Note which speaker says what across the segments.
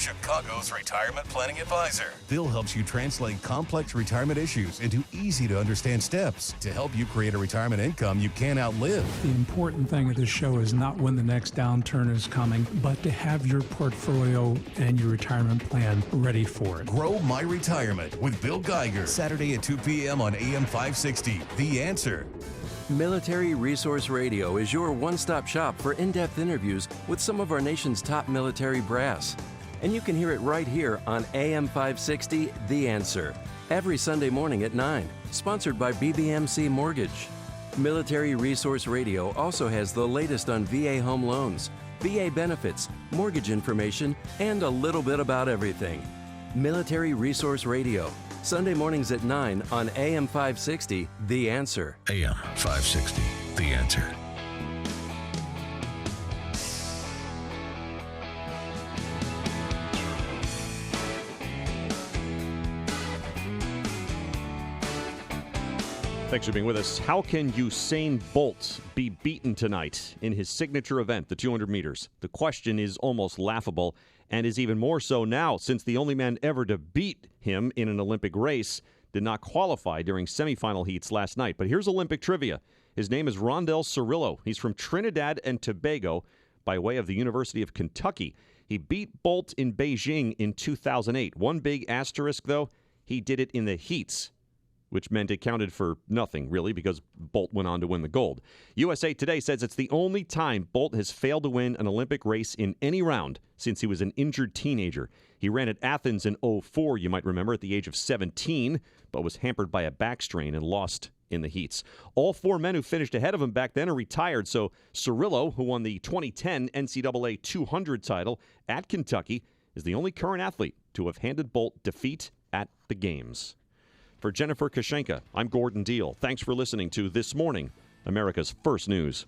Speaker 1: Chicago's retirement planning advisor. Bill helps you translate complex retirement issues into easy-to-understand steps to help you create a retirement income you can't outlive.
Speaker 2: The important thing of this show is not when the next downturn is coming, but to have your portfolio and your retirement plan ready for it.
Speaker 1: Grow My Retirement with Bill Geiger, Saturday at 2 p.m. on AM 560. The Answer.
Speaker 3: Military Resource Radio is your one-stop shop for in-depth interviews with some of our nation's top military brass. And you can hear it right here on AM 560, The Answer, every Sunday morning at 9, sponsored by BBMC Mortgage. Military Resource Radio also has the latest on VA home loans, VA benefits, mortgage information, and a little bit about everything. Military Resource Radio, Sunday mornings at 9 on AM 560, The Answer.
Speaker 4: AM 560, The Answer.
Speaker 5: Thanks for being with us. How can Usain Bolt be beaten tonight in his signature event, the 200 meters? The question is almost laughable, and is even more so now since the only man ever to beat him in an Olympic race did not qualify during semifinal heats last night. But here's Olympic trivia. His name is Rondell Cerrillo. He's from Trinidad and Tobago by way of the University of Kentucky. He beat Bolt in Beijing in 2008. One big asterisk, though, he did it in the heats, which meant it counted for nothing, really, because Bolt went on to win the gold. USA Today says it's the only time Bolt has failed to win an Olympic race in any round since he was an injured teenager. He ran at Athens in 2004, you might remember, at the age of 17, but was hampered by a back strain and lost in the heats. All four men who finished ahead of him back then are retired, so Cerrillo, who won the 2010 NCAA 200 title at Kentucky, is the only current athlete to have handed Bolt defeat at the Games. For Jennifer Kashenka, I'm Gordon Deal. Thanks for listening to This Morning, America's First News.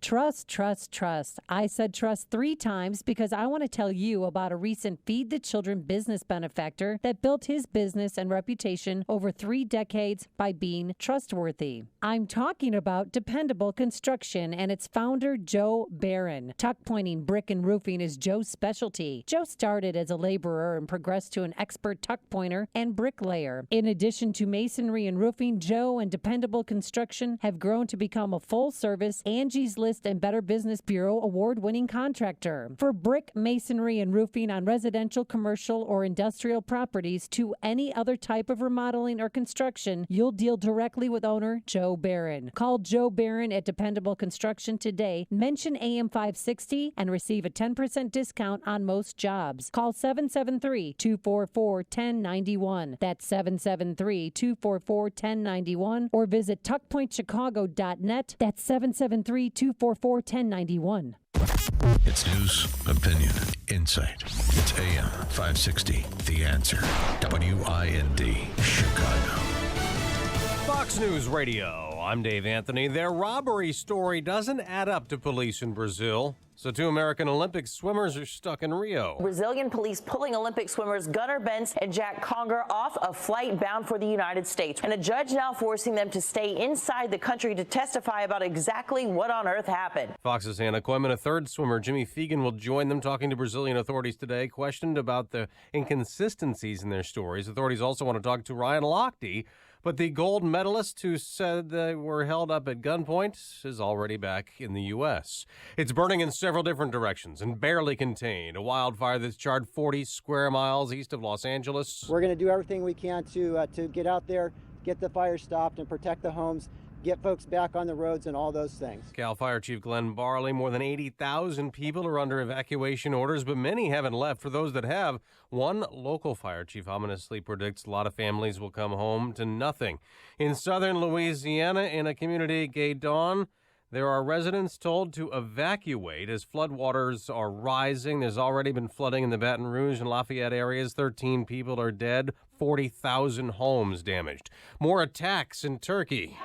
Speaker 6: Trust, trust, trust. I said trust 3 times because I want to tell you about a recent Feed the Children business benefactor that built his business and reputation over 3 decades by being trustworthy. I'm talking about Dependable Construction and its founder, Joe Barron. Tuck pointing, brick, and roofing is Joe's specialty. Joe started as a laborer and progressed to an expert tuck pointer and bricklayer. In addition to masonry and roofing, Joe and Dependable Construction have grown to become a full-service Angie's List and Better Business Bureau award-winning contractor. For brick, masonry, and roofing on residential, commercial, or industrial properties to any other type of remodeling or construction, you'll deal directly with owner Joe Barron. Call Joe Barron at Dependable Construction today. Mention AM 560 and receive a 10% discount on most jobs. Call 773-244-1091. That's 773-244-1091 or visit tuckpointchicago.net. That's 773-244-1091.
Speaker 4: It's news, opinion, insight. It's AM 560, The Answer. WIND, Chicago.
Speaker 7: Fox News Radio. I'm Dave Anthony. Their robbery story doesn't add up to police in Brazil. So 2 American Olympic swimmers are stuck in Rio.
Speaker 8: Brazilian police pulling Olympic swimmers Gunnar Bentz and Jack Conger off a flight bound for the United States. And a judge now forcing them to stay inside the country to testify about exactly what on earth happened.
Speaker 7: Fox's Hannah Koyman, a third swimmer, Jimmy Fegan, will join them talking to Brazilian authorities today, questioned about the inconsistencies in their stories. Authorities also want to talk to Ryan Lochte, but the gold medalist who said they were held up at gunpoint is already back in the U.S. It's burning in several different directions and barely contained. A wildfire that's charred 40 square miles east of Los Angeles.
Speaker 9: We're going to do everything we can to get out there, get the fire stopped, and protect the homes, get folks back on the roads and all those things.
Speaker 7: Cal Fire Chief Glenn Barley, more than 80,000 people are under evacuation orders, but many haven't left. For those that have, one local fire chief ominously predicts a lot of families will come home to nothing. In southern Louisiana, in a community, Gay Dawn, there are residents told to evacuate as floodwaters are rising. There's already been flooding in the Baton Rouge and Lafayette areas. 13 people are dead, 40,000 homes damaged. More attacks in Turkey.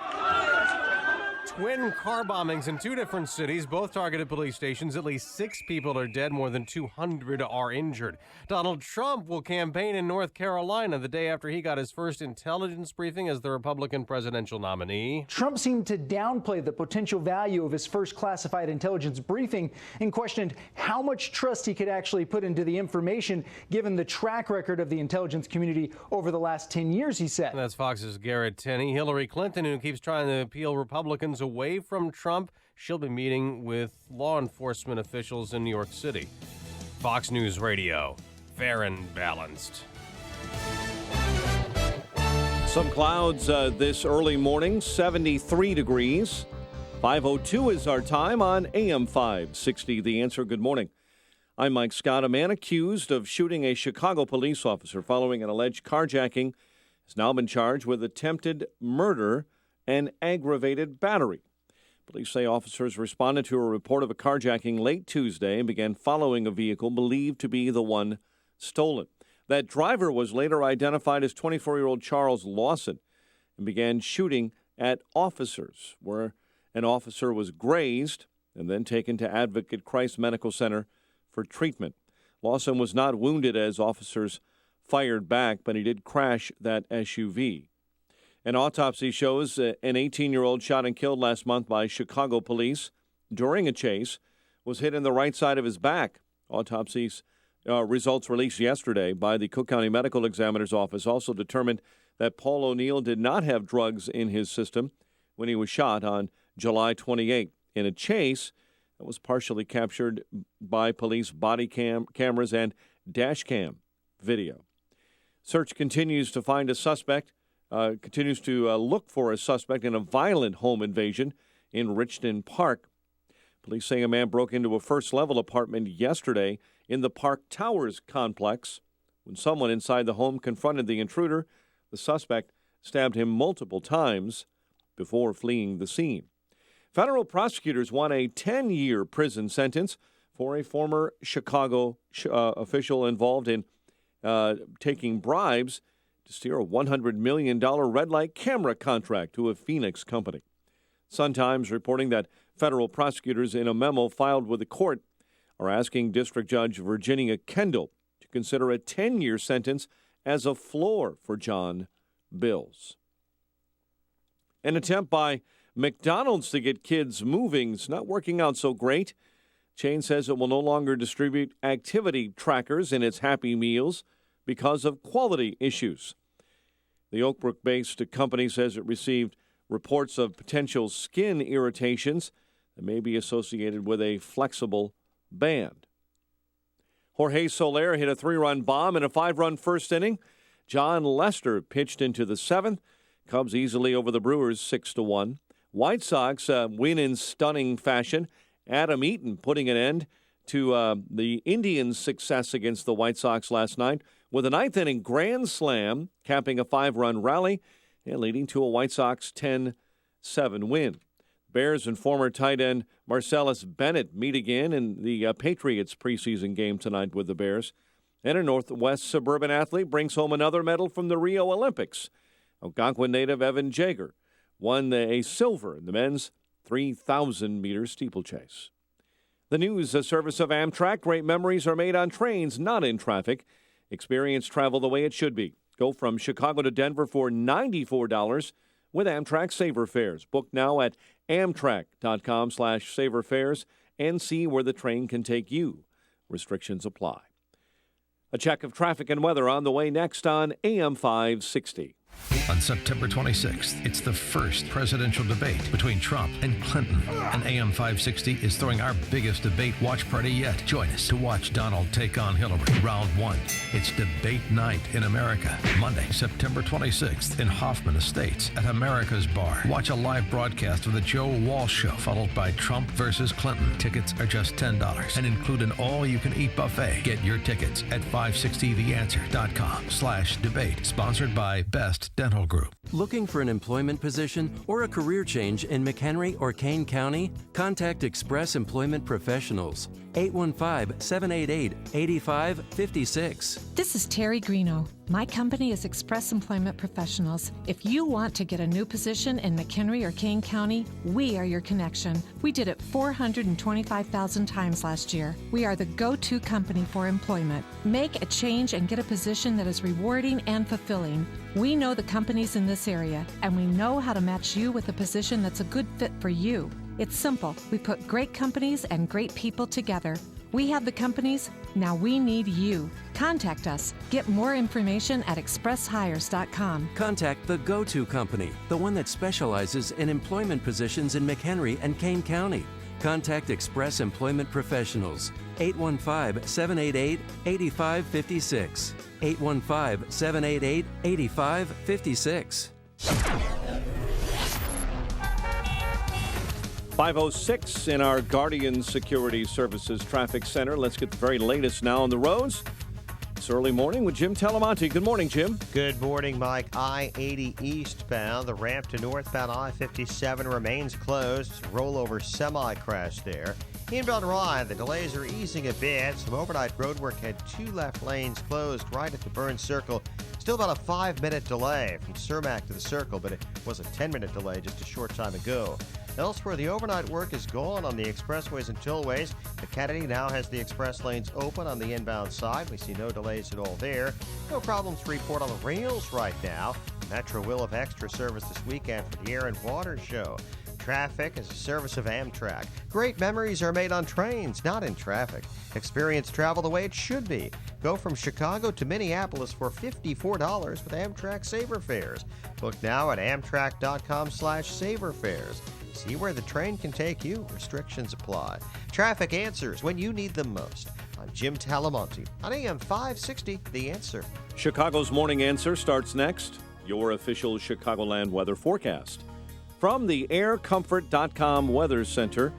Speaker 7: Twin car bombings in two different cities, both targeted police stations. At least 6 people are dead, more than 200 are injured. Donald Trump will campaign in North Carolina the day after he got his first intelligence briefing as the Republican presidential nominee.
Speaker 10: Trump seemed to downplay the potential value of his first classified intelligence briefing and questioned how much trust he could actually put into the information given the track record of the intelligence community over the last 10 years, he said.
Speaker 7: That's Fox's Garrett Tenney. Hillary Clinton, who keeps trying to appeal Republicans away from Trump, she'll be meeting with law enforcement officials in New York City. Fox News Radio, fair and balanced.
Speaker 11: Some clouds this early morning, 73 degrees. 5:02 is our time on AM 560. The Answer. Good morning. I'm Mike Scott. A man accused of shooting a Chicago police officer following an alleged carjacking has now been charged with attempted murder and aggravated battery. Police say officers responded to a report of a carjacking late Tuesday and began following a vehicle believed to be the one stolen. That driver was later identified as 24-year-old Charles Lawson and began shooting at officers, where an officer was grazed and then taken to Advocate Christ Medical Center for treatment. Lawson was not wounded as officers fired back, but he did crash that SUV. An autopsy shows an 18-year-old shot and killed last month by Chicago police during a chase was hit in the right side of his back. Autopsy's results released yesterday by the Cook County Medical Examiner's Office also determined that Paul O'Neill did not have drugs in his system when he was shot on July 28 in a chase that was partially captured by police body cameras and dash cam video. Search continues to find a suspect. Continues to look for a suspect in a violent home invasion in Richton Park. Police say a man broke into a first-level apartment yesterday in the Park Towers complex. When someone inside the home confronted the intruder, the suspect stabbed him multiple times before fleeing the scene. Federal prosecutors want a 10-year prison sentence for a former Chicago official involved in taking bribes to steer a $100 million red light camera contract to a Phoenix company. Sun-Times reporting that federal prosecutors in a memo filed with the court are asking District Judge Virginia Kendall to consider a 10-year sentence as a floor for John Bills. An attempt by McDonald's to get kids moving is not working out so great. Chain says it will no longer distribute activity trackers in its Happy Meals because of quality issues. The Oak Brook-based company says it received reports of potential skin irritations that may be associated with a flexible band. Jorge Soler hit a 3-run bomb in a 5-run first inning. John Lester pitched into the 7th. Cubs easily over the Brewers 6-1. White Sox win in stunning fashion. Adam Eaton putting an end to the Indians' success against the White Sox last night with a 9th-inning grand slam, capping a 5-run rally and leading to a White Sox 10-7 win. Bears and former tight end Marcellus Bennett meet again in the Patriots preseason game tonight with the Bears. And a Northwest suburban athlete brings home another medal from the Rio Olympics. Algonquin native Evan Jager won a silver in the men's 3,000-meter steeplechase. The news service of Amtrak. Great memories are made on trains, not in traffic. Experience travel the way it should be. Go from Chicago to Denver for $94 with Amtrak Saver Fares. Book now at Amtrak.com/saverfares and see where the train can take you. Restrictions apply. A check of traffic and weather on the way next on AM 560.
Speaker 4: On September 26th, it's the first presidential debate between Trump and Clinton. And AM 560 is throwing our biggest debate watch party yet. Join us to watch Donald take on Hillary. Round 1. It's debate night in America. Monday, September 26th in Hoffman Estates at America's Bar. Watch a live broadcast of the Joe Walsh Show, followed by Trump versus Clinton. Tickets are just $10 and include an all-you-can-eat buffet. Get your tickets at 560theanswer.com/debate. Sponsored by Best Croft Dental Group.
Speaker 3: Looking for an employment position or a career change in McHenry or Kane County? Contact Express Employment Professionals, 815-788-8556.
Speaker 12: This is Terry Greeno. My company is Express Employment Professionals. If you want to get a new position in McHenry or Kane County, we are your connection. We did it 425,000 times last year. We are the go-to company for employment. Make a change and get a position that is rewarding and fulfilling. We know the companies in this area, and we know how to match you with a position that's a good fit for you. It's simple. We put great companies and great people together. We have the companies, now we need you. Contact us. Get more information at expresshires.com.
Speaker 3: Contact the go-to company, the one that specializes in employment positions in McHenry and Kane County. Contact Express Employment Professionals, 815-788-8556. 815-788-8556.
Speaker 11: 5:06 in our Guardian Security Services Traffic Center. Let's get the very latest now on the roads. It's early morning with Jim Talamonte. Good morning, Jim.
Speaker 13: Good morning, Mike. I-80 eastbound. The ramp to northbound I-57 remains closed. Rollover semi-crash there. Inbound Ryan, the delays are easing a bit. Some overnight roadwork had 2 left lanes closed right at the Burns Circle. Still about a 5-minute delay from Cermak to the Circle, but it was a 10-minute delay just a short time ago. Elsewhere, the overnight work is gone on the expressways and tollways. The Kennedy now has the express lanes open on the inbound side. We see no delays at all there. No problems to report on the rails right now. Metro will have extra service this weekend for the Air and Water Show. Traffic is a service of Amtrak. Great memories are made on trains, not in traffic. Experience travel the way it should be. Go from Chicago to Minneapolis for $54 with Amtrak Saver Fares. Book now at amtrak.com/saverfares. See where the train can take you. Restrictions apply. Traffic answers when you need them most. I'm Jim Talamonte on AM 560, The Answer.
Speaker 11: Chicago's Morning Answer starts next. Your official Chicagoland weather forecast. From the aircomfort.com Weather Center,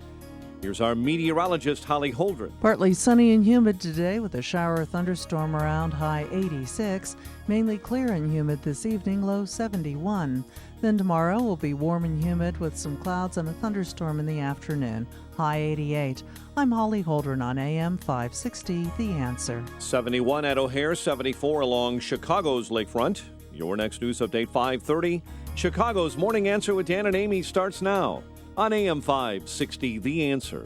Speaker 11: here's our meteorologist, Holly Holdren.
Speaker 14: Partly sunny and humid today with a shower or thunderstorm around, high 86. Mainly clear and humid this evening, low 71. Then tomorrow will be warm and humid with some clouds and a thunderstorm in the afternoon, high 88. I'm Holly Holdren on AM 560, The Answer.
Speaker 11: 71 at O'Hare, 74 along Chicago's lakefront. Your next news update, 5:30. Chicago's Morning Answer with Dan and Amy starts now on AM 560, The Answer.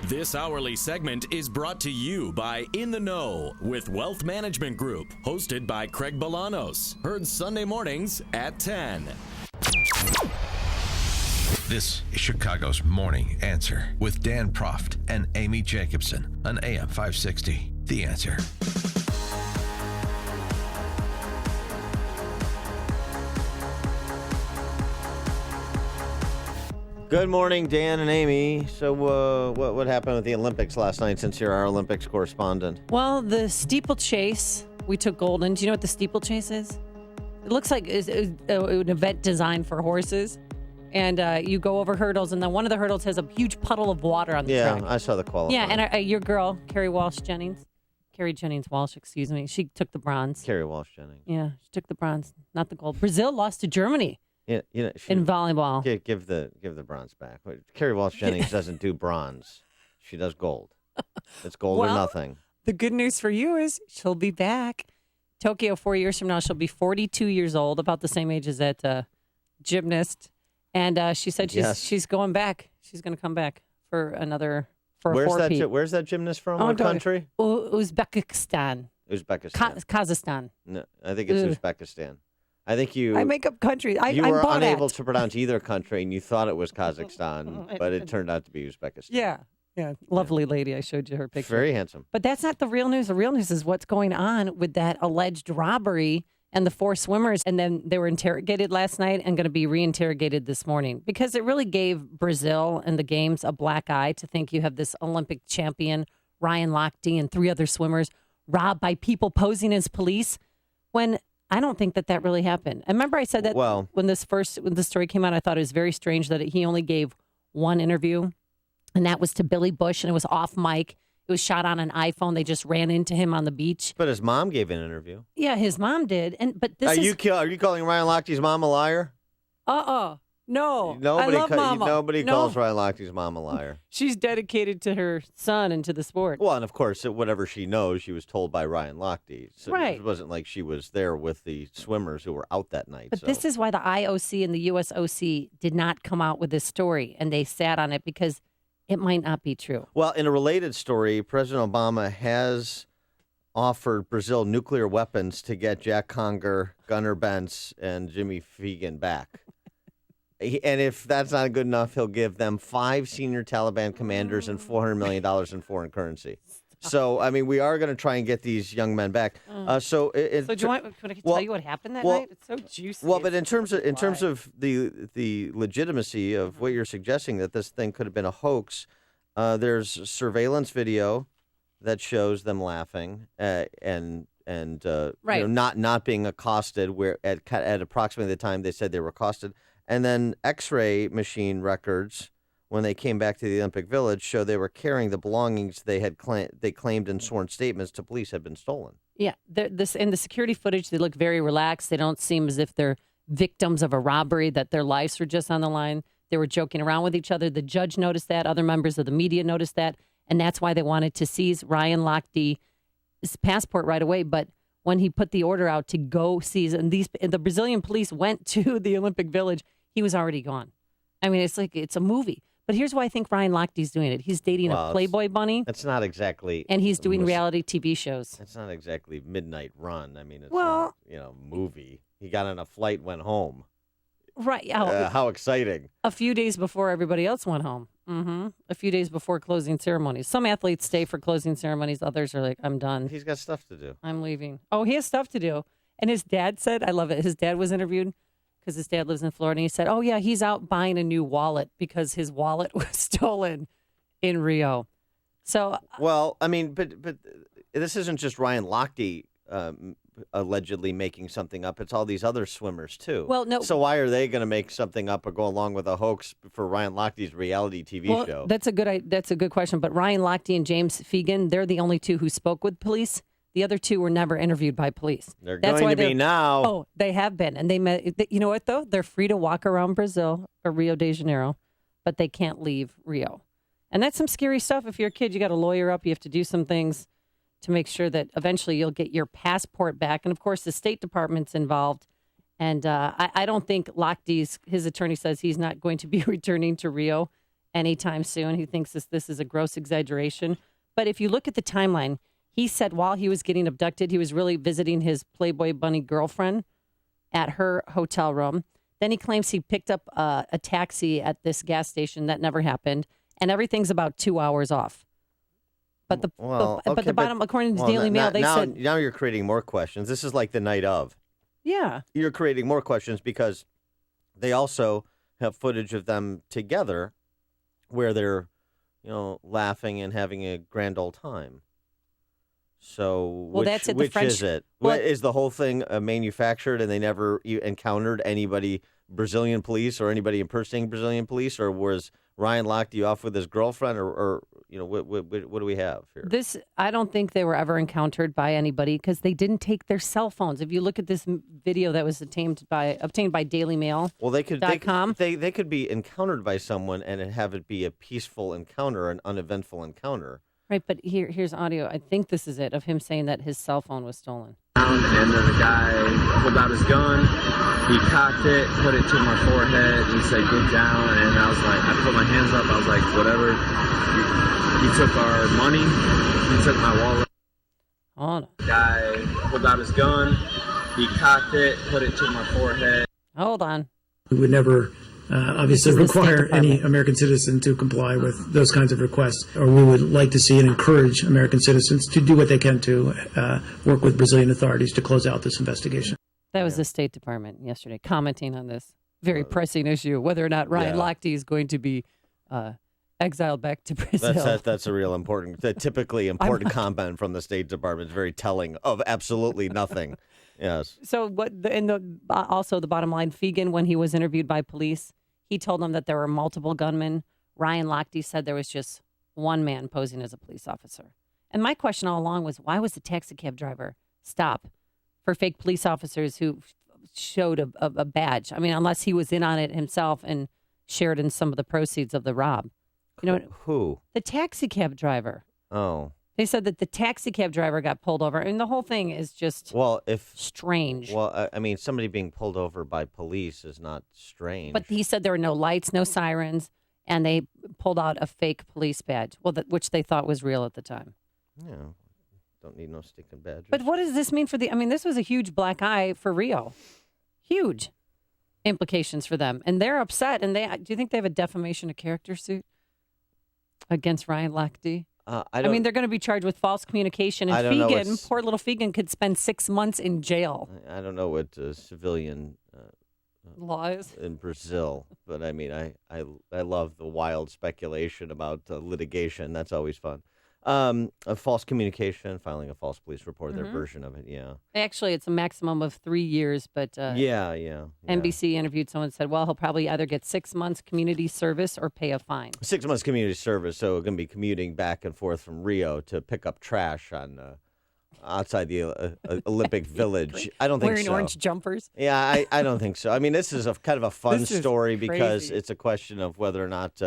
Speaker 15: This hourly segment is brought to you by In the Know with Wealth Management Group, hosted by Craig Bolanos. Heard Sunday mornings at 10.
Speaker 4: This is Chicago's Morning Answer with Dan Proft and Amy Jacobson on AM 560, The Answer.
Speaker 13: Good morning, Dan and Amy. So what happened with the Olympics last night, since you're our Olympics correspondent?
Speaker 6: Well, the steeplechase, we took gold in. Do you know what the steeplechase is? It looks like an event designed for horses. And you go over hurdles, and then one of the hurdles has a huge puddle of water on the track.
Speaker 13: Yeah, I saw the qualifier.
Speaker 6: Yeah, and your girl, Carrie Jennings Walsh, excuse me, she took the bronze.
Speaker 13: Carrie Walsh Jennings.
Speaker 6: Yeah, she took the bronze, not the gold. Brazil lost to Germany.
Speaker 13: Yeah,
Speaker 6: in volleyball.
Speaker 13: Give the bronze back. Carrie Walsh Jennings doesn't do bronze. She does gold. It's gold or nothing.
Speaker 6: The good news for you is she'll be back. Tokyo 4 years from now, she'll be 42 years old, about the same age as that gymnast. And she said she's going back. She's going to come back for another
Speaker 13: Where's that gymnast from? What country?
Speaker 6: Uzbekistan.
Speaker 13: Kazakhstan. No, I think it's Uzbekistan. I think I
Speaker 6: make up countries.
Speaker 13: You were unable to pronounce either country, and you thought it was Kazakhstan, but it turned out to be Uzbekistan.
Speaker 6: Yeah. Lovely lady. I showed you her picture.
Speaker 13: Very handsome.
Speaker 6: But that's not the real news. The real news is what's going on with that alleged robbery and the 4 swimmers. And then they were interrogated last night and going to be reinterrogated this morning, because it really gave Brazil and the games a black eye to think you have this Olympic champion, Ryan Lochte, and 3 other swimmers robbed by people posing as police, when I don't think that really happened. I remember I said that when the story came out, I thought it was very strange that he only gave one interview, and that was to Billy Bush, and it was off mic, It was shot on an iPhone. They just ran into him on the beach.
Speaker 13: But his mom gave an interview.
Speaker 6: Yeah, his mom did. But this
Speaker 13: Are you calling Ryan Lochte's mom a liar?
Speaker 6: No.
Speaker 13: Nobody
Speaker 6: I love Mama.
Speaker 13: Nobody
Speaker 6: No.
Speaker 13: calls Ryan Lochte's mom a liar.
Speaker 6: She's dedicated to her son and to the sport.
Speaker 13: Well, and of course, whatever she knows, she was told by Ryan Lochte. So
Speaker 6: Right.
Speaker 13: It wasn't like she was there with the swimmers who were out that night.
Speaker 6: But this is why the IOC and the USOC did not come out with this story, and they sat on it because it might not be true.
Speaker 13: Well, in a related story, President Obama has offered Brazil nuclear weapons to get Jack Conger, Gunnar Bentz, and Jimmy Fegan back. And if that's not good enough, he'll give them 5 senior Taliban commanders and $400 million in foreign currency. So, I mean, we are going to try and get these young men back.
Speaker 6: So do you want I tell you what happened that night? It's so juicy.
Speaker 13: Well, but in terms of the legitimacy of what you're suggesting, that this thing could have been a hoax, there's surveillance video that shows them laughing and
Speaker 6: Right.
Speaker 13: not being accosted where at approximately the time they said they were accosted. And then X-ray machine records, when they came back to the Olympic Village, show they were carrying the belongings they claimed in sworn statements to police had been stolen.
Speaker 6: Yeah, in the security footage, they look very relaxed. They don't seem as if they're victims of a robbery, that their lives were just on the line. They were joking around with each other. The judge noticed that. Other members of the media noticed that. And that's why they wanted to seize Ryan Lochte's passport right away. But when he put the order out to go seize, and the Brazilian police went to the Olympic Village, he was already gone. I mean, it's like it's a movie. But here's why I think Ryan Lochte's doing it. He's dating a Playboy bunny.
Speaker 13: It's not exactly.
Speaker 6: And he's doing reality TV shows.
Speaker 13: It's not exactly Midnight Run. I mean, it's
Speaker 6: Well-
Speaker 13: not, movie. He got on a flight, went home.
Speaker 6: Right.
Speaker 13: How exciting.
Speaker 6: A few days before everybody else went home. A few days before closing ceremonies. Some athletes stay for closing ceremonies. Others are like, I'm done.
Speaker 13: He's got stuff to do.
Speaker 6: I'm leaving. Oh, he has stuff to do. And his dad said, I love it. His dad was interviewed because his dad lives in Florida. And he said, oh, yeah, he's out buying a new wallet because his wallet was stolen in Rio. So,
Speaker 13: well, I mean, but this isn't just Ryan Lochte allegedly making something up. It's all these other swimmers, too.
Speaker 6: Well, no.
Speaker 13: So why are they going to make something up or go along with a hoax for Ryan Lochte's reality TV show?
Speaker 6: That's a good question. But Ryan Lochte and James Fegan, they're the only two who spoke with police. The other two were never interviewed by police.
Speaker 13: They're going to be now.
Speaker 6: Oh, they have been. And they met. You know what, though? They're free to walk around Brazil or Rio de Janeiro, but they can't leave Rio. And that's some scary stuff. If you're a kid, you got to lawyer up. You have to do some things to make sure that eventually you'll get your passport back. And, of course, the State Department's involved. And I don't think his attorney says he's not going to be returning to Rio anytime soon. He thinks this is a gross exaggeration. But if you look at the timeline, he said while he was getting abducted, he was really visiting his Playboy bunny girlfriend at her hotel room. Then he claims he picked up a taxi at this gas station. That never happened. And everything's about 2 hours off. But the bottom, according to Daily Mail, said...
Speaker 13: Now you're creating more questions. This is like the night of.
Speaker 6: Yeah.
Speaker 13: You're creating more questions because they also have footage of them together where they're, laughing and having a grand old time. So which is it? Is the whole thing manufactured and they never encountered anybody, Brazilian police or anybody impersonating Brazilian police, or was Ryan Lochte off with his girlfriend, or what do we have here?
Speaker 6: I don't think they were ever encountered by anybody because they didn't take their cell phones. If you look at this video that was obtained by Daily Mail,
Speaker 13: they could be encountered by someone and have it be a peaceful encounter, an uneventful encounter.
Speaker 6: Right, but here's audio. I think this is it, of him saying that his cell phone was stolen.
Speaker 16: And then the guy pulled out his gun. He cocked it, put it to my forehead, and said, "Get down." And I was like, I put my hands up. I was like, whatever. He took our money. He took my wallet.
Speaker 6: Hold on.
Speaker 16: The guy pulled out his gun. He cocked it, put it to my forehead.
Speaker 6: Hold on.
Speaker 17: We would never obviously require any American citizen to comply with those kinds of requests, or we would like to see and encourage American citizens to do what they can to work with Brazilian authorities to close out this investigation.
Speaker 6: That was the State Department yesterday commenting on this very pressing issue, whether or not Ryan Lochte is going to be exiled back to Brazil.
Speaker 13: That's a real typically important comment from the State Department. It's very telling of absolutely nothing. Yes.
Speaker 6: So also the bottom line, Fegan, when he was interviewed by police, he told them that there were multiple gunmen. Ryan Lochte said there was just one man posing as a police officer. And my question all along was, why was the taxi cab driver stop for fake police officers who showed a badge? I mean, unless he was in on it himself and shared in some of the proceeds of the rob. You know,
Speaker 13: who?
Speaker 6: The taxi cab driver.
Speaker 13: Oh.
Speaker 6: They said that the taxi cab driver got pulled over, and the whole thing is just strange.
Speaker 13: Well, I mean, somebody being pulled over by police is not strange.
Speaker 6: But he said there were no lights, no sirens, and they pulled out a fake police badge, which they thought was real at the time.
Speaker 13: Yeah, don't need no stinking badges.
Speaker 6: But what does this mean for this was a huge black eye for Rio. Huge implications for them. And they're upset. And do you think they have a defamation of character suit against Ryan Lochte? I mean, they're going to be charged with false communication. And Fegan, poor little Fegan, could spend 6 months in jail.
Speaker 13: I don't know what civilian
Speaker 6: law is
Speaker 13: in Brazil, but I mean, I love the wild speculation about litigation. That's always fun. A false communication, filing a false police report, their version of it, yeah.
Speaker 6: Actually, it's a maximum of 3 years, but
Speaker 13: yeah.
Speaker 6: NBC interviewed someone and said, well, he'll probably either get 6 months community service or pay a fine.
Speaker 13: 6 months community service, so we're going to be commuting back and forth from Rio to pick up trash on outside the Olympic Village. I don't think
Speaker 6: wearing orange jumpers.
Speaker 13: Yeah, I don't think so. I mean, this is kind of a fun story because it's a question of whether or not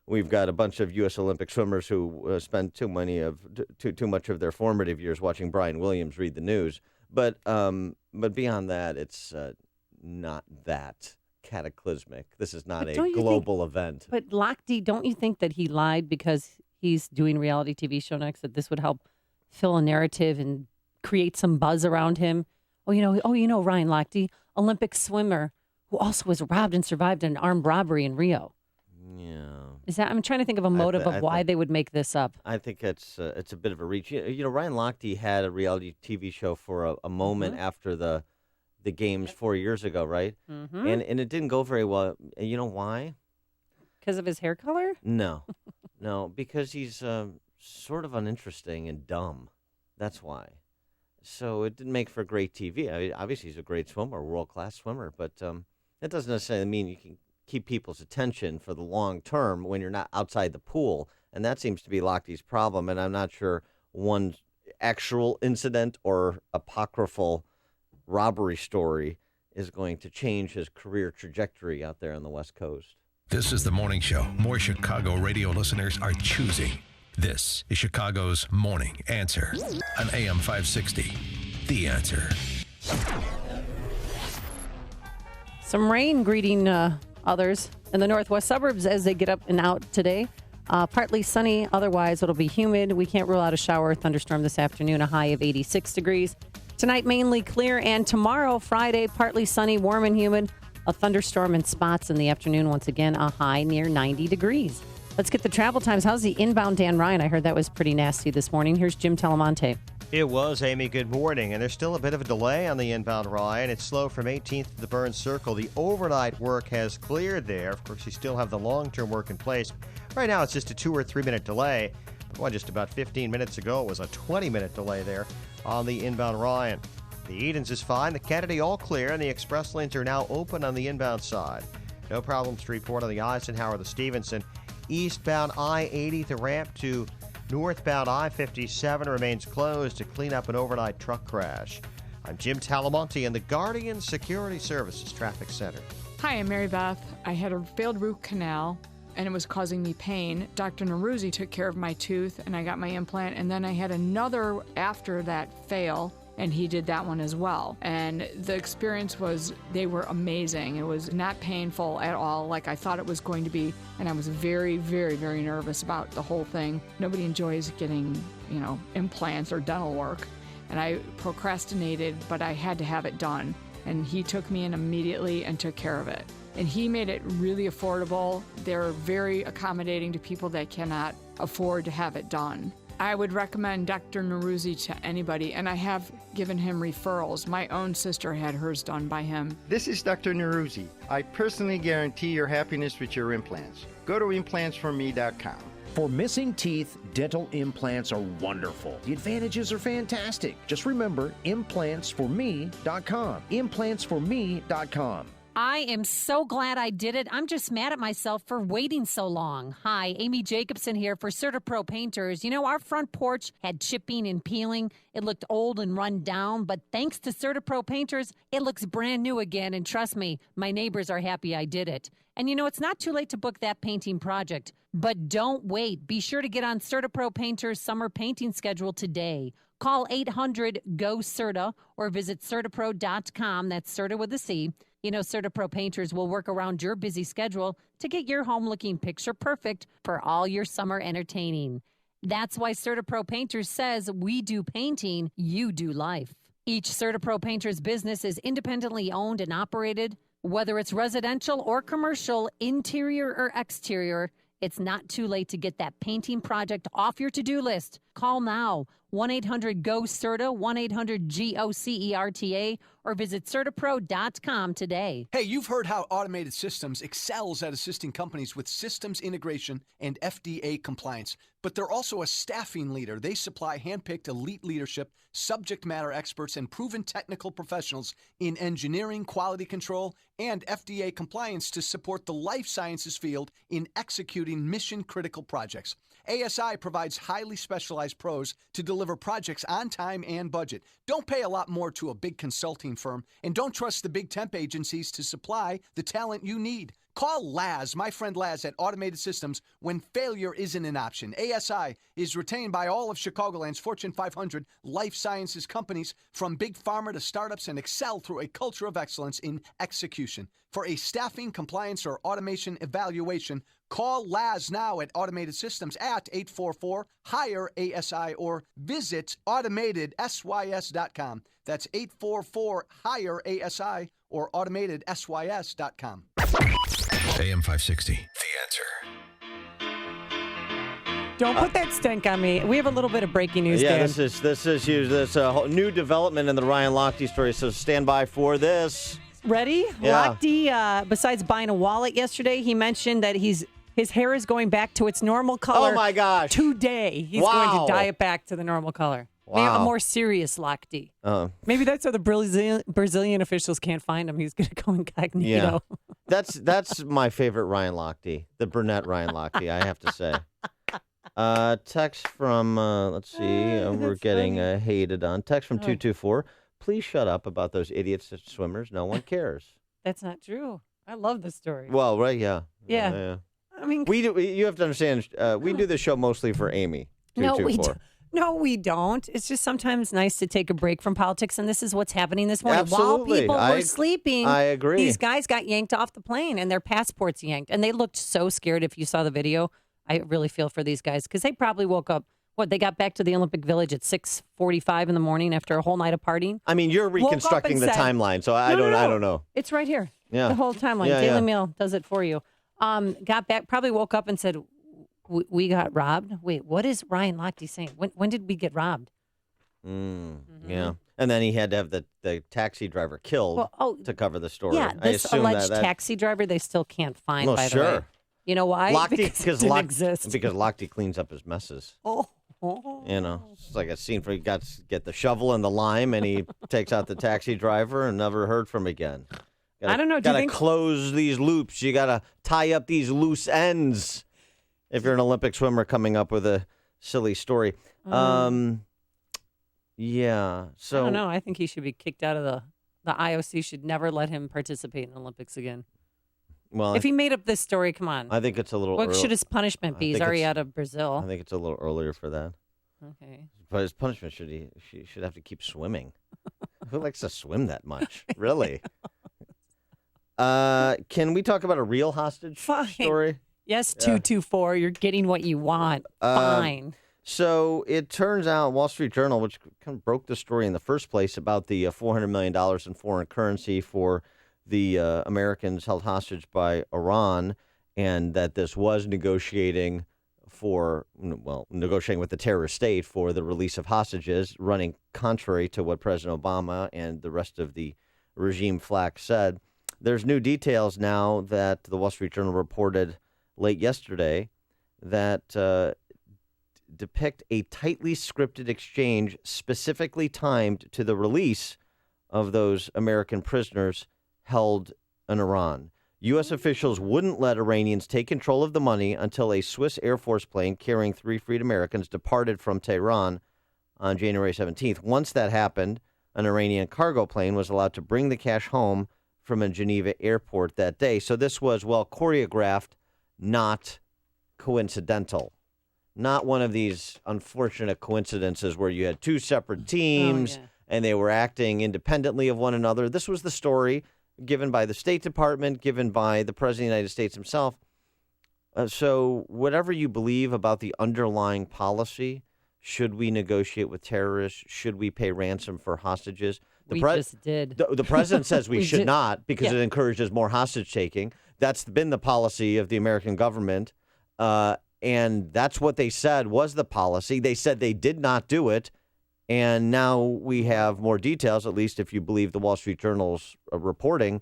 Speaker 13: we've got a bunch of U.S. Olympic swimmers who spend too much of their formative years watching Brian Williams read the news. But beyond that, it's not that cataclysmic. This is not a global event.
Speaker 6: But Lochte, don't you think that he lied because he's doing a reality TV show next, that this would help fill a narrative and create some buzz around him? Ryan Lochte, Olympic swimmer who also was robbed and survived an armed robbery in Rio.
Speaker 13: Yeah.
Speaker 6: I'm trying to think of a motive of why they would make this up.
Speaker 13: I think it's a bit of a reach. Ryan Lochte had a reality TV show for a moment after the games 4 years ago, right? Mm-hmm. And it didn't go very well. You know why?
Speaker 6: Because of his hair color?
Speaker 13: No, because he's sort of uninteresting and dumb. That's why. So it didn't make for great TV. I mean, obviously, he's a great swimmer, a world-class swimmer, but that doesn't necessarily mean you can keep people's attention for the long term when you're not outside the pool. And that seems to be Lochte's problem. And I'm not sure one actual incident or apocryphal robbery story is going to change his career trajectory out there on the West Coast.
Speaker 4: This is the morning show more Chicago radio listeners are choosing. This is Chicago's Morning Answer on AM 560. The Answer.
Speaker 6: Some rain greeting others in the northwest suburbs as they get up and out today. Partly sunny, otherwise it'll be humid. We can't rule out a shower or thunderstorm this afternoon, a high of 86 degrees. Tonight, mainly clear, and tomorrow, Friday, partly sunny, warm and humid. A thunderstorm in spots in the afternoon. Once again, a high near 90 degrees. Let's get the travel times. How's the inbound Dan Ryan? I heard that was pretty nasty this morning. Here's Jim Talamonte.
Speaker 13: It was, Amy. Good morning. And there's still a bit of a delay on the inbound, Ryan. It's slow from 18th to the Burns Circle. The overnight work has cleared there. Of course, you still have the long-term work in place. Right now, it's just a 2 or 3 minute delay. Just about 15 minutes ago, it was a 20-minute delay there on the inbound Ryan. The Edens is fine. The Kennedy all clear, and the express lanes are now open on the inbound side. No problems to report on the Eisenhower, the Stevenson. Eastbound I-80, the ramp to northbound I-57 remains closed to clean up an overnight truck crash. I'm Jim Talamonte in the Guardian Security Services Traffic Center.
Speaker 18: Hi, I'm Mary Beth. I had a failed root canal, and it was causing me pain. Dr. Neruzzi took care of my tooth, and I got my implant, and then I had another after that fail, and he did that one as well. And the experience they were amazing. It was not painful at all like I thought it was going to be, and I was very, very, very nervous about the whole thing. Nobody enjoys getting, implants or dental work, and I procrastinated, but I had to have it done. And he took me in immediately and took care of it. And he made it really affordable. They're very accommodating to people that cannot afford to have it done. I would recommend Dr. Neruzzi to anybody, and I have given him referrals. My own sister had hers done by him.
Speaker 19: This is Dr. Neruzzi. I personally guarantee your happiness with your implants. Go to implantsforme.com.
Speaker 20: For missing teeth, dental implants are wonderful. The advantages are fantastic. Just remember, implantsforme.com. Implantsforme.com.
Speaker 6: I am so glad I did it. I'm just mad at myself for waiting so long. Hi, Amy Jacobson here for CertaPro Painters. You know, our front porch had chipping and peeling. It looked old and run down, but thanks to CertaPro Painters, it looks brand new again. And trust me, my neighbors are happy I did it. And you know, it's not too late to book that painting project. But don't wait. Be sure to get on CertaPro Painters' summer painting schedule today. Call 800-GO-CERTA or visit CertaPro.com. That's Certa with a C. You know, CertaPro Painters will work around your busy schedule to get your home looking picture perfect for all your summer entertaining. That's why CertaPro Painters says we do painting, you do life. Each CertaPro Painters business is independently owned and operated. Whether it's residential or commercial, interior or exterior, it's not too late to get that painting project off your to-do list. Call now, 1-800-GO-CERTA, 1-800-GOCERTA, or visit CertaPro.com today.
Speaker 21: Hey, you've heard how Automated Systems excels at assisting companies with systems integration and FDA compliance. But they're also a staffing leader. They supply handpicked elite leadership, subject matter experts, and proven technical professionals in engineering, quality control, and FDA compliance to support the life sciences field in executing mission-critical projects. ASI provides highly specialized pros to deliver projects on time and budget. Don't pay a lot more to a big consulting firm, and don't trust the big temp agencies to supply the talent you need. Call Laz, my friend Laz at Automated Systems, when failure isn't an option. ASI is retained by all of Chicagoland's Fortune 500 life sciences companies, from big pharma to startups, and excel through a culture of excellence in execution. For a staffing, compliance, or automation evaluation, call Laz now at Automated Systems at 844-HIRE-ASI or visit AutomatedSYS.com. That's 844-HIRE-ASI or AutomatedSYS.com.
Speaker 4: AM 560, The Answer.
Speaker 22: Don't put that stink on me. We have a little bit of breaking news,
Speaker 23: Yeah,
Speaker 22: Dan.
Speaker 23: this is a whole new development in the Ryan Lochte story, so stand by for this.
Speaker 22: Ready?
Speaker 23: Yeah.
Speaker 22: Lochte, besides buying a wallet yesterday, he mentioned that his hair is going back to its normal color.
Speaker 23: Oh, my gosh.
Speaker 22: Today. He's going to dye it back to the normal color. Maybe a more serious Lochte. Maybe that's how the Brazilian officials can't find him. He's going to go incognito.
Speaker 23: Yeah. That's my favorite Ryan Lochte, the brunette Ryan Lochte, I have to say. Text from, let's see, we're getting hated on. Text from 224. Please shut up about those idiots swimmers. No one cares.
Speaker 22: That's not true. I love this story.
Speaker 23: Well, right, yeah.
Speaker 22: Yeah. I mean,
Speaker 23: you have to understand, we do this show mostly for Amy.
Speaker 22: No, we don't. No, we don't. It's just sometimes nice to take a break from politics, and this is what's happening this morning.
Speaker 23: Absolutely.
Speaker 22: While people were sleeping,
Speaker 23: I agree.
Speaker 22: These guys got yanked off the plane, and their passports yanked, and they looked so scared. If you saw the video, I really feel for these guys because they probably woke up. They got back to the Olympic Village at 6:45 in the morning after a whole night of partying.
Speaker 23: I mean, you're reconstructing the timeline, so I don't know.
Speaker 22: It's right here.
Speaker 23: Yeah.
Speaker 22: The whole timeline.
Speaker 23: Yeah,
Speaker 22: Daily Mail does it for you. Got back, probably woke up and said, we got robbed. Wait, what is Ryan Lochte saying? When did we get robbed?
Speaker 23: Yeah. And then he had to have the taxi driver killed to cover the story.
Speaker 22: Yeah, this alleged taxi driver they still can't find, by the way. You know why? Because it didn't exist.
Speaker 23: Because Lochte cleans up his messes. You know, it's like a scene where he got to get the shovel and the lime, and he takes out the taxi driver and never heard from again.
Speaker 22: I don't know.
Speaker 23: Got to close these loops. You got to tie up these loose ends. If you're an Olympic swimmer coming up with a silly story. Yeah. So
Speaker 22: I don't know. I think he should be kicked out of the IOC should never let him participate in the Olympics again.
Speaker 23: Well,
Speaker 22: if he made up this story, come on.
Speaker 23: I think it's a little
Speaker 22: What should his punishment be? He's already out of Brazil.
Speaker 23: I think it's a little earlier for that.
Speaker 22: Okay.
Speaker 23: But his punishment she should have to keep swimming. Who likes to swim that much? Really? Can we talk about a real hostage story?
Speaker 22: Yes, 224. You're getting what you want. Fine.
Speaker 23: So it turns out Wall Street Journal, which kind of broke the story in the first place about the $400 million in foreign currency for the Americans held hostage by Iran, and that this was negotiating with the terrorist state for the release of hostages, running contrary to what President Obama and the rest of the regime flack said. There's new details now that the Wall Street Journal reported late yesterday that depict a tightly scripted exchange specifically timed to the release of those American prisoners held in Iran. U.S. officials wouldn't let Iranians take control of the money until a Swiss Air Force plane carrying 3 freed Americans departed from Tehran on January 17th. Once that happened, an Iranian cargo plane was allowed to bring the cash home from a Geneva airport that day. So this was well choreographed, not coincidental. Not one of these unfortunate coincidences where you had 2 separate teams and they were acting independently of one another. This was the story given by the State Department, given by the President of the United States himself. So whatever you believe about the underlying policy, should we negotiate with terrorists? Should we pay ransom for hostages?
Speaker 22: We just did.
Speaker 23: The president says we should not because
Speaker 22: Yeah.
Speaker 23: it encourages more hostage taking. That's been the policy of the American government. And that's what they said was the policy. They said they did not do it. And now we have more details, at least if you believe the Wall Street Journal's reporting,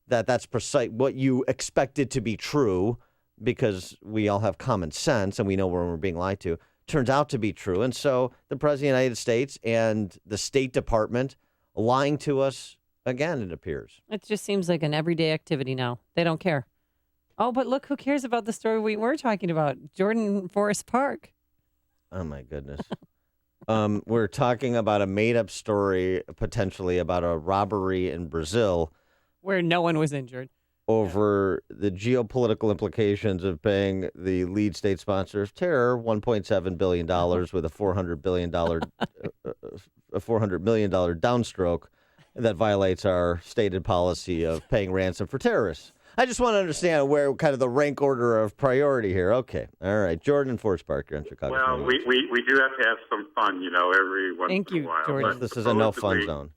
Speaker 23: that that's precise what you expected to be true because we all have common sense and we know when we're being lied to. Turns out to be true. And so the President of the United States and the State Department lying to us again, it appears.
Speaker 22: It just seems like an everyday activity now. They don't care. Oh, but look, who cares about the story we were talking about? Jordan Forest Park.
Speaker 23: Oh, my goodness. We're talking about a made-up story, potentially, about a robbery in Brazil.
Speaker 22: Where no one was injured.
Speaker 23: Over the geopolitical implications of paying the lead state sponsor of terror $1.7 billion with a $400 million downstroke that violates our stated policy of paying ransom for terrorists. I just want to understand where kind of the rank order of priority here. Okay. All right. Jordan Forest Park, you're in Chicago.
Speaker 1: Well, we do have to have some fun, every once in a while.
Speaker 23: Jordan. This is a no-fun zone.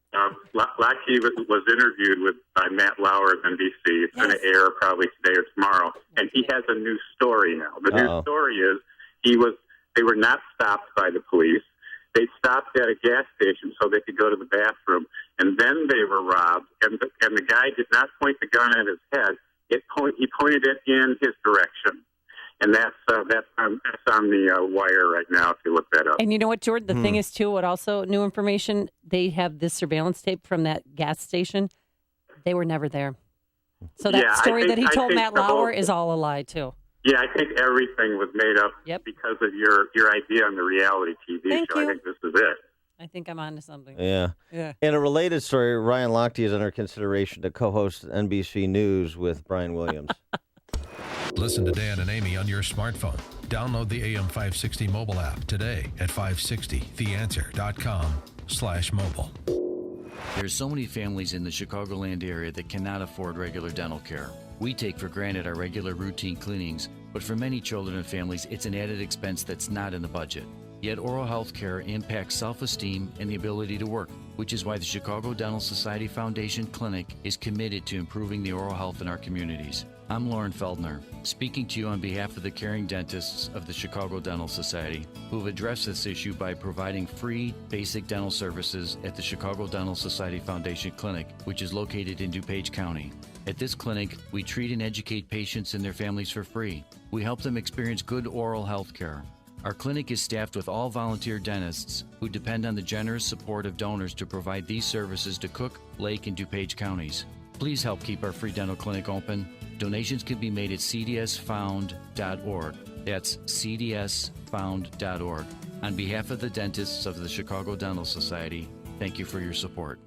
Speaker 1: Lackey was interviewed by Matt Lauer of NBC. It's going to air probably today or tomorrow. And he has a new story now. The new story is they were not stopped by the police. They stopped at a gas station so they could go to the bathroom. And then they were robbed. And the guy did not point the gun at his head. He pointed it in his direction. And that's on the wire right now if you look that up.
Speaker 22: And you know what, Jordan? The thing is, too, what also new information, they have this surveillance tape from that gas station. They were never there. So that story that he told Matt Lauer is all a lie, too.
Speaker 1: Yeah, I think everything was made up because of your idea on the reality TV show. I think this is it.
Speaker 22: I think I'm on to something.
Speaker 23: Yeah. In a related story, Ryan Lochte is under consideration to co-host NBC News with Brian Williams.
Speaker 4: Listen to Dan and Amy on your smartphone. Download the AM560 mobile app today at 560theanswer.com/mobile.
Speaker 2: There's so many families in the Chicagoland area that cannot afford regular dental care. We take for granted our regular routine cleanings, but for many children and families, it's an added expense that's not in the budget. Yet oral health care impacts self-esteem and the ability to work, which is why the Chicago Dental Society Foundation Clinic is committed to improving the oral health in our communities. I'm Lauren Feldner, speaking to you on behalf of the caring dentists of the Chicago Dental Society, who have addressed this issue by providing free basic dental services at the Chicago Dental Society Foundation Clinic, which is located in DuPage County. At this clinic, we treat and educate patients and their families for free. We help them experience good oral health care. Our clinic is staffed with all volunteer dentists who depend on the generous support of donors to provide these services to Cook, Lake, and DuPage counties. Please help keep our free dental clinic open. Donations can be made at cdsfound.org. That's cdsfound.org. On behalf of the dentists of the Chicago Dental Society, thank you for your support.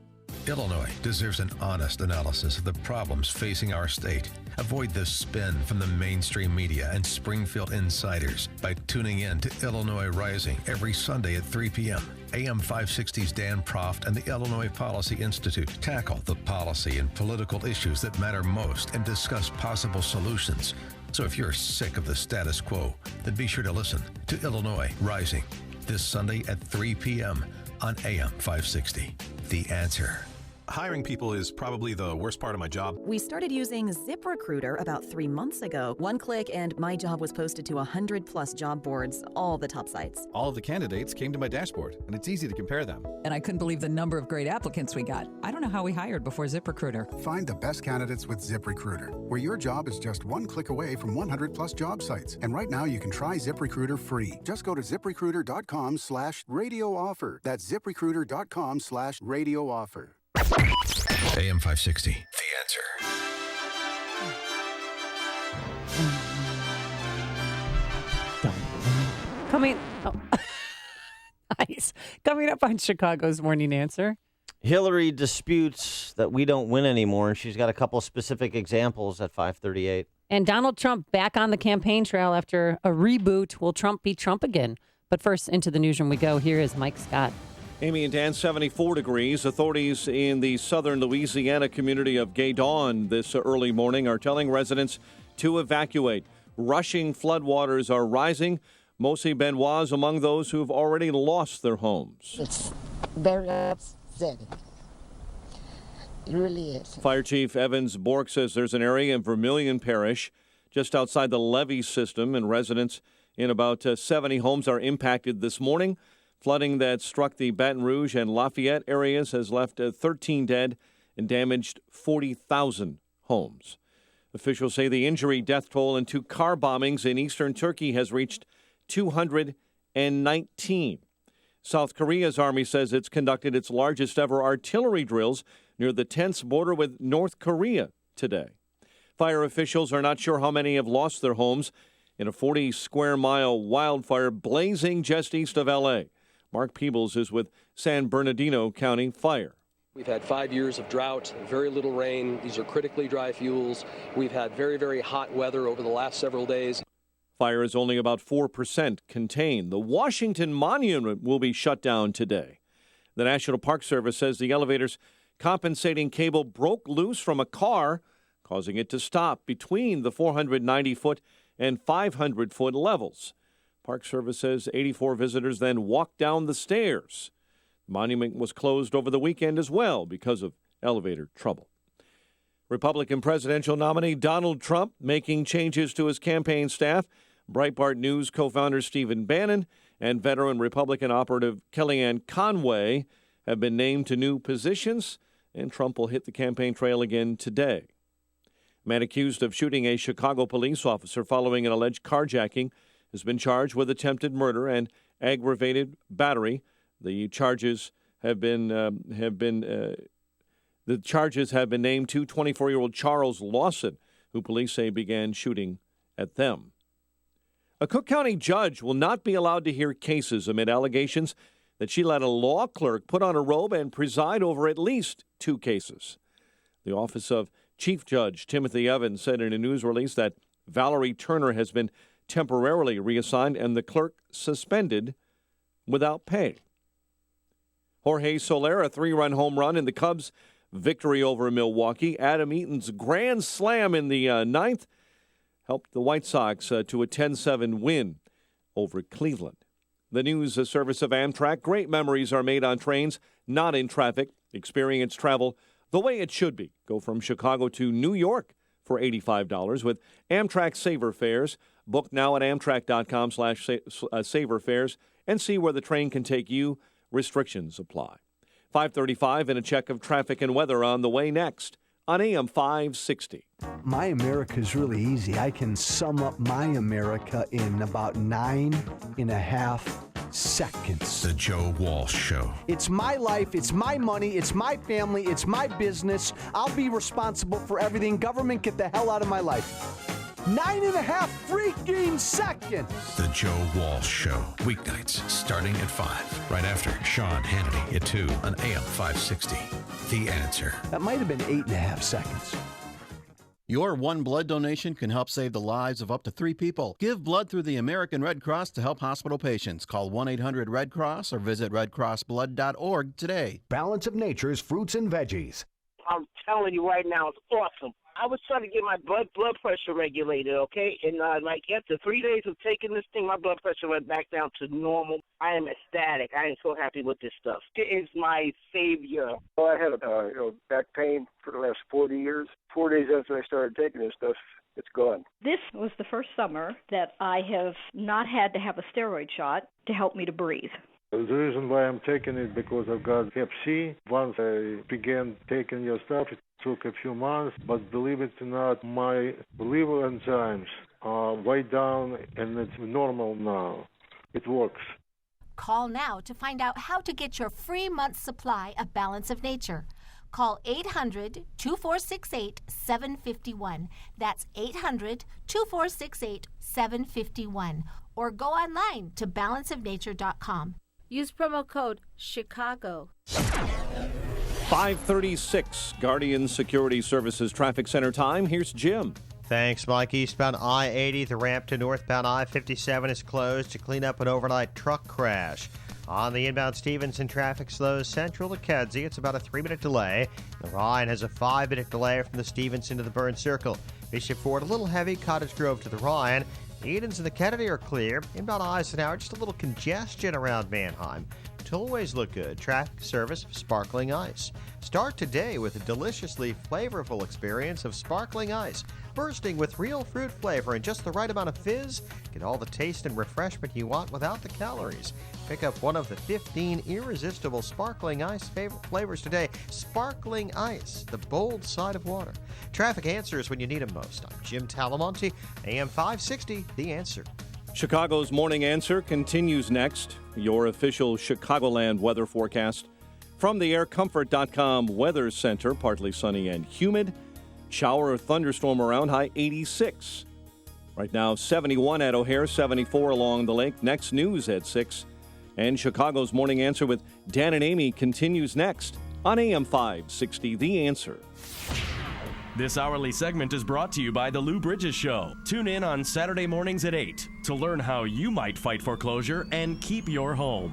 Speaker 4: Illinois deserves an honest analysis of the problems facing our state. Avoid the spin from the mainstream media and Springfield insiders by tuning in to Illinois Rising every Sunday at 3 p.m. AM 560's Dan Proft and the Illinois Policy Institute tackle the policy and political issues that matter most and discuss possible solutions. So if you're sick of the status quo, then be sure to listen to Illinois Rising this Sunday at 3 p.m. on AM 560. The Answer.
Speaker 5: Hiring people is probably the worst part of my job.
Speaker 24: We started using ZipRecruiter about 3 months ago. One click and my job was posted to 100+ job boards, all the top sites.
Speaker 5: All of the candidates came to my dashboard, and it's easy to compare them.
Speaker 25: And I couldn't believe the number of great applicants we got. I don't know how we hired before ZipRecruiter.
Speaker 26: Find the best candidates with ZipRecruiter, where your job is just one click away from 100+ job sites. And right now you can try ZipRecruiter free. Just go to ZipRecruiter.com/radio offer. That's ZipRecruiter.com/radio offer.
Speaker 4: AM 560, The Answer.
Speaker 22: Nice. Coming up on Chicago's Morning Answer.
Speaker 23: Hillary disputes that we don't win anymore, and she's got a couple specific examples at 5:38.
Speaker 22: And Donald Trump back on the campaign trail after a reboot. Will Trump be Trump again? But first, into the newsroom we go. Here is Mike Scott.
Speaker 11: Amy and Dan, 74 degrees. Authorities in the southern Louisiana community of Gaydon this early morning are telling residents to evacuate. Rushing floodwaters are rising. Mosi Benoit is among those who have already lost their homes.
Speaker 3: It's very upsetting. It really is.
Speaker 11: Fire Chief Evans Bork says there's an area in Vermilion Parish just outside the levee system, and residents in about 70 homes are impacted this morning. Flooding that struck the Baton Rouge and Lafayette areas has left 13 dead and damaged 40,000 homes. Officials say the injury death toll in 2 car bombings in eastern Turkey has reached 219. South Korea's army says it's conducted its largest ever artillery drills near the tense border with North Korea today. Fire officials are not sure how many have lost their homes in a 40-square-mile wildfire blazing just east of L.A. Mark Peebles is with San Bernardino County Fire.
Speaker 7: We've had 5 years of drought, very little rain. These are critically dry fuels. We've had very, very hot weather over the last several days.
Speaker 11: Fire is only about 4% contained. The Washington Monument will be shut down today. The National Park Service says the elevator's compensating cable broke loose from a car, causing it to stop between the 490-foot and 500-foot levels. Park Service says 84 visitors then walked down the stairs. The monument was closed over the weekend as well because of elevator trouble. Republican presidential nominee Donald Trump making changes to his campaign staff. Breitbart News co-founder Stephen Bannon and veteran Republican operative Kellyanne Conway have been named to new positions, and Trump will hit the campaign trail again today. A man accused of shooting a Chicago police officer following an alleged carjacking has been charged with attempted murder and aggravated battery. The charges have been named to 24-year-old Charles Lawson, who police say began shooting at them. A Cook County judge will not be allowed to hear cases amid allegations that she let a law clerk put on a robe and preside over at least 2 cases. The office of Chief Judge Timothy Evans said in a news release that Valerie Turner has been temporarily reassigned and the clerk suspended without pay. Jorge Soler, a 3-run home run in the Cubs' victory over Milwaukee. Adam Eaton's grand slam in the 9th helped the White Sox to a 10-7 win over Cleveland. The news service of Amtrak. Great memories are made on trains, not in traffic. Experience travel the way it should be. Go from Chicago to New York for $85 with Amtrak Saver Fares. Book now at Amtrak.com/saverfares and see where the train can take you. Restrictions apply. 5:35 and a check of traffic and weather on the way next on AM 560.
Speaker 8: My America is really easy. I can sum up my America in about 9.5 seconds.
Speaker 4: The Joe Walsh Show.
Speaker 8: It's my life, it's my money, it's my family, it's my business. I'll be responsible for everything. Government, get the hell out of my life. 9.5 freaking seconds.
Speaker 4: The Joe Walsh Show. Weeknights starting at 5. Right after Sean Hannity at 2 on AM 560. The Answer.
Speaker 8: That might have been 8.5 seconds.
Speaker 9: Your one blood donation can help save the lives of up to 3 people. Give blood through the American Red Cross to help hospital patients. Call 1-800-RED-CROSS or visit redcrossblood.org today.
Speaker 20: Balance of Nature's fruits and veggies.
Speaker 10: I'm telling you right now, it's awesome. I was trying to get my blood pressure regulated, okay? And after 3 days of taking this thing, my blood pressure went back down to normal. I am ecstatic. I am so happy with this stuff. It is my savior.
Speaker 12: Well, I had back pain for the last 40 years. 4 days after I started taking this stuff, it's gone.
Speaker 27: This was the first summer that I have not had to have a steroid shot to help me to breathe.
Speaker 28: The reason why I'm taking it because I've got Hep C. Once I began taking your stuff, it took a few months, but believe it or not, my liver enzymes are way down and it's normal now. It works.
Speaker 29: Call now to find out how to get your free month's supply of Balance of Nature.
Speaker 6: Call 800-2468-751. That's 800-2468-751. Or go online to balanceofnature.com. Use promo code CHICAGO.
Speaker 11: 5:36, Guardian Security Services Traffic Center time. Here's Jim.
Speaker 13: Thanks, Mike. Eastbound I-80, the ramp to northbound I-57 is closed to clean up an overnight truck crash. On the inbound Stevenson, traffic slows central to Kedzie. It's about a 3-minute delay. The Ryan has a 5-minute delay from the Stevenson to the Burn Circle. Bishop Ford, a little heavy. Cottage Grove to the Ryan. Edens and the Kennedy are clear. Inbound Eisenhower, just a little congestion around Manheim. Tollways look good. Traffic service of sparkling ice. Start today with a deliciously flavorful experience of sparkling ice, bursting with real fruit flavor and just the right amount of fizz. Get all the taste and refreshment you want without the calories. Pick up one of the 15 irresistible sparkling ice flavors today. Sparkling ice, the bold side of water. Traffic answers when you need them most. I'm Jim Talamonte, AM 560, The Answer.
Speaker 11: Chicago's Morning Answer continues next. Your official Chicagoland weather forecast from the aircomfort.com Weather Center. Partly sunny and humid. Shower or thunderstorm around, high 86. Right now, 71 at O'Hare, 74 along the lake. Next news at 6. And Chicago's Morning Answer with Dan and Amy continues next on AM 560, The Answer.
Speaker 14: This hourly segment is brought to you by The Lou Bridges Show. Tune in on Saturday mornings at 8 to learn how you might fight foreclosure and keep your home.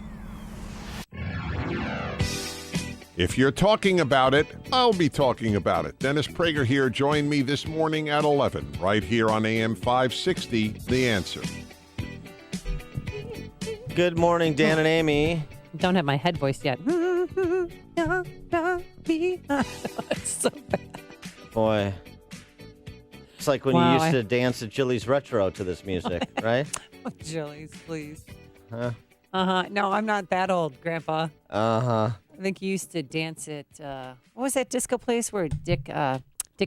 Speaker 15: If you're talking about it, I'll be talking about it. Dennis Prager here. Join me this morning at 11, right here on AM 560, The Answer.
Speaker 23: Good morning, Dan and Amy.
Speaker 22: Don't have my head voice yet. It's so bad.
Speaker 23: Boy. It's like when you used to dance at Jilly's Retro to this music, right?
Speaker 22: Jilly's, please.
Speaker 23: Huh?
Speaker 22: Uh-huh. No, I'm not that old, Grandpa.
Speaker 23: Uh-huh.
Speaker 22: I think you used to dance at, what was that disco place where Dick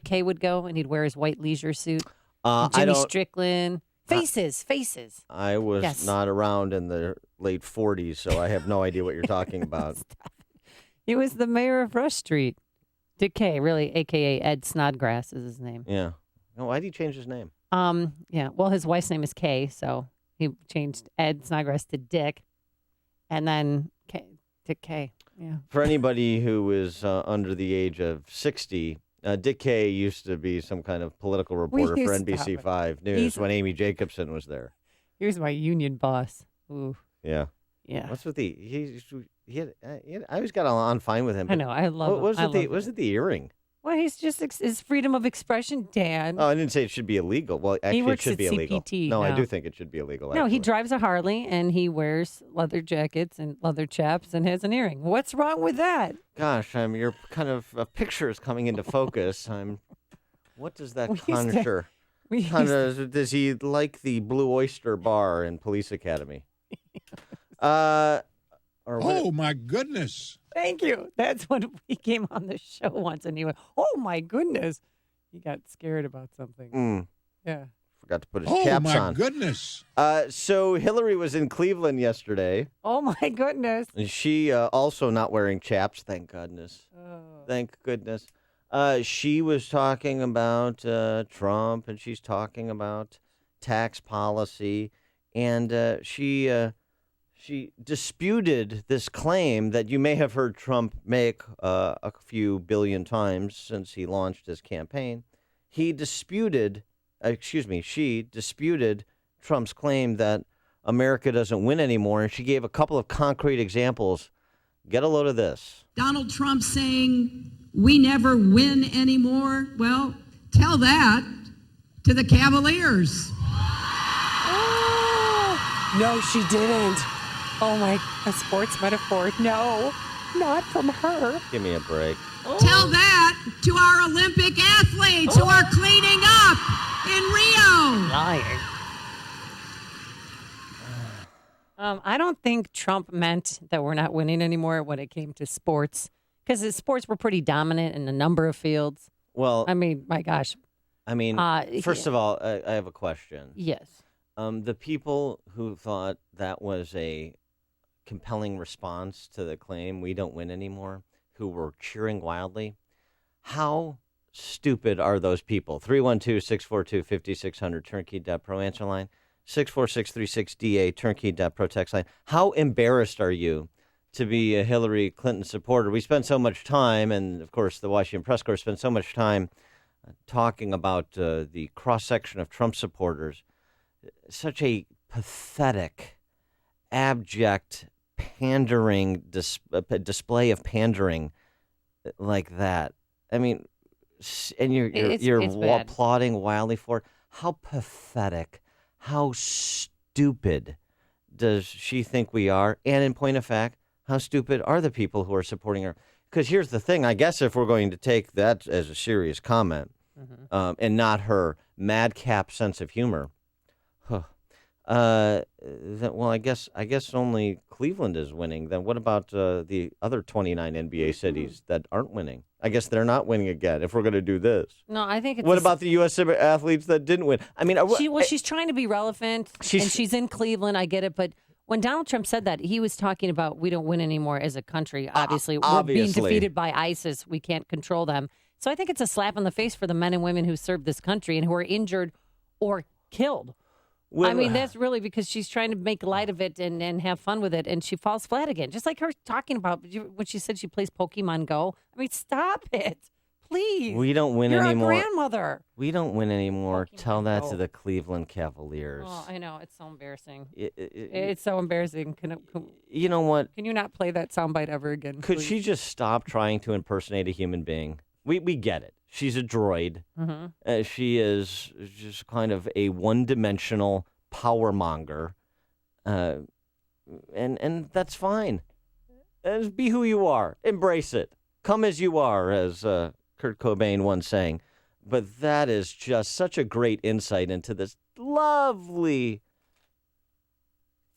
Speaker 22: Kay would go and he'd wear his white leisure suit? Jimmy Strickland. Faces.
Speaker 23: I was not around in the late 40s, so I have no idea what you're talking about.
Speaker 22: He was the mayor of Rush Street. Dick Kay, really, a.k.a. Ed Snodgrass is his name.
Speaker 23: Yeah. Oh, why did he change his name?
Speaker 22: Yeah. Well, his wife's name is Kay, so he changed Ed Snodgrass to Dick, and then Dick Kay. Yeah.
Speaker 23: For anybody who is under the age of 60, Dick Kay used to be some kind of political reporter for NBC5 News when Amy Jacobson was there.
Speaker 22: He was my union boss. Ooh.
Speaker 23: Yeah.
Speaker 22: Yeah.
Speaker 23: What's with I always got on fine with him.
Speaker 22: I know. I love him.
Speaker 23: Was it the earring?
Speaker 22: Well, he's just his freedom of expression, Dan.
Speaker 23: Oh, I didn't say it should be illegal. Well, actually, it should be illegal.
Speaker 22: CPT,
Speaker 23: no, I do think it should be illegal.
Speaker 22: No, he drives a Harley and he wears leather jackets and leather chaps and has an earring. What's wrong with that?
Speaker 23: Gosh, your kind of picture is coming into focus. What does that conjure? Does he like the Blue Oyster Bar in Police Academy?
Speaker 16: Oh, my goodness.
Speaker 22: Thank you. That's when we came on the show once, and he went, "Oh, my goodness." He got scared about something. Yeah.
Speaker 23: Forgot to put his chaps on.
Speaker 16: Oh, my goodness.
Speaker 23: So Hillary was in Cleveland yesterday.
Speaker 22: Oh, my goodness.
Speaker 23: And she also not wearing chaps, thank goodness. Thank goodness. She was talking about Trump, and she's talking about tax policy, and she disputed this claim that you may have heard Trump make a few billion times since he launched his campaign. She disputed Trump's claim that America doesn't win anymore, and she gave a couple of concrete examples. Get a load of this.
Speaker 17: Donald Trump saying we never win anymore. Well, tell that to the Cavaliers.
Speaker 22: Oh, no, she didn't. Oh, my, a sports metaphor. No, not from her.
Speaker 23: Give me a break.
Speaker 17: Tell that to our Olympic athletes who are cleaning up in Rio.
Speaker 22: Lying. I don't think Trump meant that we're not winning anymore when it came to sports, because the sports were pretty dominant in a number of fields.
Speaker 23: Well,
Speaker 22: I mean, my gosh.
Speaker 23: First of all, I have a question.
Speaker 22: Yes.
Speaker 23: The people who thought that was a compelling response to the claim we don't win anymore, who were cheering wildly, How stupid are those people? 312-642-5600, turnkey.pro answer line, 64636DA, turnkey.pro text line. How embarrassed are you to be a Hillary Clinton supporter? We spend so much time, and of course the Washington Press Corps spent so much time talking about the cross-section of Trump supporters. Such a pathetic, abject, pandering display of pandering like that. I mean, and you're applauding wildly for it. How pathetic, how stupid does she think we are? And in point of fact, how stupid are the people who are supporting her? Because here's the thing, I guess if we're going to take that as a serious comment and not her madcap sense of humor, I guess only Cleveland is winning. Then what about the other 29 NBA cities that aren't winning? I guess they're not winning again if we're going to do this.
Speaker 22: No, I think it's...
Speaker 23: What about the U.S. athletes that didn't win? I mean...
Speaker 22: she's trying to be relevant, and she's in Cleveland, I get it, but when Donald Trump said that, he was talking about we don't win anymore as a country, obviously. We're being defeated by ISIS. We can't control them. So I think it's a slap in the face for the men and women who served this country and who are injured or killed. Well, I mean, that's really because she's trying to make light of it and have fun with it, and she falls flat again. Just like her talking about when she said she plays Pokemon Go. I mean, stop it. Please.
Speaker 23: We don't win
Speaker 22: You're
Speaker 23: anymore.
Speaker 22: You're a grandmother.
Speaker 23: We don't win anymore.
Speaker 22: Pokemon
Speaker 23: Tell that
Speaker 22: Go.
Speaker 23: to the Cleveland Cavaliers.
Speaker 22: Oh, I know. It's so embarrassing. It's so embarrassing.
Speaker 23: You know what?
Speaker 22: Can you not play that soundbite ever again?
Speaker 23: Could
Speaker 22: please?
Speaker 23: she just stop trying to impersonate a human being? We get it. She's a droid.
Speaker 22: Mm-hmm.
Speaker 23: She is just kind of a one-dimensional power monger, and that's fine. And be who you are. Embrace it. Come as you are, as Kurt Cobain once sang. But that is just such a great insight into this lovely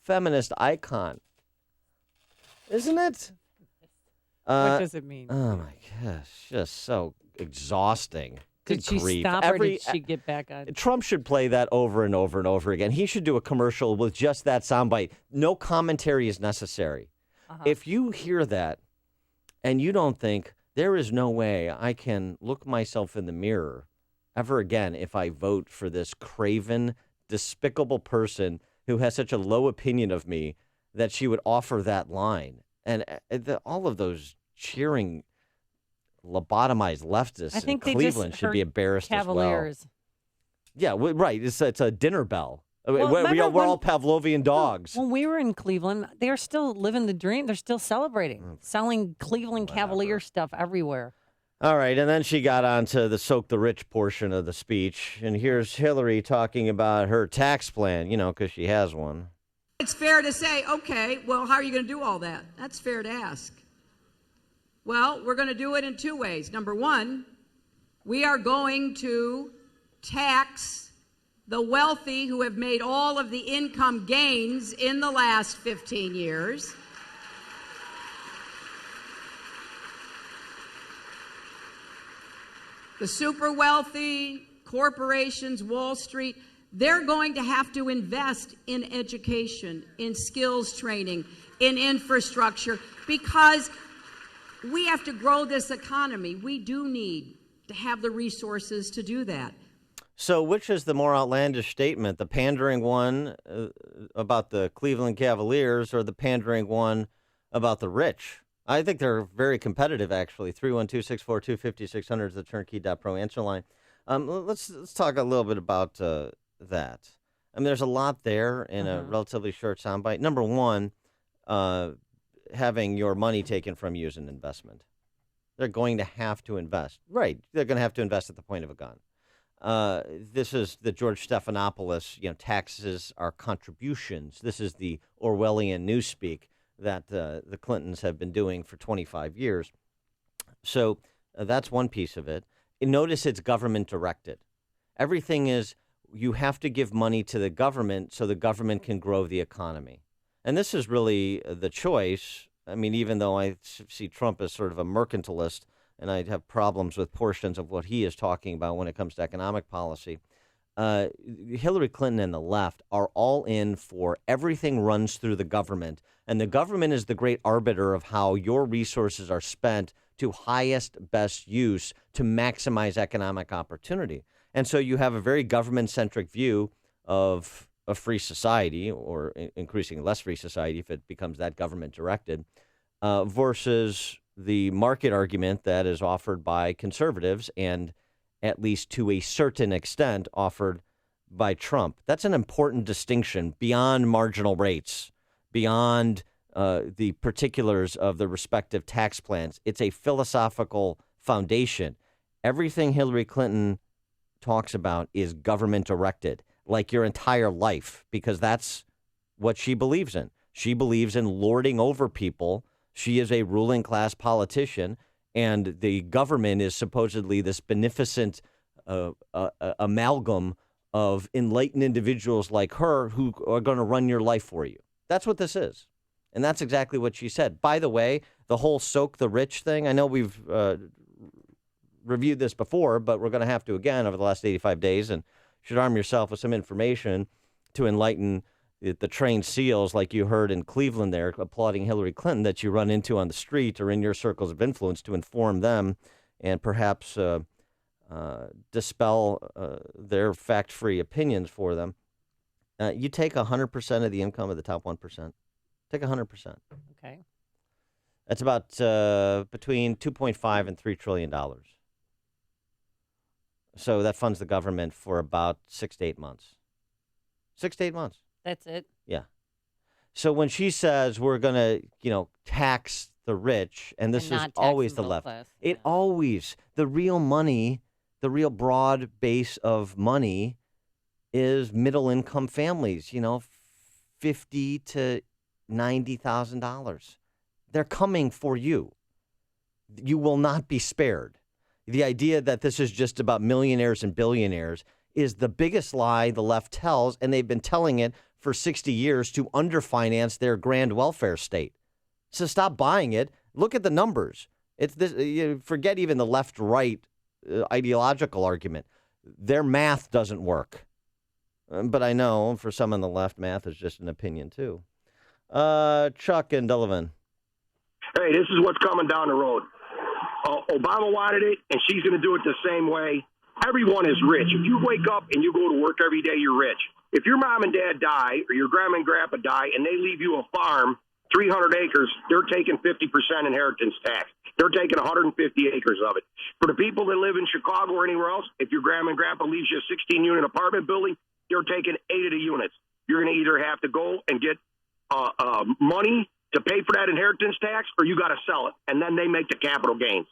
Speaker 23: feminist icon, isn't it?
Speaker 22: What does it mean?
Speaker 23: Oh my gosh, just so exhausting.
Speaker 22: Did she
Speaker 23: grief.
Speaker 22: stop or did she get back on?
Speaker 23: Trump should play that over and over and over again. He should do a commercial with just that soundbite. No commentary is necessary. If you hear that and you don't think, there is no way I can look myself in the mirror ever again if I vote for this craven, despicable person who has such a low opinion of me that she would offer that line. And all of those cheering lobotomized leftists in Cleveland should be embarrassed
Speaker 22: Cavaliers.
Speaker 23: as well. Yeah, right. It's a dinner bell.
Speaker 22: Well,
Speaker 23: we're all Pavlovian dogs.
Speaker 22: When we were in Cleveland, they're still living the dream. They're still celebrating, selling Cleveland Cavalier stuff everywhere.
Speaker 23: All right, and then she got on to the soak the rich portion of the speech. And here's Hillary talking about her tax plan, because she has one.
Speaker 17: It's fair to say, okay, well, how are you going to do all that? That's fair to ask. Well, we're going to do it in two ways. Number one, we are going to tax the wealthy who have made all of the income gains in the last 15 years. The super wealthy, corporations, Wall Street, they're going to have to invest in education, in skills training, in infrastructure, because we have to grow this economy. We do need to have the resources to do that.
Speaker 23: So which is the more outlandish statement, the pandering one about the Cleveland Cavaliers or the pandering one about the rich? I think they're very competitive, actually. 312-642-5600 is the turnkey.pro answer line. Let's talk a little bit about that. I mean, there's a lot there in a relatively short soundbite. Number one, having your money taken from you as an investment. They're going to have to invest. Right. They're going to have to invest at the point of a gun. This is the George Stephanopoulos, taxes are contributions. This is the Orwellian newspeak that the Clintons have been doing for 25 years. So that's one piece of it. And notice it's government directed. Everything is you have to give money to the government so the government can grow the economy. And this is really the choice. I mean, even though I see Trump as sort of a mercantilist, and I'd have problems with portions of what he is talking about when it comes to economic policy, Hillary Clinton and the left are all in for everything runs through the government. And the government is the great arbiter of how your resources are spent to highest, best use to maximize economic opportunity. And so you have a very government-centric view of a free society, or increasingly less free society if it becomes that government-directed, versus the market argument that is offered by conservatives and, at least to a certain extent, offered by Trump. That's an important distinction beyond marginal rates, beyond the particulars of the respective tax plans. It's a philosophical foundation. Everything Hillary Clinton talks about is government directed, like your entire life, because that's what she believes in. She believes in lording over people. She is a ruling class politician, and the government is supposedly this beneficent amalgam of enlightened individuals like her who are going to run your life for you. That's what this is. And that's exactly what she said. By the way, the whole soak the rich thing, I know we've reviewed this before, but we're going to have to again over the last 85 days, and should arm yourself with some information to enlighten the trained seals like you heard in Cleveland there applauding Hillary Clinton that you run into on the street or in your circles of influence to inform them and perhaps dispel their fact-free opinions for them. You take 100% of the income of the top 1%. Take 100%.
Speaker 22: Okay.
Speaker 23: That's about between $2.5 and $3 trillion. So that funds the government for about 6 to 8 months. 6 to 8 months.
Speaker 22: That's it.
Speaker 23: Yeah. So when she says we're going to, tax the rich, and this is always the left, it always, the real money, the real broad base of money is middle income families, $50,000 to $90,000. They're coming for you. You will not be spared. The idea that this is just about millionaires and billionaires is the biggest lie the left tells, and they've been telling it for 60 years to underfinance their grand welfare state. So stop buying it. Look at the numbers. It's this. Forget even the left-right ideological argument. Their math doesn't work. But I know for some on the left, math is just an opinion too. Chuck and Delavan.
Speaker 1: Hey, this is what's coming down the road. Obama wanted it, and she's going to do it the same way. Everyone is rich. If you wake up and you go to work every day, you're rich. If your mom and dad die or your grandma and grandpa die and they leave you a farm, 300 acres, they're taking 50% inheritance tax. They're taking 150 acres of it. For the people that live in Chicago or anywhere else, if your grandma and grandpa leaves you a 16-unit apartment building, they're taking 8 of the units. You're going to either have to go and get money to pay for that inheritance tax, or you got to sell it, and then they make the capital gains.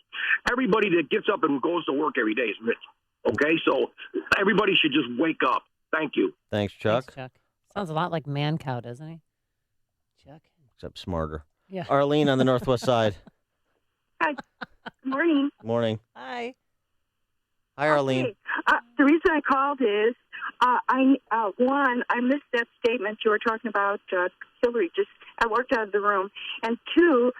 Speaker 1: Everybody that gets up and goes to work every day is rich. Okay, so everybody should just wake up. Thank you.
Speaker 23: Thanks, Chuck.
Speaker 22: Thanks, Chuck. Sounds a lot like Mancow, doesn't he? Chuck.
Speaker 23: Except smarter.
Speaker 22: Yeah.
Speaker 23: Arlene on the northwest side.
Speaker 2: Hi. Good morning.
Speaker 23: Morning.
Speaker 22: Hi.
Speaker 23: Hi, Arlene.
Speaker 2: Okay. The reason I called is, I missed that statement you were talking about, Hillary. I walked out of the room. And two,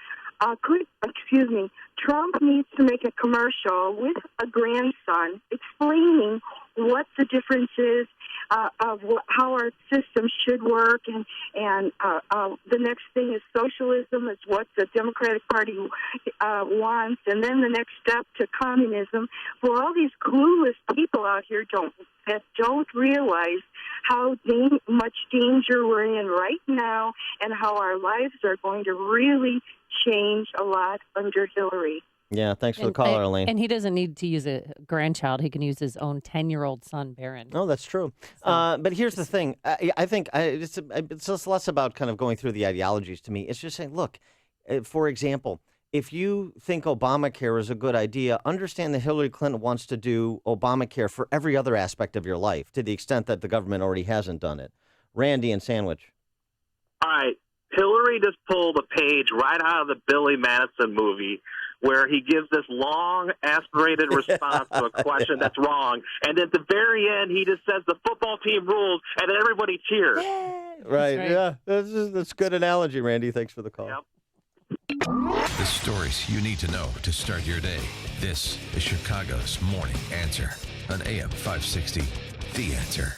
Speaker 2: Trump needs to make a commercial with a grandson explaining what the difference is of how our system should work, and the next thing is socialism is what the Democratic Party wants, and then the next step to communism. For all these clueless people out here that don't realize how much danger we're in right now, and how our lives are going to really change a lot under Hillary.
Speaker 23: Yeah, thanks for the call, Arlene.
Speaker 22: And he doesn't need to use a grandchild. He can use his own 10-year-old son, Barron.
Speaker 23: Oh, that's true. But here's the thing. I think it's just less about kind of going through the ideologies to me. It's just saying, look, for example, if you think Obamacare is a good idea, understand that Hillary Clinton wants to do Obamacare for every other aspect of your life, to the extent that the government already hasn't done it. Randy and Sandwich.
Speaker 5: All right. Hillary just pulled a page right out of the Billy Madison movie where he gives this long, aspirated response to a question that's wrong. And at the very end, he just says the football team rules, and then everybody cheers.
Speaker 23: Right. Yeah. That's a good analogy, Randy. Thanks for the call.
Speaker 5: Yep.
Speaker 4: The stories you need to know to start your day. This is Chicago's Morning Answer on AM 560. The Answer.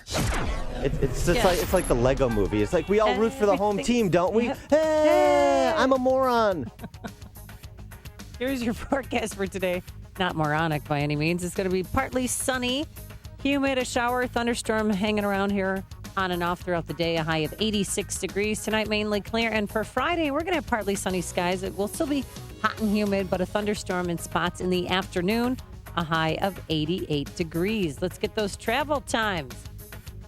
Speaker 23: It's like the Lego movie. It's like we all root for the home team, don't we? Hey, I'm a moron.
Speaker 22: Here's your forecast for today. Not moronic by any means. It's going to be partly sunny, humid, a shower, thunderstorm hanging around here on and off throughout the day. A high of 86 degrees. Tonight, mainly clear. And for Friday, we're going to have partly sunny skies. It will still be hot and humid, but a thunderstorm in spots in the afternoon. A high of 88 degrees. Let's get those travel times.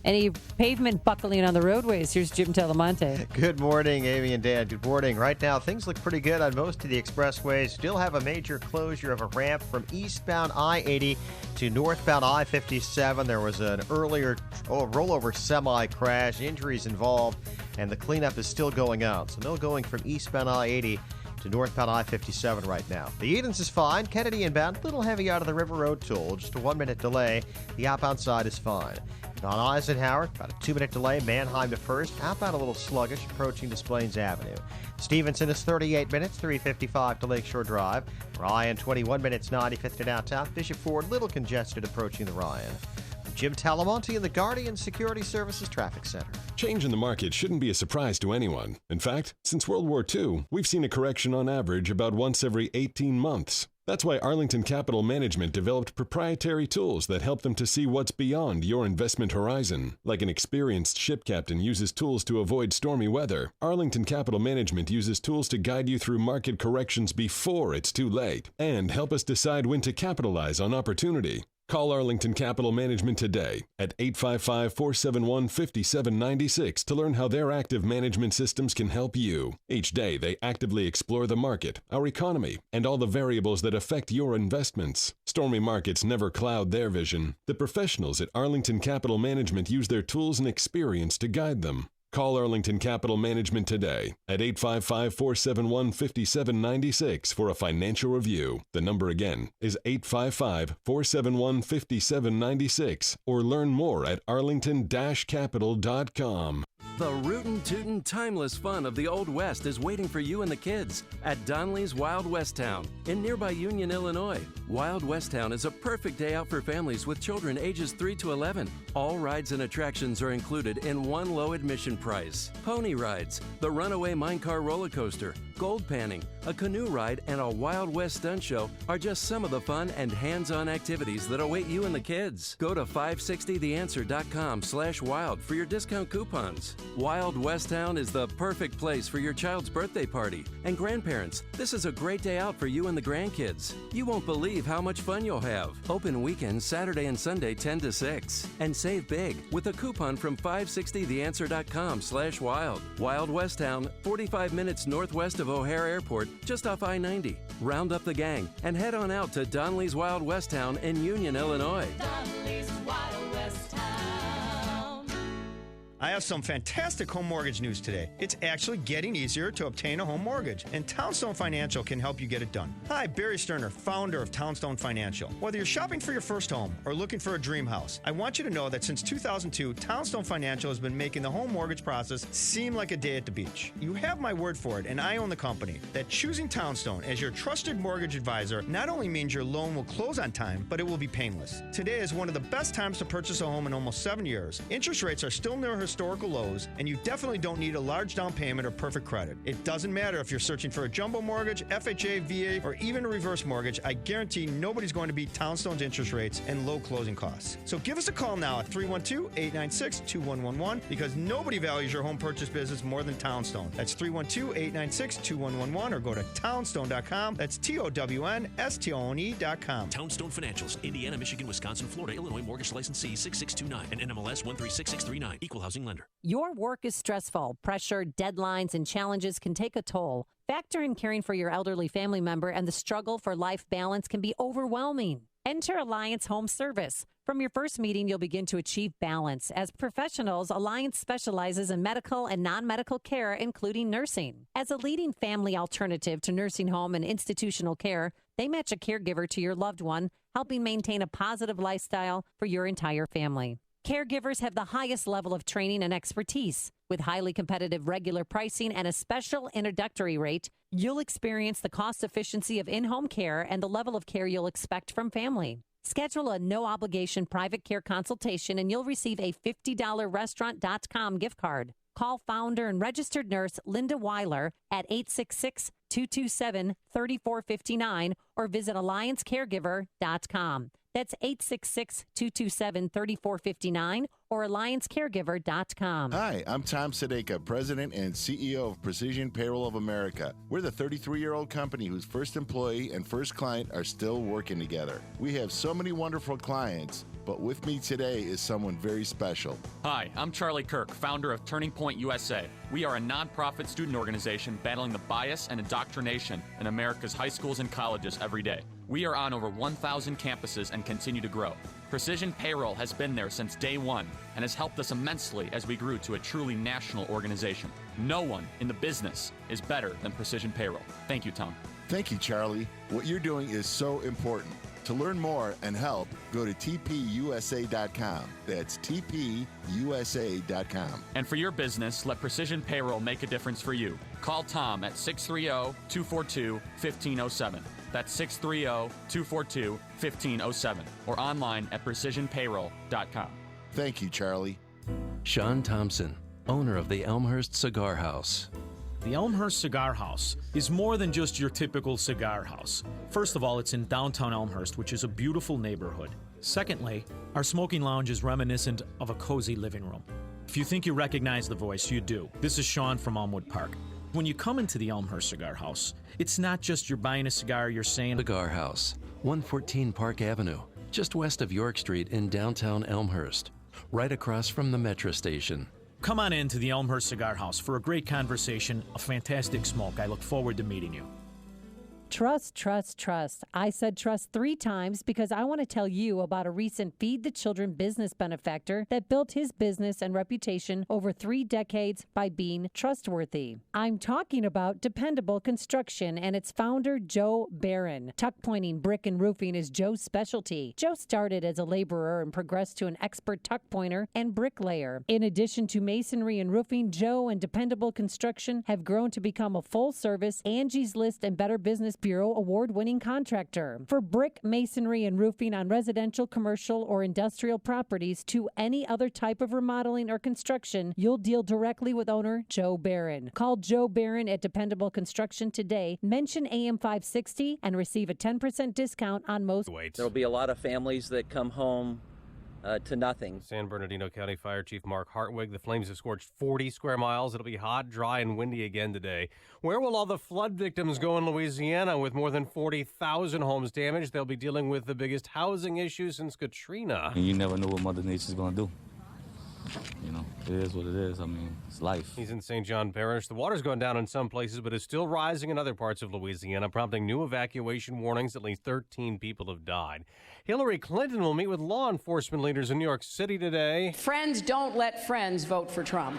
Speaker 22: Any pavement buckling on the roadways? Here's Jim Talamonte.
Speaker 13: Good morning, Amy and Dan. Good morning. Right now, things look pretty good on most of the expressways. Still have a major closure of a ramp from eastbound I-80 to northbound I-57. There was an earlier rollover semi crash, injuries involved, and the cleanup is still going on. So no going from eastbound I-80 to northbound I-57 right now. The Edens is fine. Kennedy inbound, a little heavy out of the River Road toll. Just a 1-minute delay. The outbound side is fine. On Eisenhower, about a 2-minute delay. Manheim to First. Outbound a little sluggish, approaching Des Plaines Avenue. Stevenson is 38 minutes, 3:55 to Lakeshore Drive. Ryan, 21 minutes, 95th to downtown. Bishop Ford, little congested approaching the Ryan. Jim Talamonte in the Guardian Security Services Traffic Center.
Speaker 3: Change in the market shouldn't be a surprise to anyone. In fact, since World War II, we've seen a correction on average about once every 18 months. That's why Arlington Capital Management developed proprietary tools that help them to see what's beyond your investment horizon. Like an experienced ship captain uses tools to avoid stormy weather, Arlington Capital Management uses tools to guide you through market corrections before it's too late and help us decide when to capitalize on opportunity. Call Arlington Capital Management today at 855-471-5796 to learn how their active management systems can help you. Each day, they actively explore the market, our economy, and all the variables that affect your investments. Stormy markets never cloud their vision. The professionals at Arlington Capital Management use their tools and experience to guide them. Call Arlington Capital Management today at 855-471-5796 for a financial review. The number again is 855-471-5796 or learn more at arlington-capital.com.
Speaker 14: The rootin' tootin' timeless fun of the Old West is waiting for you and the kids at Donley's Wild West Town in nearby Union, Illinois. Wild West Town is a perfect day out for families with children ages 3 to 11. All rides and attractions are included in one low admission price. Pony rides, the Runaway Minecar roller coaster, gold panning, a canoe ride, and a Wild West stunt show are just some of the fun and hands-on activities that await you and the kids. Go to 560theanswer.com/wild for your discount coupons. Wild West Town is the perfect place for your child's birthday party. And grandparents, this is a great day out for you and the grandkids. You won't believe how much fun you'll have. Open weekends Saturday and Sunday 10 to 6. And save big with a coupon from 560theanswer.com/wild. Wild West Town, 45 minutes northwest of O'Hare Airport, just off I-90. Round up the gang and head on out to Donley's Wild West Town in Union, Illinois.
Speaker 7: Donley's Wild West Town. I have some fantastic home mortgage news today. It's actually getting easier to obtain a home mortgage, and Townstone Financial can help you get it done. Hi, Barry Sterner, founder of Townstone Financial. Whether you're shopping for your first home or looking for a dream house, I want you to know that since 2002, Townstone Financial has been making the home mortgage process seem like a day at the beach. You have my word for it, and I own the company, that choosing Townstone as your trusted mortgage advisor not only means your loan will close on time, but it will be painless. Today is one of the best times to purchase a home in almost 7 years. Interest rates are still near historical lows, and you definitely don't need a large down payment or perfect credit. It doesn't matter if you're searching for a jumbo mortgage, FHA, VA, or even a reverse mortgage. I guarantee nobody's going to beat Townstone's interest rates and low closing costs. So give us a call now at 312-896-2111 because nobody values your home purchase business more than Townstone. That's 312-896-2111 or go to townstone.com. That's TOWNSTONE.com.
Speaker 18: Townstone Financials, Indiana, Michigan, Wisconsin, Florida, Illinois, mortgage license C 6629 and NMLS 136639, equal housing lender.
Speaker 22: Your work is stressful. Pressure, deadlines, and challenges can take a toll. Factor in caring for your elderly family member, and the struggle for life balance can be overwhelming. Enter Alliance Home Service. From your first meeting, you'll begin to achieve balance. As professionals, Alliance specializes in medical and non-medical care, including nursing. As a leading family alternative to nursing home and institutional care, they match a caregiver to your loved one, helping maintain a positive lifestyle for your entire family. Caregivers have the highest level of training and expertise. With highly competitive regular pricing and a special introductory rate, you'll experience the cost efficiency of in-home care and the level of care you'll expect from family. Schedule a no-obligation private care consultation and you'll receive a $50 restaurant.com gift card. Call founder and registered nurse Linda Weiler at 866-227-3459 or visit alliancecaregiver.com. That's 866-227-3459 or alliancecaregiver.com.
Speaker 8: Hi, I'm Tom Sadeka, President and CEO of Precision Payroll of America. We're the 33-year-old company whose first employee and first client are still working together. We have so many wonderful clients, but with me today is someone very special.
Speaker 9: Hi, I'm Charlie Kirk, founder of Turning Point USA. We are a nonprofit student organization battling the bias and indoctrination in America's high schools and colleges every day. We are on over 1,000 campuses and continue to grow. Precision Payroll has been there since day one and has helped us immensely as we grew to a truly national organization. No one in the business is better than Precision Payroll. Thank you, Tom.
Speaker 8: Thank you, Charlie. What you're doing is so important. To learn more and help, go to tpusa.com. That's tpusa.com.
Speaker 9: And for your business, let Precision Payroll make a difference for you. Call Tom at 630-242-1507. That's 630-242-1507 or online at precisionpayroll.com.
Speaker 8: Thank you, Charlie.
Speaker 14: Sean Thompson, owner of the Elmhurst Cigar House.
Speaker 19: The Elmhurst Cigar House is more than just your typical cigar house. First of all, it's in downtown Elmhurst, which is a beautiful neighborhood. Secondly, our smoking lounge is reminiscent of a cozy living room. If you think you recognize the voice, you do. This is Sean from Elmwood Park. When you come into the Elmhurst Cigar House, it's not just you're buying a cigar, you're saying...
Speaker 14: Cigar House, 114 Park Avenue, just west of York Street in downtown Elmhurst, right across from the metro station.
Speaker 19: Come on in to the Elmhurst Cigar House for a great conversation, a fantastic smoke. I look forward to meeting you.
Speaker 22: Trust, trust, trust. I said trust 3 times because I want to tell you about a recent Feed the Children business benefactor that built his business and reputation over 3 decades by being trustworthy. I'm talking about Dependable Construction and its founder, Joe Barron. Tuck pointing, brick, and roofing is Joe's specialty. Joe started as a laborer and progressed to an expert tuck pointer and bricklayer. In addition to masonry and roofing, Joe and Dependable Construction have grown to become a full-service Angie's List and Better Business Bureau award-winning contractor. For brick, masonry, and roofing on residential, commercial, or industrial properties to any other type of remodeling or construction, you'll deal directly with owner Joe Barron. Call Joe Barron at Dependable Construction today. Mention AM 560 and receive a 10% discount on most.
Speaker 20: There'll be a lot of families that come home to nothing.
Speaker 21: San Bernardino County Fire Chief Mark Hartwig. The flames have scorched 40 square miles. It'll be hot, dry, and windy again today. Where will all the flood victims go in Louisiana? With more than 40,000 homes damaged, they'll be dealing with the biggest housing issue since Katrina.
Speaker 24: And you never know what Mother Nature's going to do. You know, it is what it is. I mean, it's life.
Speaker 21: He's in St. John Parish. The water's gone down in some places, but is still rising in other parts of Louisiana, prompting new evacuation warnings. At least 13 people have died. Hillary Clinton will meet with law enforcement leaders in New York City today.
Speaker 25: Friends don't let friends vote for Trump.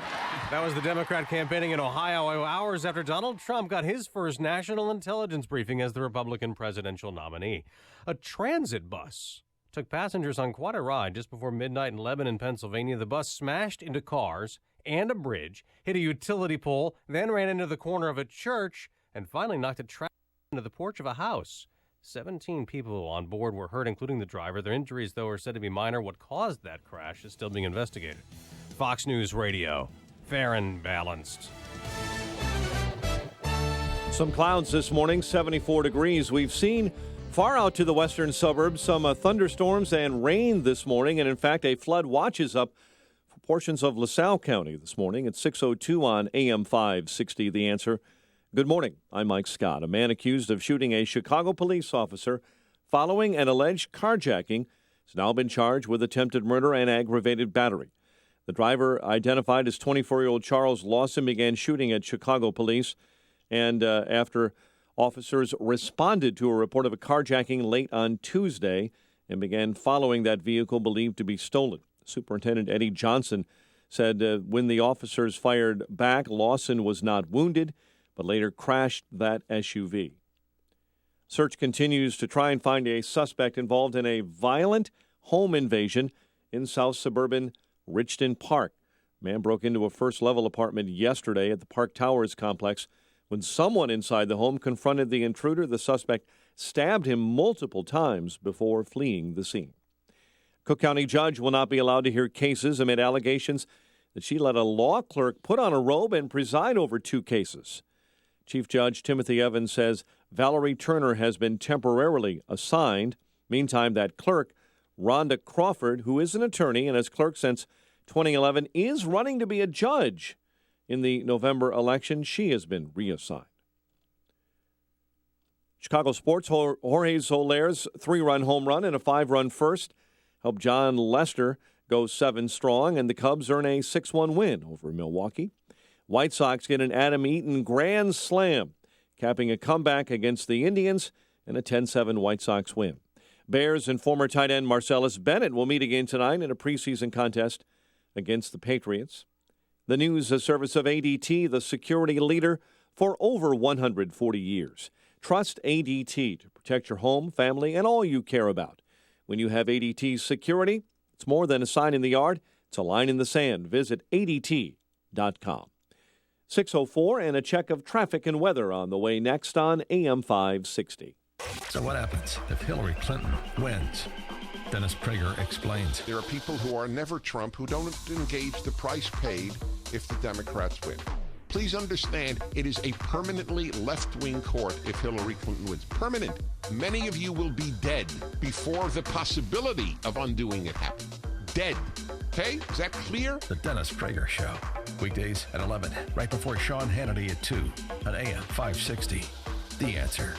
Speaker 21: That was the Democrat campaigning in Ohio hours after Donald Trump got his first national intelligence briefing as the Republican presidential nominee. A transit bus took passengers on quite a ride just before midnight in Lebanon, Pennsylvania. The bus smashed into cars and a bridge, hit a utility pole, then ran into the corner of a church, and finally knocked a trash into the porch of a house. 17 people on board were hurt, including the driver. Their injuries, though, are said to be minor. What caused that crash is still being investigated. Fox News Radio, fair and balanced.
Speaker 11: Some clouds this morning, 74 degrees. We've seen far out to the western suburbs some thunderstorms and rain this morning, and in fact, a flood watch is up for portions of LaSalle County this morning at 6:02 on AM 560. The Answer. Good morning. I'm Mike Scott. A man accused of shooting a Chicago police officer following an alleged carjacking has now been charged with attempted murder and aggravated battery. The driver, identified as 24-year-old Charles Lawson, began shooting at Chicago police, and after officers responded to a report of a carjacking late on Tuesday and began following that vehicle believed to be stolen. Superintendent Eddie Johnson said when the officers fired back, Lawson was not wounded, but later crashed that SUV. Search continues to try and find a suspect involved in a violent home invasion in south suburban Richton Park. Man broke into a first-level apartment yesterday at the Park Towers complex. When someone inside the home confronted the intruder, the suspect stabbed him multiple times before fleeing the scene. Cook County judge will not be allowed to hear cases amid allegations that she let a law clerk put on a robe and preside over 2 cases. Chief Judge Timothy Evans says Valerie Turner has been temporarily assigned. Meantime, that clerk, Rhonda Crawford, who is an attorney and has clerked since 2011, is running to be a judge in the November election. She has been reassigned. Chicago sports, Jorge Soler's 3-run home run and a 5-run first helped John Lester go 7 strong, and the Cubs earn a 6-1 win over Milwaukee. White Sox get an Adam Eaton grand slam, capping a comeback against the Indians and a 10-7 White Sox win. Bears and former tight end Marcellus Bennett will meet again tonight in a preseason contest against the Patriots. The news, a service of ADT, the security leader for over 140 years. Trust ADT to protect your home, family, and all you care about. When you have ADT's security, it's more than a sign in the yard. It's a line in the sand. Visit ADT.com. 6:04 and a check of traffic and weather on the way next on AM 560.
Speaker 4: So what happens if Hillary Clinton wins? Dennis Prager explains.
Speaker 6: There are people who are never Trump who don't engage the price paid if the Democrats win. Please understand, it is a permanently left-wing court if Hillary Clinton wins. Permanent. Many of you will be dead before the possibility of undoing it happens. Dead. Okay? Is that clear?
Speaker 4: The Dennis Prager Show. Weekdays at 11, right before Sean Hannity at 2 on AM 560. The Answer.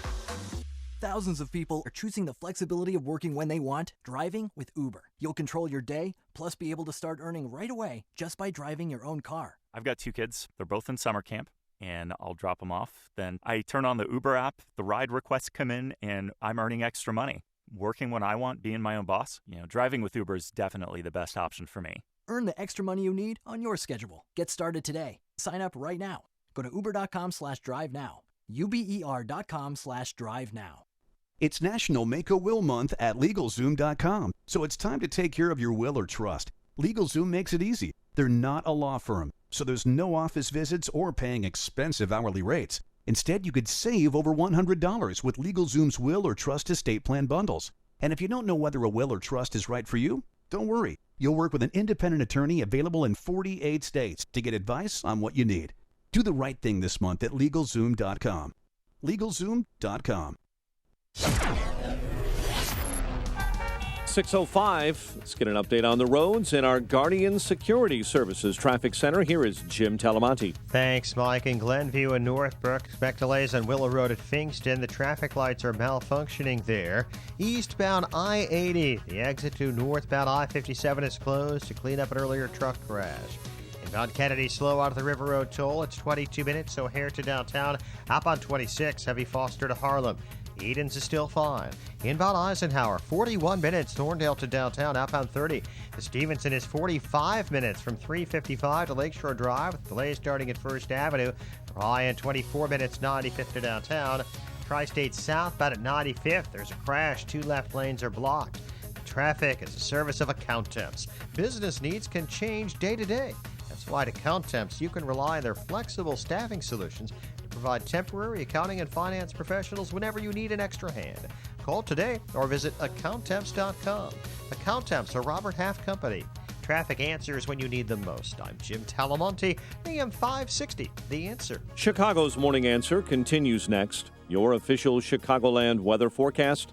Speaker 10: Thousands of people are choosing the flexibility of working when they want, driving with Uber. You'll control your day, plus be able to start earning right away just by driving your own car.
Speaker 12: I've got 2 kids. They're both in summer camp, and I'll drop them off. Then I turn on the Uber app, the ride requests come in, and I'm earning extra money. Working when I want, being my own boss. Driving with Uber is definitely the best option for me.
Speaker 10: Earn the extra money you need on your schedule. Get started today. Sign up right now. Go to uber.com/drive now. uber.com/drive now.
Speaker 15: It's National Make a Will Month at LegalZoom.com, so it's time to take care of your will or trust. LegalZoom makes it easy. They're not a law firm, so there's no office visits or paying expensive hourly rates. Instead, you could save over $100 with LegalZoom's will or trust estate plan bundles. And if you don't know whether a will or trust is right for you, don't worry. You'll work with an independent attorney available in 48 states to get advice on what you need. Do the right thing this month at LegalZoom.com. LegalZoom.com.
Speaker 11: 6:05. Let's get an update on the roads in our Guardian Security Services Traffic Center. Here is Jim Talamonte.
Speaker 13: Thanks, Mike. In Glenview and Northbrook, expect delays on Willow Road at Finkston. The traffic lights are malfunctioning there. Eastbound I-80, the exit to northbound I-57 is closed to clean up an earlier truck crash. Inbound Kennedy, slow out of the River Road toll. It's 22 minutes, so O'Hare to downtown. Outbound 26, heavy Foster to Harlem. Edens is still fine. Inbound Eisenhower, 41 minutes, Thorndale to downtown. Outbound 30 to Stevenson is 45 minutes from 355 to Lakeshore Drive, with delays starting at First Avenue. For I-N, 24 minutes, 95th to downtown. Tri-State southbound at 95th, there's a crash. 2 left lanes are blocked. The traffic is a service of Accountemps. Business needs can change day to day. That's why at Accountemps, you can rely on their flexible staffing solutions to provide temporary accounting and finance professionals whenever you need an extra hand. Call today or visit Accountemps.com. Accountemps, a Robert Half company. Traffic answers when you need them most. I'm Jim Talamonte, AM 560, The Answer.
Speaker 11: Chicago's Morning Answer continues next. Your official Chicagoland weather forecast.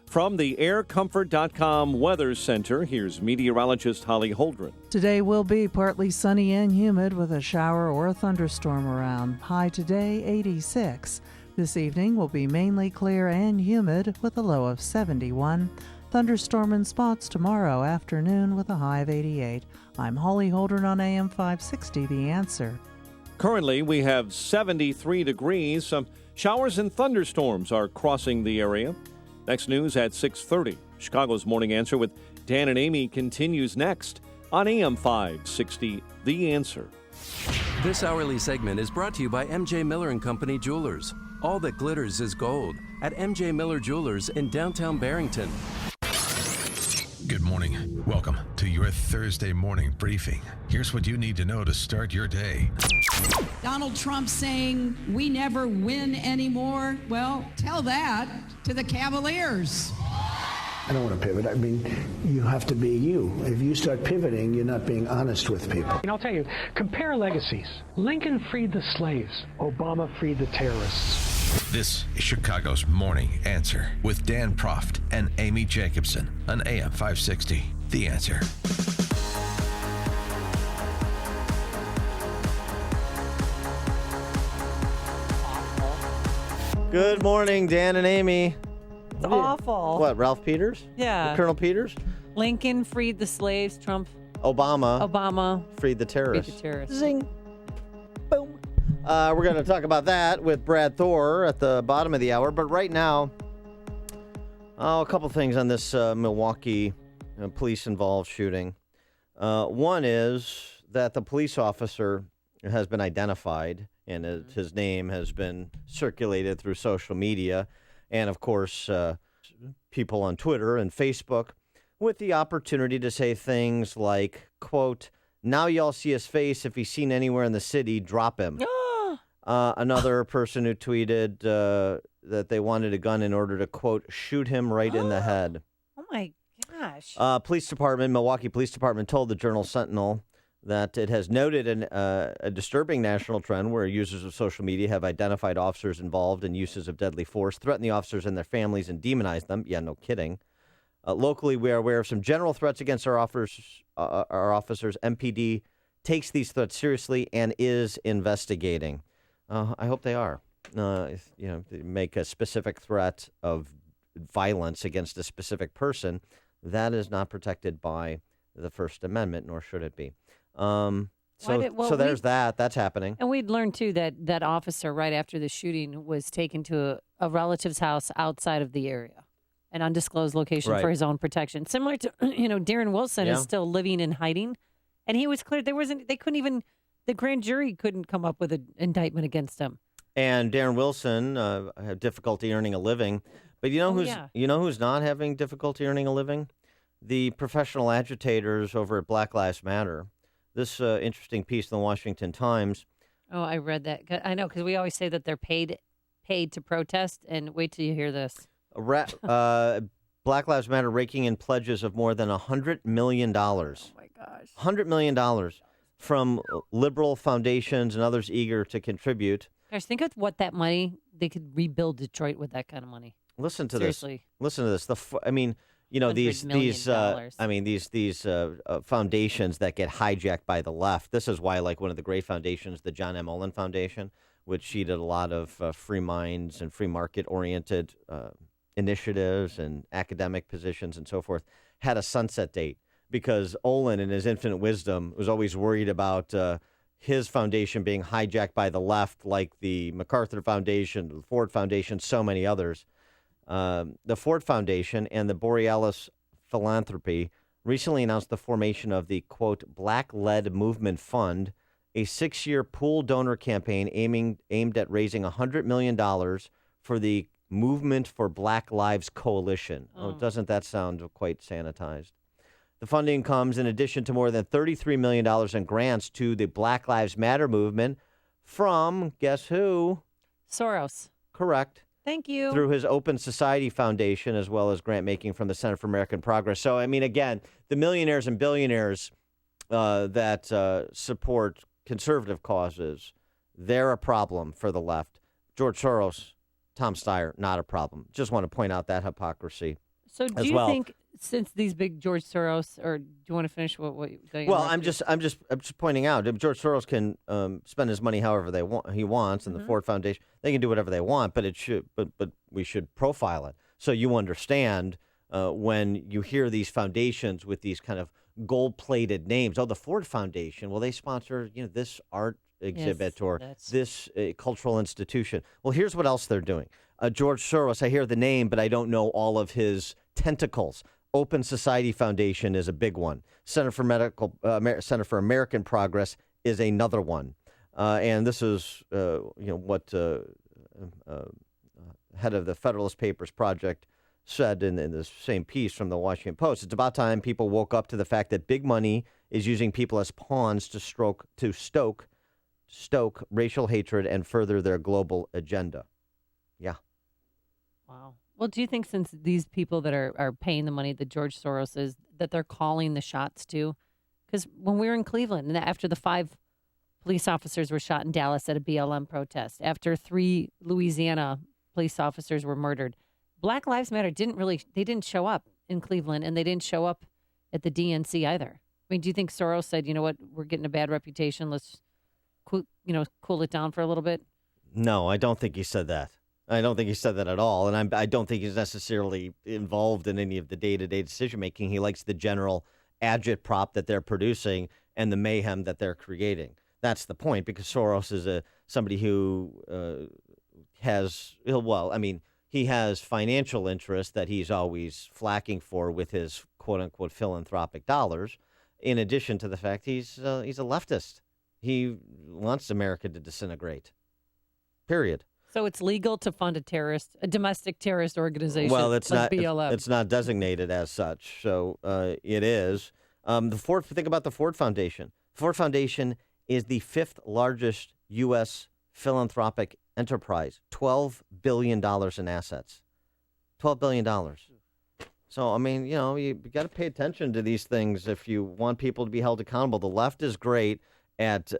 Speaker 11: From the AirComfort.com Weather Center, here's meteorologist Holly Holdren.
Speaker 16: Today will be partly sunny and humid with a shower or a thunderstorm around. High today, 86. This evening will be mainly clear and humid with a low of 71. Thunderstorm in spots tomorrow afternoon with a high of 88. I'm Holly Holdren on AM 560, The Answer.
Speaker 11: Currently, we have 73 degrees. Some showers and thunderstorms are crossing the area. Next news at 6:30. Chicago's Morning Answer with Dan and Amy continues next on AM 560, The Answer.
Speaker 14: This hourly segment is brought to you by MJ Miller & Company Jewelers. All that glitters is gold at MJ Miller Jewelers in downtown Barrington.
Speaker 4: Good morning. Welcome to your Thursday morning briefing. Here's what you need to know to start your day.
Speaker 25: Donald Trump saying we never win anymore. Well, tell that to the Cavaliers.
Speaker 1: I don't want to pivot. I mean, you have to be you. If you start pivoting, you're not being honest with people.
Speaker 2: And I'll tell you, compare legacies. Lincoln freed the slaves. Obama freed the terrorists.
Speaker 4: This is Chicago's Morning Answer with Dan Proft and Amy Jacobson on AM 560. The Answer.
Speaker 13: Good morning, Dan and Amy.
Speaker 22: It's awful.
Speaker 13: What, Ralph Peters?
Speaker 22: Yeah.
Speaker 13: Colonel Peters?
Speaker 22: Lincoln freed the slaves. Trump.
Speaker 13: Obama freed the terrorists.
Speaker 22: Freed the terrorists.
Speaker 13: Zing. Boom. We're going to talk about that with Brad Thor at the bottom of the hour. But right now, a couple things on this Milwaukee police-involved shooting. One is that the police officer has been identified, and his name has been circulated through social media and, of course, people on Twitter and Facebook with the opportunity to say things like, quote, now y'all see his face. If he's seen anywhere in the city, drop him. Another person who tweeted that they wanted a gun in order to, quote, shoot him right in the head.
Speaker 22: Oh, my gosh.
Speaker 13: Milwaukee Police Department told the Journal Sentinel that it has noted a disturbing national trend where users of social media have identified officers involved in uses of deadly force, threatened the officers and their families, and demonized them. Yeah, no kidding. Locally, we are aware of some general threats against our officers. MPD takes these threats seriously and is investigating. I hope they are. They make a specific threat of violence against a specific person. That is not protected by the First Amendment, nor should it be. So there's that. That's happening.
Speaker 22: And we'd learned, too, that that officer, right after the shooting, was taken to a relative's house outside of the area, an undisclosed location for his own protection. Similar to, Darren Wilson is still living in hiding. And he was cleared. The grand jury couldn't come up with an indictment against him.
Speaker 13: And Darren Wilson had difficulty earning a living. But you know who's not having difficulty earning a living? The professional agitators over at Black Lives Matter. This interesting piece in the Washington Times.
Speaker 22: Oh, I read that. I know, because we always say that they're paid to protest, and wait till you hear this.
Speaker 13: Black Lives Matter raking in pledges of more than $100 million. Oh,
Speaker 22: my gosh.
Speaker 13: $100 million from liberal foundations and others eager to contribute.
Speaker 22: Gosh, think of what that money, they could rebuild Detroit with that kind of money.
Speaker 13: Listen to
Speaker 22: Seriously.
Speaker 13: this. Listen to this. These foundations that get hijacked by the left. This is why, like, one of the great foundations, the John M. Olin Foundation, which seeded a lot of free minds and free market-oriented initiatives and academic positions and so forth, had a sunset date because Olin, in his infinite wisdom, was always worried about his foundation being hijacked by the left, like the MacArthur Foundation, the Ford Foundation, so many others. The Ford Foundation and the Borealis Philanthropy recently announced the formation of the, quote, Black-Led Movement Fund, a 6-year pool donor campaign aimed at raising $100 million for the Movement for Black Lives Coalition. Oh, doesn't that sound quite sanitized? The funding comes in addition to more than $33 million in grants to the Black Lives Matter movement from, guess who?
Speaker 22: Soros.
Speaker 13: Correct.
Speaker 22: Thank you.
Speaker 13: Through his Open Society Foundation, as well as grant making from the Center for American Progress. So, I mean, again, the millionaires and billionaires that support conservative causes, they're a problem for the left. George Soros, Tom Steyer, not a problem. Just want to point out that hypocrisy.
Speaker 22: So do you think, since these big George Soros, or do you want to finish what
Speaker 13: Well, I'm just pointing out George Soros can spend his money however he wants, and the Ford Foundation, they can do whatever they want, but we should profile it so you understand when you hear these foundations with these kind of gold-plated names. Oh, the Ford Foundation. Well, they sponsor this art exhibit or this cultural institution. Well, here's what else they're doing. George Soros, I hear the name, but I don't know all of his tentacles. Open Society Foundation is a big one. Center for American Progress is another one. And this is what head of the Federalist Papers Project said in the same piece from the Washington Post. It's about time people woke up to the fact that big money is using people as pawns to stoke racial hatred and further their global agenda. Yeah.
Speaker 22: Wow. Well, do you think since these people that are paying the money that George Soros is, that they're calling the shots too? Because when we were in Cleveland, and after the 5 police officers were shot in Dallas at a BLM protest, after 3 Louisiana police officers were murdered, Black Lives Matter didn't show up in Cleveland, and they didn't show up at the DNC either. I mean, do you think Soros said, you know what, we're getting a bad reputation, let's cool it down for a little bit?
Speaker 3: No, I don't think he said that. I don't think he said that at all. And I don't think he's necessarily involved in any of the day-to-day decision-making. He likes the general agitprop that they're producing and the mayhem that they're creating. That's the point, because Soros is somebody who he has financial interests that he's always flacking for with his quote-unquote philanthropic dollars, in addition to the fact he's a leftist. He wants America to disintegrate, period.
Speaker 22: So it's legal to fund a domestic terrorist organization.
Speaker 3: Well, it's
Speaker 22: like
Speaker 3: not.
Speaker 22: BLM.
Speaker 3: It's not designated as such, so it is. Think about the Ford Foundation. Ford Foundation is the 5th largest U.S. philanthropic enterprise. $12 billion in assets. $12 billion. So, I mean, you got to pay attention to these things if you want people to be held accountable. The left is great at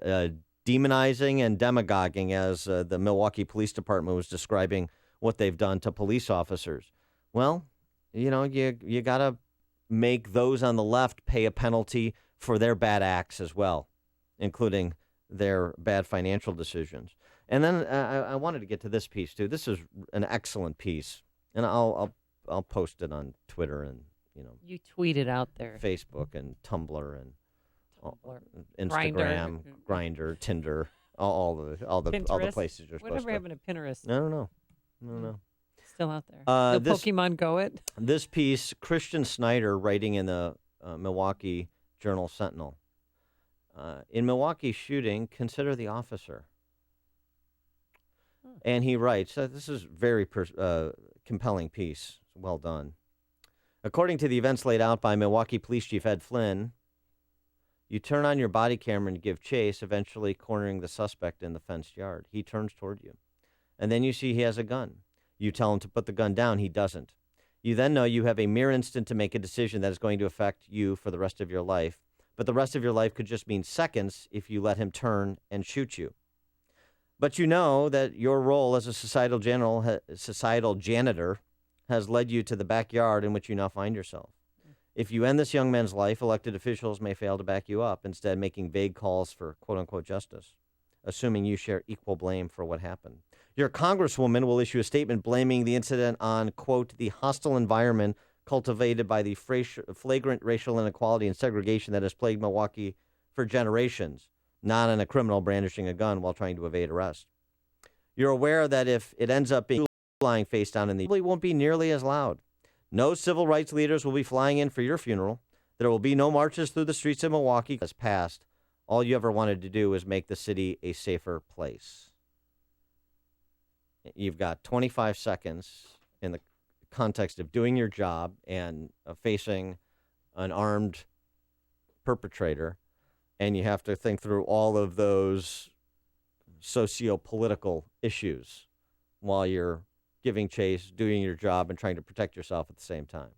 Speaker 3: demonizing and demagoguing, as the Milwaukee Police Department was describing what they've done to police officers. Well, you got to make those on the left pay a penalty for their bad acts as well, including their bad financial decisions. And then I wanted to get to this piece too. This is an excellent piece, and I'll post it on Twitter and
Speaker 22: you tweet it out there,
Speaker 3: Facebook and Tumblr and Instagram, Grindr, Tinder, all the places you're supposed to.
Speaker 22: Whatever happened to Pinterest?
Speaker 3: I don't know.
Speaker 22: Still out there. Pokemon Go it.
Speaker 3: This piece, Christian Snyder writing in the Milwaukee Journal-Sentinel. In Milwaukee shooting, consider the officer. And he writes, this is very compelling piece. Well done. According to the events laid out by Milwaukee Police Chief Ed Flynn, you turn on your body camera and give chase, eventually cornering the suspect in the fenced yard. He turns toward you. And then you see he has a gun. You tell him to put the gun down. He doesn't. You then know you have a mere instant to make a decision that is going to affect you for the rest of your life. But the rest of your life could just mean seconds if you let him turn and shoot you. But you know that your role as a societal janitor has led you to the backyard in which you now find yourself. If you end this young man's life, elected officials may fail to back you up, instead making vague calls for quote-unquote justice, assuming you share equal blame for what happened. Your congresswoman will issue a statement blaming the incident on, quote, the hostile environment cultivated by the flagrant racial inequality and segregation that has plagued Milwaukee for generations, not on a criminal brandishing a gun while trying to evade arrest. You're aware that if it ends up being lying face down in the, it won't be nearly as loud. No civil rights leaders will be flying in for your funeral. There will be no marches through the streets of Milwaukee. As past, all you ever wanted to do was make the city a safer place. You've got 25 seconds in the context of doing your job and facing an armed perpetrator, and you have to think through all of those socio-political issues while you're giving chase, doing your job, and trying to protect yourself at the same time.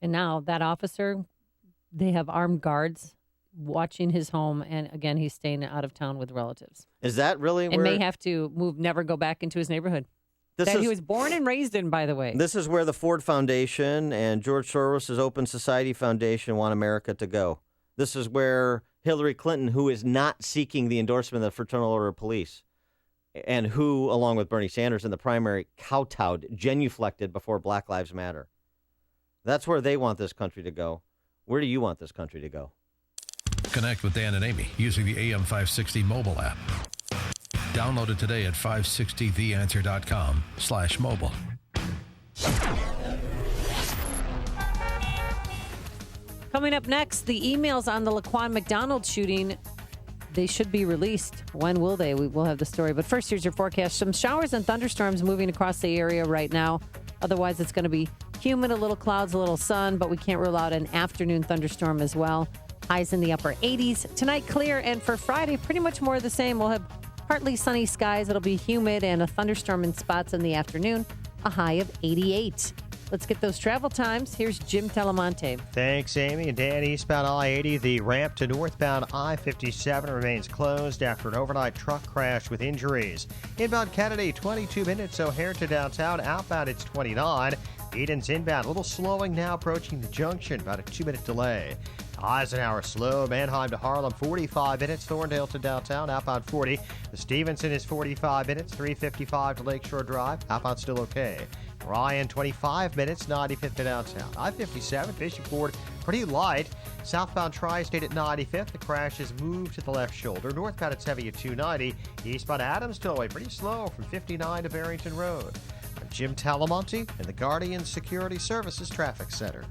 Speaker 22: And now that officer, they have armed guards watching his home, and again, he's staying out of town with relatives.
Speaker 3: Is that really
Speaker 22: and may have to never go back into his neighborhood. He was born and raised in, by the way.
Speaker 3: This is where the Ford Foundation and George Soros' Open Society Foundation want America to go. This is where Hillary Clinton, who is not seeking the endorsement of the Fraternal Order of Police, and who, along with Bernie Sanders in the primary, kowtowed, genuflected before Black Lives Matter. That's where they want this country to go. Where do you want this country to go?
Speaker 4: Connect with Dan and Amy using the AM560 mobile app. Download it today at 560theanswer.com/mobile.
Speaker 22: Coming up next, the emails on the Laquan McDonald shooting, they should be released. When will they? We will have the story. But first, here's your forecast. Some showers and thunderstorms moving across the area right now. Otherwise, it's going to be humid, a little clouds, a little sun, but we can't rule out an afternoon thunderstorm as well. Highs in the upper 80s. Tonight, clear. And for Friday, pretty much more of the same. We'll have partly sunny skies. It'll be humid and a thunderstorm in spots in the afternoon. a high of 88. Let's get those travel times. Here's Jim Telemonte.
Speaker 13: Thanks, Amy. And Dan, eastbound I-80, the ramp to northbound I-57 remains closed after an overnight truck crash with injuries. Inbound Kennedy, 22 minutes. O'Hare to downtown. Outbound, it's 29. Eden's inbound, a little slowing now approaching the junction, about a 2-minute delay. Eisenhower slow. Mannheim to Harlem, 45 minutes. Thorndale to downtown, outbound 40. The Stevenson is 45 minutes. 355 to Lakeshore Drive, outbound still okay. Ryan, 25 minutes, 95th to downtown. I-57, Bishopford, pretty light. Southbound Tri-State at 95th. The crash has moved to the left shoulder. Northbound, it's heavy at 290. Eastbound Adams Tollway, pretty slow from 59 to Barrington Road. I'm Jim Talamonte in the Guardian Security Services Traffic Center.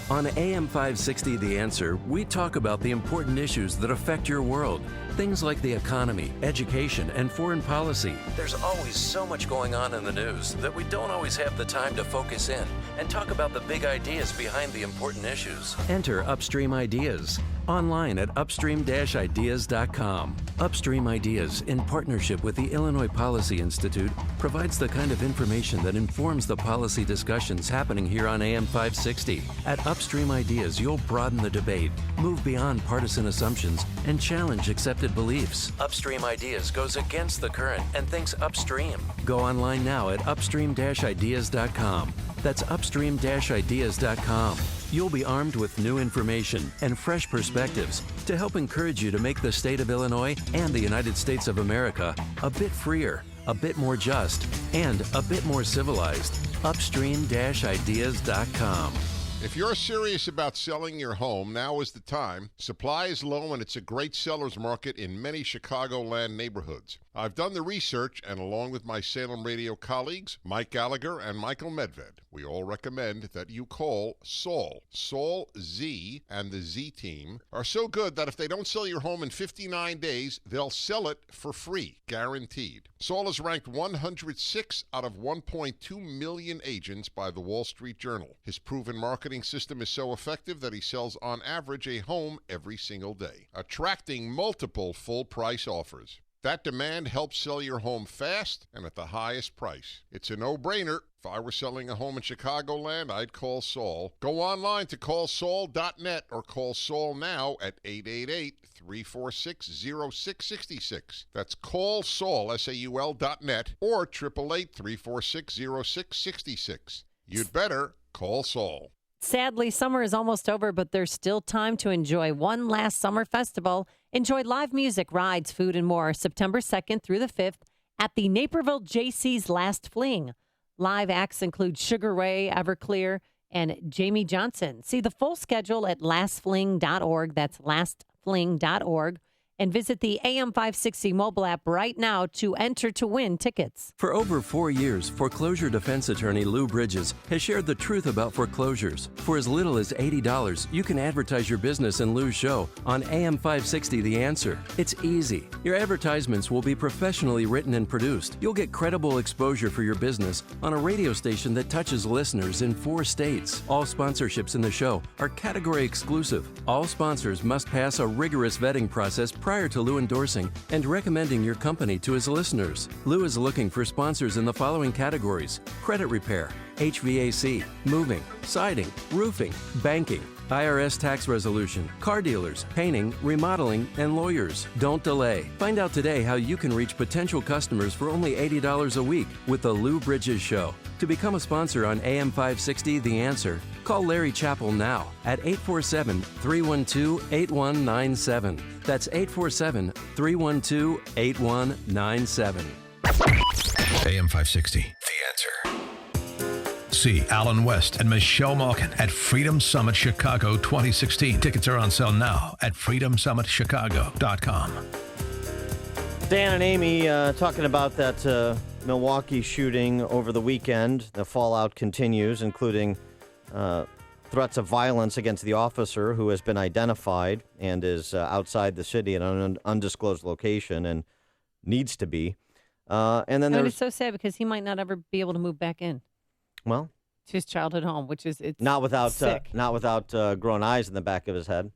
Speaker 14: On AM 560 The Answer, we talk about the important issues that affect your world. Things like the economy, education, and foreign policy. There's always so much going on in the news that we don't always have the time to focus in and talk about the big ideas behind the important issues. Enter Upstream Ideas online at upstream-ideas.com. Upstream Ideas, in partnership with the Illinois Policy Institute, provides the kind of information that informs the policy discussions happening here on AM 560. At Upstream Ideas, you'll broaden the debate, move beyond partisan assumptions, and challenge accepted beliefs. Upstream Ideas goes against the current and thinks upstream. Go online now at upstream-ideas.com. That's upstream-ideas.com. You'll be armed with new information and fresh perspectives to help encourage you to make the state of Illinois and the United States of America a bit freer, a bit more just, and a bit more civilized. Upstream-ideas.com.
Speaker 6: If you're serious about selling your home, now is the time. Supply is low and it's a great seller's market in many Chicagoland neighborhoods. I've done the research, and along with my Salem Radio colleagues, Mike Gallagher and Michael Medved, we all recommend that you call Saul. Saul Z and the Z team are so good that if they don't sell your home in 59 days, they'll sell it for free, guaranteed. Saul is ranked 106 out of 1.2 million agents by the Wall Street Journal. His proven marketing system is so effective that he sells on average a home every single day, attracting multiple full-price offers. That demand helps sell your home fast and at the highest price. It's a no-brainer. If I were selling a home in Chicagoland, I'd call Saul. Go online to callsaul.net or call Saul now at 888-346-0666. That's callsaul, S-A-U-L.net, or 888-346-0666. You'd better call Saul.
Speaker 22: Sadly, summer is almost over, but there's still time to enjoy one last summer festival. Enjoy live music, rides, food, and more September 2nd through the 5th at the Naperville Jaycees Last Fling. Live acts include Sugar Ray, Everclear, and Jamie Johnson. See the full schedule at lastfling.org. That's lastfling.org. And visit the AM560 mobile app right now to enter to win tickets.
Speaker 14: For over 4 years, foreclosure defense attorney Lou Bridges has shared the truth about foreclosures. For as little as $80, you can advertise your business in Lou's show on AM560 The Answer. It's easy. Your advertisements will be professionally written and produced. You'll get credible exposure for your business on a radio station that touches listeners in 4 states. All sponsorships in the show are category exclusive. All sponsors must pass a rigorous vetting process prior to Lou endorsing and recommending your company to his listeners. Lou is looking for sponsors in the following categories: credit repair, HVAC, moving, siding, roofing, banking, IRS tax resolution, car dealers, painting, remodeling, and lawyers. Don't delay. Find out today how you can reach potential customers for only $80 a week with the Lou Bridges Show. To become a sponsor on AM 560 The Answer, call Larry Chappell now at 847-312-8197. That's 847-312-8197.
Speaker 4: AM 560, The Answer. See Alan West and Michelle Malkin at Freedom Summit Chicago 2016. Tickets are on sale now at freedomsummitchicago.com.
Speaker 3: Dan and Amy talking about that Milwaukee shooting over the weekend. The fallout continues, including threats of violence against the officer who has been identified and is outside the city at an undisclosed location and needs to be. And then
Speaker 22: it's so sad because he might not ever be able to move back in.
Speaker 3: Well,
Speaker 22: to his childhood home, which is
Speaker 3: not without
Speaker 22: sick.
Speaker 3: grown eyes in the back of his head.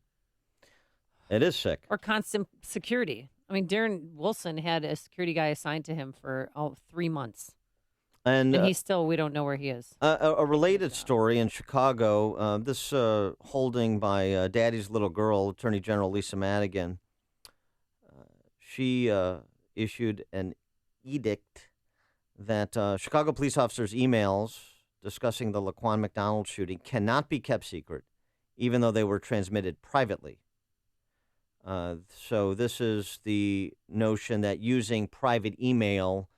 Speaker 3: It is sick.
Speaker 22: Or constant security. I mean, Darren Wilson had a security guy assigned to him for 3 months.
Speaker 3: And
Speaker 22: he's still, we don't know where he is.
Speaker 3: a related story in Chicago, this holding by Daddy's Little Girl, Attorney General Lisa Madigan, she issued an edict that Chicago police officers' emails discussing the Laquan McDonald shooting cannot be kept secret, even though they were transmitted privately. So this is the notion that using private email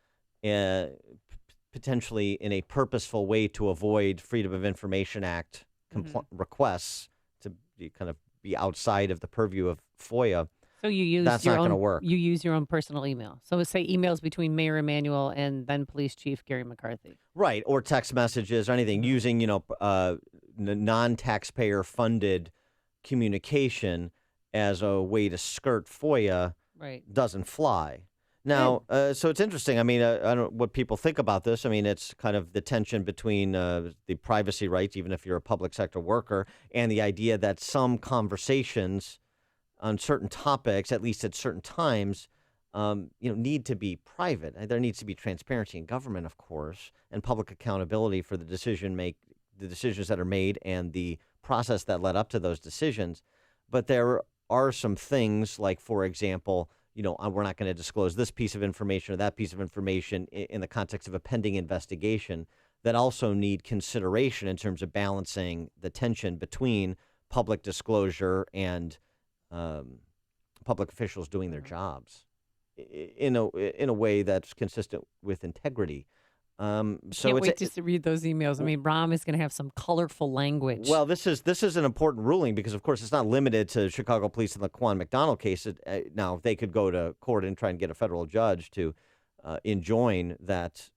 Speaker 3: potentially in a purposeful way to avoid Freedom of Information Act requests to kind of be outside of the purview of FOIA.
Speaker 22: So you use
Speaker 3: that's
Speaker 22: your
Speaker 3: not
Speaker 22: own,
Speaker 3: going to work.
Speaker 22: You use your own personal email. So say emails between Mayor Emanuel and then Police Chief Gary McCarthy.
Speaker 3: Right, or text messages or anything using, non-taxpayer funded communication as a way to skirt FOIA doesn't fly. Now, so it's interesting. I mean, I don't know what people think about this. I mean, it's kind of the tension between the privacy rights, even if you're a public sector worker, and the idea that some conversations on certain topics, at least at certain times, need to be private. There needs to be transparency in government, of course, and public accountability for the decisions that are made and the process that led up to those decisions. But there are some things like, for example, we're not going to disclose this piece of information or that piece of information in the context of a pending investigation that also need consideration in terms of balancing the tension between public disclosure and public officials doing their jobs in a way that's consistent with integrity. So
Speaker 22: can't wait to read those emails. I mean, Rahm is going to have some colorful language.
Speaker 3: Well, this is an important ruling because, of course, it's not limited to Chicago police in the Laquan McDonald case. Now, they could go to court and try and get a federal judge to enjoin that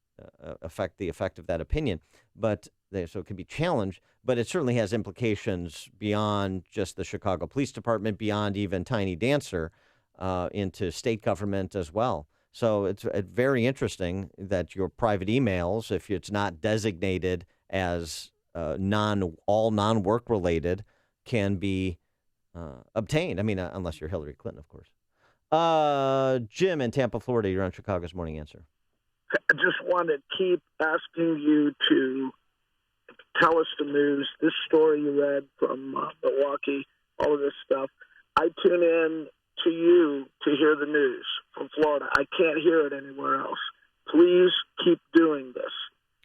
Speaker 3: the effect of that opinion. So it can be challenged, but it certainly has implications beyond just the Chicago Police Department, beyond even Tiny Dancer, into state government as well. So it's very interesting that your private emails, if it's not designated as all non-work related, can be obtained. I mean, unless you're Hillary Clinton, of course. Jim in Tampa, Florida, you're on Chicago's Morning Answer.
Speaker 5: I just want to keep asking you to tell us the news. This story you read from Milwaukee, all of this stuff. I tune in to you to hear the news from Florida. I can't hear it anywhere else. Please keep doing this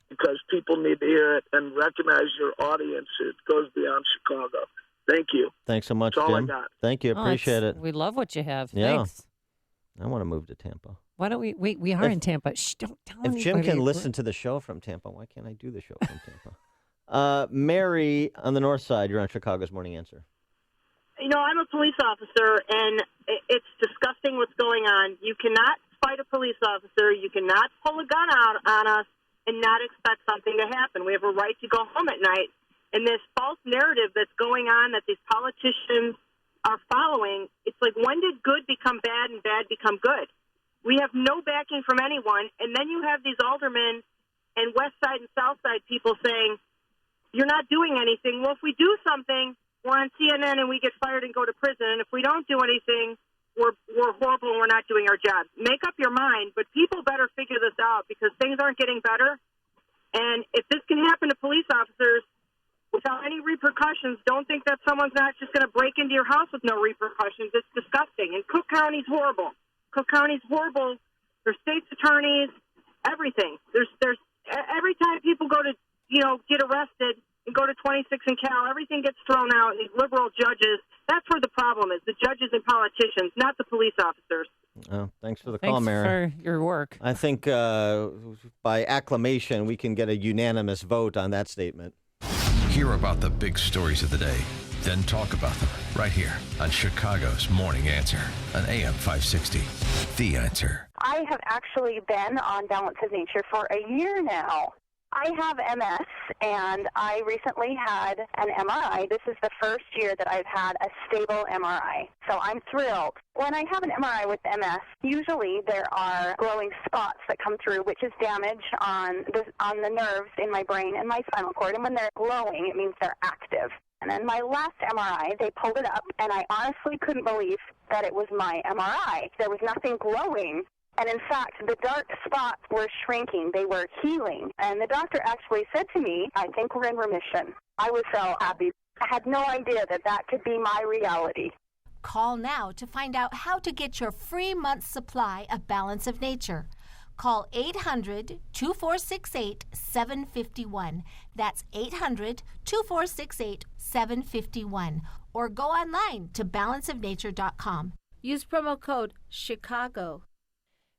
Speaker 5: because people need to hear it and recognize your audience. It goes beyond Chicago. Thank you.
Speaker 3: Thanks so much,
Speaker 5: That's all
Speaker 3: Jim.
Speaker 5: I got.
Speaker 3: Thank you. Appreciate it.
Speaker 22: We love what you have.
Speaker 3: Yeah.
Speaker 22: Thanks.
Speaker 3: I want to move to Tampa.
Speaker 22: Why don't we? Wait, we are in Tampa. Shh, don't tell
Speaker 3: If
Speaker 22: anybody.
Speaker 3: Jim can listen to the show from Tampa, why can't I do the show from Tampa? Mary on the north side, you're on Chicago's Morning Answer.
Speaker 7: I'm a police officer, and it's disgusting what's going on. You cannot fight a police officer. You cannot pull a gun out on us and not expect something to happen. We have a right to go home at night. And this false narrative that's going on that these politicians are following, it's like, when did good become bad and bad become good? We have no backing from anyone. And then you have these aldermen and West Side and South Side people saying, you're not doing anything. Well, if we do something, we're on CNN and we get fired and go to prison. And if we don't do anything, we're horrible and we're not doing our job. Make up your mind, but people better figure this out because things aren't getting better. And if this can happen to police officers without any repercussions, don't think that someone's not just going to break into your house with no repercussions. It's disgusting. And Cook County's horrible. Cook County's horrible. There's state's attorneys, everything. There's every time people go to, get arrested and go to 26 and Cal, everything gets thrown out. And these liberal judges, that's where the problem is, the judges and politicians, not the police officers.
Speaker 3: Oh, thanks for the call, Mary.
Speaker 22: Thanks for your work.
Speaker 3: I think by acclamation, we can get a unanimous vote on that statement.
Speaker 4: Hear about the big stories of the day, then talk about them right here on Chicago's Morning Answer on AM 560. The Answer.
Speaker 17: I have actually been on Balance of Nature for a year now. I have MS, and I recently had an MRI. This is the first year that I've had a stable MRI, so I'm thrilled. When I have an MRI with MS, usually there are glowing spots that come through, which is damage on the nerves in my brain and my spinal cord, and when they're glowing, it means they're active. And then my last MRI, they pulled it up, and I honestly couldn't believe that it was my MRI. There was nothing glowing And in fact, the dark spots were shrinking. They were healing. And the doctor actually said to me, I think we're in remission. I was so happy. I had no idea that that could be my reality.
Speaker 8: Call now to find out how to get your free month's supply of Balance of Nature. Call 800-2468-751. That's 800-2468-751. Or go online to balanceofnature.com. Use promo code CHICAGO.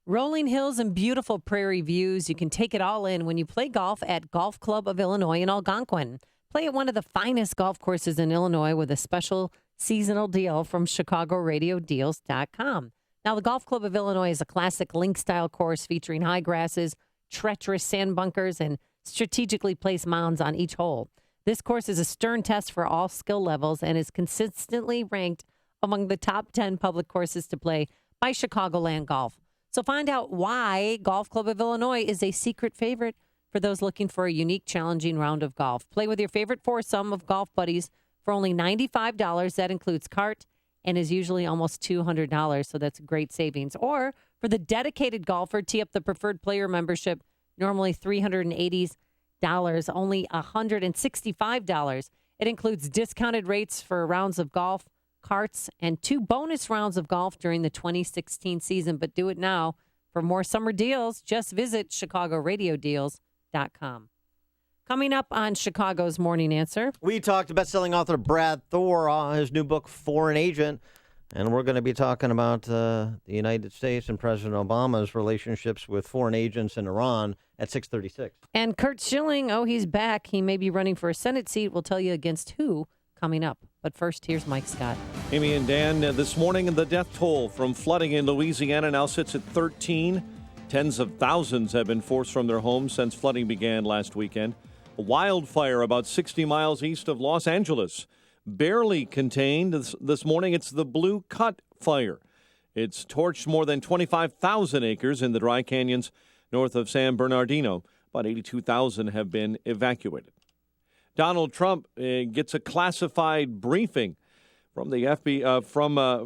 Speaker 22: Rolling hills and beautiful prairie views. You can take it all in when you play golf at Golf Club of Illinois in Algonquin. Play at one of the finest golf courses in Illinois with a special seasonal deal from ChicagoRadioDeals.com. Now, the Golf Club of Illinois is a classic link-style course featuring high grasses, treacherous sand bunkers, and strategically placed mounds on each hole. This course is a stern test for all skill levels and is consistently ranked among the top 10 public courses to play by Chicagoland Golf. So find out why Golf Club of Illinois is a secret favorite for those looking for a unique, challenging round of golf. Play with your favorite foursome of golf buddies for only $95. That includes cart and is usually almost $200, so that's great savings. Or for the dedicated golfer, tee up the preferred player membership, normally $380, only $165. It includes discounted rates for rounds of golf, carts, and 2 bonus rounds of golf during the 2016 season. But do it now. For more summer deals, just visit ChicagoRadioDeals.com. Coming up on Chicago's Morning Answer.
Speaker 3: We talked to best-selling author Brad Thor on his new book, Foreign Agent. And we're going to be talking about the United States and President Obama's relationships with foreign agents in Iran at 6:36.
Speaker 22: And Kurt Schilling, he's back. He may be running for a Senate seat. We'll tell you against who coming up. But first, here's Mike Scott.
Speaker 11: Amy and Dan, this morning the death toll from flooding in Louisiana now sits at 13. Tens of thousands have been forced from their homes since flooding began last weekend. A wildfire about 60 miles east of Los Angeles. Barely contained this morning, it's the Blue Cut Fire. It's torched more than 25,000 acres in the dry canyons north of San Bernardino. About 82,000 have been evacuated. Donald Trump gets a classified briefing from the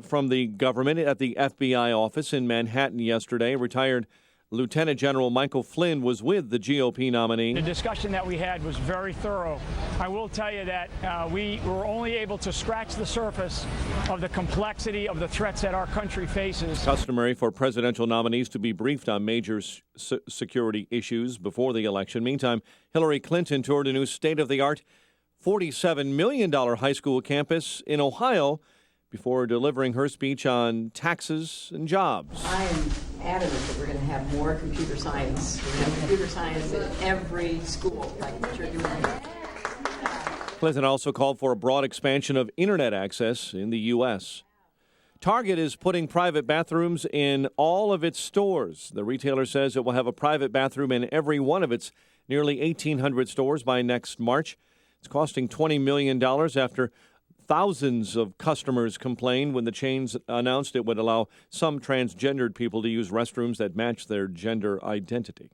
Speaker 11: from the government at the FBI office in Manhattan yesterday. Retired Lieutenant General Michael Flynn was with the GOP nominee.
Speaker 9: The discussion that we had was very thorough. I will tell you that we were only able to scratch the surface of the complexity of the threats that our country faces.
Speaker 11: Customary for presidential nominees to be briefed on major security issues before the election. Meantime, Hillary Clinton toured a new state-of-the-art $47 million high school campus in Ohio before delivering her speech on taxes and jobs.
Speaker 18: I am adamant that we're going to have more computer science. We're going to have computer science in every school, like what you're doing here.
Speaker 11: Clinton also called for a broad expansion of internet access in the U.S. Target is putting private bathrooms in all of its stores. The retailer says it will have a private bathroom in every one of its nearly 1,800 stores by next March. It's costing $20 million after thousands of customers complained when the chains announced it would allow some transgendered people to use restrooms that match their gender identity.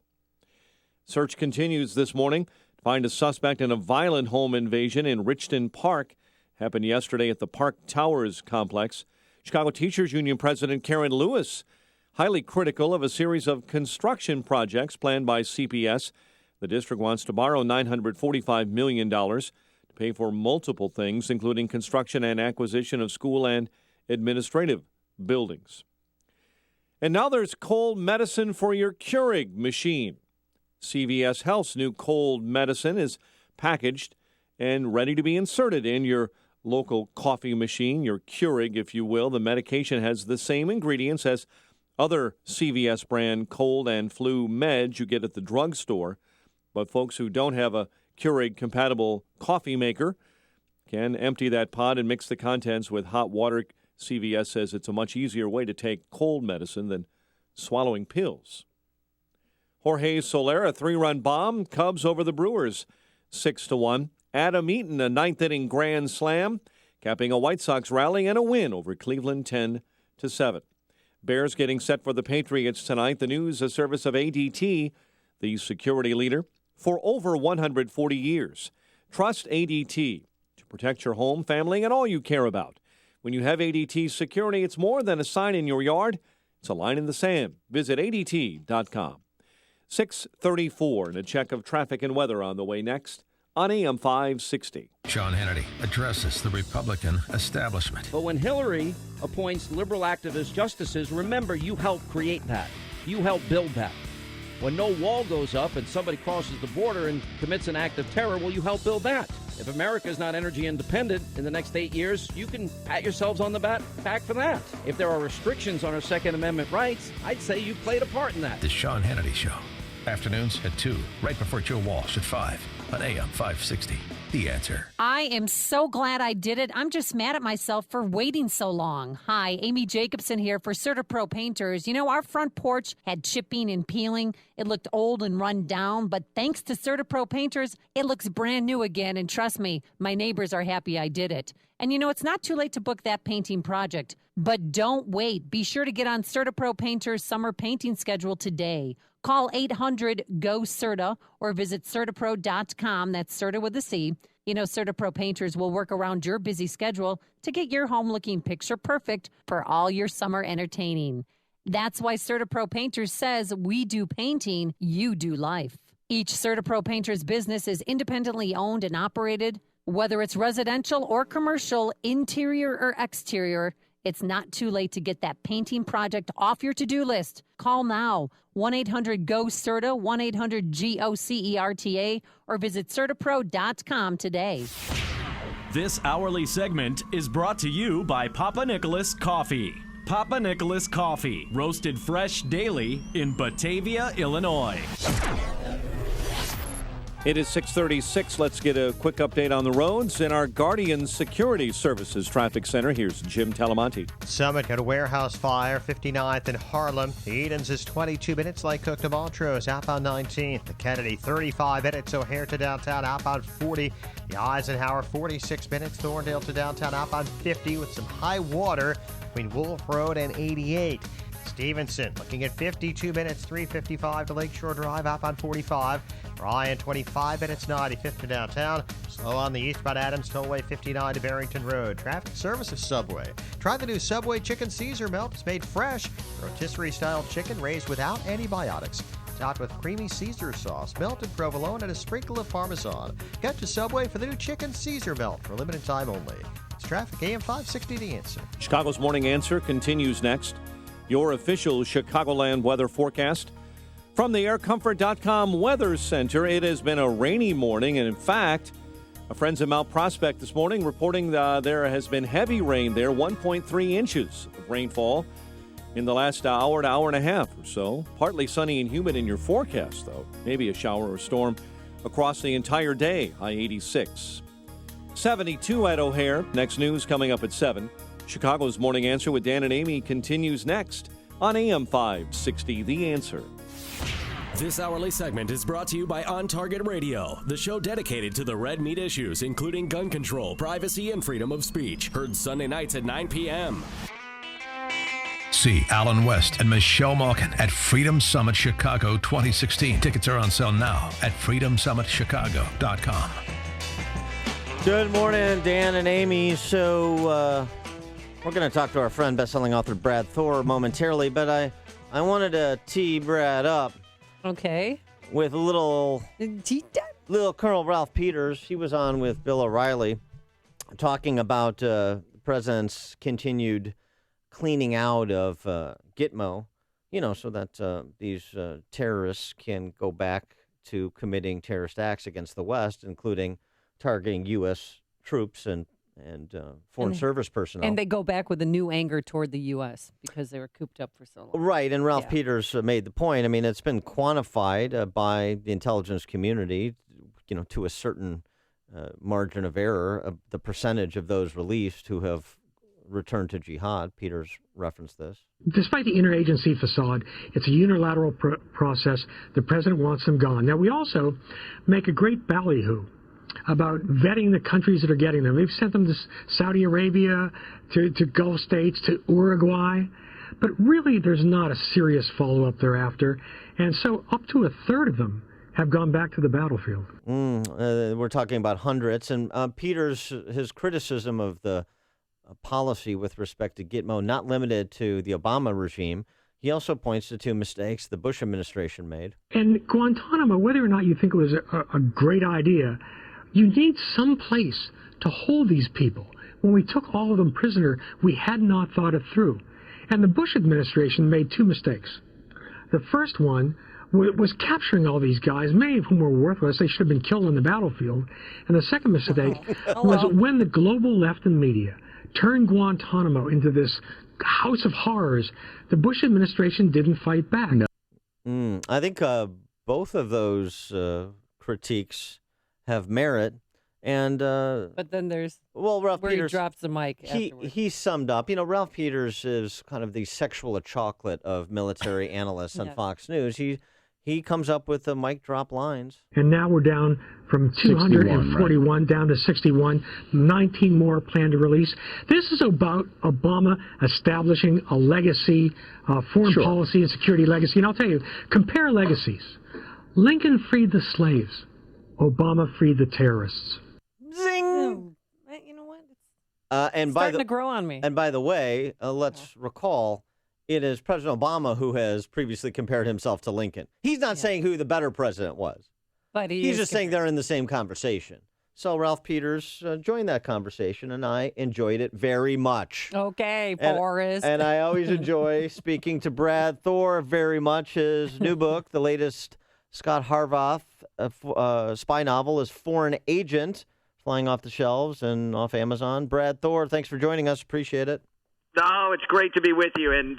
Speaker 11: Search continues this morning to find a suspect in a violent home invasion in Richton Park. Happened yesterday at the Park Towers complex. Chicago Teachers Union President Karen Lewis, highly critical of a series of construction projects planned by CPS. The district wants to borrow $945 million to pay for multiple things, including construction and acquisition of school and administrative buildings. And now there's cold medicine for your Keurig machine. CVS Health's new cold medicine is packaged and ready to be inserted in your local coffee machine, your Keurig, if you will. The medication has the same ingredients as other CVS brand cold and flu meds you get at the drugstore. But folks who don't have a Keurig-compatible coffee maker can empty that pod and mix the contents with hot water. CVS says it's a much easier way to take cold medicine than swallowing pills. Jorge Soler, a 3-run bomb. Cubs over the Brewers, 6-1. Adam Eaton, a 9th-inning grand slam, capping a White Sox rally and a win over Cleveland, 10-7. Bears getting set for the Patriots tonight. The news, a service of ADT, the security leader for over 140 years. Trust ADT to protect your home, family, and all you care about. When you have ADT security, it's more than a sign in your yard. It's a line in the sand. Visit ADT.com. 6:34 and a check of traffic and weather on the way next on AM 560.
Speaker 4: Sean Hannity addresses the Republican establishment.
Speaker 19: But when Hillary appoints liberal activist justices, remember, you helped create that. You helped build that. When no wall goes up and somebody crosses the border and commits an act of terror, well, you help build that. If America is not energy independent in the next 8 years, you can pat yourselves on the back for that. If there are restrictions on our Second Amendment rights, I'd say you played a part in that.
Speaker 4: The Sean Hannity Show. Afternoons at 2, right before Joe Walsh at 5 on AM 560. The Answer.
Speaker 22: I am so glad I did it. I'm just mad at myself for waiting so long. Hi, Amy Jacobson here for CertaPro Painters. You know, our front porch had chipping and peeling. It looked old and run down, but thanks to CertaPro Painters, it looks brand new again. And trust me, my neighbors are happy I did it. And you know, it's not too late to book that painting project. But don't wait. Be sure to get on CertaPro Painters' summer painting schedule today. Call 800-GO-CERTA or visit CertaPro.com. That's Certa with a C. You know, CertaPro Painters will work around your busy schedule to get your home looking picture perfect for all your summer entertaining. That's why CertaPro Painters says we do painting, you do life. Each CertaPro Painters business is independently owned and operated. Whether it's residential or commercial, interior or exterior, it's not too late to get that painting project off your to-do list. Call now, 1-800-GO-CERTA, 1-800-GOCERTA, or visit CertaPro.com today.
Speaker 20: This hourly segment is brought to you by Papa Nicholas Coffee. Papa Nicholas Coffee, roasted fresh daily in Batavia, Illinois.
Speaker 11: It is 6:36. Let's get a quick update on the roads in our Guardian Security Services Traffic Center. Here's Jim Talamonte.
Speaker 13: Summit got a warehouse fire, 59th in Harlem. The Edens is 22 minutes. Lake Cook to Montrose, outbound 19. The Kennedy, 35 minutes. O'Hare to downtown, outbound 40. The Eisenhower, 46 minutes. Thorndale to downtown, outbound 50 with some high water between Wolf Road and 88. Stevenson looking at 52 minutes, 3:55 to Lakeshore Drive, outbound 45. Ryan, 25 minutes, 95th to downtown. Slow on the eastbound Adams Tollway, 59 to Barrington Road. Traffic service of Subway. Try the new Subway Chicken Caesar Melt. It's made fresh. Rotisserie-style chicken raised without antibiotics. Topped with creamy Caesar sauce, melted provolone, and a sprinkle of Parmesan. Get to Subway for the new Chicken Caesar Melt for a limited time only. It's traffic, AM 560, The Answer.
Speaker 11: Chicago's Morning Answer continues next. Your official Chicagoland weather forecast. From the AirComfort.com Weather Center, it has been a rainy morning, and in fact, our friends in Mount Prospect this morning reporting there has been heavy rain there, 1.3 inches of rainfall in the last hour to hour and a half or so. Partly sunny and humid in your forecast, though. Maybe a shower or storm across the entire day, high 86. 72 at O'Hare. Next news coming up at 7. Chicago's Morning Answer with Dan and Amy continues next on AM 560, The Answer.
Speaker 20: This hourly segment is brought to you by On Target Radio, the show dedicated to the red meat issues, including gun control, privacy, and freedom of speech. Heard Sunday nights at 9 p.m.
Speaker 4: See Alan West and Michelle Malkin at Freedom Summit Chicago 2016. Tickets are on sale now at freedomsummitchicago.com.
Speaker 3: Good morning, Dan and Amy. So we're going to talk to our friend, best-selling author Brad Thor momentarily, but I wanted to tee Brad up.
Speaker 22: Okay.
Speaker 3: With a little Colonel Ralph Peters. He was on with Bill O'Reilly talking about the president's continued cleaning out of Gitmo, so that these terrorists can go back to committing terrorist acts against the West, including targeting U.S. troops and foreign service personnel.
Speaker 22: And they go back with a new anger toward the U.S. because they were cooped up for so long.
Speaker 3: Right, and Ralph Peters made the point. I mean, it's been quantified by the intelligence community, to a certain margin of error, of the percentage of those released who have returned to jihad. Peters referenced this.
Speaker 2: Despite the interagency facade, it's a unilateral process. The president wants them gone. Now, we also make a great ballyhoo about vetting the countries that are getting them. They've sent them to Saudi Arabia, to Gulf states, to Uruguay. But really, there's not a serious follow-up thereafter. And so up to a third of them have gone back to the battlefield.
Speaker 3: We're talking about hundreds. And Peters, his criticism of the policy with respect to Gitmo, not limited to the Obama regime. He also points to two mistakes the Bush administration made.
Speaker 2: And Guantanamo, whether or not you think it was a great idea, you need some place to hold these people. When we took all of them prisoner, we had not thought it through. And the Bush administration made two mistakes. The first one was capturing all these guys, many of whom were worthless. They should have been killed on the battlefield. And the second mistake was when the global left and media turned Guantanamo into this house of horrors, the Bush administration didn't fight back.
Speaker 3: I think both of those critiques have merit. And
Speaker 22: but then there's
Speaker 3: Ralph
Speaker 22: where
Speaker 3: Peters,
Speaker 22: he drops the mic.
Speaker 3: He summed up. Ralph Peters is kind of the sexual chocolate of military analysts on Fox News. He comes up with the mic drop lines.
Speaker 2: And now we're down from 241 down to 61. 19 more planned to release. This is about Obama establishing a legacy, foreign policy and security legacy. And I'll tell you, compare legacies. Lincoln freed the slaves. Obama freed the terrorists.
Speaker 3: Zing!
Speaker 22: You know what?
Speaker 3: And
Speaker 22: Starting to grow on me.
Speaker 3: And by the way, let's recall, it is President Obama who has previously compared himself to Lincoln. He's not saying who the better president was.
Speaker 22: But
Speaker 3: he's just saying they're in the same conversation. So Ralph Peters joined that conversation, and I enjoyed it very much.
Speaker 22: Okay, Boris.
Speaker 3: And I always enjoy speaking to Brad Thor very much. His new book, the latest Scott Harvath spy novel, is Foreign Agent, flying off the shelves and off Amazon. Brad Thor, thanks for joining us. Appreciate it.
Speaker 10: Oh, it's great to be with you. And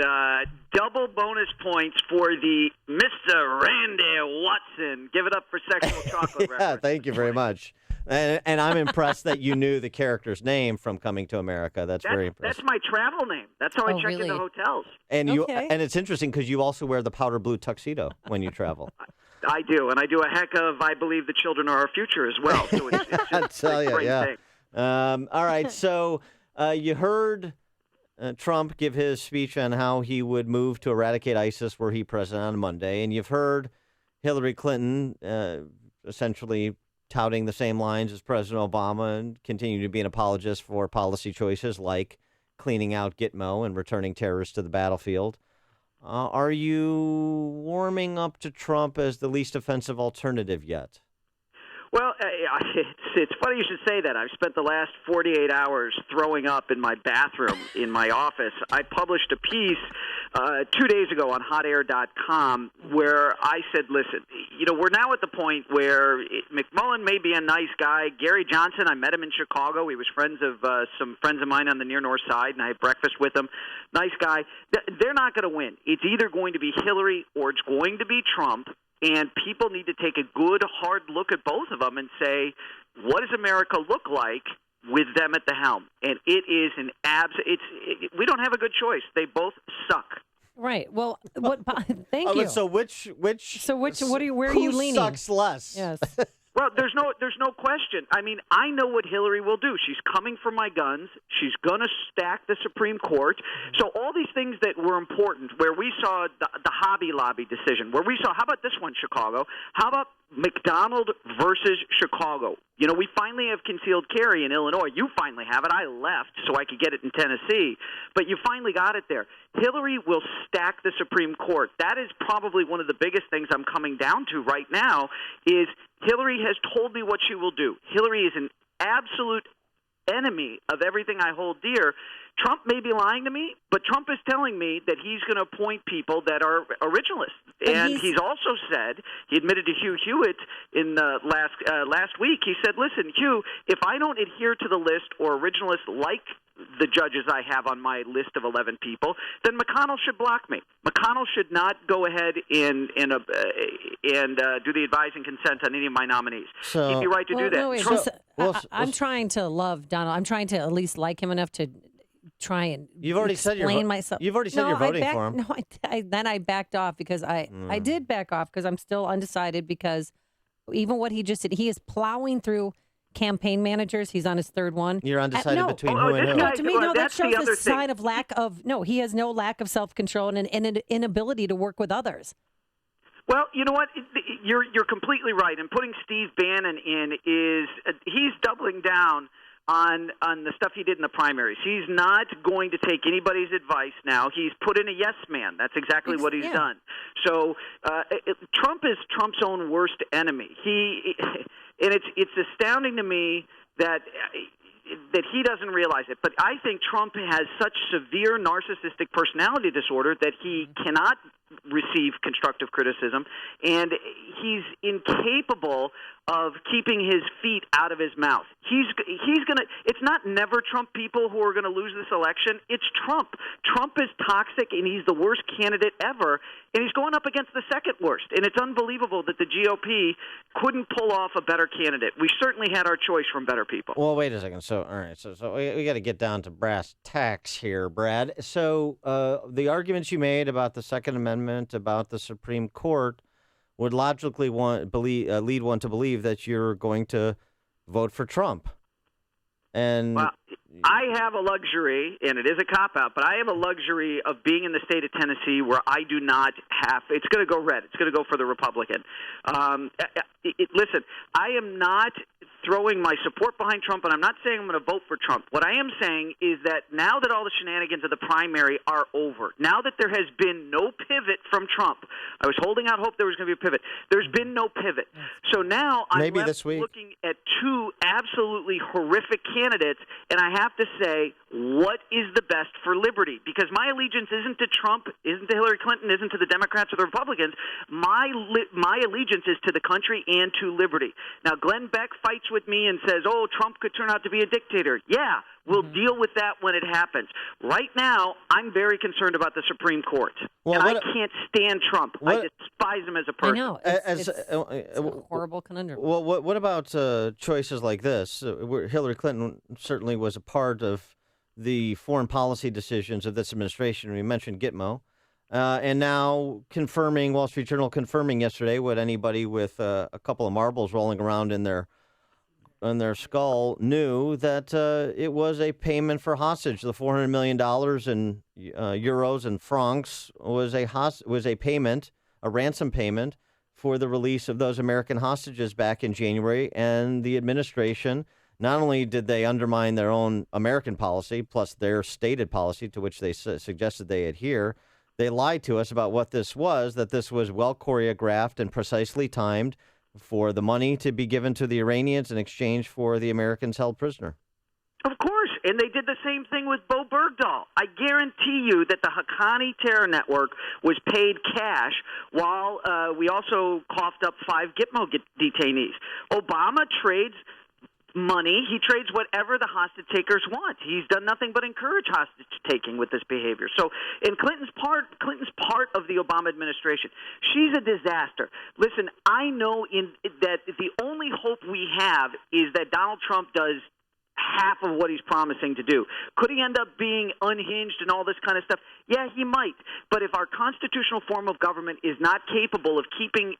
Speaker 10: double bonus points for the Mr. Randy Watson. Give it up for Sexual Chocolate reference.
Speaker 3: Thank you very much. And I'm impressed that you knew the character's name from Coming to America. That's very impressive.
Speaker 10: That's my travel name. That's how I check into hotels.
Speaker 3: And and it's interesting because you also wear the powder blue tuxedo when you travel.
Speaker 10: I do, and I do a heck of I Believe the Children Are Our Future as well. So it's just a great thing.
Speaker 3: All right, so you heard Trump give his speech on how he would move to eradicate ISIS were he president on Monday, and you've heard Hillary Clinton essentially touting the same lines as President Obama and continue to be an apologist for policy choices like cleaning out Gitmo and returning terrorists to the battlefield. Are you warming up to Trump as the least offensive alternative yet?
Speaker 10: Well, it's funny you should say that. I've spent the last 48 hours throwing up in my bathroom in my office. I published a piece 2 days ago on hotair.com where I said, listen, we're now at the point where McMullen may be a nice guy. Gary Johnson, I met him in Chicago. He was friends of some friends of mine on the near north side, and I had breakfast with him. Nice guy. They're not going to win. It's either going to be Hillary or it's going to be Trump. And people need to take a good, hard look at both of them and say, what does America look like with them at the helm? And it is we don't have a good choice. They both suck.
Speaker 22: Right. Well, thank you.
Speaker 3: So where
Speaker 22: are you leaning?
Speaker 3: Sucks less?
Speaker 22: Yes.
Speaker 10: Well, there's no question. I mean, I know what Hillary will do. She's coming for my guns. She's going to stack the Supreme Court. So all these things that were important, where we saw the Hobby Lobby decision, where we saw, how about this one, Chicago? How about McDonald versus Chicago? We finally have concealed carry in Illinois. You finally have it. I left so I could get it in Tennessee. But you finally got it there. Hillary will stack the Supreme Court. That is probably one of the biggest things I'm coming down to right now is Hillary has told me what she will do. Hillary is an absolute enemy of everything I hold dear. Trump may be lying to me, but Trump is telling me that he's going to appoint people that are originalists. And he's also said, he admitted to Hugh Hewitt in last week, he said, listen, Hugh, if I don't adhere to the list or originalists like the judges I have on my list of 11 people, then McConnell should block me. McConnell should not go ahead and do the advising consent on any of my nominees.
Speaker 3: So,
Speaker 10: he'd be right to do that.
Speaker 22: I'm trying to love Donald. I'm trying to at least like him enough to try and
Speaker 3: You've already said
Speaker 22: myself.
Speaker 3: You've already said you're voting for him.
Speaker 22: No, then I backed off because I did back off because I'm still undecided because even what he just did, he is plowing through campaign managers. He's on his third one.
Speaker 3: You're undecided between who and who.
Speaker 22: No, to me, that shows
Speaker 10: a
Speaker 22: sign of lack of. No, he has no lack of self-control and an inability to work with others.
Speaker 10: Well, you know what? You're completely right. And putting Steve Bannon in he's doubling down on the stuff he did in the primaries. He's not going to take anybody's advice now. He's put in a yes man. That's exactly what he's done. So Trump is Trump's own worst enemy. And it's astounding to me that he doesn't realize it. But I think Trump has such severe narcissistic personality disorder that he cannot receive constructive criticism, and he's incapable of keeping his feet out of his mouth. He's going to – it's not never Trump people who are going to lose this election. It's Trump. Trump is toxic, and he's the worst candidate ever, and he's going up against the second worst. And it's unbelievable that the GOP couldn't pull off a better candidate. We certainly had our choice from better people.
Speaker 3: Well, wait a second. So, all right. So we got to get down to brass tacks here, Brad. So the arguments you made about the Second Amendment, about the Supreme Court, would logically lead one to believe that you're going to vote for Trump. And
Speaker 10: well, I have a luxury, and it is a cop-out, but I have a luxury of being in the state of Tennessee where I do not have – it's going to go red. It's going to go for the Republican. Listen, I am not throwing my support behind Trump, and I'm not saying I'm going to vote for Trump. What I am saying is that now that all the shenanigans of the primary are over, now that there has been no pivot from Trump – I was holding out hope there was going to be a pivot. There's been no pivot. So now I'm looking at two absolutely horrific candidates, and I have to say, what is the best for liberty? Because my allegiance isn't to Trump, isn't to Hillary Clinton, isn't to the Democrats or the Republicans. My allegiance is to the country and to liberty. Now, Glenn Beck fights with me and says, oh, Trump could turn out to be a dictator. Yeah, we'll deal with that when it happens. Right now, I'm very concerned about the Supreme Court.
Speaker 3: Well,
Speaker 10: and I can't stand Trump. I despise him as a person.
Speaker 22: I know. It's a horrible conundrum.
Speaker 3: Well, what about choices like this? Hillary Clinton certainly was a part of the foreign policy decisions of this administration. We mentioned Gitmo. And now Wall Street Journal confirming yesterday what anybody with a couple of marbles rolling around in their skull knew, that it was a payment for hostage. The $400 million in euros and francs was a payment, a ransom payment for the release of those American hostages back in January. And the administration, not only did they undermine their own American policy, plus their stated policy to which they suggested they adhere, they lied to us about what this was, that this was well choreographed and precisely timed for the money to be given to the Iranians in exchange for the Americans held prisoner.
Speaker 10: Of course, and they did the same thing with Bo Bergdahl. I guarantee you that the Haqqani terror network was paid cash while we also coughed up 5 Gitmo detainees. Obama trades money. He trades whatever the hostage takers want. He's done nothing but encourage hostage taking with this behavior. So, in Clinton's part of the Obama administration, she's a disaster. Listen, I know that the only hope we have is that Donald Trump does half of what he's promising to do. Could he end up being unhinged and all this kind of stuff? Yeah, he might. But if our constitutional form of government is not capable of keeping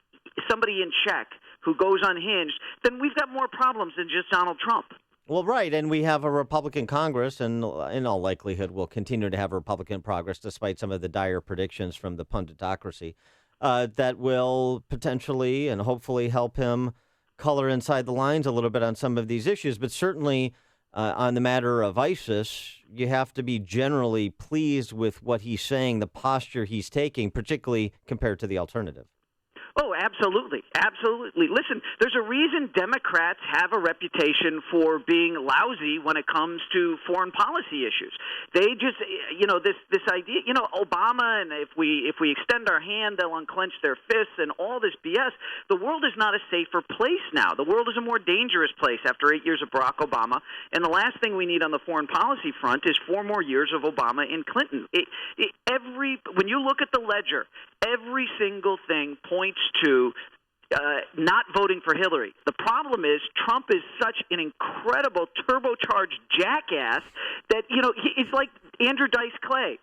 Speaker 10: somebody in check who goes unhinged, then we've got more problems than just Donald Trump.
Speaker 3: Well, right, and we have a Republican Congress, and in all likelihood will continue to have Republican progress despite some of the dire predictions from the punditocracy, that will potentially and hopefully help him color inside the lines a little bit on some of these issues. But certainly on the matter of ISIS, you have to be generally pleased with what he's saying, the posture he's taking, particularly compared to the alternative.
Speaker 10: Oh, absolutely. Absolutely. Listen, there's a reason Democrats have a reputation for being lousy when it comes to foreign policy issues. They just, this idea, Obama, and if we extend our hand, they'll unclench their fists and all this BS. The world is not a safer place now. The world is a more dangerous place after 8 years of Barack Obama. And the last thing we need on the foreign policy front is 4 more years of Obama and Clinton. When you look at the ledger, every single thing points to not voting for Hillary. The problem is Trump is such an incredible turbocharged jackass that, it's like Andrew Dice Clay.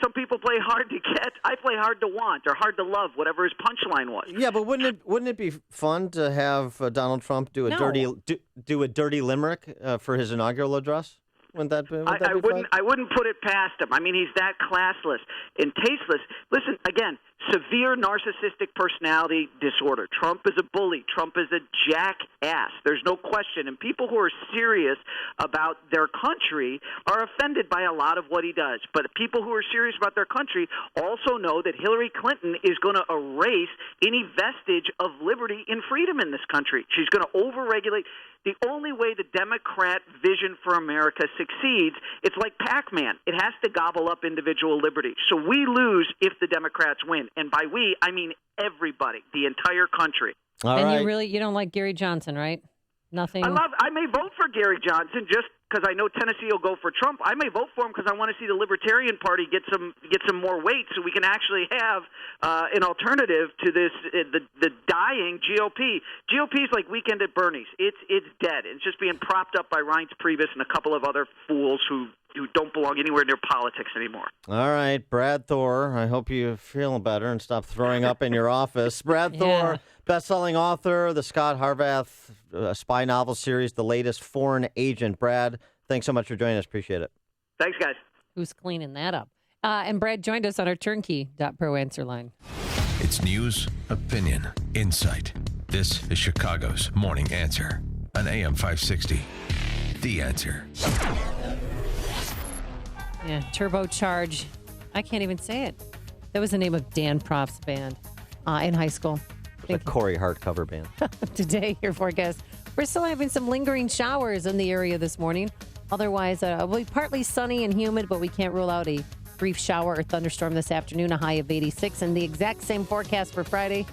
Speaker 10: Some people play hard to get. I play hard to want or hard to love, whatever his punchline was.
Speaker 3: Yeah, but wouldn't it be fun to have Donald Trump do a dirty limerick for his inaugural address?
Speaker 10: I wouldn't put it past him. I mean, he's that classless and tasteless. Listen, again, severe narcissistic personality disorder. Trump is a bully. Trump is a jackass. There's no question. And people who are serious about their country are offended by a lot of what he does. But people who are serious about their country also know that Hillary Clinton is going to erase any vestige of liberty and freedom in this country. She's going to overregulate. The only way the Democrat vision for America succeeds, it's like Pac-Man. It has to gobble up individual liberty. So we lose if the Democrats win. And by we, I mean everybody, the entire country.
Speaker 22: You don't like Gary Johnson, right? Nothing.
Speaker 10: I may vote for Gary Johnson just because I know Tennessee will go for Trump. I may vote for him because I want to see the Libertarian Party get some more weight, so we can actually have an alternative to this the dying GOP. GOP is like Weekend at Bernie's. It's dead. It's just being propped up by Reince Priebus and a couple of other fools who don't belong anywhere near politics anymore.
Speaker 3: All right, Brad Thor, I hope you feel better and stop throwing up in your office. Brad Thor, best-selling author, the Scott Harvath spy novel series, The Latest Foreign Agent. Brad, thanks so much for joining us. Appreciate it.
Speaker 10: Thanks, guys.
Speaker 22: Who's cleaning that up? And Brad joined us on our turnkey.pro answer line.
Speaker 4: It's news, opinion, insight. This is Chicago's Morning Answer on AM 560. The Answer.
Speaker 22: Yeah, Turbocharge. I can't even say it. That was the name of Dan Proft's band in high school.
Speaker 3: The Corey Hart cover band.
Speaker 22: Today, your forecast. We're still having some lingering showers in the area this morning. Otherwise, it will be partly sunny and humid, but we can't rule out a brief shower or thunderstorm this afternoon, a high of 86. And the exact same forecast for Friday,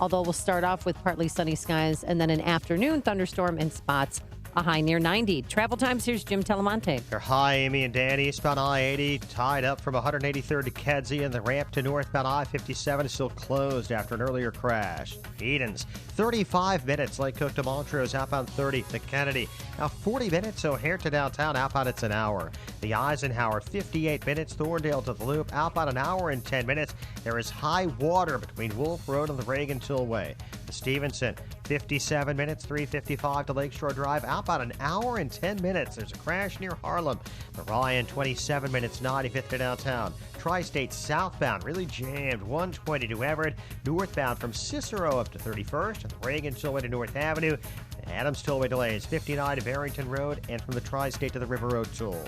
Speaker 22: although we'll start off with partly sunny skies and then an afternoon thunderstorm in spots. A high near 90. Travel times, here's Jim Telemonte.
Speaker 13: Your high, Amy and Danny. Eastbound I-80 tied up from 183rd to Kedzie, and the ramp to northbound I-57 is still closed after an earlier crash. Edens, 35 minutes. Lake Cook to Montrose, outbound 30 to Kennedy. Now 40 minutes, O'Hare to downtown, outbound it's an hour. The Eisenhower, 58 minutes. Thorndale to the Loop, outbound an hour and 10 minutes. There is high water between Wolf Road and the Reagan Tollway. The Stevenson, 57 minutes, 355 to Lakeshore Drive, outbound an hour and 10 minutes. There's a crash near Harlem. The Ryan, 27 minutes, 95th to downtown. Tri-State southbound, really jammed, 120 to Everett. Northbound from Cicero up to 31st, and the Reagan Tollway to North Avenue. The Adams Tollway delays, 59 to Barrington Road, and from the Tri-State to the River Road Toll.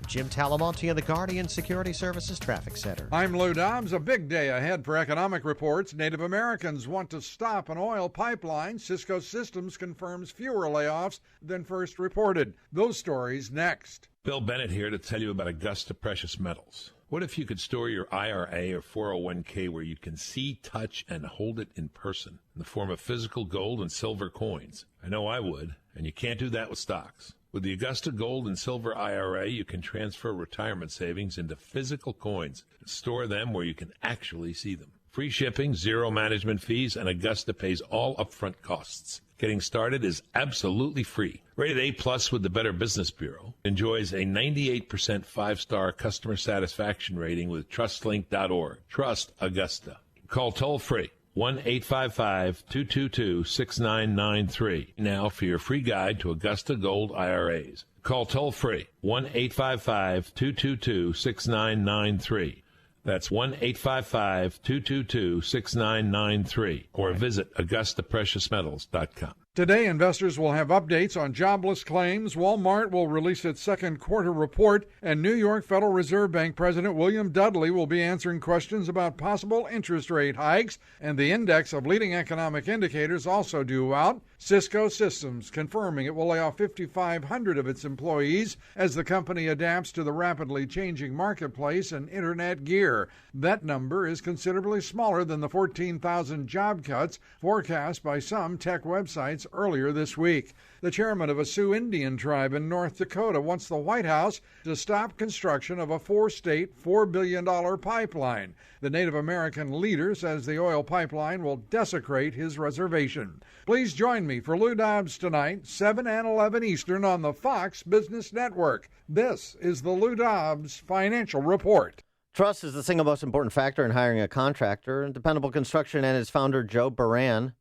Speaker 13: Jim Talamonte in the Guardian Security Services Traffic Center.
Speaker 12: I'm Lou Dobbs. A big day ahead for economic reports. Native Americans want to stop an oil pipeline. Cisco Systems confirms fewer layoffs than first reported. Those stories next.
Speaker 15: Bill Bennett here to tell you about Augusta Precious Metals. What if you could store your IRA or 401k where you can see, touch, and hold it in person in the form of physical gold and silver coins? I know I would, and you can't do that with stocks. With the Augusta Gold and Silver IRA, you can transfer retirement savings into physical coins and store them where you can actually see them. Free shipping, zero management fees, and Augusta pays all upfront costs. Getting started is absolutely free. Rated A+ with the Better Business Bureau. Enjoys a 98% 5-star customer satisfaction rating with TrustLink.org. Trust Augusta. Call toll-free 1-855-222-6993 now for your free guide to Augusta Gold IRAs. Call toll-free 1-855-222-6993. That's 1-855-222-6993 or visit AugustaPreciousMetals.com.
Speaker 12: Today, investors will have updates on jobless claims. Walmart will release its second quarter report, and New York Federal Reserve Bank President William Dudley will be answering questions about possible interest rate hikes, and the index of leading economic indicators also due out. Cisco Systems confirming it will lay off 5,500 of its employees as the company adapts to the rapidly changing marketplace and internet gear. That number is considerably smaller than the 14,000 job cuts forecast by some tech websites earlier this week. The chairman of a Sioux Indian tribe in North Dakota wants the White House to stop construction of a 4-state, $4 billion pipeline. The Native American leader says the oil pipeline will desecrate his reservation. Please join me for Lou Dobbs tonight, 7 and 11 Eastern on the Fox Business Network. This is the Lou Dobbs Financial Report.
Speaker 3: Trust is the single most important factor in hiring a contractor. Dependable Construction and its founder, Joe Baran.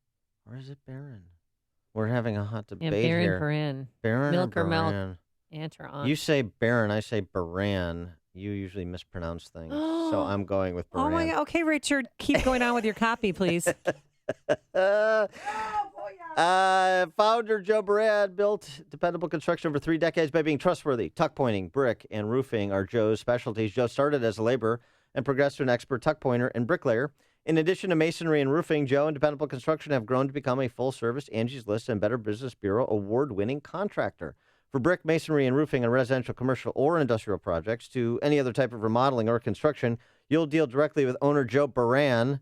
Speaker 3: Or is it Barron? We're having a hot debate here.
Speaker 22: Baron.
Speaker 3: Barron
Speaker 22: Milk or milk? Antaron.
Speaker 3: You say Baron, I say Baran. You usually mispronounce things, so I'm going with Baran.
Speaker 22: Oh my God. Okay, Richard, keep going on with your copy, please.
Speaker 3: Founder Joe Baran built dependable construction over 3 decades by being trustworthy. Tuck pointing, brick, and roofing are Joe's specialties. Joe started as a laborer and progressed to an expert tuck pointer and bricklayer. In addition to masonry and roofing, Joe and Dependable Construction have grown to become a full-service Angie's List and Better Business Bureau award-winning contractor. For brick, masonry, and roofing on residential, commercial, or industrial projects to any other type of remodeling or construction, you'll deal directly with owner Joe Baran.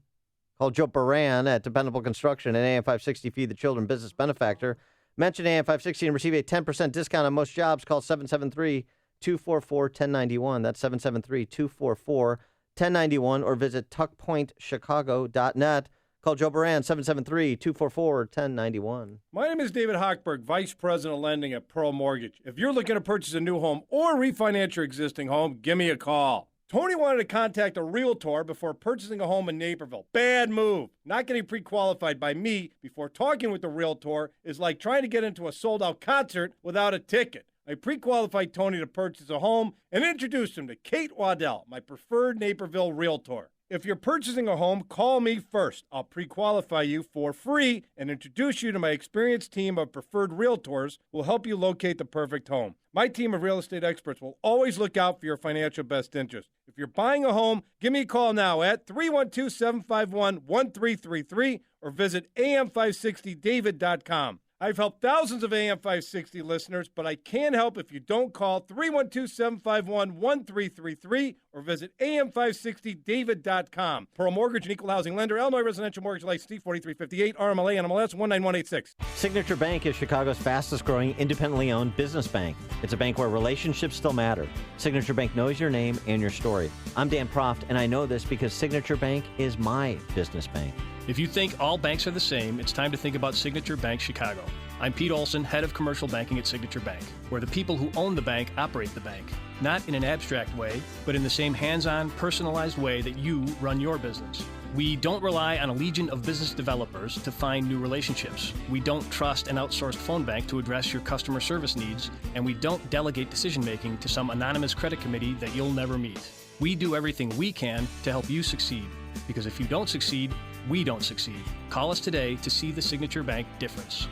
Speaker 3: Call Joe Baran at Dependable Construction and AM560 Feed the Children Business Benefactor. Mention AM560 and receive a 10% discount on most jobs. Call 773-244-1091. That's 773-244-1091 or visit tuckpointchicago.net. Call Joe Baran, 773-244-1091.
Speaker 16: My name is David Hochberg, Vice President of Lending at Pearl Mortgage. If you're looking to purchase a new home or refinance your existing home, give me a call. Tony wanted to contact a realtor before purchasing a home in Naperville. Bad move. Not getting pre-qualified by me before talking with the realtor is like trying to get into a sold-out concert without a ticket. I pre-qualified Tony to purchase a home and introduced him to Kate Waddell, my preferred Naperville realtor. If you're purchasing a home, call me first. I'll pre-qualify you for free and introduce you to my experienced team of preferred realtors who will help you locate the perfect home. My team of real estate experts will always look out for your financial best interest. If you're buying a home, give me a call now at 312-751-1333 or visit am560david.com. I've helped thousands of AM560 listeners, but I can't help if you don't call 312-751-1333 or visit am560david.com. Pearl Mortgage and Equal Housing Lender, Illinois Residential Mortgage License 4358, RMLA, NMLS 19186.
Speaker 3: Signature Bank is Chicago's fastest-growing independently owned business bank. It's a bank where relationships still matter. Signature Bank knows your name and your story. I'm Dan Proft, and I know this because Signature Bank is my business bank.
Speaker 21: If you think all banks are the same, it's time to think about Signature Bank Chicago. I'm Pete Olson, head of commercial banking at Signature Bank, where the people who own the bank operate the bank. Not in an abstract way, but in the same hands-on, personalized way that you run your business. We don't rely on a legion of business developers to find new relationships. We don't trust an outsourced phone bank to address your customer service needs, and we don't delegate decision-making to some anonymous credit committee that you'll never meet. We do everything we can to help you succeed, because if you don't succeed, we don't succeed. Call us today to see the Signature Bank difference.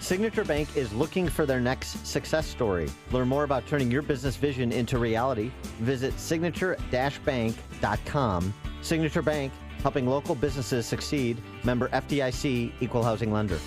Speaker 3: Signature Bank is looking for their next success story. Learn more about turning your business vision into reality. Visit signature-bank.com. Signature Bank, helping local businesses succeed. Member FDIC, Equal Housing Lender.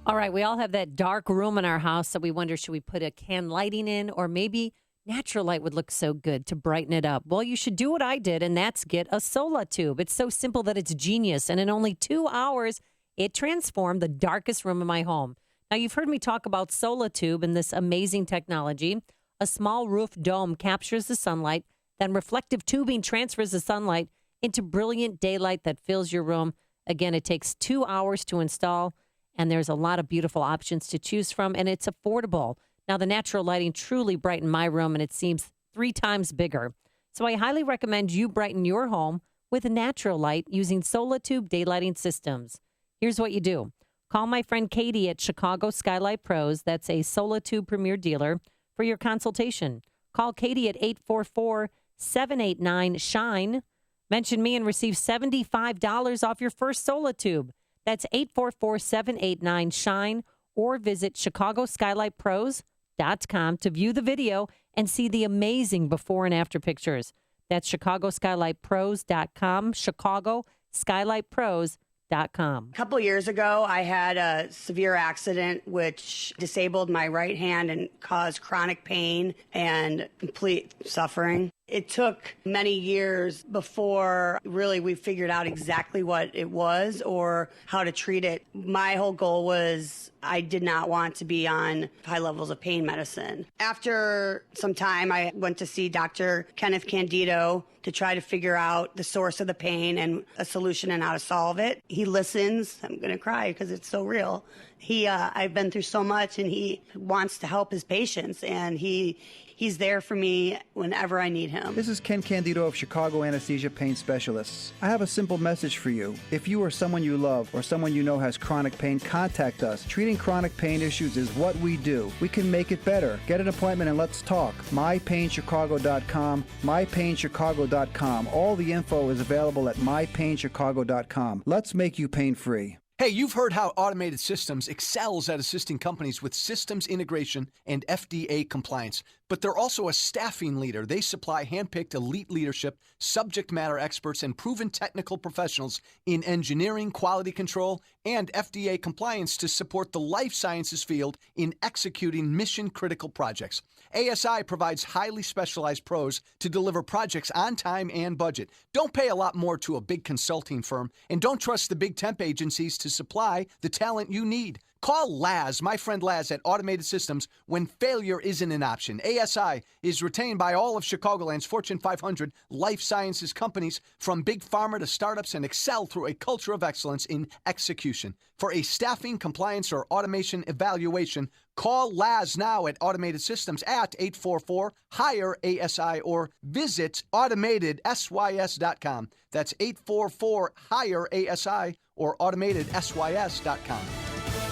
Speaker 22: All right, we all have that dark room in our house, so we wonder, should we put a can lighting in, or maybe natural light would look so good to brighten it up? Well, you should do what I did, and that's get a Sola Tube. It's so simple that it's genius, and in only 2 hours, it transformed the darkest room in my home. Now, you've heard me talk about Sola Tube and this amazing technology. A small roof dome captures the sunlight, then reflective tubing transfers the sunlight into brilliant daylight that fills your room. Again, it takes 2 hours to install, and there's a lot of beautiful options to choose from, and it's affordable. Now, the natural lighting truly brightened my room, and it seems 3 times bigger. So I highly recommend you brighten your home with natural light using Sola Tube daylighting systems. Here's what you do. Call my friend Katie at Chicago Skylight Pros, that's a Sola Tube premier dealer, for your consultation. Call Katie at 844-789-SHINE. Mention me and receive $75 off your first Sola Tube. That's 844-789-SHINE, or visit ChicagoSkylightPros.com to view the video and see the amazing before and after pictures. That's ChicagoSkylightPros.com, ChicagoSkylightPros.com.
Speaker 23: A couple years ago, I had a severe accident which disabled my right hand and caused chronic pain and complete suffering. It took many years before really we figured out exactly what it was or how to treat it. My whole goal was I did not want to be on high levels of pain medicine. After some time, I went to see Dr. Kenneth Candido to try to figure out the source of the pain and a solution and how to solve it. He listens. I'm going to cry because it's so real. I've been through so much, and he wants to help his patients, and he He's there for me whenever I need him.
Speaker 1: This is Ken Candido of Chicago Anesthesia Pain Specialists. I have a simple message for you. If you or someone you love or someone you know has chronic pain, contact us. Treating chronic pain issues is what we do. We can make it better. Get an appointment and let's talk. MyPainChicago.com, MyPainChicago.com. All the info is available at MyPainChicago.com. Let's make you pain-free.
Speaker 6: Hey, you've heard how Automated Systems excels at assisting companies with systems integration and FDA compliance, but they're also a staffing leader. They supply handpicked elite leadership, subject matter experts, and proven technical professionals in engineering, quality control, and FDA compliance to support the life sciences field in executing mission-critical projects. ASI provides highly specialized pros to deliver projects on time and budget. Don't pay a lot more to a big consulting firm, and don't trust the big temp agencies to supply the talent you need. Call Laz, my friend Laz, at Automated Systems when failure isn't an option. ASI is retained by all of Chicagoland's Fortune 500 life sciences companies, from big pharma to startups, and excel through a culture of excellence in execution. For a staffing, compliance, or automation evaluation, call Laz now at Automated Systems at 844-HIRE-ASI or visit AutomatedSYS.com. That's 844-HIRE-ASI or AutomatedSYS.com.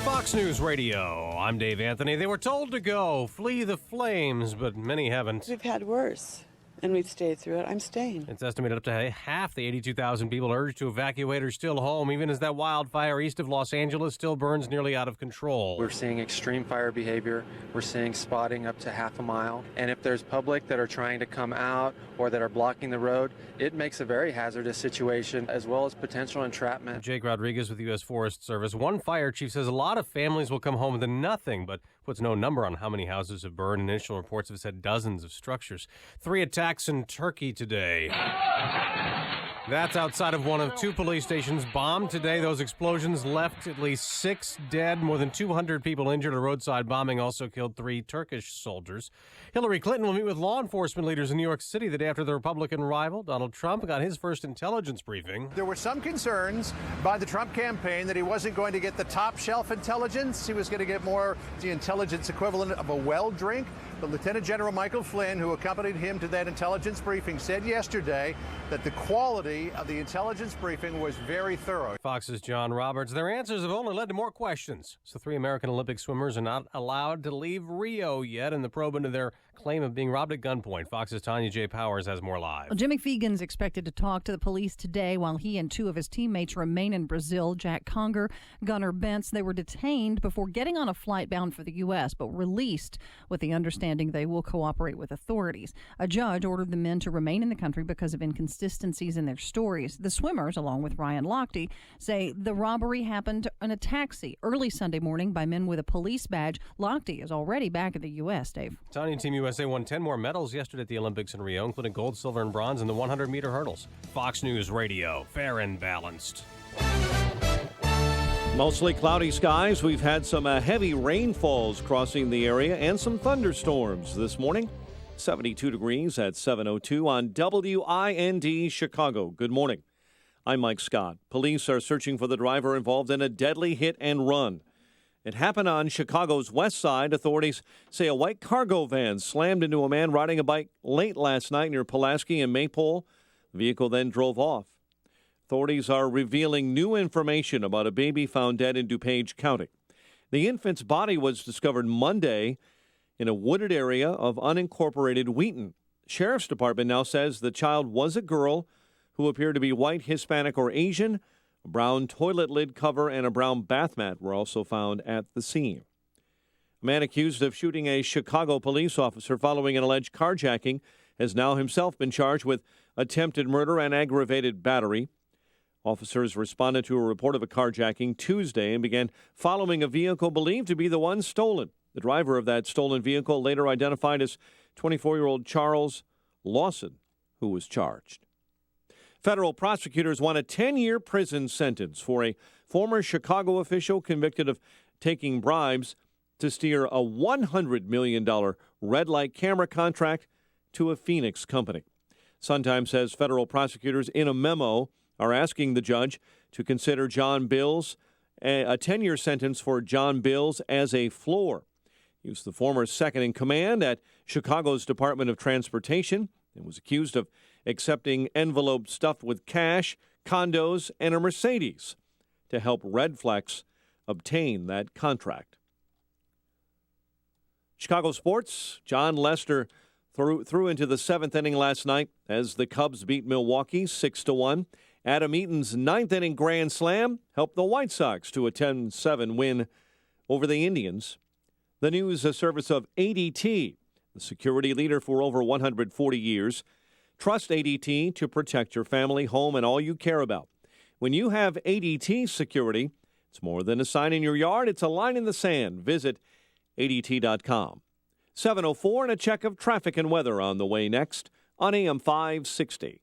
Speaker 14: Fox News Radio. I'm Dave Anthony. They were told to go, flee the flames, but many haven't.
Speaker 24: We've had worse, and we've stayed through it. I'm staying.
Speaker 14: It's estimated up to half the 82,000 people urged to evacuate are still home, even as that wildfire east of Los Angeles still burns nearly out of control.
Speaker 25: We're seeing extreme fire behavior. We're seeing spotting up to half a mile. And if there's public that are trying to come out or that are blocking the road, it makes a very hazardous situation, as well as potential entrapment.
Speaker 14: Jake Rodriguez with the U.S. Forest Service. One fire chief says a lot of families will come home to nothing, but puts no number on how many houses have burned. Initial reports have said dozens of structures. 3 attacks in Turkey today. That's outside of one of 2 police stations bombed today. Those explosions left at least 6 dead, more than 200 people injured. A roadside bombing also killed 3 Turkish soldiers. Hillary Clinton will meet with law enforcement leaders in New York City the day after the Republican rival, Donald Trump, got his first intelligence briefing.
Speaker 26: There were some concerns by the Trump campaign that he wasn't going to get the top shelf intelligence. He was going to get more the intelligence equivalent of a well drink. But Lieutenant General Michael Flynn, who accompanied him to that intelligence briefing, said yesterday that the quality of the intelligence briefing was very thorough.
Speaker 14: Fox's John Roberts. Their answers have only led to more questions. So 3 American Olympic swimmers are not allowed to leave Rio yet in the probe into their claim of being robbed at gunpoint. Fox's Tanya J. Powers has more live.
Speaker 27: Well, Jimmy Fegan's expected to talk to the police today while he and 2 of his teammates remain in Brazil. Jack Conger, Gunnar Bentz. They were detained before getting on a flight bound for the U.S., but released with the understanding they will cooperate with authorities. A judge ordered the men to remain in the country because of inconsistencies in their stories. The swimmers, along with Ryan Lochte, say the robbery happened in a taxi early Sunday morning by men with a police badge. Lochte is already back in the U.S., Dave.
Speaker 14: Tanya Team USA won 10 more medals yesterday at the Olympics in Rio, including gold, silver, and bronze in the 100-meter hurdles. Fox News Radio, fair and balanced.
Speaker 11: Mostly cloudy skies. We've had some heavy rainfalls crossing the area and some thunderstorms this morning. 72 degrees at 7:02 on WIND Chicago. Good morning. I'm Mike Scott. Police are searching for the driver involved in a deadly hit and run. It happened on Chicago's west side. Authorities say a white cargo van slammed into a man riding a bike late last night near Pulaski and Maypole. The vehicle then drove off. Authorities are revealing new information about a baby found dead in DuPage County. The infant's body was discovered Monday in a wooded area of unincorporated Wheaton. Sheriff's Department now says the child was a girl who appeared to be white, Hispanic, or Asian. A brown toilet lid cover and a brown bath mat were also found at the scene. A man accused of shooting a Chicago police officer following an alleged carjacking has now himself been charged with attempted murder and aggravated battery. Officers responded to a report of a carjacking Tuesday and began following a vehicle believed to be the one stolen. The driver of that stolen vehicle, later identified as 24-year-old Charles Lawson, who was charged. Federal prosecutors want a 10-year prison sentence for a former Chicago official convicted of taking bribes to steer a $100 million red light camera contract to a Phoenix company. Sun-Times says federal prosecutors in a memo are asking the judge to consider a 10-year sentence for John Bills as a floor. He was the former second in command at Chicago's Department of Transportation and was accused of accepting envelopes stuffed with cash, condos, and a Mercedes to help Redflex obtain that contract. Chicago sports, John Lester threw into the seventh inning last night as the Cubs beat Milwaukee 6-1. Adam Eaton's ninth inning grand slam helped the White Sox to a 10-7 win over the Indians. The news a service of ADT, the security leader for over 140 years. Trust ADT to protect your family, home, and all you care about. When you have ADT security, it's more than a sign in your yard, it's a line in the sand. Visit ADT.com. 7:04 and a check of traffic and weather on the way next on AM 560.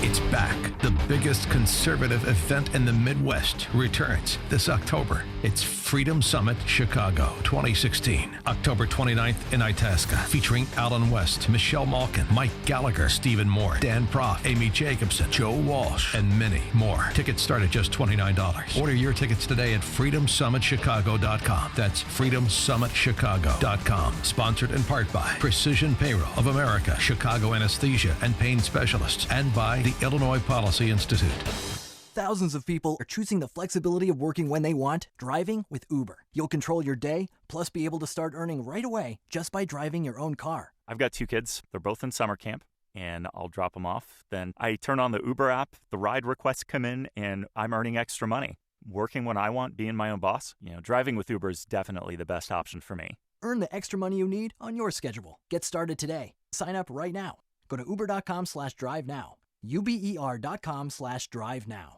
Speaker 4: It's back. The biggest conservative event in the Midwest returns this October. It's Freedom Summit Chicago 2016, October 29th in Itasca, featuring Alan West, Michelle Malkin, Mike Gallagher, Stephen Moore, Dan Proft, Amy Jacobson, Joe Walsh, and many more. Tickets start at just $29. Order your tickets today at freedomsummitchicago.com. That's freedomsummitchicago.com. Sponsored in part by Precision Payroll of America, Chicago Anesthesia and Pain Specialists, and by the Illinois Policy Institute.
Speaker 5: Thousands of people are choosing the flexibility of working when they want, driving with Uber. You'll control your day, plus be able to start earning right away just by driving your own car.
Speaker 7: I've got 2 kids. They're both in summer camp, and I'll drop them off. Then I turn on the Uber app, the ride requests come in, and I'm earning extra money. Working when I want, being my own boss. Driving with Uber is definitely the best option for me.
Speaker 5: Earn the extra money you need on your schedule. Get started today. Sign up right now. Go to uber.com/drive now. uber.com/drive now.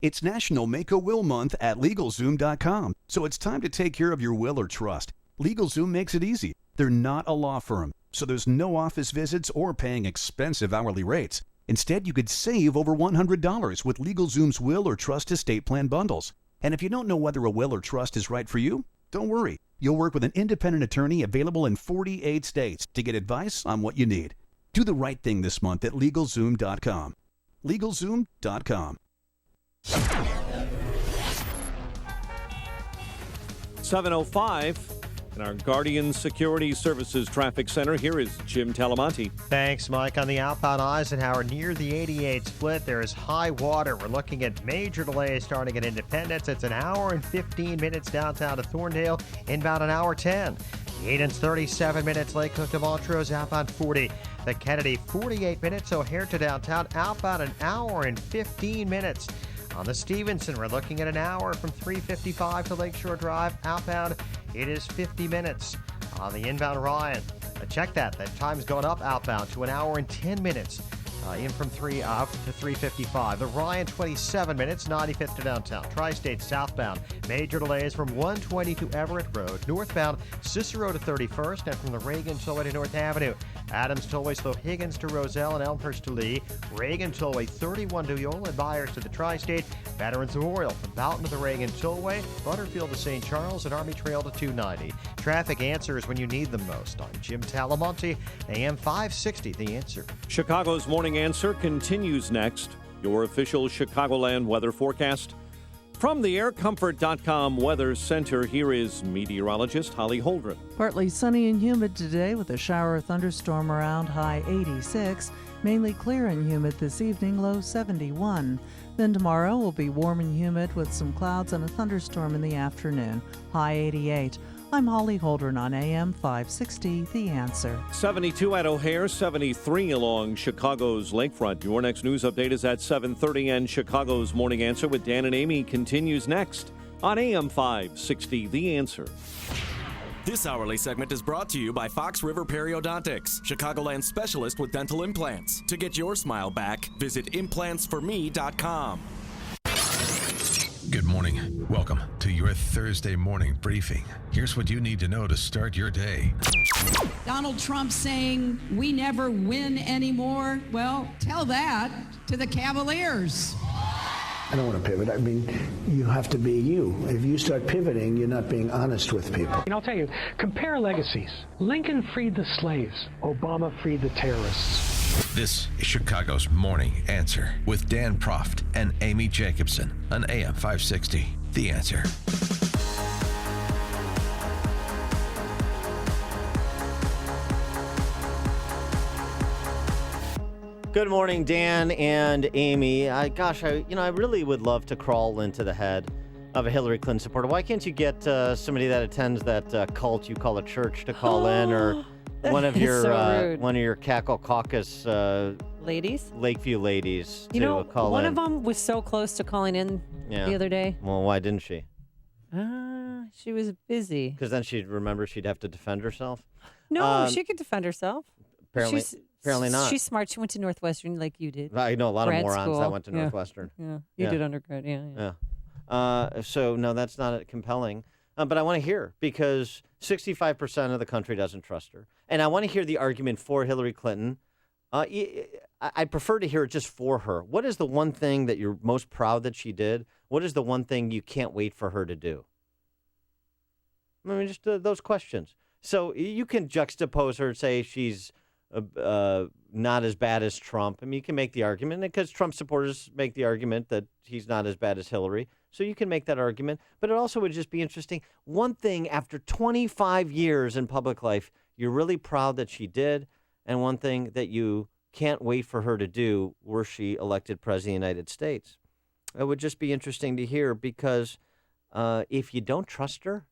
Speaker 8: It's National Make a Will Month at LegalZoom.com, so it's time to take care of your will or trust. LegalZoom makes it easy. They're not a law firm, so there's no office visits or paying expensive hourly rates. Instead, you could save over $100 with LegalZoom's will or trust estate plan bundles. And if you don't know whether a will or trust is right for you, don't worry. You'll work with an independent attorney available in 48 states to get advice on what you need. Do the right thing this month at LegalZoom.com. LegalZoom.com.
Speaker 11: 7:05 in our Guardian Security Services Traffic Center. Here is Jim Talamonte.
Speaker 13: Thanks, Mike. On the outbound Eisenhower near the 88 split, there is high water. We're looking at major delays starting at Independence. It's an hour and 15 minutes downtown to Thorndale, inbound an hour 10. The 8 and 37 minutes, Lake Cook to Montrose, outbound 40. The Kennedy, 48 minutes, O'Hare to downtown, outbound an hour and 15 minutes. On the Stevenson, we're looking at an hour from 355 to Lakeshore Drive, outbound, it is 50 minutes. On the inbound Ryan, check that time's going up outbound to an hour and 10 minutes. In from 3 up to 355. The Ryan, 27 minutes, 95th to downtown. Tri-State southbound. Major delays from 120 to Everett Road. Northbound, Cicero to 31st, and from the Reagan Tollway to North Avenue. Adams Tollway, slow Higgins to Roselle and Elmhurst to Lee. Reagan Tollway, 31 to Yola and Byers to the Tri-State. Veterans Memorial from Boughton to the Reagan Tollway. Butterfield to St. Charles and Army Trail to 290. Traffic answers when you need them most. I'm Jim Talamonte, AM 560, The Answer.
Speaker 11: Chicago's Morning Answer continues next. Your official Chicagoland weather forecast. From the AirComfort.com Weather Center, here is meteorologist Holly Holdren.
Speaker 9: Partly sunny and humid today with a shower or thunderstorm around, high 86. Mainly clear and humid this evening, low 71. Then tomorrow will be warm and humid with some clouds and a thunderstorm in the afternoon, high 88. I'm Holly Holdren on AM 560, The Answer.
Speaker 11: 72 at O'Hare, 73 along Chicago's lakefront. Your next news update is at 7:30, and Chicago's Morning Answer with Dan and Amy continues next on AM 560, The Answer.
Speaker 20: This hourly segment is brought to you by Fox River Periodontics, Chicagoland specialist with dental implants. To get your smile back, visit implantsforme.com.
Speaker 4: Good morning. Welcome to your Thursday morning briefing. Here's what you need to know to start your day.
Speaker 17: Donald Trump saying we never win anymore. Well, tell that to the Cavaliers.
Speaker 18: I don't want to pivot. I mean, you have to be you. If you start pivoting, you're not being honest with people.
Speaker 2: And I'll tell you, compare legacies. Lincoln freed the slaves. Obama freed the terrorists.
Speaker 4: This is Chicago's Morning Answer with Dan Proft and Amy Jacobson on AM 560, The Answer.
Speaker 3: Good morning, Dan and Amy. I really would love to crawl into the head of a Hillary Clinton supporter. Why can't you get somebody that attends that cult you call a church to call in, or one of your Cackle Caucus
Speaker 22: ladies,
Speaker 3: Lakeview ladies,
Speaker 22: you know,
Speaker 3: call in?
Speaker 22: One of them was so close to calling in the other day.
Speaker 3: Well, why didn't she?
Speaker 22: She was busy.
Speaker 3: Because then she'd remember she'd have to defend herself.
Speaker 22: No, she could defend herself.
Speaker 3: Apparently not.
Speaker 22: She's smart. She went to Northwestern like you did.
Speaker 3: I know a lot of morons
Speaker 22: school.
Speaker 3: that went to Northwestern.
Speaker 22: Yeah, you did undergrad. Yeah.
Speaker 3: So, no, that's not compelling. But I want to hear, because 65% of the country doesn't trust her. And I want to hear the argument for Hillary Clinton. I'd prefer to hear it just for her. What is the one thing that you're most proud that she did? What is the one thing you can't wait for her to do? I mean, just those questions. So you can juxtapose her and say she's not as bad as Trump. I mean, you can make the argument, because Trump supporters make the argument that he's not as bad as Hillary. So you can make that argument. But it also would just be interesting. One thing after 25 years in public life, you're really proud that she did, and one thing that you can't wait for her to do were she elected president of the United States. It would just be interesting to hear, because if you don't trust her,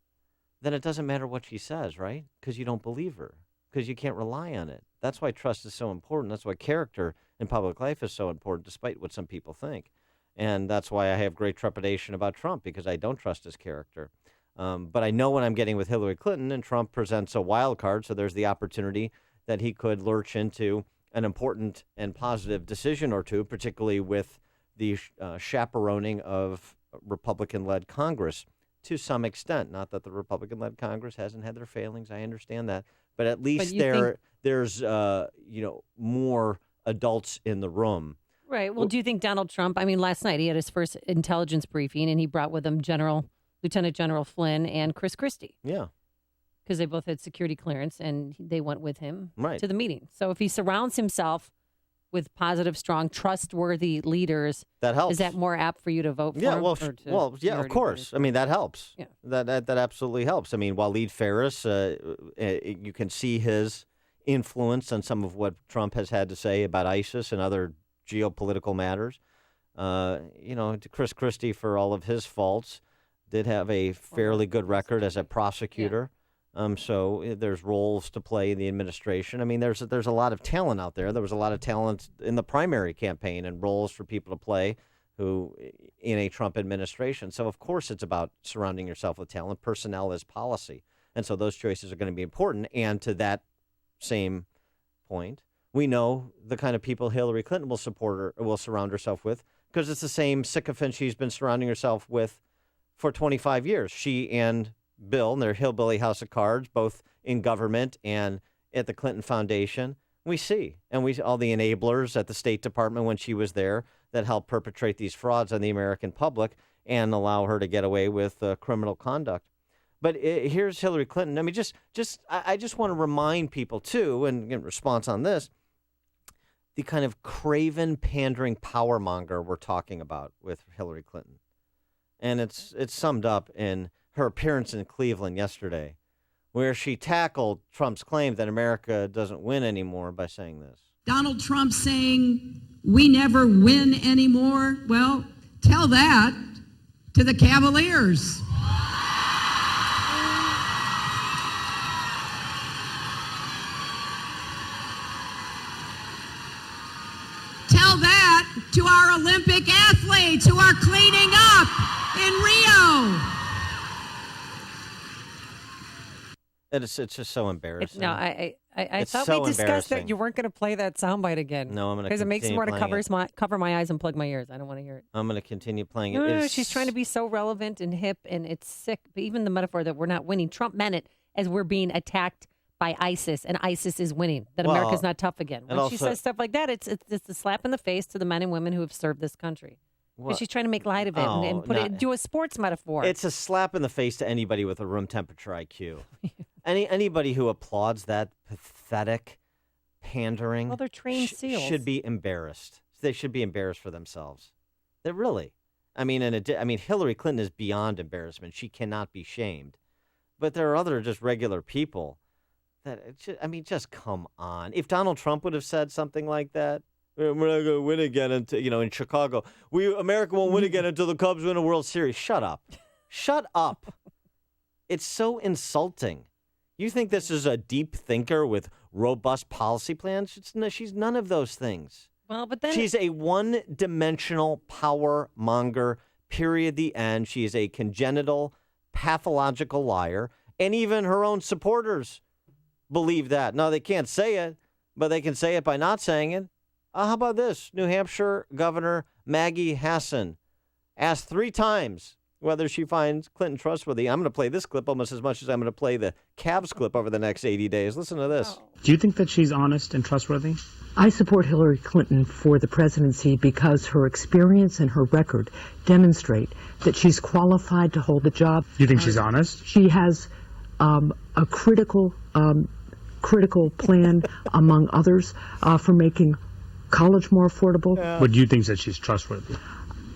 Speaker 3: then it doesn't matter what she says, right? Because you don't believe her, because you can't rely on it. That's why trust is so important. That's why character in public life is so important, despite what some people think. And that's why I have great trepidation about Trump, because I don't trust his character. But I know what I'm getting with Hillary Clinton, and Trump presents a wild card, so there's the opportunity that he could lurch into an important and positive decision or two, particularly with the chaperoning of Republican-led Congress to some extent. Not that the Republican-led Congress hasn't had their failings. I understand that. But at least there's more adults in the room.
Speaker 22: Right. Well, do you think Donald Trump, I mean, last night he had his first intelligence briefing, and he brought with him Lieutenant General Flynn and Chris Christie.
Speaker 3: Yeah.
Speaker 22: Because they both had security clearance, and they went with him
Speaker 3: to
Speaker 22: the meeting. So if he surrounds himself with positive, strong, trustworthy leaders,
Speaker 3: that helps.
Speaker 22: Is that more apt for you to vote for
Speaker 3: yeah,
Speaker 22: him?
Speaker 3: Of course. I mean, that helps.
Speaker 22: Yeah.
Speaker 3: That absolutely helps. I mean, Waleed Ferris, you can see his influence on some of what Trump has had to say about ISIS and other geopolitical matters. Chris Christie, for all of his faults, did have a fairly good record as a prosecutor. So there's roles to play in the administration. I mean, there's a lot of talent out there. There was a lot of talent in the primary campaign and roles for people to play who in a Trump administration. So, of course, it's about surrounding yourself with talent. Personnel is policy. And so those choices are going to be important. And to that same point, we know the kind of people Hillary Clinton will surround herself with, because it's the same sycophant she's been surrounding herself with for 25 years. She and Bill and their hillbilly house of cards, both in government and at the Clinton Foundation. We see all the enablers at the State Department when she was there that helped perpetrate these frauds on the American public and allow her to get away with criminal conduct. But here's Hillary Clinton. I mean, I just want to remind people too, and in response on this, the kind of craven, pandering power monger we're talking about with Hillary Clinton, and it's summed up in her appearance in Cleveland yesterday, where she tackled Trump's claim that America doesn't win anymore by saying this.
Speaker 17: Donald Trump saying we never win anymore. Well, tell that to the Cavaliers. Tell that to our Olympic athletes who are cleaning up in Rio.
Speaker 3: It's just so embarrassing.
Speaker 22: I thought we discussed that you weren't going to play that soundbite again.
Speaker 3: No, I'm going to
Speaker 22: because it makes me want to cover my eyes and plug my ears. I don't want to hear it.
Speaker 3: I'm going to continue playing it.
Speaker 22: No, she's trying to be so relevant and hip, and it's sick. But even the metaphor that we're not winning, Trump meant it as we're being attacked by ISIS, and ISIS is winning. That America's not tough again. When she says stuff like that, it's a slap in the face to the men and women who have served this country. Because she's trying to make light of it and do a sports metaphor.
Speaker 3: It's a slap in the face to anybody with a room temperature IQ. Anybody who applauds that pathetic pandering,
Speaker 22: well, they're trained SEALs,
Speaker 3: should be embarrassed. They should be embarrassed for themselves. They really. I mean, Hillary Clinton is beyond embarrassment. She cannot be shamed. But there are other just regular people that, just come on. If Donald Trump would have said something like that, We're not going to win again until, in Chicago. America won't win again until the Cubs win a World Series. Shut up. Shut up. It's so insulting. You think this is a deep thinker with robust policy plans? She's none of those things.
Speaker 22: Well, but then
Speaker 3: she's a one-dimensional power monger, period, the end. She is a congenital, pathological liar, and even her own supporters believe that. No, they can't say it, but they can say it by not saying it. How about this? New Hampshire Governor Maggie Hassan asked 3 times whether she finds Clinton trustworthy. I'm going to play this clip almost as much as I'm going to play the Cavs clip over the next 80 days. Listen to this.
Speaker 10: Do you think that she's honest and trustworthy?
Speaker 12: I support Hillary Clinton for the presidency because her experience and her record demonstrate that she's qualified to hold the job.
Speaker 10: Do you think she's honest?
Speaker 12: She has a critical plan, among others, for making college more affordable.
Speaker 10: But do you think that she's trustworthy?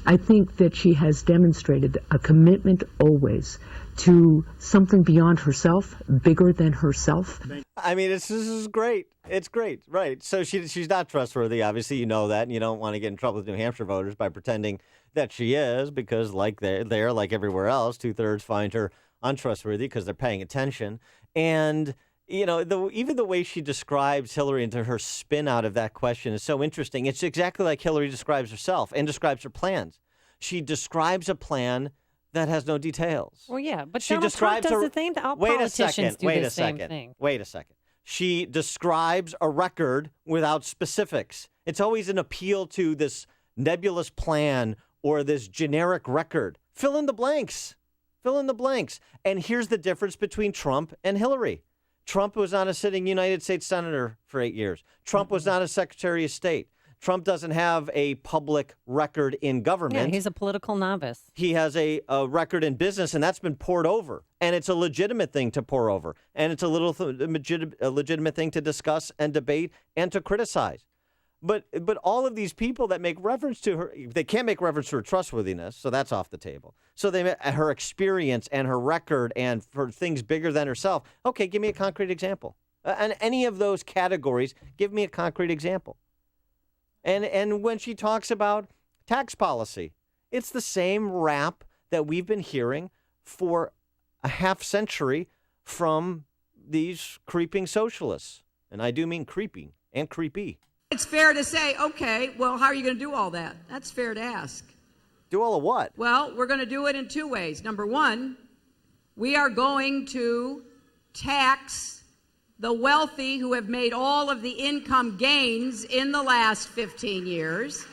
Speaker 12: I think that she has demonstrated a commitment always to something beyond herself, bigger than herself.
Speaker 3: I mean, this is great. It's great, right? So she's not trustworthy. Obviously, you know that, and you don't want to get in trouble with New Hampshire voters by pretending that she is, because like they're like everywhere else, 2/3 find her untrustworthy because they're paying attention. And even the way she describes Hillary and her spin out of that question is so interesting. It's exactly like Hillary describes herself and describes her plans. She describes a plan that has no details.
Speaker 22: Well, yeah, but
Speaker 3: she
Speaker 22: Donald Trump
Speaker 3: describes
Speaker 22: does the thing. All politicians do the same thing.
Speaker 3: Wait a second. She describes a record without specifics. It's always an appeal to this nebulous plan or this generic record. Fill in the blanks. Fill in the blanks. And here's the difference between Trump and Hillary. Trump was not a sitting United States senator for 8 years. Trump was not a Secretary of State. Trump doesn't have a public record in government.
Speaker 22: Yeah, he's a political novice.
Speaker 3: He has a record in business, and that's been poured over. And it's a legitimate thing to pour over. And it's a legitimate thing to discuss and debate and to criticize. But all of these people that make reference to her, they can't make reference to her trustworthiness, so that's off the table. So her experience and her record and for things bigger than herself. Okay, give me a concrete example. And any of those categories, give me a concrete example. And when she talks about tax policy, it's the same rap that we've been hearing for a half century from these creeping socialists. And I do mean creeping and creepy.
Speaker 17: It's fair to say, okay, well, how are you going to do all that? That's fair to ask.
Speaker 3: Do all of what?
Speaker 17: Well, we're going to do it in 2 ways. Number one, we are going to tax the wealthy who have made all of the income gains in the last 15 years.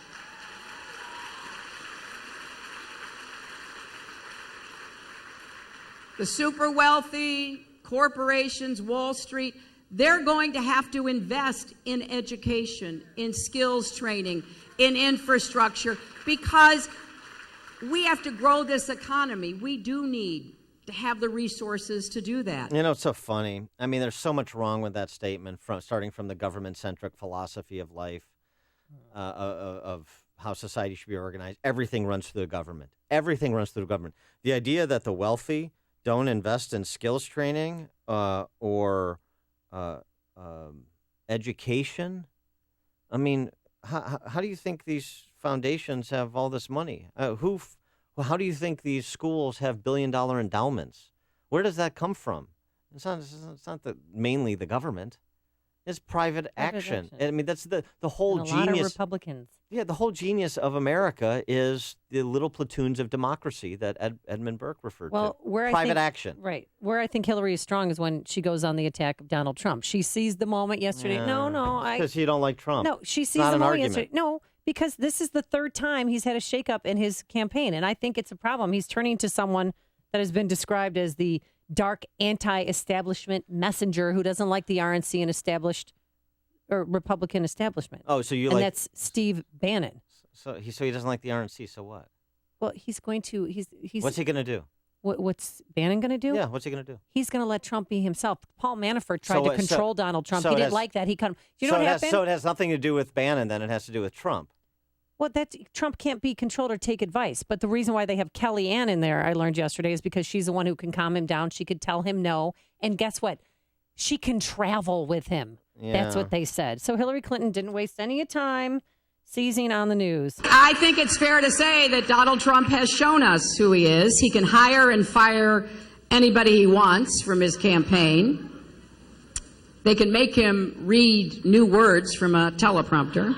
Speaker 17: The super wealthy, corporations, Wall Street, they're going to have to invest in education, in skills training, in infrastructure, because we have to grow this economy. We do need to have the resources to do that.
Speaker 3: It's so funny. I mean, there's so much wrong with that statement, starting from the government-centric philosophy of life, of how society should be organized. Everything runs through the government. Everything runs through the government. The idea that the wealthy don't invest in skills training or education. I mean, how do you think these foundations have all this money? How do you think these schools have billion-dollar endowments? Where does that come from? It's not mainly the government. It's private action. I mean, that's the whole genius.
Speaker 22: A lot of Republicans.
Speaker 3: Yeah, the whole genius of America is the little platoons of democracy that Edmund Burke referred to. Private action.
Speaker 22: Right. Where I think Hillary is strong is when she goes on the attack of Donald Trump. She seized the moment yesterday.
Speaker 3: Yeah. Because you don't like Trump.
Speaker 22: No, she seized the moment yesterday. No, because this is the 3rd time he's had a shakeup in his campaign, and I think it's a problem. He's turning to someone that has been described as the dark anti-establishment messenger who doesn't like the RNC and established or Republican establishment.
Speaker 3: Oh, so
Speaker 22: and that's Steve Bannon.
Speaker 3: So he doesn't like the RNC. So what?
Speaker 22: Well, he's going to. He's.
Speaker 3: What's he going to do?
Speaker 22: What's Bannon going to do?
Speaker 3: Yeah, what's he going to do?
Speaker 22: He's going to let Trump be himself. Paul Manafort tried to control Donald Trump. He didn't like that. He cut him. You know what happened?
Speaker 3: So it has nothing to do with Bannon. Then it has to do with Trump.
Speaker 22: Well, Trump can't be controlled or take advice. But the reason why they have Kellyanne in there, I learned yesterday, is because she's the one who can calm him down. She could tell him no. And guess what? She can travel with him. Yeah. That's what they said. So Hillary Clinton didn't waste any time seizing on the news.
Speaker 17: I think it's fair to say that Donald Trump has shown us who he is. He can hire and fire anybody he wants from his campaign. They can make him read new words from a teleprompter.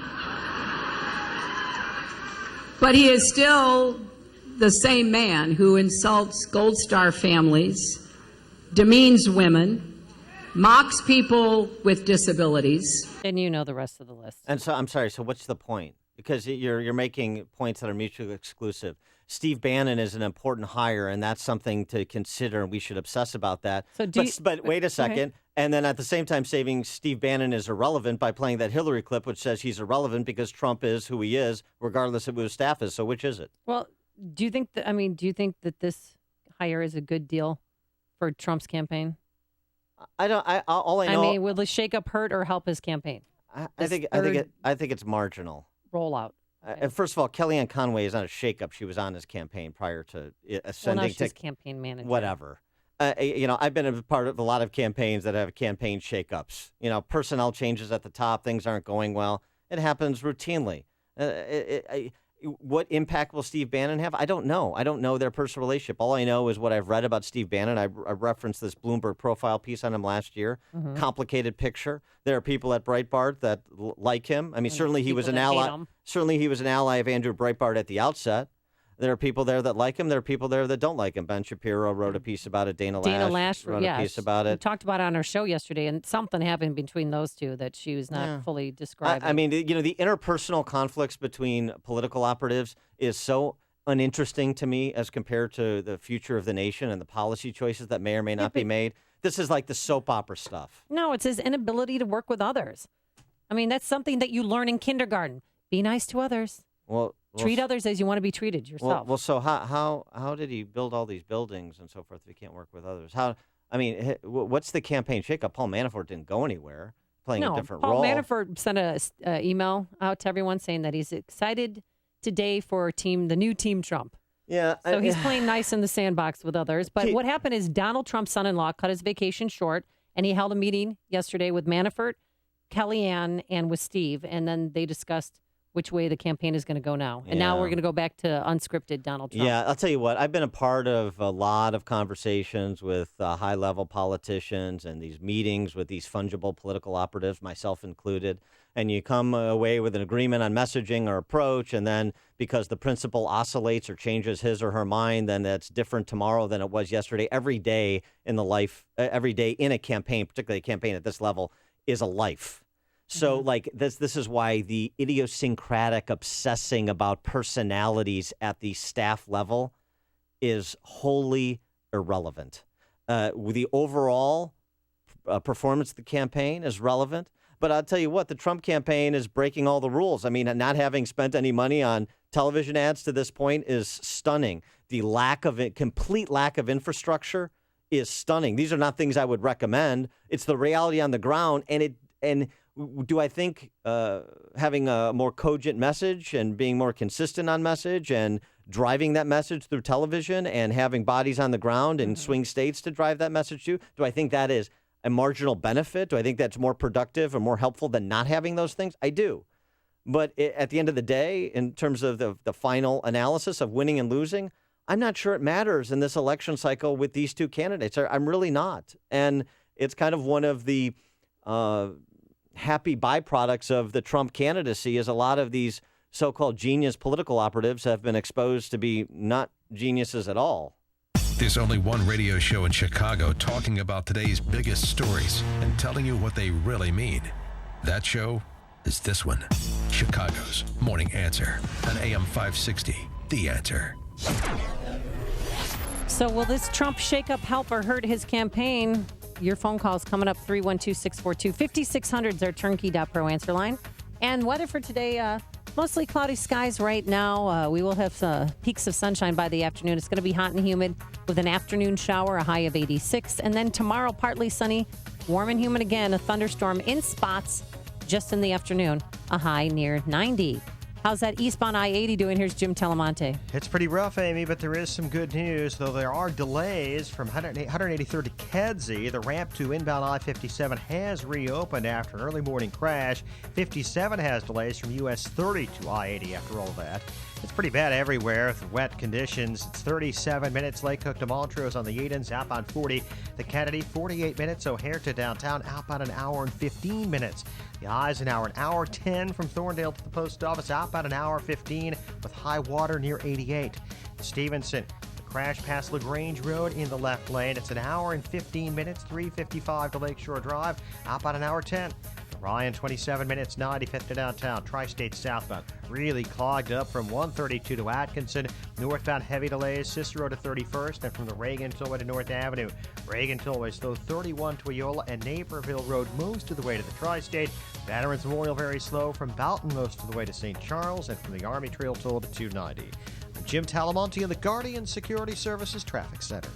Speaker 17: But he is still the same man who insults Gold Star families, demeans women, mocks people with disabilities.
Speaker 22: And you know the rest of the list.
Speaker 3: And so, I'm sorry, so what's the point? Because you're making points that are mutually exclusive. Steve Bannon is an important hire, and that's something to consider, and we should obsess about that.
Speaker 22: So
Speaker 3: but wait a second. And then at the same time saying Steve Bannon is irrelevant by playing that Hillary clip, which says he's irrelevant because Trump is who he is, regardless of who his staff is. So which is it?
Speaker 22: Well, do you think that this hire is a good deal for Trump's campaign?
Speaker 3: All I know.
Speaker 22: I mean, will the shakeup hurt or help his campaign?
Speaker 3: I think it's marginal.
Speaker 22: Rollout.
Speaker 3: First of all, Kellyanne Conway is not a shakeup. She was on his campaign prior to ascending
Speaker 22: well, now she's
Speaker 3: to
Speaker 22: campaign manager.
Speaker 3: Whatever. I've been a part of a lot of campaigns that have campaign shakeups. Personnel changes at the top, things aren't going well. It happens routinely. What impact will Steve Bannon have? I don't know. I don't know their personal relationship. All I know is what I've read about Steve Bannon. I referenced this Bloomberg profile piece on him last year.
Speaker 22: Mm-hmm.
Speaker 3: Complicated picture. There are people at Breitbart that like him. I mean, certainly he was an ally. Certainly he was an ally of Andrew Breitbart at the outset. There are people there that like him. There are people there that don't like him. Ben Shapiro wrote a piece about it. Dana Lash wrote a piece about it.
Speaker 22: We talked about it on our show yesterday, and something happened between those two that she was not fully describing.
Speaker 3: I mean, the interpersonal conflicts between political operatives is so uninteresting to me as compared to the future of the nation and the policy choices that may or may not be made. This is like the soap opera stuff.
Speaker 22: No, it's his inability to work with others. I mean, that's something that you learn in kindergarten. Be nice to others. Treat others as you want to be treated yourself.
Speaker 3: Well, so how did he build all these buildings and so forth if he can't work with others? What's the campaign shakeup? Paul Manafort didn't go anywhere, playing a different role.
Speaker 22: Paul Manafort sent an email out to everyone saying that he's excited today for the new Team Trump.
Speaker 3: Yeah.
Speaker 22: So he's playing nice in the sandbox with others. But what happened is Donald Trump's son-in-law cut his vacation short, and he held a meeting yesterday with Manafort, Kellyanne, and with Steve, and then they discussed which way the campaign is going to go now. And now we're going to go back to unscripted Donald Trump.
Speaker 3: Yeah, I'll tell you what. I've been a part of a lot of conversations with high-level politicians and these meetings with these fungible political operatives, myself included. And you come away with an agreement on messaging or approach, and then because the principal oscillates or changes his or her mind, then that's different tomorrow than it was yesterday. Every day in a campaign, particularly a campaign at this level, is a life. So, like, this is why the idiosyncratic obsessing about personalities at the staff level is wholly irrelevant. The overall performance of the campaign is relevant. But I'll tell you what, the Trump campaign is breaking all the rules. I mean, not having spent any money on television ads to this point is stunning. The complete lack of infrastructure is stunning. These are not things I would recommend. It's the reality on the ground, and do I think having a more cogent message and being more consistent on message and driving that message through television and having bodies on the ground in swing states to drive that message to, do I think that is a marginal benefit? Do I think that's more productive or more helpful than not having those things? I do. But at the end of the day, in terms of the final analysis of winning and losing, I'm not sure it matters in this election cycle with these two candidates. I'm really not. And it's kind of one of the happy byproducts of the Trump candidacy is a lot of these so-called genius political operatives have been exposed to be not geniuses at all.
Speaker 4: There's only one radio show in Chicago talking about today's biggest stories and telling you what they really mean. That show is this one, Chicago's Morning Answer on AM 560, The Answer.
Speaker 22: So will this Trump shakeup help or hurt his campaign? Your phone calls coming up, 312-642-5600 is our turnkey.pro answer line. And weather for today, mostly cloudy skies right now. We will have peaks of sunshine by the afternoon. It's going to be hot and humid with an afternoon shower, a high of 86. And then tomorrow, partly sunny, warm and humid again, a thunderstorm in spots just in the afternoon, a high near 90. How's that eastbound I-80 doing? Here's Jim Telemonte.
Speaker 13: It's pretty rough, Amy, but there is some good news, though there are delays from 183rd to Kedzie. The ramp to inbound I-57 has reopened after an early morning crash. 57 has delays from US 30 to I-80 after all of that. It's pretty bad everywhere with wet conditions. It's 37 minutes. Lake Cook to Montrose on the Edens, outbound 40. The Kennedy, 48 minutes. O'Hare to downtown, outbound an hour and 15 minutes. The Eisenhower, an hour 10 from Thorndale to the post office, outbound an hour 15 with high water near 88. Stevenson, the crash past LaGrange Road in the left lane. It's an hour and 15 minutes, 3:55 to Lakeshore Drive, outbound an hour 10. Ryan, 27 minutes, 95th to downtown. Tri-State southbound, really clogged up from 132 to Atkinson. Northbound heavy delays, Cicero to 31st, and from the Reagan Tollway to North Avenue. Reagan Tollway slow 31 to Eola, and Naperville Road most of the way to the Tri-State. Veterans Memorial very slow from Boughton most of the way to St. Charles, and from the Army Trail Toll to 290. I'm Jim Talamonte in the Guardian Security Services Traffic Center.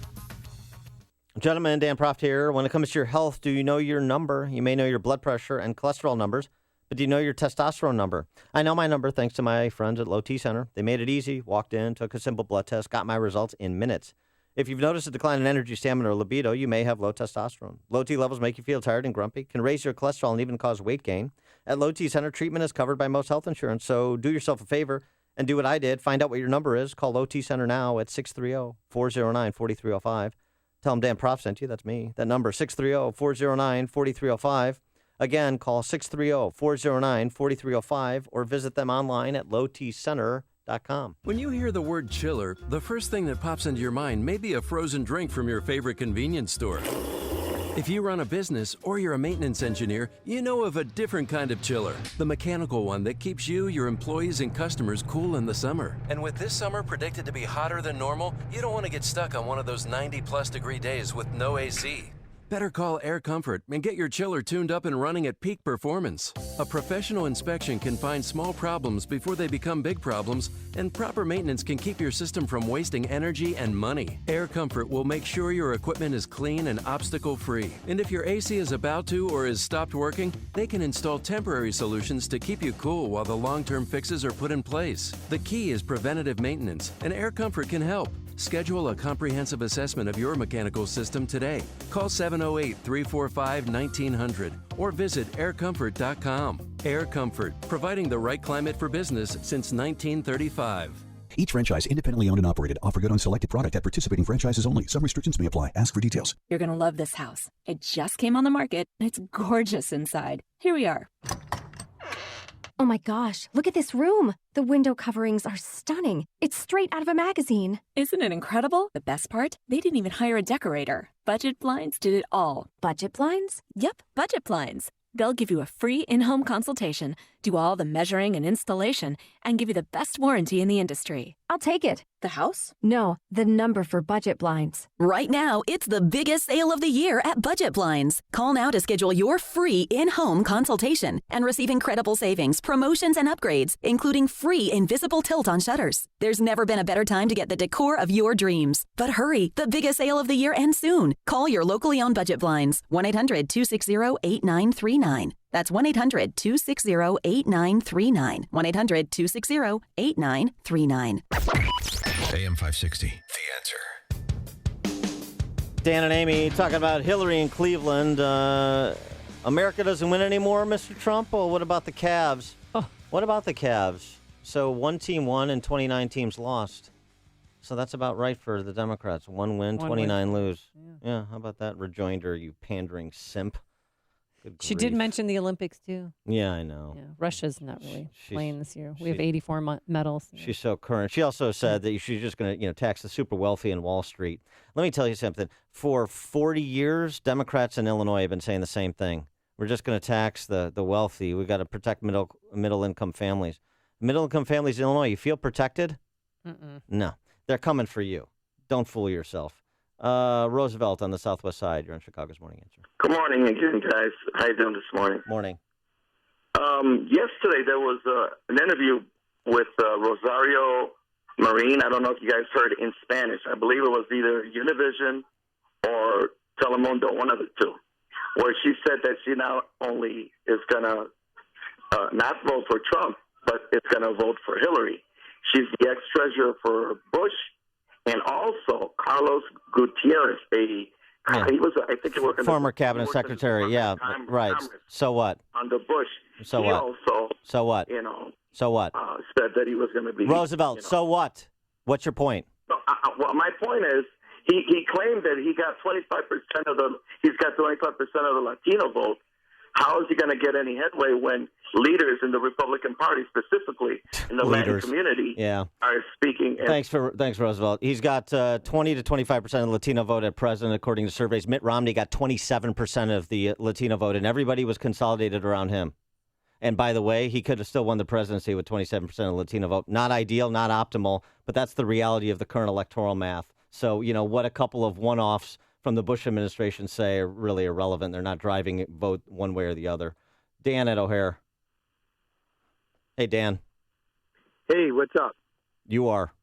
Speaker 3: Gentlemen, Dan Proft here. When it comes to your health, do you know your number? You may know your blood pressure and cholesterol numbers, but do you know your testosterone number? I know my number thanks to my friends at Low T Center. They made it easy, walked in, took a simple blood test, got my results in minutes. If you've noticed a decline in energy, stamina, or libido, you may have low testosterone. Low T levels make you feel tired and grumpy, can raise your cholesterol and even cause weight gain. At Low T Center, treatment is covered by most health insurance, so do yourself a favor and do what I did. Find out what your number is. Call Low T Center now at 630-409-4305. Tell them Dan Proft sent you. That's me. That number, 630-409-4305. Again, call 630-409-4305 or visit them online at lowtcenter.com.
Speaker 1: When you hear the word chiller, the first thing that pops into your mind may be a frozen drink from your favorite convenience store. If you run a business or you're a maintenance engineer, you know of a different kind of chiller, the mechanical one that keeps you, your employees, and customers cool in the summer. And with this summer predicted to be hotter than normal, you don't want to get stuck on one of those 90-plus degree days with no AC. Better call Air Comfort and get your chiller tuned up and running at peak performance. A professional inspection can find small problems before they become big problems, and proper maintenance can keep your system from wasting energy and money. Air Comfort will make sure your equipment is clean and obstacle-free. And if your AC is about to or has stopped working, they can install temporary solutions to keep you cool while the long-term fixes are put in place. The key is preventative maintenance, and Air Comfort can help. Schedule a comprehensive assessment of your mechanical system today. Call 708-345-1900 or visit aircomfort.com. Air Comfort, providing the right climate for business since 1935.
Speaker 8: Each franchise independently owned and operated. Offer good on selected product at participating franchises only. Some restrictions may apply. Ask for details.
Speaker 6: You're going to love this house. It just came on the market, and it's gorgeous inside. Here we are.
Speaker 15: Oh my gosh, look at this room. The window coverings are stunning. It's straight out of a magazine.
Speaker 6: Isn't it incredible? The best part? They didn't even hire a decorator. Budget Blinds did it all.
Speaker 15: Budget Blinds?
Speaker 6: Yep, Budget Blinds. They'll give you a free in-home consultation, do all the measuring and installation, and give you the best warranty in the industry.
Speaker 15: I'll take it.
Speaker 6: The house?
Speaker 15: No, the number for Budget Blinds.
Speaker 6: Right now, it's the biggest sale of the year at Budget Blinds. Call now to schedule your free in-home consultation and receive incredible savings, promotions, and upgrades, including free invisible tilt on shutters. There's never been a better time to get the decor of your dreams. But hurry, the biggest sale of the year ends soon. Call your locally owned Budget Blinds, 1-800-260-8939. That's 1-800-260-8939. 1-800-260-8939.
Speaker 4: AM 560, The Answer.
Speaker 3: Dan and Amy talking about Hillary in Cleveland. America doesn't win anymore, Mr. Trump? Well, what about the Cavs? What about the Cavs? So one team won and 29 teams lost. So that's about right for the Democrats. One win, 29 lose. Yeah, how about that rejoinder, you pandering simp?
Speaker 22: She did mention the Olympics, too.
Speaker 3: Yeah, I know.
Speaker 22: Yeah, Russia's not really playing this year. We have 84 medals.
Speaker 3: She's so current. She also said that she's just going to, tax the super wealthy in Wall Street. Let me tell you something. For 40 years, Democrats in Illinois have been saying the same thing. We're just going to tax the wealthy. We've got to protect middle-income families. Middle-income families in Illinois, you feel protected?
Speaker 22: Mm-mm.
Speaker 3: No. They're coming for you. Don't fool yourself. Roosevelt on the Southwest Side. You're on Chicago's Morning Answer.
Speaker 16: Good morning again, guys. How you doing this morning?
Speaker 3: Morning.
Speaker 16: Yesterday there was an interview with Rosario Marin. I don't know if you guys heard it in Spanish. I believe it was either Univision or Telemundo, one of the two, where she said that she not only is going to not vote for Trump, but is going to vote for Hillary. She's the ex-treasurer for Bush, and also Carlos Gutierrez, he was, I think, he worked
Speaker 3: former cabinet secretary. Yeah, right. So what?
Speaker 16: Under Bush.
Speaker 3: So
Speaker 16: he
Speaker 3: what?
Speaker 16: Also,
Speaker 3: so what? So what?
Speaker 16: Said that he was going to be
Speaker 3: Roosevelt. So what? What's your point?
Speaker 16: Well, my point is, he claimed that he got 25% of he's got 25% of the Latino vote. How is he going to get any headway when leaders in the Republican Party, specifically in the Latin community, are speaking?
Speaker 3: Thanks, Roosevelt. He's got 20 to 25% of the Latino vote at present, according to surveys. Mitt Romney got 27% of the Latino vote, and everybody was consolidated around him. And by the way, he could have still won the presidency with 27% of the Latino vote. Not ideal, not optimal, but that's the reality of the current electoral math. So, what a couple of one-offs from the Bush administration say are really irrelevant. They're not driving vote one way or the other. Dan at O'Hare. Hey, Dan.
Speaker 19: Hey, what's up?
Speaker 3: You are.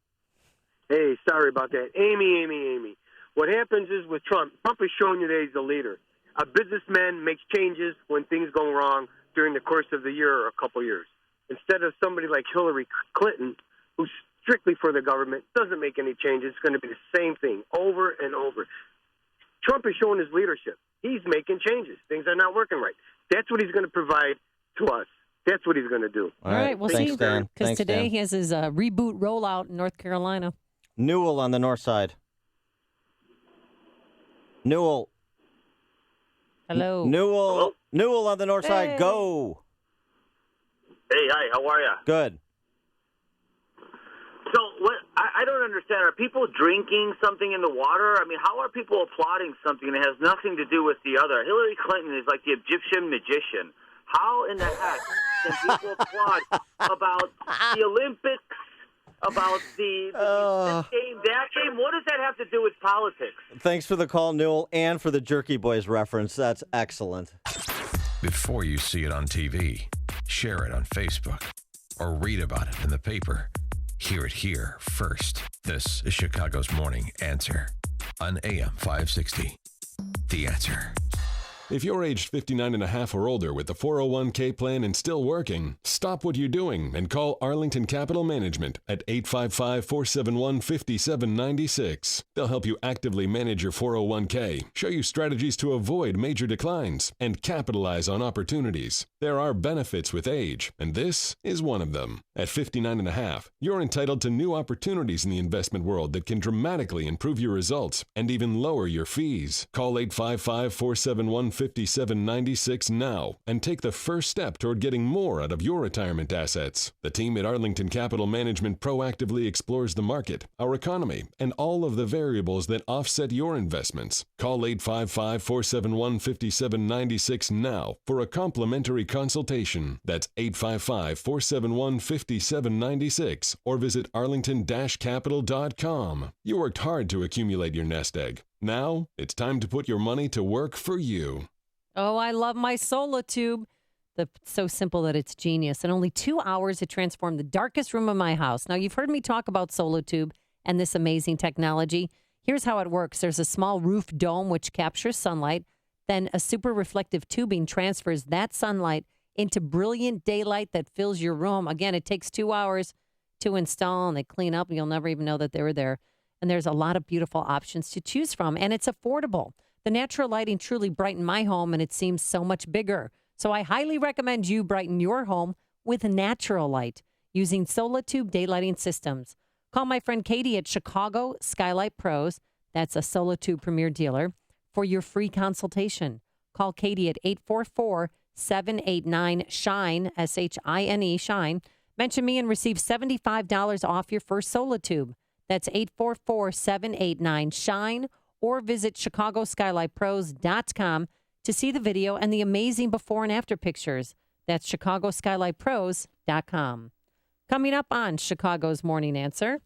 Speaker 19: Hey, sorry about that. Amy. What happens is with Trump is showing you that he's a leader. A businessman makes changes when things go wrong during the course of the year or a couple years. Instead of somebody like Hillary Clinton, who's strictly for the government, doesn't make any changes. It's going to be the same thing over and over. Trump is showing his leadership. He's making changes. Things are not working right. That's what he's going to provide to us. That's what he's going to do.
Speaker 22: All right, we'll
Speaker 3: Thanks,
Speaker 22: see.
Speaker 3: Dan.
Speaker 22: Because today
Speaker 3: Dan.
Speaker 22: he has his reboot rollout in North Carolina.
Speaker 3: Newell on the north side. Newell.
Speaker 22: Hello.
Speaker 3: Newell on the north side. Go.
Speaker 21: Hey, hi. How are you?
Speaker 3: Good.
Speaker 21: So what? I don't understand. Are people drinking something in the water? I mean, how are people applauding something that has nothing to do with the other? Hillary Clinton is like the Egyptian magician. How in the heck can people applaud about the Olympics, about this game, that game? What does that have to do with politics?
Speaker 3: Thanks for the call, Newell, and for the Jerky Boys reference. That's excellent.
Speaker 4: Before you see it on TV, share it on Facebook, or read about it in the paper. Hear it here first. This is Chicago's Morning Answer on AM 560. The Answer.
Speaker 23: If you're aged 59 and a half or older with the 401k plan and still working, stop what you're doing and call Arlington Capital Management at 855-471-5796. They'll help you actively manage your 401k, show you strategies to avoid major declines, and capitalize on opportunities. There are benefits with age, and this is one of them. At 59 and a half, you're entitled to new opportunities in the investment world that can dramatically improve your results and even lower your fees. Call 855-471-5796 now and take the first step toward getting more out of your retirement assets. The team at Arlington Capital Management proactively explores the market, our economy, and all of the variables that offset your investments. Call 855-471-5796 now for a complimentary consultation. That's 855-471-5796 or visit arlington-capital.com. You worked hard to accumulate your nest egg. Now, it's time to put your money to work for you.
Speaker 22: Oh, I love my Solotube. So simple that it's genius. In only 2 hours, it transformed the darkest room of my house. Now, you've heard me talk about Solotube and this amazing technology. Here's how it works. There's a small roof dome which captures sunlight. Then a super reflective tubing transfers that sunlight into brilliant daylight that fills your room. Again, it takes 2 hours to install, and they clean up, and you'll never even know that they were there. And there's a lot of beautiful options to choose from, and it's affordable. The natural lighting truly brightened my home, and it seems so much bigger. So I highly recommend you brighten your home with natural light using Solotube daylighting systems. Call my friend Katie at Chicago Skylight Pros, that's a Solotube premier dealer, for your free consultation. Call Katie at 844-789-SHINE, S-H-I-N-E, SHINE. Mention me and receive $75 off your first Solotube. That's 844-789-SHINE, or visit ChicagoSkylightPros.com to see the video and the amazing before and after pictures. That's ChicagoSkylightPros.com. Coming up on Chicago's Morning Answer.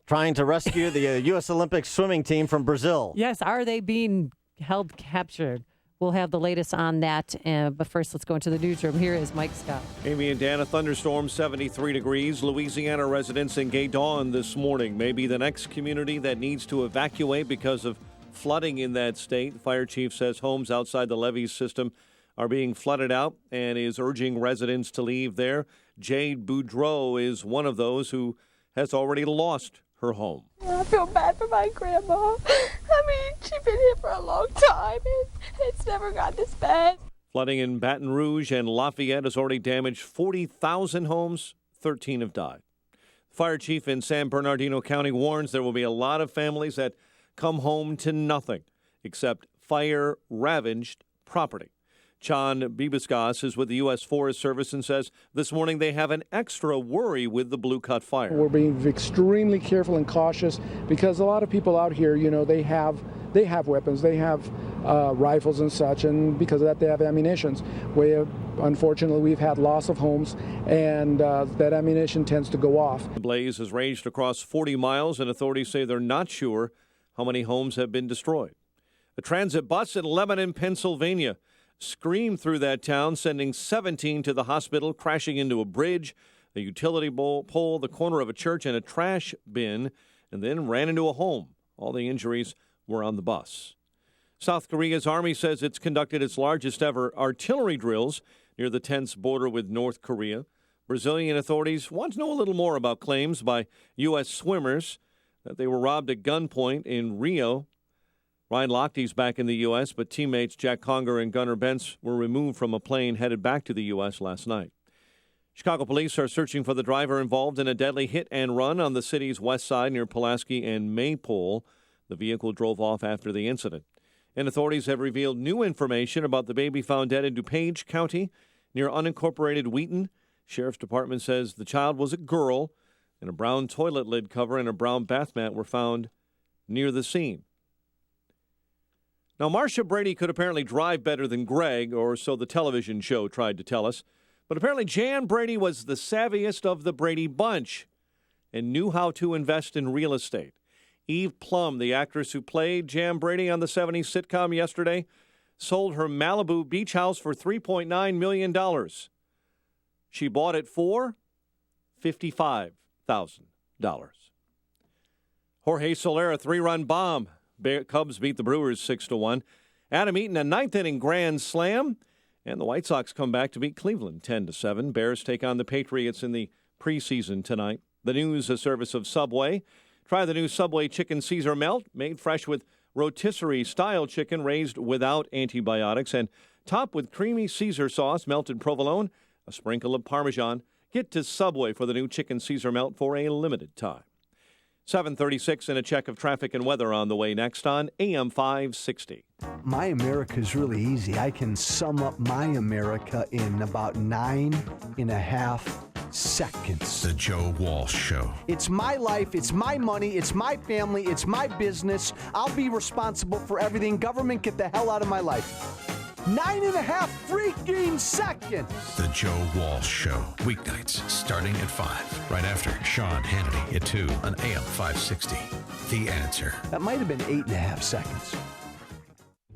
Speaker 3: Trying to rescue the U.S. Olympic swimming team from Brazil.
Speaker 22: Yes, are they being held captured? We'll have the latest on that. But first, let's go into the newsroom. Here is Mike Scott.
Speaker 11: Amy and Dan, a thunderstorm, 73 degrees. Louisiana residents in Gay Dawn this morning may be the next community that needs to evacuate because of flooding in that state. The fire chief says homes outside the levee system are being flooded out and is urging residents to leave there. Jade Boudreau is one of those who has already lost her home.
Speaker 5: I feel bad for my grandma. I mean, she's been here for a long time, and it's never got this bad.
Speaker 11: Flooding in Baton Rouge and Lafayette has already damaged 40,000 homes. 13 have died. Fire chief in San Bernardino County warns there will be a lot of families that come home to nothing except fire-ravaged property. John Bibiscas is with the U.S. Forest Service and says this morning they have an extra worry with the Blue Cut fire.
Speaker 7: We're being extremely careful and cautious because a lot of people out here, they have weapons, they have rifles and such, and because of that they have ammunition. Unfortunately, we've had loss of homes, and that ammunition tends to go off.
Speaker 11: The blaze has raged across 40 miles, and authorities say they're not sure how many homes have been destroyed. A transit bus in Lebanon, Pennsylvania, screamed through that town, sending 17 to the hospital, crashing into a bridge, a utility pole, the corner of a church, and a trash bin, and then ran into a home. All the injuries were on the bus. South Korea's army says it's conducted its largest ever artillery drills near the tense border with North Korea. Brazilian authorities want to know a little more about claims by U.S. swimmers that they were robbed at gunpoint in Rio. Ryan Lochte's back in the U.S., but teammates Jack Conger and Gunnar Bentz were removed from a plane headed back to the U.S. last night. Chicago police are searching for the driver involved in a deadly hit and run on the city's west side near Pulaski and Maypole. The vehicle drove off after the incident. And authorities have revealed new information about the baby found dead in DuPage County near unincorporated Wheaton. Sheriff's Department says the child was a girl, and a brown toilet lid cover and a brown bath mat were found near the scene. Now, Marcia Brady could apparently drive better than Greg, or so the television show tried to tell us. But apparently Jan Brady was the savviest of the Brady bunch and knew how to invest in real estate. Eve Plum, the actress who played Jan Brady on the 70s sitcom Yesterday, sold her Malibu beach house for $3.9 million. She bought it for $55,000. Jorge Soler, 3-run bomb. Cubs beat the Brewers 6-1. Adam Eaton, a ninth-inning grand slam. And the White Sox come back to beat Cleveland 10-7. Bears take on the Patriots in the preseason tonight. The news, a service of Subway. Try the new Subway Chicken Caesar Melt, made fresh with rotisserie-style chicken raised without antibiotics and topped with creamy Caesar sauce, melted provolone, a sprinkle of Parmesan. Get to Subway for the new Chicken Caesar Melt for a limited time. 7:36 and a check of traffic and weather on the way next on AM 560.
Speaker 18: My America is really easy. I can sum up my America in about 9.5 seconds.
Speaker 4: The Joe Walsh Show.
Speaker 18: It's my life, it's my money, it's my family, it's my business. I'll be responsible for everything. Government, get the hell out of my life. 9.5 freaking seconds.
Speaker 4: The Joe Walsh Show. Weeknights starting at 5. Right after Sean Hannity at 2 on AM 560. The Answer.
Speaker 18: That might have been 8.5 seconds.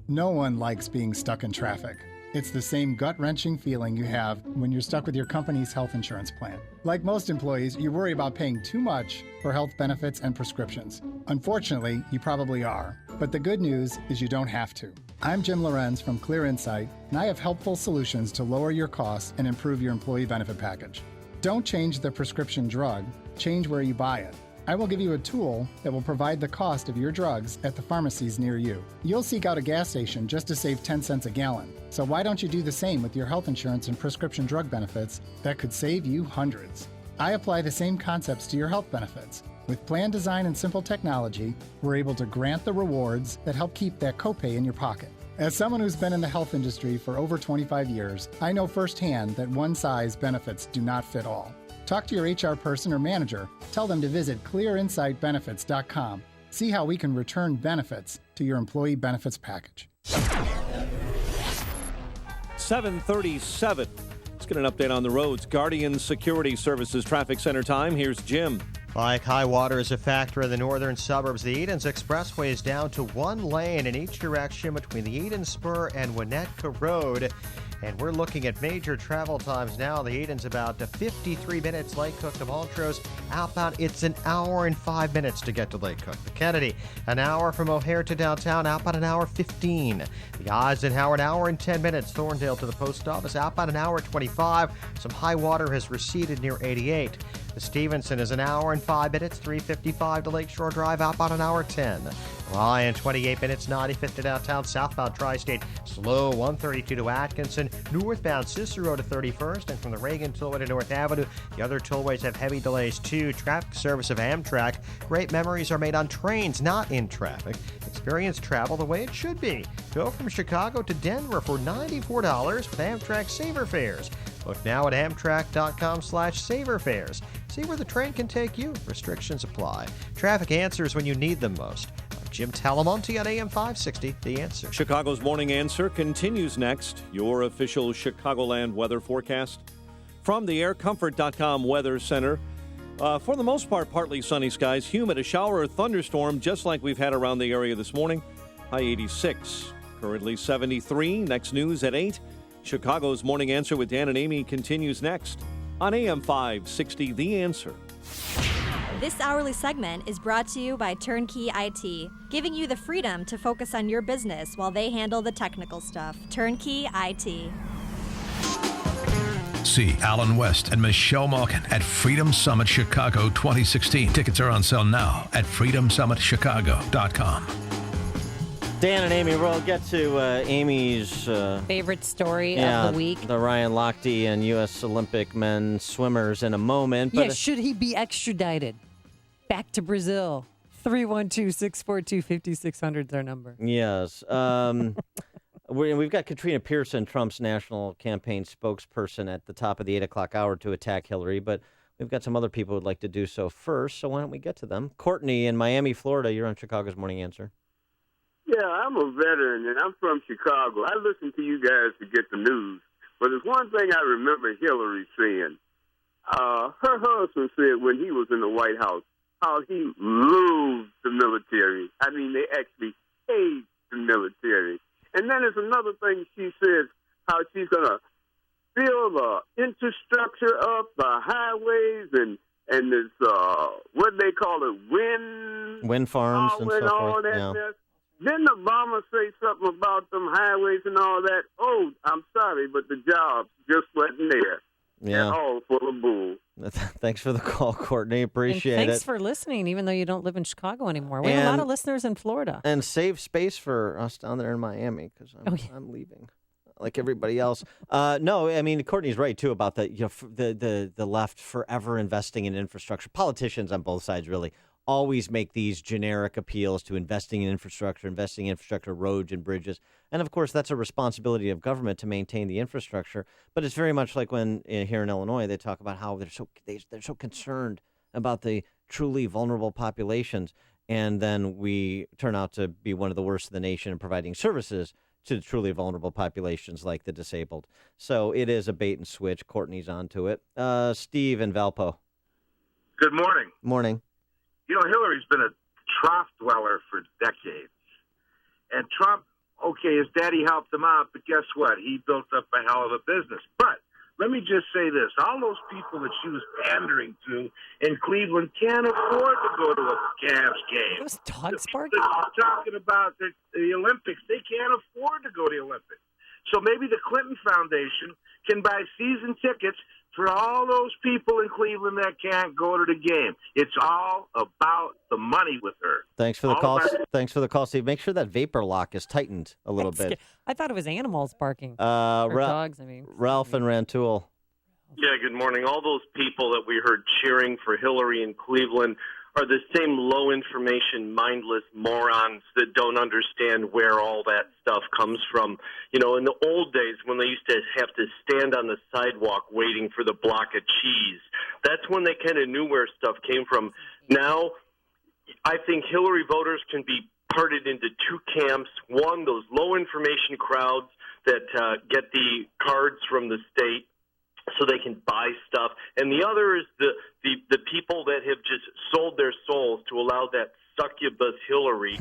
Speaker 14: No one likes being stuck in traffic. It's the same gut-wrenching feeling you have when you're stuck with your company's health insurance plan. Like most employees, you worry about paying too much for health benefits and prescriptions. Unfortunately, you probably are. But the good news is you don't have to. I'm Jim Lorenz from Clear Insight, and I have helpful solutions to lower your costs and improve your employee benefit package. Don't change the prescription drug, change where you buy it. I will give you a tool that will provide the cost of your drugs at the pharmacies near you. You'll seek out a gas station just to save 10 cents a gallon. So why don't you do the same with your health insurance and prescription drug benefits that could save you hundreds? I apply the same concepts to your health benefits. With plan design and simple technology, we're able to grant the rewards that help keep that copay in your pocket. As someone who's been in the health industry for over 25 years, I know firsthand that one-size benefits do not fit all. Talk to your HR person or manager. Tell them to visit clearinsightbenefits.com. See how we can return benefits to your employee benefits package.
Speaker 11: 7:37. Let's get an update on the roads. Guardian Security Services Traffic Center time. Here's Jim.
Speaker 13: Like high water is a factor in the northern suburbs. The Edens Expressway is down to one lane in each direction between the Eden Spur and Winnetka Road. And we're looking at major travel times now. The Eden's about 53 minutes. Lake Cook to Montrose. Outbound, it's an hour and 5 minutes to get to Lake Cook. The Kennedy, an hour from O'Hare to downtown. Outbound, an hour 15. The Eisenhower, an hour and 10 minutes. Thorndale to the post office. Outbound, an hour 25. Some high water has receded near 88. The Stevenson is an hour and 5 minutes. 3:55 to Lakeshore Drive. Outbound, an hour 10. Ryan, 28 minutes, 95th to downtown. Southbound Tri-State, slow, 132 to Atkinson. Northbound Cicero to 31st. And from the Reagan Tollway to North Avenue, the other tollways have heavy delays too. Traffic service of Amtrak. Great memories are made on trains, not in traffic. Experience travel the way it should be. Go from Chicago to Denver for $94 with Amtrak Saver Fares. Look now at Amtrak.com/saverfares. See where the train can take you. Restrictions apply. Traffic answers when you need them most. Jim Talamonte on AM 560, The Answer.
Speaker 11: Chicago's Morning Answer continues next. Your official Chicagoland weather forecast from the AirComfort.com Weather Center. For the most part, partly sunny skies, humid, a shower or thunderstorm just like we've had around the area this morning. High 86, currently 73. Next news at 8. Chicago's Morning Answer with Dan and Amy continues next on AM 560, The Answer.
Speaker 2: This hourly segment is brought to you by Turnkey IT, giving you the freedom to focus on your business while they handle the technical stuff. Turnkey IT.
Speaker 4: See Alan West and Michelle Malkin at Freedom Summit Chicago 2016. Tickets are on sale now at freedomsummitchicago.com.
Speaker 3: Dan and Amy, we'll get to Amy's
Speaker 22: favorite story of the week.
Speaker 3: The Ryan Lochte and U.S. Olympic men swimmers in a moment. But
Speaker 22: should he be extradited back to Brazil? 312-642-5600 is our number.
Speaker 3: Yes. We've got Katrina Pearson, Trump's national campaign spokesperson, at the top of the 8 o'clock hour to attack Hillary, but we've got some other people who would like to do so first, so why don't we get to them? Courtney in Miami, Florida, you're on Chicago's Morning Answer.
Speaker 9: Yeah, I'm a veteran, and I'm from Chicago. I listen to you guys to get the news. But there's one thing I remember Hillary saying. Her husband said when he was in the White House how he loathed the military. I mean, they actually hate the military. And then there's another thing she says, how she's going to build the infrastructure up, the highways, and this, what they call it,
Speaker 3: wind farms and so forth.
Speaker 9: That mess. Didn't Obama say something about them highways and all that? Oh, I'm sorry, but the jobs just wasn't there.
Speaker 3: Yeah.
Speaker 9: They're all full of bull.
Speaker 3: Thanks for the call, Courtney. Appreciate it.
Speaker 22: Thanks for listening, even though you don't live in Chicago anymore. We have a lot of listeners in Florida.
Speaker 3: And save space for us down there in Miami, because I'm leaving, like everybody else. No, I mean, Courtney's right, too, about the left forever investing in infrastructure. Politicians on both sides, really, always make these generic appeals to investing in infrastructure, roads and bridges. And, of course, that's a responsibility of government to maintain the infrastructure. But it's very much like when here in Illinois they talk about how they're so concerned about the truly vulnerable populations. And then we turn out to be one of the worst in the nation in providing services to the truly vulnerable populations like the disabled. So it is a bait and switch. Courtney's onto it. Steve in Valpo.
Speaker 20: Good morning.
Speaker 3: Morning.
Speaker 20: You know, Hillary's been a trough dweller for decades. And Trump, okay, his daddy helped him out, but guess what? He built up a hell of a business. But let me just say this. All those people that she was pandering to in Cleveland can't afford to go to a Cavs game.
Speaker 22: Those dogs barking?
Speaker 20: Talking about the Olympics. They can't afford to go to the Olympics. So maybe the Clinton Foundation can buy season tickets for all those people in Cleveland that can't go to the game. It's all about the money with her.
Speaker 3: Thanks for the call. Thanks for the call, Steve. Make sure that vapor lock is tightened a little bit.
Speaker 22: I thought it was animals barking. Or dogs, I mean.
Speaker 3: Ralph and Rantoul.
Speaker 24: Yeah, good morning. All those people that we heard cheering for Hillary in Cleveland are the same low-information, mindless morons that don't understand where all that stuff comes from. You know, in the old days when they used to have to stand on the sidewalk waiting for the block of cheese, that's when they kind of knew where stuff came from. Now, I think Hillary voters can be parted into two camps. One, those low-information crowds that get the cards from the state so they can buy stuff. And the other is the people that have just sold their souls to allow that succubus Hillary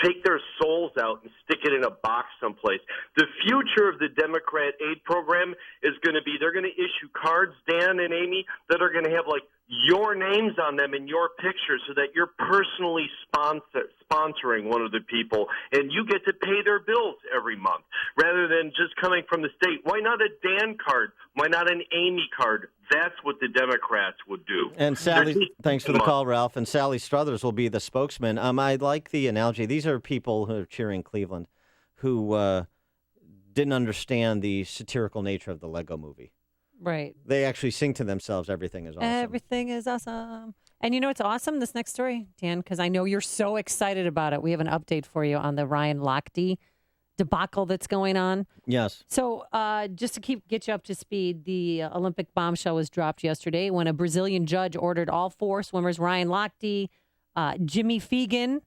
Speaker 24: take their souls out and stick it in a box someplace. The future of the Democrat aid program is going to be they're going to issue cards, Dan and Amy, that are going to have like your names on them and your pictures so that you're personally sponsoring one of the people and you get to pay their bills every month rather than just coming from the state. Why not a Dan card? Why not an Amy card? That's what the Democrats would do.
Speaker 3: And Sally, thanks for the call, Ralph. And Sally Struthers will be the spokesman. I like the analogy. These are people who are cheering Cleveland who didn't understand the satirical nature of the Lego movie.
Speaker 22: Right.
Speaker 3: They actually sing to themselves, everything is awesome.
Speaker 22: Everything is awesome. And you know what's awesome? This next story, Dan, because I know you're so excited about it. We have an update for you on the Ryan Lochte debacle that's going on.
Speaker 3: Yes.
Speaker 22: So just to get you up to speed, the Olympic bombshell was dropped yesterday when a Brazilian judge ordered all 4 swimmers, Ryan Lochte, Jimmy Fegan,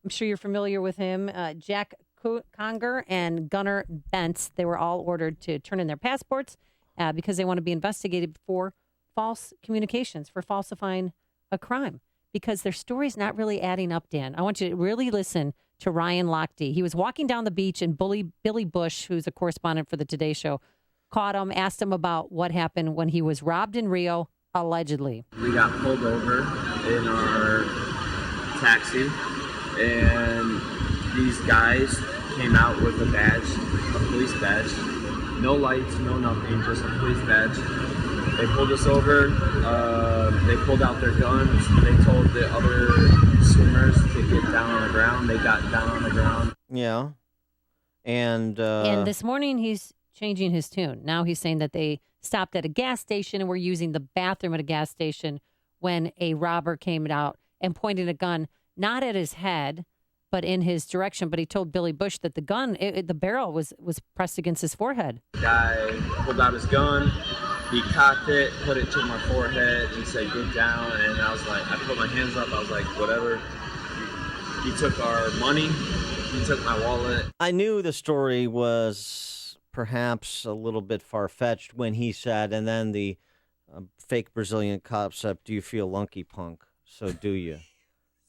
Speaker 22: I'm sure you're familiar with him, Jack Conger, and Gunnar Bentz. They were all ordered to turn in their passports because they want to be investigated for false communications, for falsifying a crime, because their story's not really adding up, Dan. I want you to really listen to Ryan Lochte. He was walking down the beach and Billy Bush, who's a correspondent for the Today Show, caught him, asked him about what happened when he was robbed in Rio, allegedly.
Speaker 1: We got pulled over in our taxi, and these guys came out with a badge, a police badge. No lights, no nothing, just a police badge. They pulled us over. They pulled out their guns. They told the other swimmers to get down on the ground. They got down on the ground.
Speaker 3: Yeah. And
Speaker 22: this morning he's changing his tune. Now he's saying that they stopped at a gas station and were using the bathroom at a gas station when a robber came out and pointed a gun, not at his head, but in his direction. But he told Billy Bush that the gun, the barrel was pressed against his forehead.
Speaker 1: The guy pulled out his gun. He cocked it, put it to my forehead, and said, "Get down." And I was like, I put my hands up. I was like, whatever. He took our money. He took my wallet.
Speaker 3: I knew the story was perhaps a little bit far-fetched when he said, and then the fake Brazilian cop said, "Do you feel lunky, punk? So do you?"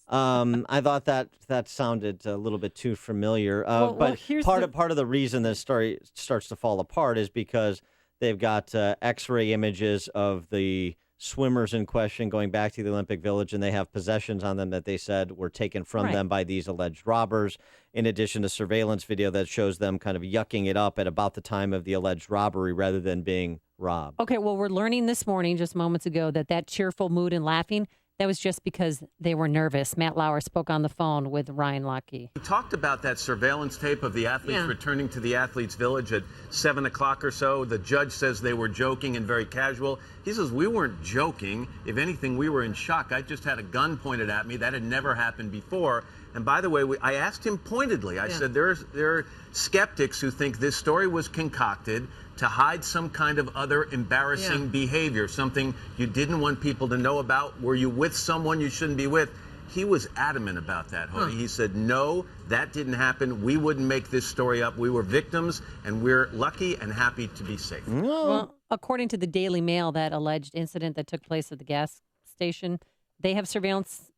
Speaker 3: I thought that sounded a little bit too familiar. But part of the reason this story starts to fall apart is because they've got X-ray images of the swimmers in question going back to the Olympic Village, and they have possessions on them that they said were taken from them by these alleged robbers, in addition to surveillance video that shows them kind of yucking it up at about the time of the alleged robbery rather than being robbed.
Speaker 22: Okay, well, we're learning this morning, just moments ago, that cheerful mood and laughing, that was just because they were nervous. Matt Lauer spoke on the phone with Ryan Lochte.
Speaker 10: We talked about that surveillance tape of the athletes returning to the Athletes Village at 7 o'clock or so. The judge says they were joking and very casual. He says we weren't joking. If anything, we were in shock. I just had a gun pointed at me. That had never happened before. And by the way, I asked him pointedly. I said there are skeptics who think this story was concocted to hide some kind of other embarrassing behavior, something you didn't want people to know about. Were you with someone you shouldn't be with? He was adamant about that, Hoodie. He said, no, that didn't happen. We wouldn't make this story up. We were victims, and we're lucky and happy to be safe.
Speaker 22: Well, according to the Daily Mail, that alleged incident that took place at the gas station, they have surveillance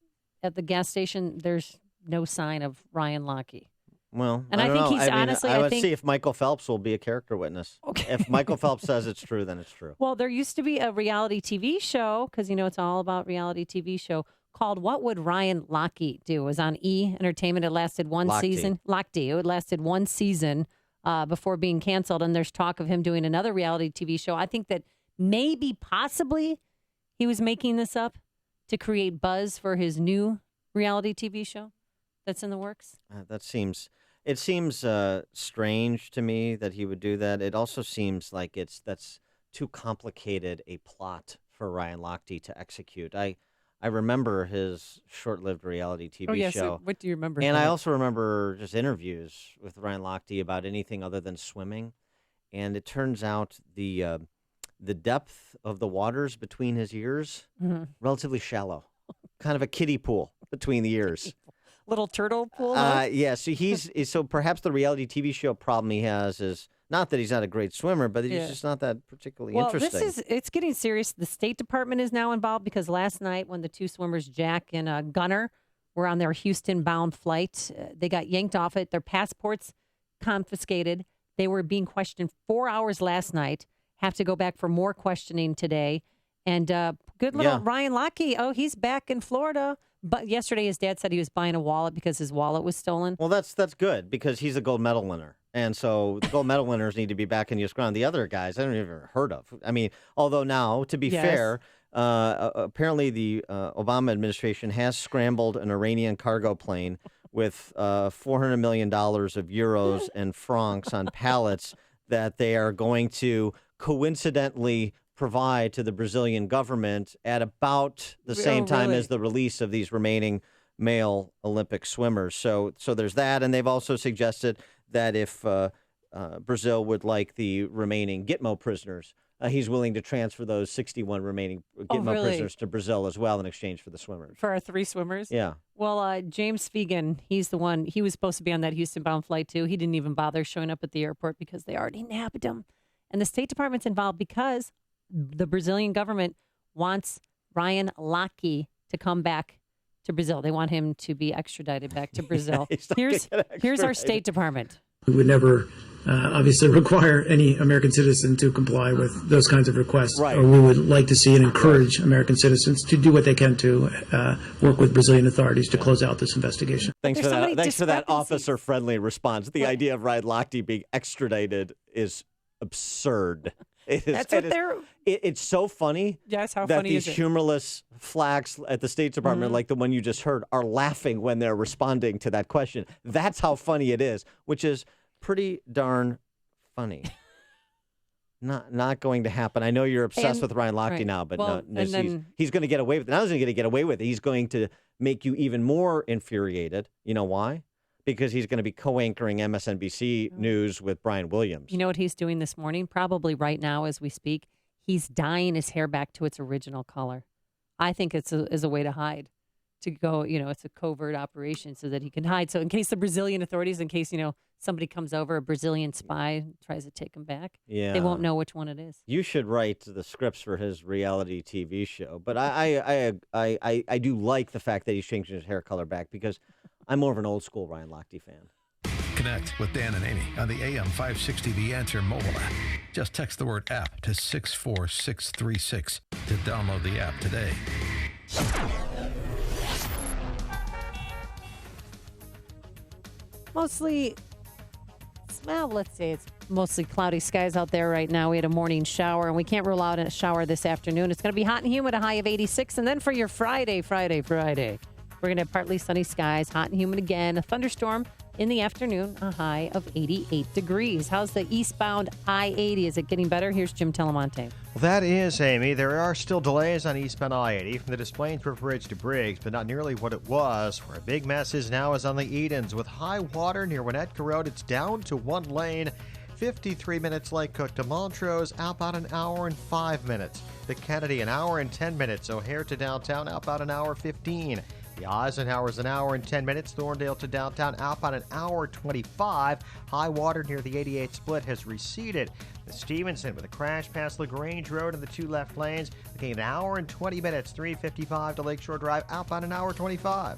Speaker 22: at the gas station. There's no sign of Ryan Lochte.
Speaker 3: Well,
Speaker 22: and
Speaker 3: I
Speaker 22: think
Speaker 3: don't know.
Speaker 22: he's honestly, I
Speaker 3: would
Speaker 22: think,
Speaker 3: see if Michael Phelps will be a character witness. Okay. If Michael Phelps says it's true, then it's true.
Speaker 22: Well, there used to be a reality TV show, because, you know, it's all about reality TV show, called What Would Ryan Lochte Do? It was on E! Entertainment. It lasted one season. Lochte. It lasted one season before being canceled, and there's talk of him doing another reality TV show. I think that maybe, possibly, he was making this up to create buzz for his new reality TV show that's in the works.
Speaker 3: It seems strange to me that he would do that. It also seems like that's too complicated a plot for Ryan Lochte to execute. I remember his short-lived reality TV show.
Speaker 22: So what do you remember?
Speaker 3: And I also remember just interviews with Ryan Lochte about anything other than swimming. And it turns out the depth of the waters between his ears, relatively shallow. Kind of a kiddie pool between the ears.
Speaker 22: Little turtle pool?
Speaker 3: Yeah, so perhaps the reality TV show problem he has is not that he's not a great swimmer, but he's just not that particularly interesting.
Speaker 22: It's getting serious. The State Department is now involved because last night when the two swimmers, Jack and Gunnar, were on their Houston-bound flight. They got yanked off it. Their passports confiscated. They were being questioned 4 hours last night. Have to go back for more questioning today. And good little Ryan Lochte. Oh, he's back in Florida. But yesterday, his dad said he was buying a wallet because his wallet was stolen.
Speaker 3: Well, that's good because he's a gold medal winner. And so the gold medal winners need to be back in U.S. ground. The other guys, I don't even heard of. I mean, although now, to be fair, apparently the Obama administration has scrambled an Iranian cargo plane with $400 million of euros and francs on pallets that they are going to coincidentally provide to the Brazilian government at about the same time as the release of these remaining male Olympic swimmers. So there's that. And they've also suggested that if Brazil would like the remaining Gitmo prisoners, he's willing to transfer those 61 remaining Gitmo prisoners to Brazil as well in exchange for the swimmers.
Speaker 22: For our 3 swimmers?
Speaker 3: Yeah.
Speaker 22: Well, James Fegan, he's the one. He was supposed to be on that Houston-bound flight, too. He didn't even bother showing up at the airport because they already nabbed him. And the State Department's involved because the Brazilian government wants Ryan Lochte to come back to Brazil. They want him to be extradited back to Brazil. Here's our State Department.
Speaker 8: We would never obviously require any American citizen to comply with those kinds of requests.
Speaker 3: Right.
Speaker 8: Or we would like to see and encourage American citizens to do what they can to work with Brazilian authorities to close out this investigation.
Speaker 3: Thanks for that. Thanks for that officer-friendly response. The idea of Ryan Lochte being extradited is absurd. It's so funny.
Speaker 22: Yes, how
Speaker 3: that
Speaker 22: funny
Speaker 3: these
Speaker 22: is it?
Speaker 3: humorless flacks at the State Department, like the one you just heard, are laughing when they're responding to that question. That's how funny it is, which is pretty darn funny. Not going to happen. I know you're obsessed with Ryan Lochte now, but he's going to get away with it. Not only is he going to get away with it, he's going to make you even more infuriated. You know why? Because he's going to be co-anchoring MSNBC News with Brian Williams.
Speaker 22: You know what he's doing this morning? Probably right now as we speak. He's dyeing his hair back to its original color. I think it's a way to hide. To go, it's a covert operation so that he can hide. So in case the Brazilian authorities, in case, somebody comes over, a Brazilian spy tries to take him back, they won't know which one it is.
Speaker 3: You should write the scripts for his reality TV show. But I do like the fact that he's changing his hair color back because I'm more of an old school Ryan Lochte fan.
Speaker 4: Connect with Dan and Amy on the AM 560 The Answer mobile app. Just text the word app to 64636 to download the app today.
Speaker 22: Let's say it's mostly cloudy skies out there right now. We had a morning shower, and we can't rule out a shower this afternoon. It's going to be hot and humid, a high of 86. And then for your Friday, we're going to have partly sunny skies, hot and humid again, a thunderstorm in the afternoon, a high of 88 degrees. How's the eastbound I-80? Is it getting better? Here's Jim Telemonte.
Speaker 13: Well, that is, Amy. There are still delays on eastbound I-80 from the Des Plaines River Bridge to Briggs, but not nearly what it was. Where a big mess is now is on the Edens. With high water near Winnetka Road, it's down to 1 lane. 53 minutes Lake Cook to Montrose, outbound an hour and 5 minutes. The Kennedy, an hour and 10 minutes. O'Hare to downtown, outbound an hour 15. The Eisenhower's an hour and 10 minutes. Thorndale to downtown, outbound an hour 25. High water near the 88 split has receded. The Stevenson with a crash past LaGrange Road in the 2 left lanes. Looking at an hour and 20 minutes. 355 to Lakeshore Drive, outbound an hour 25.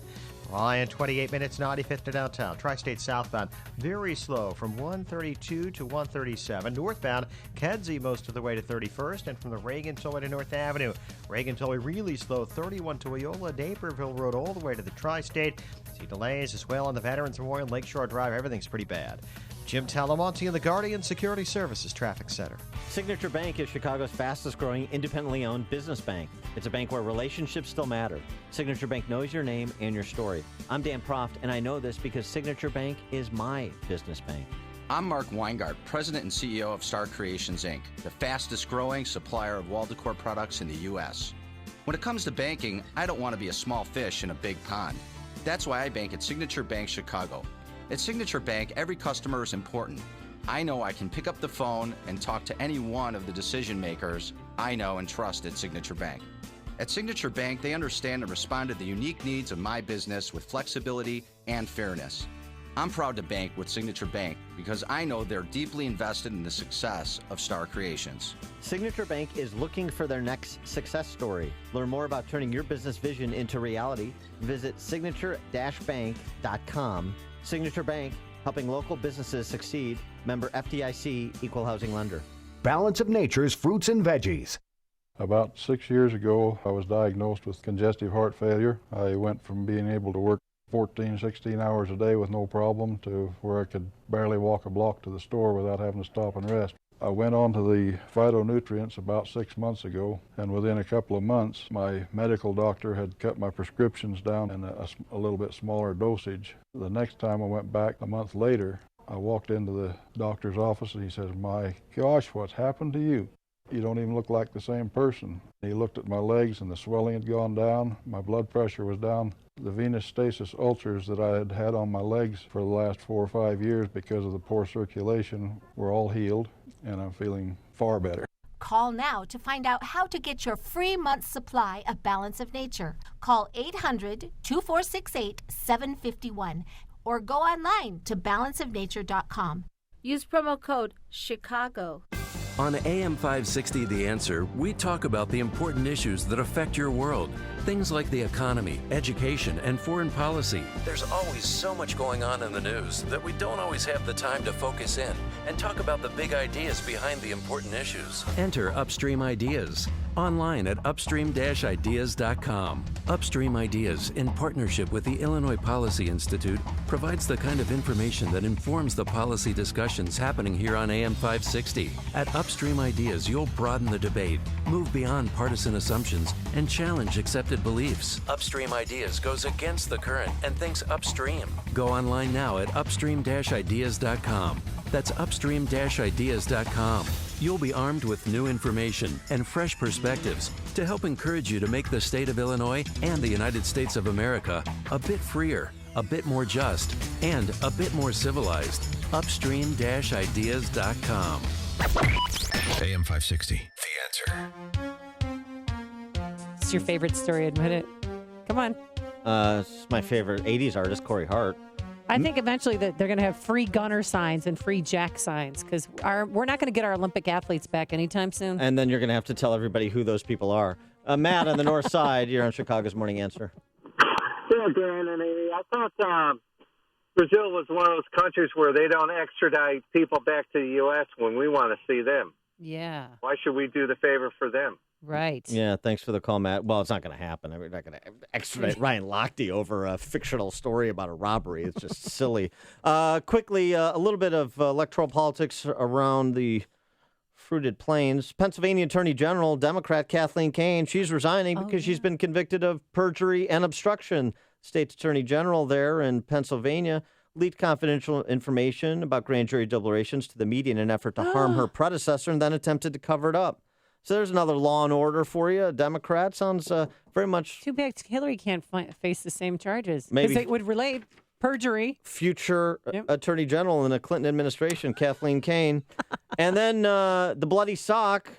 Speaker 13: Ryan, 28 minutes, 95th to downtown. Tri-State southbound, very slow from 132 to 137. Northbound, Kedzie most of the way to 31st, and from the Reagan Tollway to North Avenue. Reagan Tollway really slow, 31 to Wyola, Naperville Road all the way to the Tri-State. See delays as well on the Veterans Memorial, Lakeshore Drive. Everything's pretty bad. Jim Talamonte in the Guardian Security Services Traffic Center.
Speaker 3: Signature Bank is Chicago's fastest growing independently owned business bank. It's a bank where relationships still matter. Signature Bank knows your name and your story. I'm Dan Proft, and I know this because Signature Bank is my business bank.
Speaker 12: I'm Mark Weingart, President and CEO of Star Creations, Inc., the fastest growing supplier of wall decor products in the U.S. When it comes to banking, I don't want to be a small fish in a big pond. That's why I bank at Signature Bank Chicago. At Signature Bank, every customer is important. I know I can pick up the phone and talk to any one of the decision makers I know and trust at Signature Bank. At Signature Bank, they understand and respond to the unique needs of my business with flexibility and fairness. I'm proud to bank with Signature Bank because I know they're deeply invested in the success of Star Creations.
Speaker 3: Signature Bank is looking for their next success story. Learn more about turning your business vision into reality. Visit signature-bank.com. Signature Bank, helping local businesses succeed. Member FDIC, Equal Housing Lender.
Speaker 6: Balance of Nature's fruits and veggies.
Speaker 15: About 6 years ago, I was diagnosed with congestive heart failure. I went from being able to work 14, 16 hours a day with no problem to where I could barely walk a block to the store without having to stop and rest. I went on to the phytonutrients about 6 months ago, and within a couple of months, my medical doctor had cut my prescriptions down in a little bit smaller dosage. The next time I went back a month later, I walked into the doctor's office and he says, "My gosh, what's happened to you? You don't even look like the same person." He looked at my legs and the swelling had gone down. My blood pressure was down. The venous stasis ulcers that I had had on my legs for the last 4 or 5 years because of the poor circulation were all healed, and I'm feeling far better.
Speaker 16: Call now to find out how to get your free month's supply of Balance of Nature. Call 800-2468-751 or go online to balanceofnature.com.
Speaker 17: Use promo code CHICAGO.
Speaker 25: On AM 560 The Answer, we talk about the important issues that affect your world. Things like the economy, education, and foreign policy. There's always so much going on in the news that we don't always have the time to focus in and talk about the big ideas behind the important issues. Enter Upstream Ideas online at upstream-ideas.com. Upstream Ideas, in partnership with the Illinois Policy Institute, provides the kind of information that informs the policy discussions happening here on AM 560. At Upstream Ideas, you'll broaden the debate, move beyond partisan assumptions, and challenge accepted beliefs. Upstream Ideas goes against the current and thinks upstream. Go online now at upstream-ideas.com. That's upstream-ideas.com. You'll be armed with new information and fresh perspectives to help encourage you to make the state of Illinois and the United States of America a bit freer, a bit more just, and a bit more civilized. Upstream-ideas.com.
Speaker 4: AM 560, The Answer.
Speaker 22: It's your favorite story, admit it. Come on.
Speaker 3: It's my favorite 80s artist, Corey Hart.
Speaker 22: I think eventually that they're going to have free gunner signs and free jack signs because we're not going to get our Olympic athletes back anytime soon.
Speaker 3: And then you're going to have to tell everybody who those people are. Matt on the north side, you're on Chicago's Morning Answer.
Speaker 19: Yeah, Dan and Amy, I thought Brazil was one of those countries where they don't extradite people back to the U.S. when we want to see them.
Speaker 22: Yeah.
Speaker 19: Why should we do the favor for them?
Speaker 22: Right.
Speaker 3: Yeah, thanks for the call, Matt. Well, it's not going to happen. I mean, we're not going to extradite Ryan Lochte over a fictional story about a robbery. It's just silly. Quickly, a little bit of electoral politics around the Fruited Plains. Pennsylvania Attorney General, Democrat Kathleen Kane, she's resigning because she's been convicted of perjury and obstruction. State's Attorney General there in Pennsylvania leaked confidential information about grand jury deliberations to the media in an effort to harm her predecessor and then attempted to cover it up. So there's another Law and Order for you. A Democrat sounds very much...
Speaker 22: Too bad Hillary can't face the same charges.
Speaker 3: Maybe
Speaker 22: because it would relate perjury.
Speaker 3: Future Attorney General in the Clinton administration, Kathleen Kane. And then the bloody sock.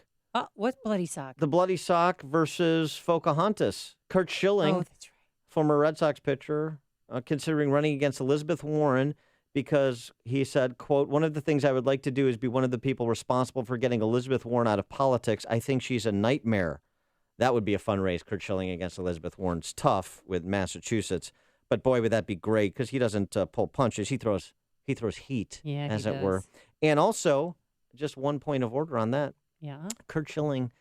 Speaker 22: What bloody sock?
Speaker 3: The bloody sock versus Pocahontas. Curt Schilling,
Speaker 22: that's right.
Speaker 3: Former Red Sox pitcher, considering running against Elizabeth Warren because he said, quote, "One of the things I would like to do is be one of the people responsible for getting Elizabeth Warren out of politics. I think she's a nightmare." That would be a fun race, Curt Schilling against Elizabeth Warren. It's tough with Massachusetts, but boy, would that be great because he doesn't pull punches. He throws heat, as it were. And also, just 1 point of order on that.
Speaker 22: Yeah.
Speaker 3: Curt Schilling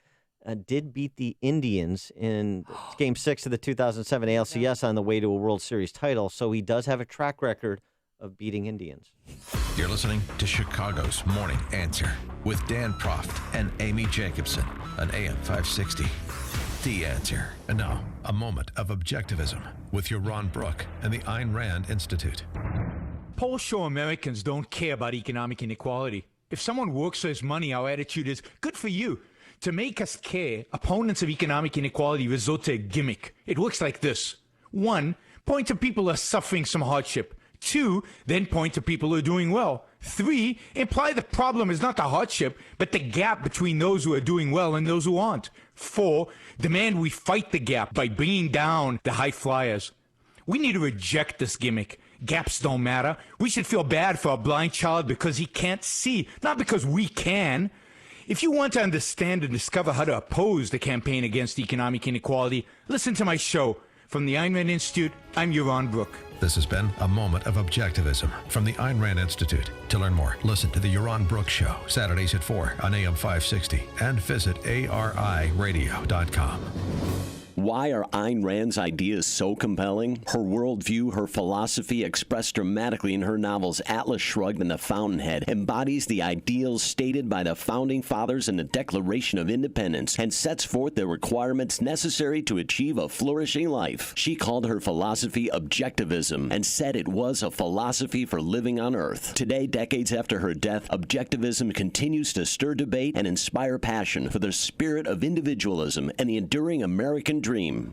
Speaker 3: did beat the Indians in Game 6 of the 2007 ALCS on the way to a World Series title, so he does have a track record of beating Indians.
Speaker 4: You're listening to Chicago's Morning Answer with Dan Proft and Amy Jacobson on AM 560. The Answer. And now, a moment of objectivism with your Ron Brook and the Ayn Rand Institute.
Speaker 26: Polls show Americans don't care about economic inequality. If someone works for his money, our attitude is, good for you. To make us care, opponents of economic inequality resort to a gimmick. It works like this. 1, point to people who are suffering some hardship. 2, then point to people who are doing well. 3, imply the problem is not the hardship, but the gap between those who are doing well and those who aren't. 4, demand we fight the gap by bringing down the high flyers. We need to reject this gimmick. Gaps don't matter. We should feel bad for a blind child because he can't see, not because we can. If you want to understand and discover how to oppose the campaign against economic inequality, listen to my show. From the Ayn Rand Institute, I'm Yaron Brook.
Speaker 4: This has been a moment of objectivism from the Ayn Rand Institute. To learn more, listen to the Yaron Brook Show, Saturdays at 4 on AM 560, and visit ariradio.com.
Speaker 5: Why are Ayn Rand's ideas so compelling? Her worldview, her philosophy, expressed dramatically in her novels Atlas Shrugged and The Fountainhead, embodies the ideals stated by the Founding Fathers in the Declaration of Independence and sets forth the requirements necessary to achieve a flourishing life. She called her philosophy objectivism and said it was a philosophy for living on Earth. Today, decades after her death, objectivism continues to stir debate and inspire passion for the spirit of individualism and the enduring American dream.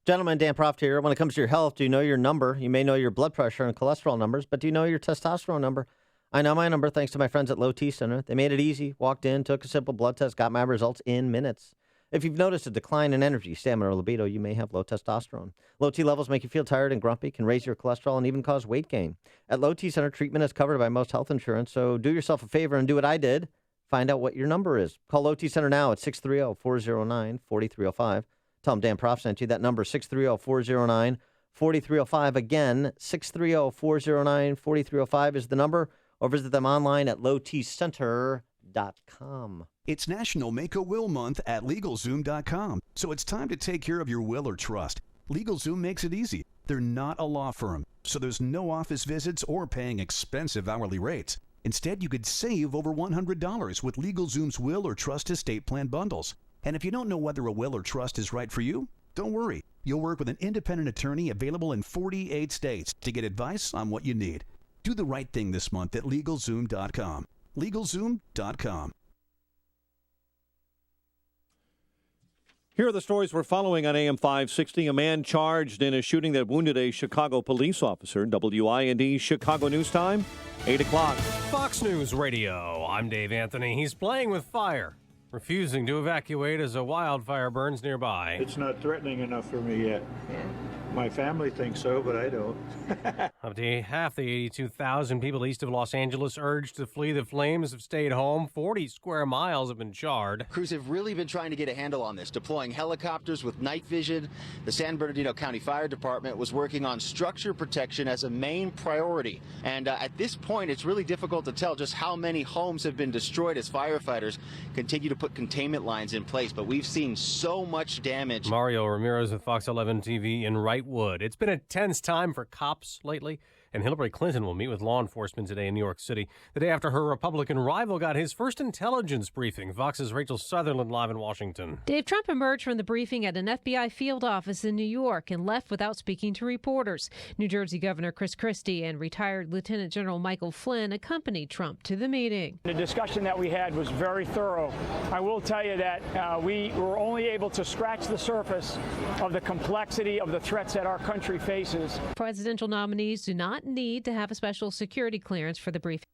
Speaker 3: Gentlemen, Dan Proft here. When it comes to your health, do you know your number? You may know your blood pressure and cholesterol numbers, but do you know your testosterone number? I know my number thanks to my friends at Low T Center. They made it easy. Walked in, took a simple blood test, got my results in minutes. If you've noticed a decline in energy, stamina, or libido, you may have low testosterone. Low T levels make you feel tired and grumpy, can raise your cholesterol, and even cause weight gain. At Low T Center, treatment is covered by most health insurance, so do yourself a favor and do what I did. Find out what your number is. Call Low T Center now at 630-409-4305. Tell them Dan Proft sent you. That number, 630-409-4305. Again, 630-409-4305 is the number, or visit them online at lowtcenter.com.
Speaker 7: It's National Make-A-Will Month at LegalZoom.com, so it's time to take care of your will or trust. LegalZoom makes it easy. They're not a law firm, so there's no office visits or paying expensive hourly rates. Instead, you could save over $100 with LegalZoom's will or trust estate plan bundles. And if you don't know whether a will or trust is right for you, don't worry. You'll work with an independent attorney available in 48 states to get advice on what you need. Do the right thing this month at LegalZoom.com. LegalZoom.com.
Speaker 11: Here are the stories we're following on AM 560. A man charged in a shooting that wounded a Chicago police officer. WIND Chicago News Time, 8 o'clock.
Speaker 14: Fox News Radio. I'm Dave Anthony. He's playing with fire, refusing to evacuate as a wildfire burns nearby.
Speaker 18: It's not threatening enough for me yet. My family thinks so, but I don't.
Speaker 14: Up to half the 82,000 people east of Los Angeles urged to flee the flames have stayed home. 40 square miles have been charred.
Speaker 21: Crews have really been trying to get a handle on this, deploying helicopters with night vision. The San Bernardino County Fire Department was working on structure protection as a main priority. And at this point, it's really difficult to tell just how many homes have been destroyed as firefighters continue to put containment lines in place. But we've seen so much damage.
Speaker 14: Mario Ramirez with Fox 11 TV in Wrightwood. It's been a tense time for cops lately, and Hillary Clinton will meet with law enforcement today in New York City, the day after her Republican rival got his first intelligence briefing. Fox's Rachel Sutherland live in Washington.
Speaker 23: Dave, Trump emerged from the briefing at an FBI field office in New York and left without speaking to reporters. New Jersey Governor Chris Christie and retired Lieutenant General Michael Flynn accompanied Trump to the meeting.
Speaker 27: The discussion that we had was very thorough. I will tell you that we were only able to scratch the surface of the complexity of the threats that our country faces.
Speaker 23: Presidential nominees do not need to have a special security clearance for the briefing.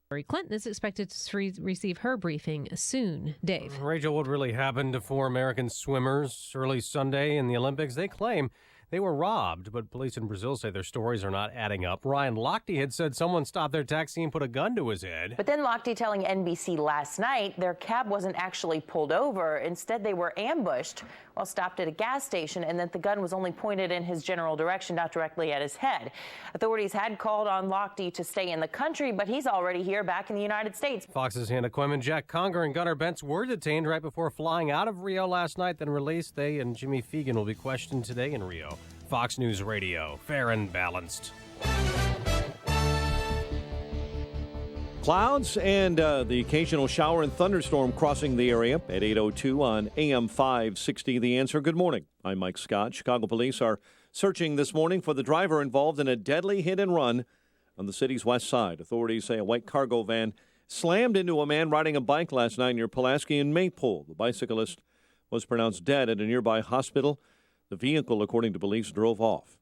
Speaker 23: Hillary Clinton is expected to receive her briefing soon. Dave.
Speaker 14: Rachel, what really happened to 4 American swimmers early Sunday in the Olympics? They claim they were robbed, but police in Brazil say their stories are not adding up. Ryan Lochte had said someone stopped their taxi and put a gun to his head.
Speaker 28: But then Lochte telling NBC last night their cab wasn't actually pulled over. Instead, they were ambushed while stopped at a gas station, and that the gun was only pointed in his general direction, not directly at his head. Authorities had called on Lochte to stay in the country, but he's already here back in the United States.
Speaker 14: Fox's Hannah Quimman, Jack Conger, and Gunnar Bentz were detained right before flying out of Rio last night, then released. They and Jimmy Fegan will be questioned today in Rio. Fox News Radio, fair and balanced.
Speaker 11: Clouds and the occasional shower and thunderstorm crossing the area at 8:02 on AM 560. The Answer. Good morning. I'm Mike Scott. Chicago police are searching this morning for the driver involved in a deadly hit and run on the city's west side. Authorities say a white cargo van slammed into a man riding a bike last night near Pulaski and Maypole. The bicyclist was pronounced dead at a nearby hospital. The vehicle, according to police, drove off.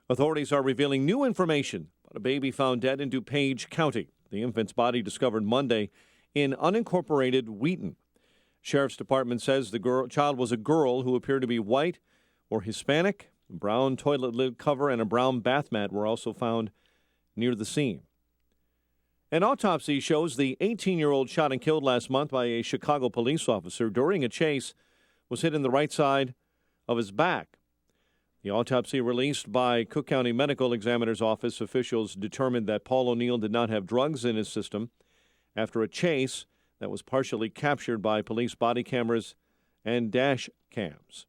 Speaker 11: Authorities are revealing new information about a baby found dead in DuPage County. The infant's body discovered Monday in unincorporated Wheaton. Sheriff's Department says the child was a girl who appeared to be white or Hispanic. A brown toilet lid cover and a brown bath mat were also found near the scene. An autopsy shows the 18-year-old shot and killed last month by a Chicago police officer during a chase was hit in the right side of his back. The autopsy released by Cook County Medical Examiner's Office officials determined that Paul O'Neill did not have drugs in his system after a chase that was partially captured by police body cameras and dash cams.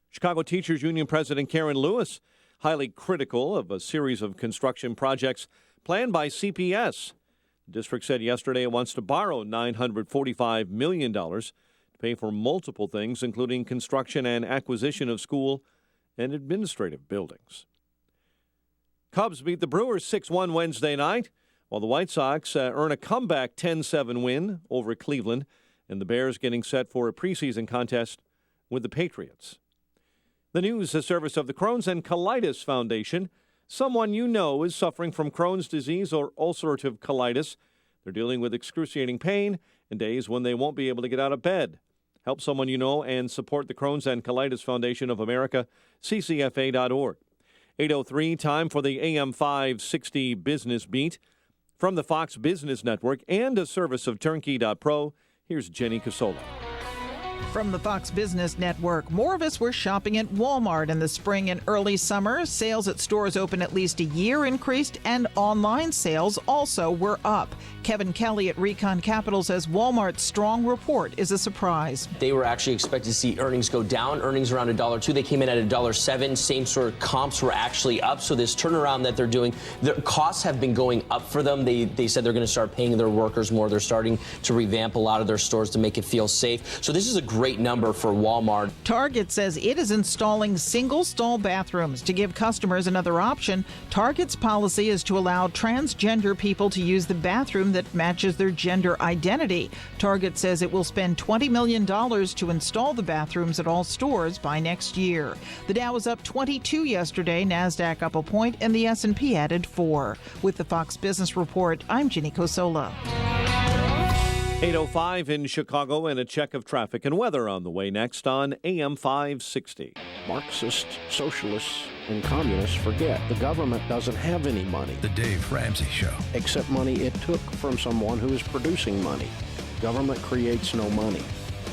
Speaker 11: Chicago Teachers Union President Karen Lewis highly critical of a series of construction projects planned by CPS. The district said yesterday it wants to borrow $945 million to pay for multiple things, including construction and acquisition of school and administrative buildings. Cubs beat the Brewers 6-1 Wednesday night, while the White Sox earn a comeback 10-7 win over Cleveland, and the Bears getting set for a preseason contest with the Patriots. The news, a service of the Crohn's and Colitis Foundation. Someone you know is suffering from Crohn's disease or ulcerative colitis. They're dealing with excruciating pain and days when they won't be able to get out of bed. Help someone you know and support the Crohn's and Colitis Foundation of America, ccfa.org. 8:03, time for the AM 560 Business Beat. From the Fox Business Network and a service of Turnkey.pro, here's Jenny Casola.
Speaker 1: From the Fox Business Network, more of us were shopping at Walmart in the spring and early summer. Sales at stores open at least a year increased, and online sales also were up. Kevin Kelly at Recon Capital says Walmart's strong report is a surprise.
Speaker 2: They were actually expected to see earnings go down, earnings around $1.02. They came in at $1.07. Same store comps were actually up. So this turnaround that they're doing, their costs have been going up for them. They said they're going to start paying their workers more. They're starting to revamp a lot of their stores to make it feel safe. So this is a great number for Walmart.
Speaker 1: Target says it is installing single-stall bathrooms to give customers another option. Target's policy is to allow transgender people to use the bathroom that matches their gender identity. Target says it will spend $20 million to install the bathrooms at all stores by next year. The Dow was up 22 yesterday, NASDAQ up a point, and the S&P added 4. With the Fox Business Report, I'm Ginny Cosola.
Speaker 11: 8:05 in Chicago, and a check of traffic and weather on the way next on AM 560.
Speaker 8: Marxists, socialists, and communists forget the government doesn't have any money.
Speaker 4: The Dave Ramsey Show.
Speaker 8: Except money it took from someone who is producing money. Government creates no money.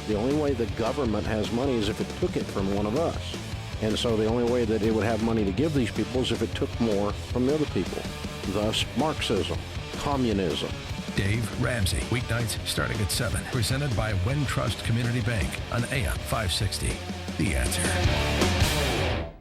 Speaker 8: The only way the government has money is if it took it from one of us. And so the only way that it would have money to give these people is if it took more from the other people. Thus, Marxism, communism.
Speaker 4: Dave Ramsey, weeknights starting at 7. Presented by Wintrust Community Bank on AM 560. The Answer.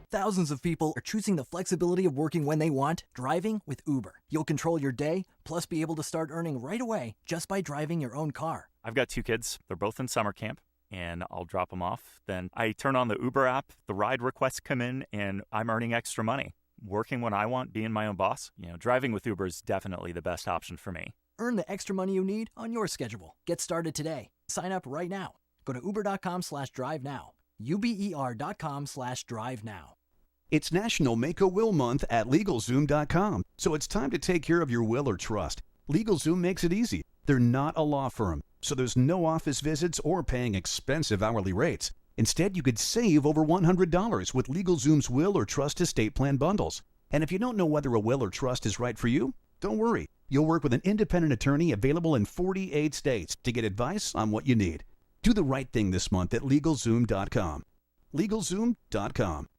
Speaker 9: Thousands of people are choosing the flexibility of working when they want, driving with Uber. You'll control your day, plus be able to start earning right away just by driving your own car.
Speaker 10: I've got 2 kids. They're both in summer camp, and I'll drop them off. Then I turn on the Uber app, the ride requests come in, and I'm earning extra money. Working when I want, being my own boss. Driving with Uber is definitely the best option for me.
Speaker 9: Earn the extra money you need on your schedule. Get started today. Sign up right now. Go to uber.com/drive now. uber.com/drive now.
Speaker 7: It's National Make-A-Will Month at LegalZoom.com, so it's time to take care of your will or trust. LegalZoom makes it easy. They're not a law firm, so there's no office visits or paying expensive hourly rates. Instead, you could save over $100 with LegalZoom's will or trust estate plan bundles. And if you don't know whether a will or trust is right for you, don't worry. You'll work with an independent attorney available in 48 states to get advice on what you need. Do the right thing this month at LegalZoom.com. LegalZoom.com.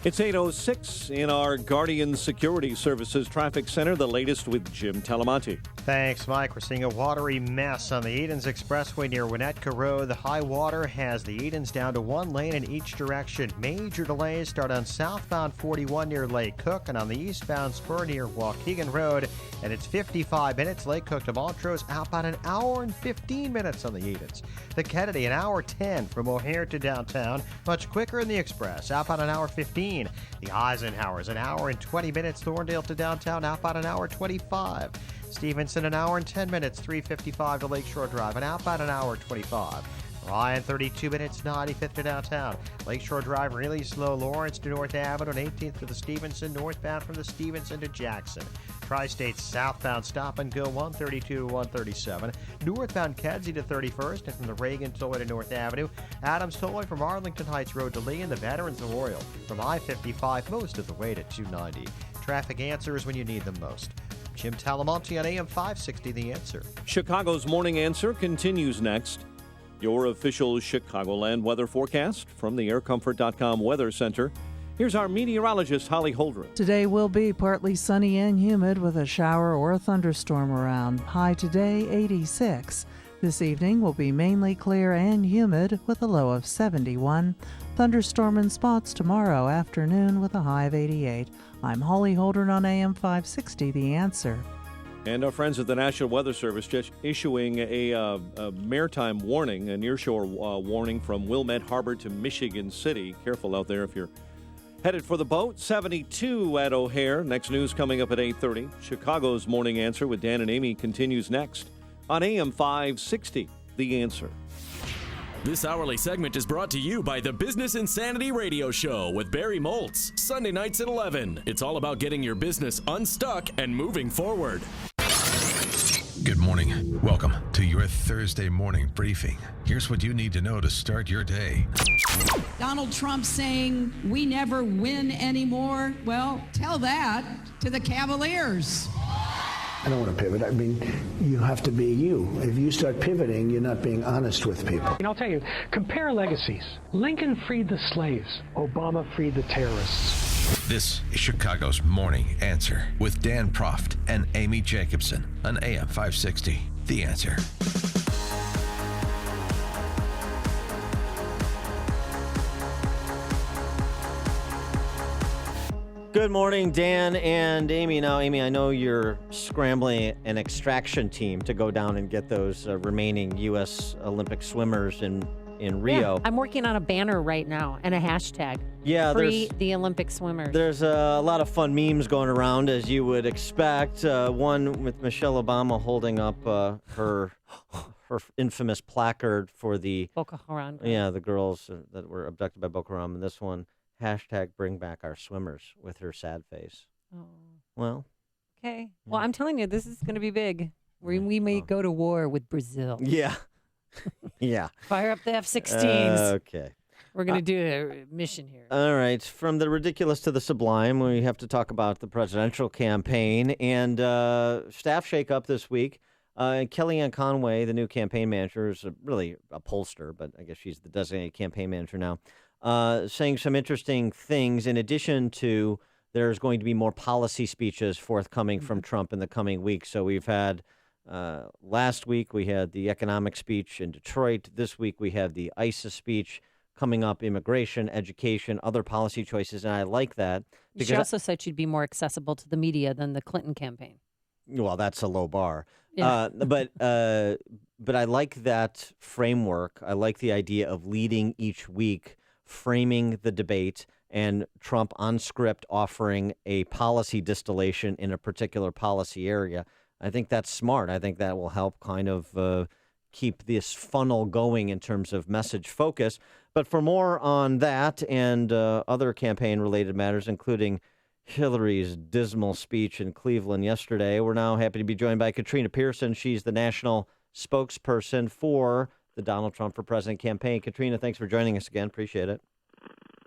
Speaker 11: It's 8:06 in our Guardian Security Services Traffic Center, the latest with Jim Talamonte.
Speaker 13: Thanks, Mike. We're seeing a watery mess on the Edens Expressway near Winnetka Road. The high water has the Edens down to 1 lane in each direction. Major delays start on southbound 41 near Lake Cook and on the eastbound spur near Waukegan Road. And it's 55 minutes. Lake Cook to Montrose, outbound an hour and 15 minutes on the Edens. The Kennedy, an hour 10 from O'Hare to downtown. Much quicker in the Express, outbound an hour 15. The Eisenhower's an hour and 20 minutes. Thorndale to downtown, outbound an hour 25. Stevenson, an hour and 10 minutes. 355 to Lakeshore Drive, and outbound an hour 25. Ryan, 32 minutes, 95th to downtown. Lakeshore Drive, really slow. Lawrence to North Avenue, and 18th to the Stevenson, northbound from the Stevenson to Jackson. Tri-State southbound stop and go 132 to 137. Northbound Kedzie to 31st, and from the Reagan Tollway to North Avenue. Adams Tollway from Arlington Heights Road to Lee, and the Veterans Memorial from I-55 most of the way to 290. Traffic answers when you need them most. Jim Talamonte on AM 560, The Answer.
Speaker 11: Chicago's Morning Answer continues next. Your official Chicagoland weather forecast from the aircomfort.com Weather Center. Here's our meteorologist, Holly Holdren.
Speaker 6: Today will be partly sunny and humid with a shower or a thunderstorm around. High today, 86. This evening will be mainly clear and humid with a low of 71. Thunderstorm in spots tomorrow afternoon with a high of 88. I'm Holly Holdren on AM 560, The Answer.
Speaker 11: And our friends at the National Weather Service just issuing a maritime warning, a nearshore warning from Wilmette Harbor to Michigan City. Careful out there if you're headed for the boat. 72 at O'Hare. Next news coming up at 8:30. Chicago's Morning Answer with Dan and Amy continues next on AM 560, The Answer.
Speaker 12: This hourly segment is brought to you by the Business Insanity Radio Show with Barry Moltz, Sunday nights at 11. It's all about getting your business unstuck and moving forward.
Speaker 4: Good morning. Welcome to your Thursday morning briefing. Here's what you need to know to start your day.
Speaker 15: Donald Trump saying we never win anymore. Well, tell that to the Cavaliers.
Speaker 16: I don't want to pivot. I mean, you have to be you. If you start pivoting, you're not being honest with people.
Speaker 17: And I'll tell you, compare legacies. Lincoln freed the slaves. Obama freed the terrorists.
Speaker 4: This is Chicago's Morning Answer with Dan Proft and Amy Jacobson on AM 560, The Answer.
Speaker 3: Good morning, Dan and Amy. Now, Amy, I know you're scrambling an extraction team to go down and get those remaining U.S. Olympic swimmers in Rio.
Speaker 22: Yeah, I'm working on a banner right now and a hashtag.
Speaker 3: Yeah,
Speaker 22: Free the Olympic swimmers.
Speaker 3: There's a lot of fun memes going around, as you would expect. One with Michelle Obama holding up her infamous placard for the
Speaker 22: Boko Haram.
Speaker 3: Yeah, the girls that were abducted by Boko Haram. And this one, hashtag bring back our swimmers, with her sad face.
Speaker 22: Oh.
Speaker 3: Well.
Speaker 22: Okay. Well, I'm telling you, this is going to be big. We may go to war with Brazil.
Speaker 3: Yeah. Yeah.
Speaker 22: Fire up the F-16s.
Speaker 3: Okay.
Speaker 22: We're going to do a mission here.
Speaker 3: All right. From the ridiculous to the sublime, we have to talk about the presidential campaign and staff shakeup this week. Kellyanne Conway, the new campaign manager, is really a pollster, but I guess she's the designated campaign manager now, saying some interesting things in addition to there's going to be more policy speeches forthcoming from Trump in the coming weeks. So we've had last week we had the economic speech in Detroit. This week we have the ISIS speech coming up, immigration, education, other policy choices, and I like that.
Speaker 22: She also said she'd be more accessible to the media than the Clinton campaign.
Speaker 3: Well, that's a low bar.
Speaker 22: Yeah.
Speaker 3: But I like that framework. I like the idea of leading each week, framing the debate, and Trump on script offering a policy distillation in a particular policy area. I think that's smart. I think that will help kind of keep this funnel going in terms of message focus. But for more on that and other campaign-related matters, including Hillary's dismal speech in Cleveland yesterday, we're now happy to be joined by Katrina Pearson. She's the national spokesperson for the Donald Trump for President campaign. Katrina, thanks for joining us again. Appreciate it.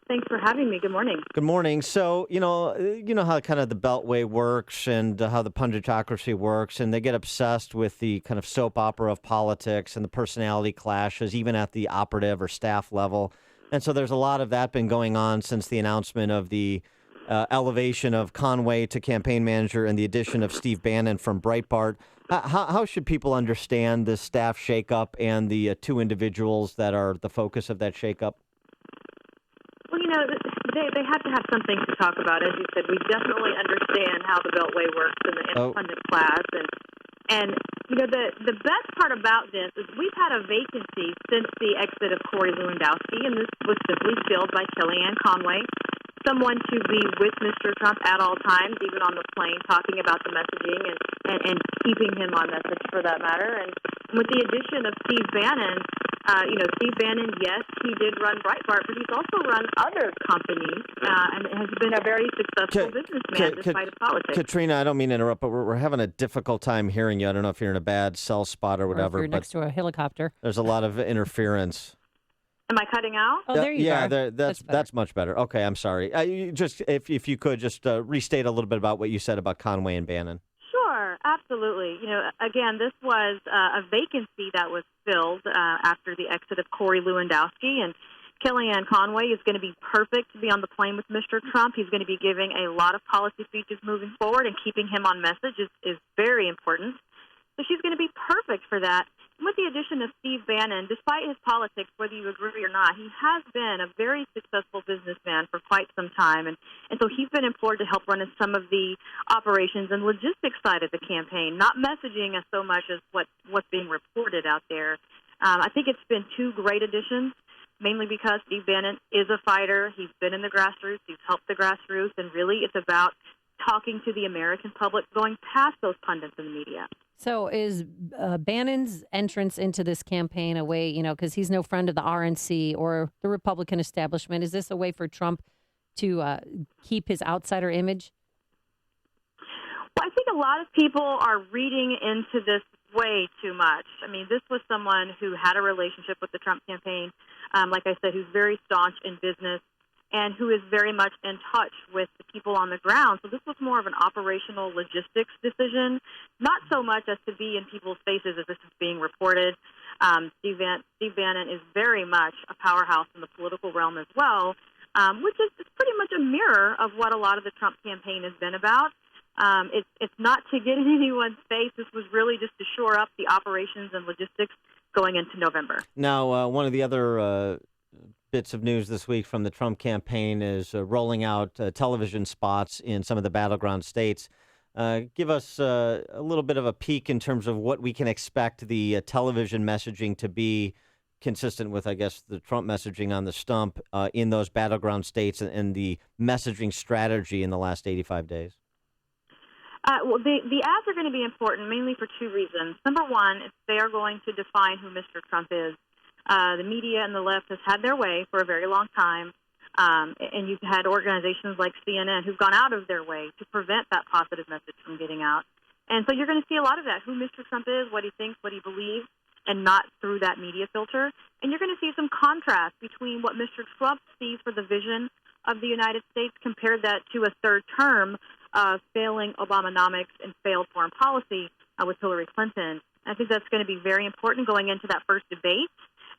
Speaker 20: Thanks for having me. Good morning.
Speaker 3: Good morning. So, you know how kind of the Beltway works and how the punditocracy works, and they get obsessed with the kind of soap opera of politics and the personality clashes, even at the operative or staff level. And so there's a lot of that been going on since the announcement of the elevation of Conway to campaign manager and the addition of Steve Bannon from Breitbart. How should people understand this staff shakeup and the two individuals that are the focus of that shakeup?
Speaker 20: Well, they have to have something to talk about. As you said, we definitely understand how the Beltway works and the independent class. And the best part about this is we've had a vacancy since the exit of Corey Lewandowski, and this was simply filled by Kellyanne Conway, someone to be with Mr. Trump at all times, even on the plane, talking about the messaging and keeping him on message for that matter. And with the addition of Steve Bannon, Steve Bannon, yes, he did run Breitbart, but he's also run other companies and has been a very successful businessman despite his politics.
Speaker 3: Katrina, I don't mean to interrupt, but we're having a difficult time hearing you. I don't know if you're in a bad cell spot or whatever.
Speaker 22: Or if you're next to a helicopter.
Speaker 3: There's a lot of interference.
Speaker 20: Am I cutting out?
Speaker 22: Oh, there you are.
Speaker 3: Yeah, that's much better. Okay, I'm sorry. If you could just restate a little bit about what you said about Conway and Bannon.
Speaker 20: Sure, absolutely. Again, this was a vacancy that was filled after the exit of Corey Lewandowski, and Kellyanne Conway is going to be perfect to be on the plane with Mr. Trump. He's going to be giving a lot of policy speeches moving forward, and keeping him on message is very important. So she's going to be perfect for that. And with the addition of Steve Bannon, despite his politics, whether you agree or not, he has been a very successful businessman for quite some time. And so he's been employed to help run some of the operations and logistics side of the campaign, not messaging as so much as what's being reported out there. I think it's been two great additions, mainly because Steve Bannon is a fighter. He's been in the grassroots. He's helped the grassroots. And really it's about talking to the American public, going past those pundits in the media.
Speaker 22: So is Bannon's entrance into this campaign a way, because he's no friend of the RNC or the Republican establishment, is this a way for Trump to keep his outsider image?
Speaker 20: Well, I think a lot of people are reading into this way too much. I mean, this was someone who had a relationship with the Trump campaign, like I said, who's very staunch in business, and who is very much in touch with the people on the ground. So this was more of an operational logistics decision, not so much as to be in people's faces as this is being reported. Steve Bannon is very much a powerhouse in the political realm as well, which is pretty much a mirror of what a lot of the Trump campaign has been about. It's not to get in anyone's face. This was really just to shore up the operations and logistics going into November.
Speaker 3: Now, one of the other bits of news this week from the Trump campaign is rolling out television spots in some of the battleground states. Give us a little bit of a peek in terms of what we can expect the television messaging to be consistent with, I guess, the Trump messaging on the stump in those battleground states and the messaging strategy in the last 85 days.
Speaker 20: Well, the ads are going to be important mainly for two reasons. Number one, they are going to define who Mr. Trump is. The media and the left has had their way for a very long time, and you've had organizations like CNN who've gone out of their way to prevent that positive message from getting out. And so you're going to see a lot of that, who Mr. Trump is, what he thinks, what he believes, and not through that media filter. And you're going to see some contrast between what Mr. Trump sees for the vision of the United States, compared that to a third term of failing Obamonomics and failed foreign policy with Hillary Clinton. I think that's going to be very important going into that first debate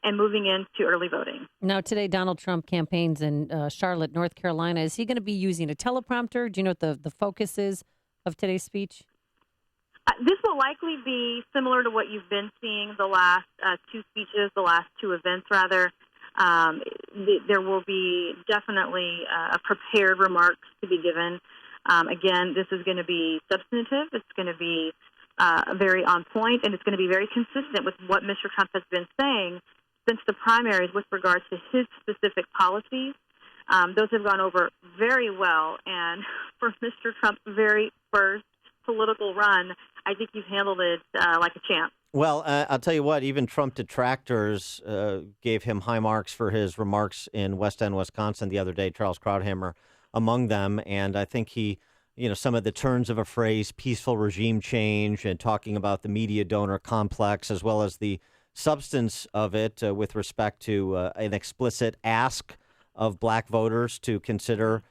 Speaker 20: and moving into early voting.
Speaker 22: Now, today, Donald Trump campaigns in Charlotte, North Carolina. Is he going to be using a teleprompter? Do you know what the focus is of today's speech?
Speaker 20: This will likely be similar to what you've been seeing the last two speeches, the last two events, rather. There will be definitely a prepared remarks to be given. Again, this is going to be substantive. It's going to be very on point, and it's going to be very consistent with what Mr. Trump has been saying since the primaries with regards to his specific policies. Those have gone over very well, and for Mr. Trump's very first political run, I think he's handled it like a champ.
Speaker 3: Well, I'll tell you what, even Trump detractors gave him high marks for his remarks in West End, Wisconsin the other day, Charles Krauthammer among them, and I think he, some of the turns of a phrase, peaceful regime change, and talking about the media donor complex, as well as the substance of it with respect to an explicit ask of black voters to consider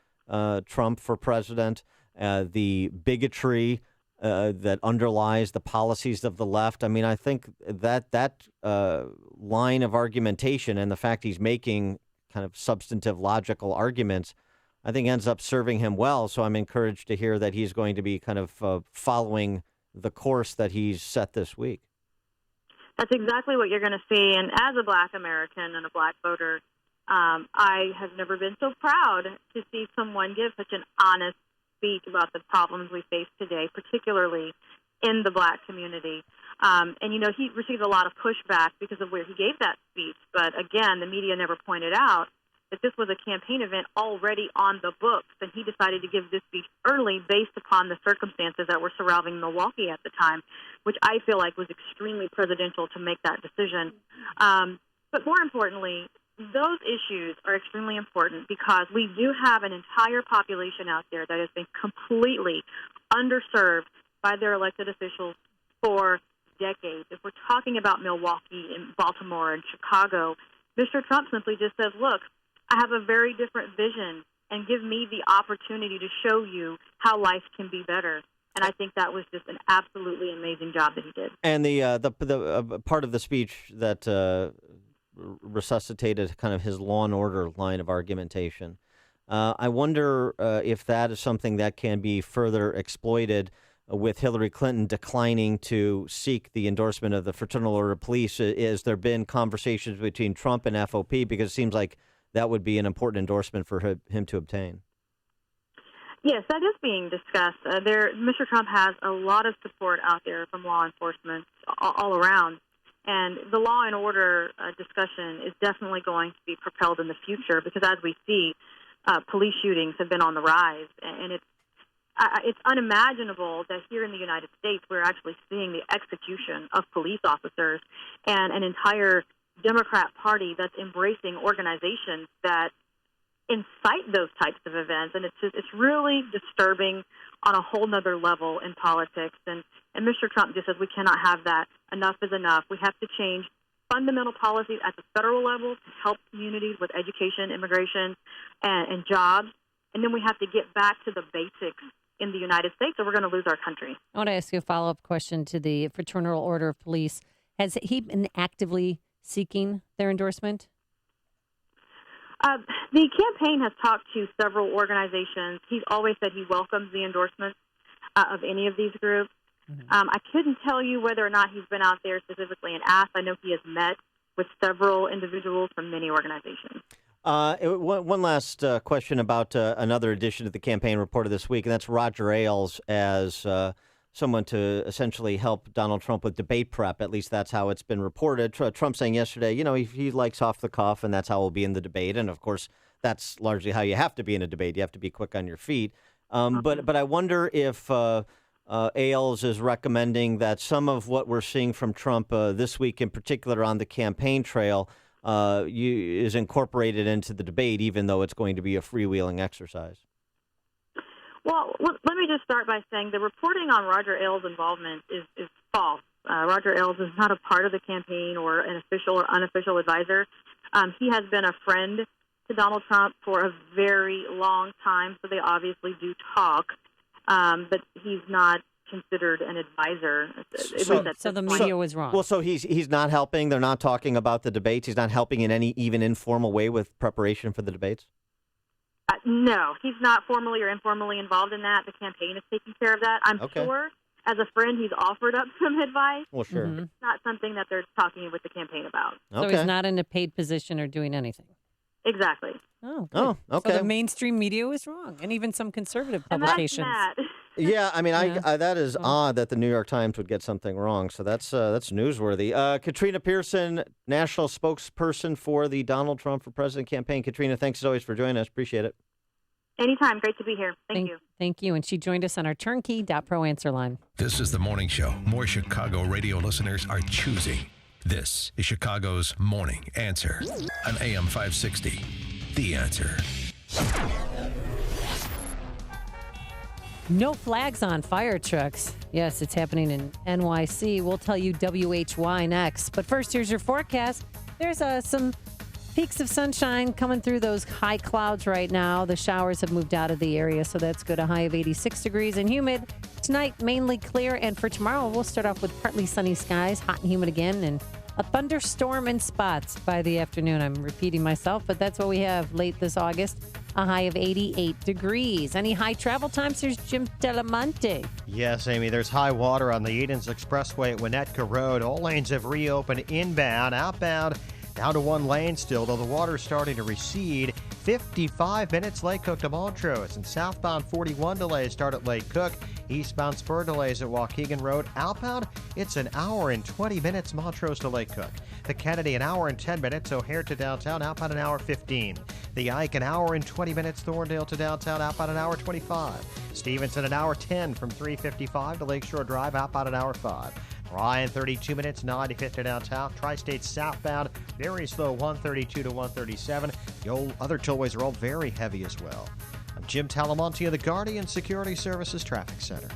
Speaker 3: Trump for president, the bigotry that underlies the policies of the left. I mean, I think that line of argumentation and the fact he's making kind of substantive, logical arguments, I think ends up serving him well. So I'm encouraged to hear that he's going to be kind of following the course that he's set this week.
Speaker 20: That's exactly what you're going to see. And as a black American and a black voter, I have never been so proud to see someone give such an honest speech about the problems we face today, particularly in the black community. And, he received a lot of pushback because of where he gave that speech. But again, the media never pointed out that this was a campaign event already on the books, and he decided to give this speech early based upon the circumstances that were surrounding Milwaukee at the time, which I feel like was extremely presidential to make that decision. But more importantly, those issues are extremely important because we do have an entire population out there that has been completely underserved by their elected officials for decades. If we're talking about Milwaukee and Baltimore and Chicago, Mr. Trump simply just says, look, I have a very different vision, and give me the opportunity to show you how life can be better. And I think that was just an absolutely amazing job that he did.
Speaker 3: And the part of the speech that resuscitated kind of his law and order line of argumentation, I wonder if that is something that can be further exploited with Hillary Clinton declining to seek the endorsement of the Fraternal Order of Police. Has there been conversations between Trump and FOP? Because it seems like that would be an important endorsement for him to obtain.
Speaker 20: Yes, that is being discussed. Mr. Trump has a lot of support out there from law enforcement all around. And the law and order discussion is definitely going to be propelled in the future because, as we see, police shootings have been on the rise. And it's unimaginable that here in the United States we're actually seeing the execution of police officers and an entire Democrat Party that's embracing organizations that incite those types of events. And it's really disturbing on a whole nother level in politics. And Mr. Trump just says we cannot have that. Enough is enough. We have to change fundamental policies at the federal level to help communities with education, immigration, and jobs. And then we have to get back to the basics in the United States, or we're going to lose our country.
Speaker 22: I want to ask you a follow-up question to the Fraternal Order of Police. Has he been actively seeking their endorsement?
Speaker 20: The campaign has talked to several organizations. He's always said he welcomes the endorsement of any of these groups. I couldn't tell you whether or not he's been out there specifically and asked. I know he has met with several individuals from many organizations.
Speaker 3: One last question about another addition to the campaign reported this week, and that's Roger Ailes as someone to essentially help Donald Trump with debate prep. At least that's how it's been reported. Trump saying yesterday, he likes off the cuff, and that's how he'll be in the debate. And, of course, that's largely how you have to be in a debate. You have to be quick on your feet. But I wonder if Ailes is recommending that some of what we're seeing from Trump this week in particular on the campaign trail is incorporated into the debate, even though it's going to be a freewheeling exercise.
Speaker 20: Well, let me just start by saying the reporting on Roger Ailes' involvement is false. Roger Ailes is not a part of the campaign or an official or unofficial advisor. He has been a friend to Donald Trump for a very long time, so they obviously do talk, but he's not considered an advisor.
Speaker 22: So the media was wrong.
Speaker 3: Well, so he's not helping. They're not talking about the debates. He's not helping in any even informal way with preparation for the debates?
Speaker 20: No, he's not formally or informally involved in that. The campaign is taking care of that. I'm sure as a friend he's offered up some advice.
Speaker 3: Well, sure.
Speaker 20: It's not something that they're talking with the campaign about.
Speaker 22: So he's not in a paid position or doing anything?
Speaker 20: Exactly.
Speaker 22: Oh,
Speaker 3: good. Okay.
Speaker 22: So the mainstream media was wrong, and even some conservative publications.
Speaker 3: Yeah, I mean, that is odd that the New York Times would get something wrong. So that's newsworthy. Katrina Pearson, national spokesperson for the Donald Trump for President campaign. Katrina, thanks as always for joining us. Appreciate it.
Speaker 20: Anytime. Great to be here. Thank you.
Speaker 22: Thank you. And she joined us on our turnkey.pro answer line.
Speaker 4: This is the morning show more Chicago radio listeners are choosing. This is Chicago's Morning Answer on AM 560. The Answer.
Speaker 22: No flags on fire trucks. Yes, it's happening in NYC. We'll tell you WHY next. But first, here's your forecast. There's some peaks of sunshine coming through those high clouds right now. The showers have moved out of the area, so that's good. A high of 86 degrees and humid. Tonight, mainly clear. And for tomorrow, we'll start off with partly sunny skies, hot and humid again, and a thunderstorm in spots by the afternoon. I'm repeating myself, but that's what we have late this August. A high of 88 degrees. Any high travel times? Here's Jim Delamonte.
Speaker 13: Yes, Amy, there's high water on the Edens Expressway at Winnetka Road. All lanes have reopened inbound, outbound, down to one lane still, though the water's starting to recede. 55 minutes Lake Cook to Montrose, and southbound 41 delays start at Lake Cook. Eastbound spur delays at Waukegan Road. Outbound, it's an hour and 20 minutes Montrose to Lake Cook. The Kennedy, an hour and 10 minutes. O'Hare to downtown, outbound an hour 15. The Ike, an hour and 20 minutes. Thorndale to downtown, outbound an hour 25. Stevenson, an hour 10 from 355 to Lakeshore Drive, outbound an hour 5. Ryan, 32 minutes, 95th to downtown. Tri-State southbound, very slow, 132 to 137. The other tollways are all very heavy as well. I'm Jim Talamonte of the Guardian Security Services Traffic Center.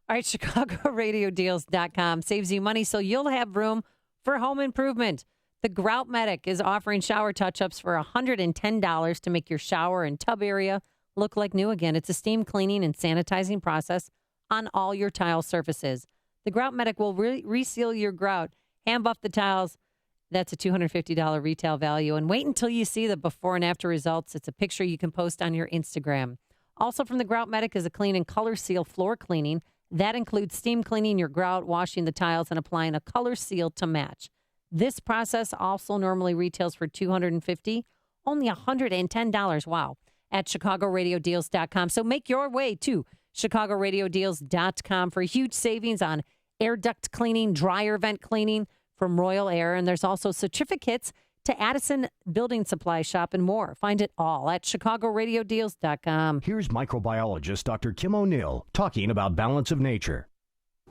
Speaker 22: All right, ChicagoRadioDeals.com saves you money so you'll have room for home improvement. The Grout Medic is offering shower touch-ups for $110 to make your shower and tub area look like new again. It's a steam cleaning and sanitizing process on all your tile surfaces. The Grout Medic will reseal your grout, hand buff the tiles. That's a $250 retail value. And wait until you see the before and after results. It's a picture you can post on your Instagram. Also from the Grout Medic is a clean and color seal floor cleaning. That includes steam cleaning your grout, washing the tiles, and applying a color seal to match. This process also normally retails for $250, only $110. Wow. At ChicagoRadioDeals.com. So make your way to ChicagoRadioDeals.com for huge savings on air duct cleaning, dryer vent cleaning from Royal Air. And there's also certificates to Addison Building Supply Shop and more. Find it all at ChicagoRadioDeals.com.
Speaker 5: Here's microbiologist Dr. Kim O'Neill talking about balance of nature.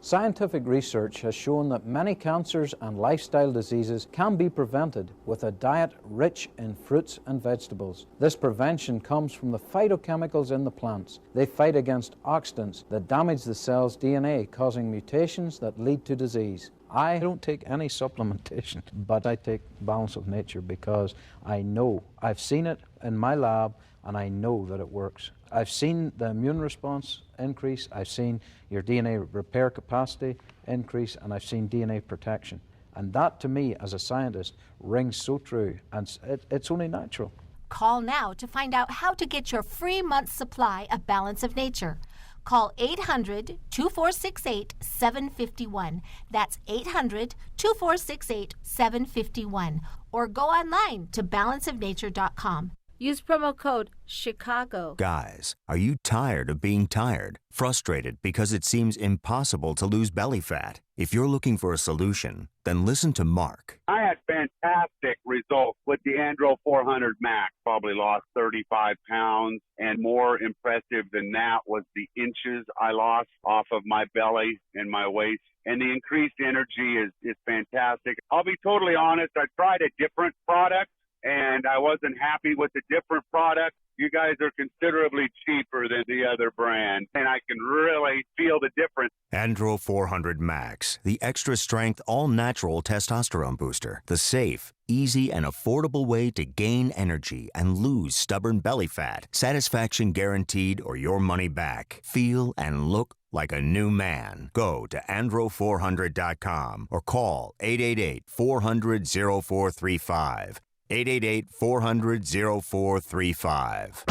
Speaker 18: Scientific research has shown that many cancers and lifestyle diseases can be prevented with a diet rich in fruits and vegetables. This prevention comes from the phytochemicals in the plants. They fight against oxidants that damage the cell's DNA, causing mutations that lead to disease. I don't take any supplementation, but I take Balance of Nature because I know, I've seen it in my lab, and I know that it works. I've seen the immune response increase, I've seen your DNA repair capacity increase, and I've seen DNA protection. And that, to me, as a scientist, rings so true, and it's only natural.
Speaker 19: Call now to find out how to get your free month's supply of Balance of Nature. Call 800-2468-751. That's 800-2468-751. Or go online to balanceofnature.com.
Speaker 21: Use promo code CHICAGO.
Speaker 24: Guys, are you tired of being tired? Frustrated because it seems impossible to lose belly fat? If you're looking for a solution, then listen to Mark.
Speaker 25: I had fantastic results with the Andro 400 Max. Probably lost 35 pounds, and more impressive than that was the inches I lost off of my belly and my waist. And the increased energy is fantastic. I'll be totally honest, I tried a different product, and I wasn't happy with the different product. You guys are considerably cheaper than the other brand, and I can really feel the difference.
Speaker 24: Andro 400 Max, the extra strength, all natural testosterone booster. The safe, easy, and affordable way to gain energy and lose stubborn belly fat. Satisfaction guaranteed or your money back. Feel and look like a new man. Go to andro400.com or call 888-400-0435. 888-400-0435.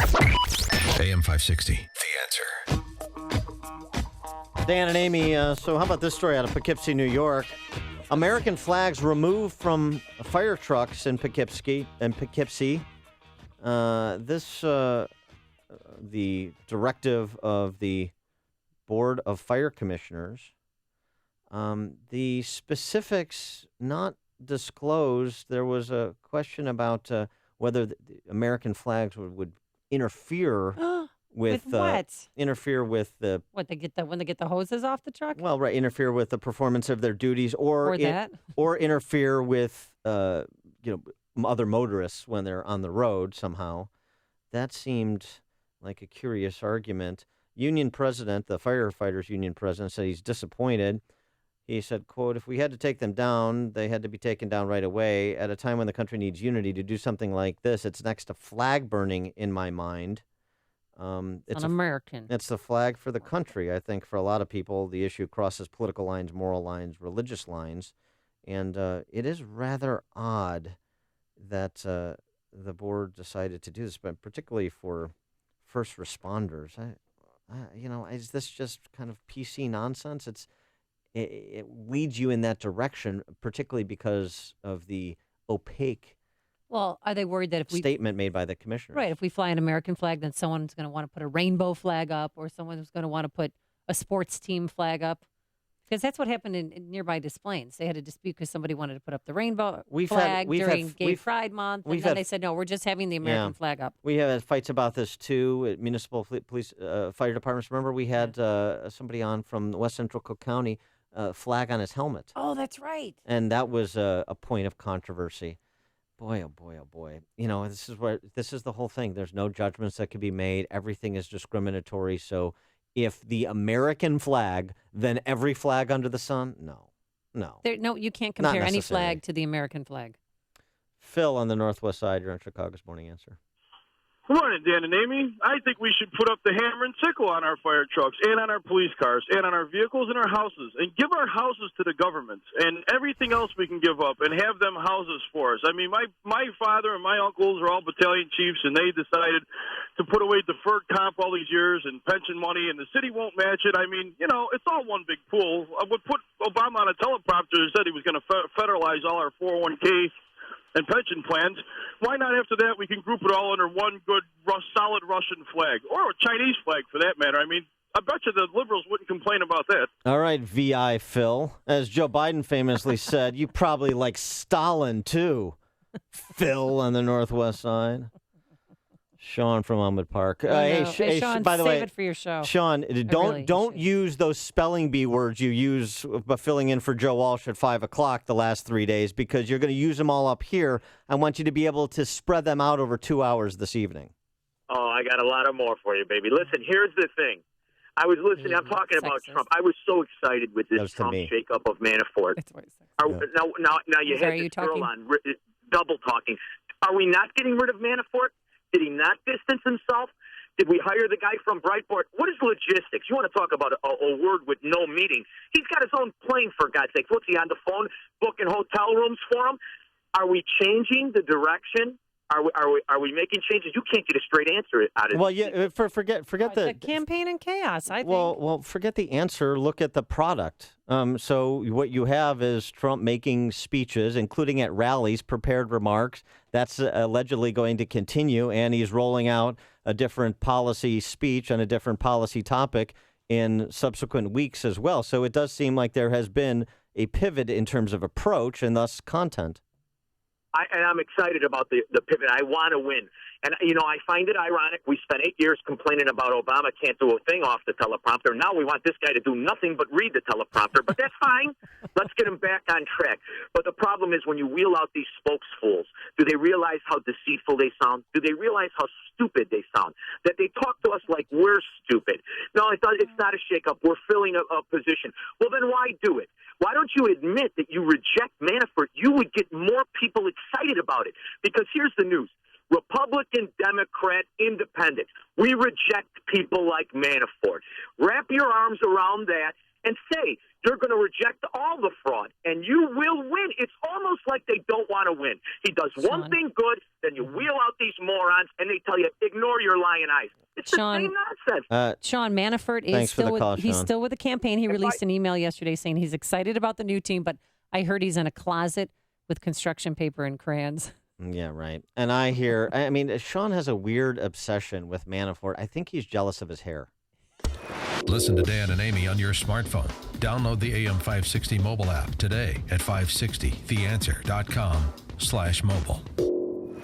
Speaker 4: AM 560, The Answer.
Speaker 3: Dan and Amy, so how about this story out of Poughkeepsie, New York? American flags removed from fire trucks in Poughkeepsie. The directive of the Board of Fire Commissioners. The specifics not disclosed. There was a question about whether the American flags would interfere with
Speaker 22: what?
Speaker 3: Interfere with the
Speaker 22: when they get the hoses off the truck.
Speaker 3: Well, right, interfere with the performance of their duties, or interfere with other motorists when they're on the road somehow. That seemed like a curious argument. Union president, the firefighters union president, said he's disappointed. He said, quote, "If we had to take them down, they had to be taken down right away. At a time when the country needs unity, to do something like this, it's next to flag burning in my mind." It's
Speaker 22: American.
Speaker 3: It's the flag for the country. I think for a lot of people, the issue crosses political lines, moral lines, religious lines. And it is rather odd that the board decided to do this, but particularly for first responders. Is this just kind of PC nonsense? It leads you in that direction, particularly because of the opaque
Speaker 22: Well, are they worried that if we
Speaker 3: statement made by the commissioners?
Speaker 22: Right, if we fly an American flag, then someone's going to want to put a rainbow flag up, or someone's going to want to put a sports team flag up? Because that's what happened in nearby Des Plaines. They had a dispute because somebody wanted to put up the rainbow flag during Gay Pride Month, and then they said, no, we're just having the American flag up.
Speaker 3: We have had fights about this, too, at municipal police fire departments. Remember, we had somebody on from West Central Cook County flag on his helmet.
Speaker 22: Oh, that's right.
Speaker 3: And that was a point of controversy. Boy, oh boy, oh boy. This is the whole thing. There's no judgments that can be made. Everything is discriminatory. So if the American flag, then every flag under the sun? No.
Speaker 22: No, you can't compare any flag to the American flag.
Speaker 3: Phil on the Northwest Side, you're on Chicago's Morning Answer.
Speaker 1: Good morning, Dan and Amy. I think we should put up the hammer and sickle on our fire trucks and on our police cars and on our vehicles and our houses and give our houses to the government and everything else we can give up and have them houses for us. I mean, my father and my uncles are all battalion chiefs, and they decided to put away deferred comp all these years and pension money, and the city won't match it. I mean, it's all one big pool. I would put Obama on a teleprompter and said he was going to federalize all our 401k and pension plans. Why not after that we can group it all under one good, solid Russian flag, or a Chinese flag for that matter? I mean, I bet you the liberals wouldn't complain about that.
Speaker 3: All right, VI Phil. As Joe Biden famously said, you probably like Stalin too, Phil on the Northwest Side. Sean from Ahmed Park.
Speaker 22: Hey, Sean,
Speaker 3: by the
Speaker 22: save
Speaker 3: way,
Speaker 22: it for your show.
Speaker 3: Sean, don't use those spelling bee words you use by filling in for Joe Walsh at 5 o'clock the last 3 days, because you're going to use them all up here. I want you to be able to spread them out over 2 hours this evening.
Speaker 2: Oh, I got a lot of more for you, baby. Listen, here's the thing. I was listening. I'm talking about Trump. I was so excited with this Trump shakeup of Manafort. Now you had this girl on double talking. Are we not getting rid of Manafort? Did he not distance himself? Did we hire the guy from Breitbart? What is logistics? You want to talk about a word with no meaning? He's got his own plane, for God's sake. What's he on the phone booking hotel rooms for him? Are we changing the direction? Are we making changes? You can't get a straight answer out of
Speaker 3: Well, yeah. Forget the
Speaker 22: campaign and chaos. I think.
Speaker 3: Well, forget the answer. Look at the product. So what you have is Trump making speeches, including at rallies, prepared remarks. That's allegedly going to continue, and he's rolling out a different policy speech on a different policy topic in subsequent weeks as well. So it does seem like there has been a pivot in terms of approach and thus content.
Speaker 2: I'm excited about the pivot. I want to win. And, I find it ironic. We spent 8 years complaining about Obama can't do a thing off the teleprompter. Now we want this guy to do nothing but read the teleprompter. But that's fine. Let's get him back on track. But the problem is when you wheel out these spokesfools, do they realize how deceitful they sound? Do they realize how stupid they sound? That they talk to us like we're stupid. No, it's not a shakeup. We're filling a position. Well, then why do it? Why don't you admit that you reject Manafort? You would get more people excited about it. Because here's the news. Republican, Democrat, Independent. We reject people like Manafort. Wrap your arms around that and say you're going to reject all the fraud, and you will win. It's almost like they don't want to win. He does one thing good, then you wheel out these morons, and they tell you, ignore your lying eyes. It's the same nonsense.
Speaker 22: Sean Manafort is he's still with the campaign. He released an email yesterday saying he's excited about the new team, but I heard he's in a closet with construction paper and crayons.
Speaker 3: Yeah, right. And Sean has a weird obsession with Manafort. I think he's jealous of his hair.
Speaker 4: Listen to Dan and Amy on your smartphone. Download the AM560 mobile app today at 560theanswer.com/mobile.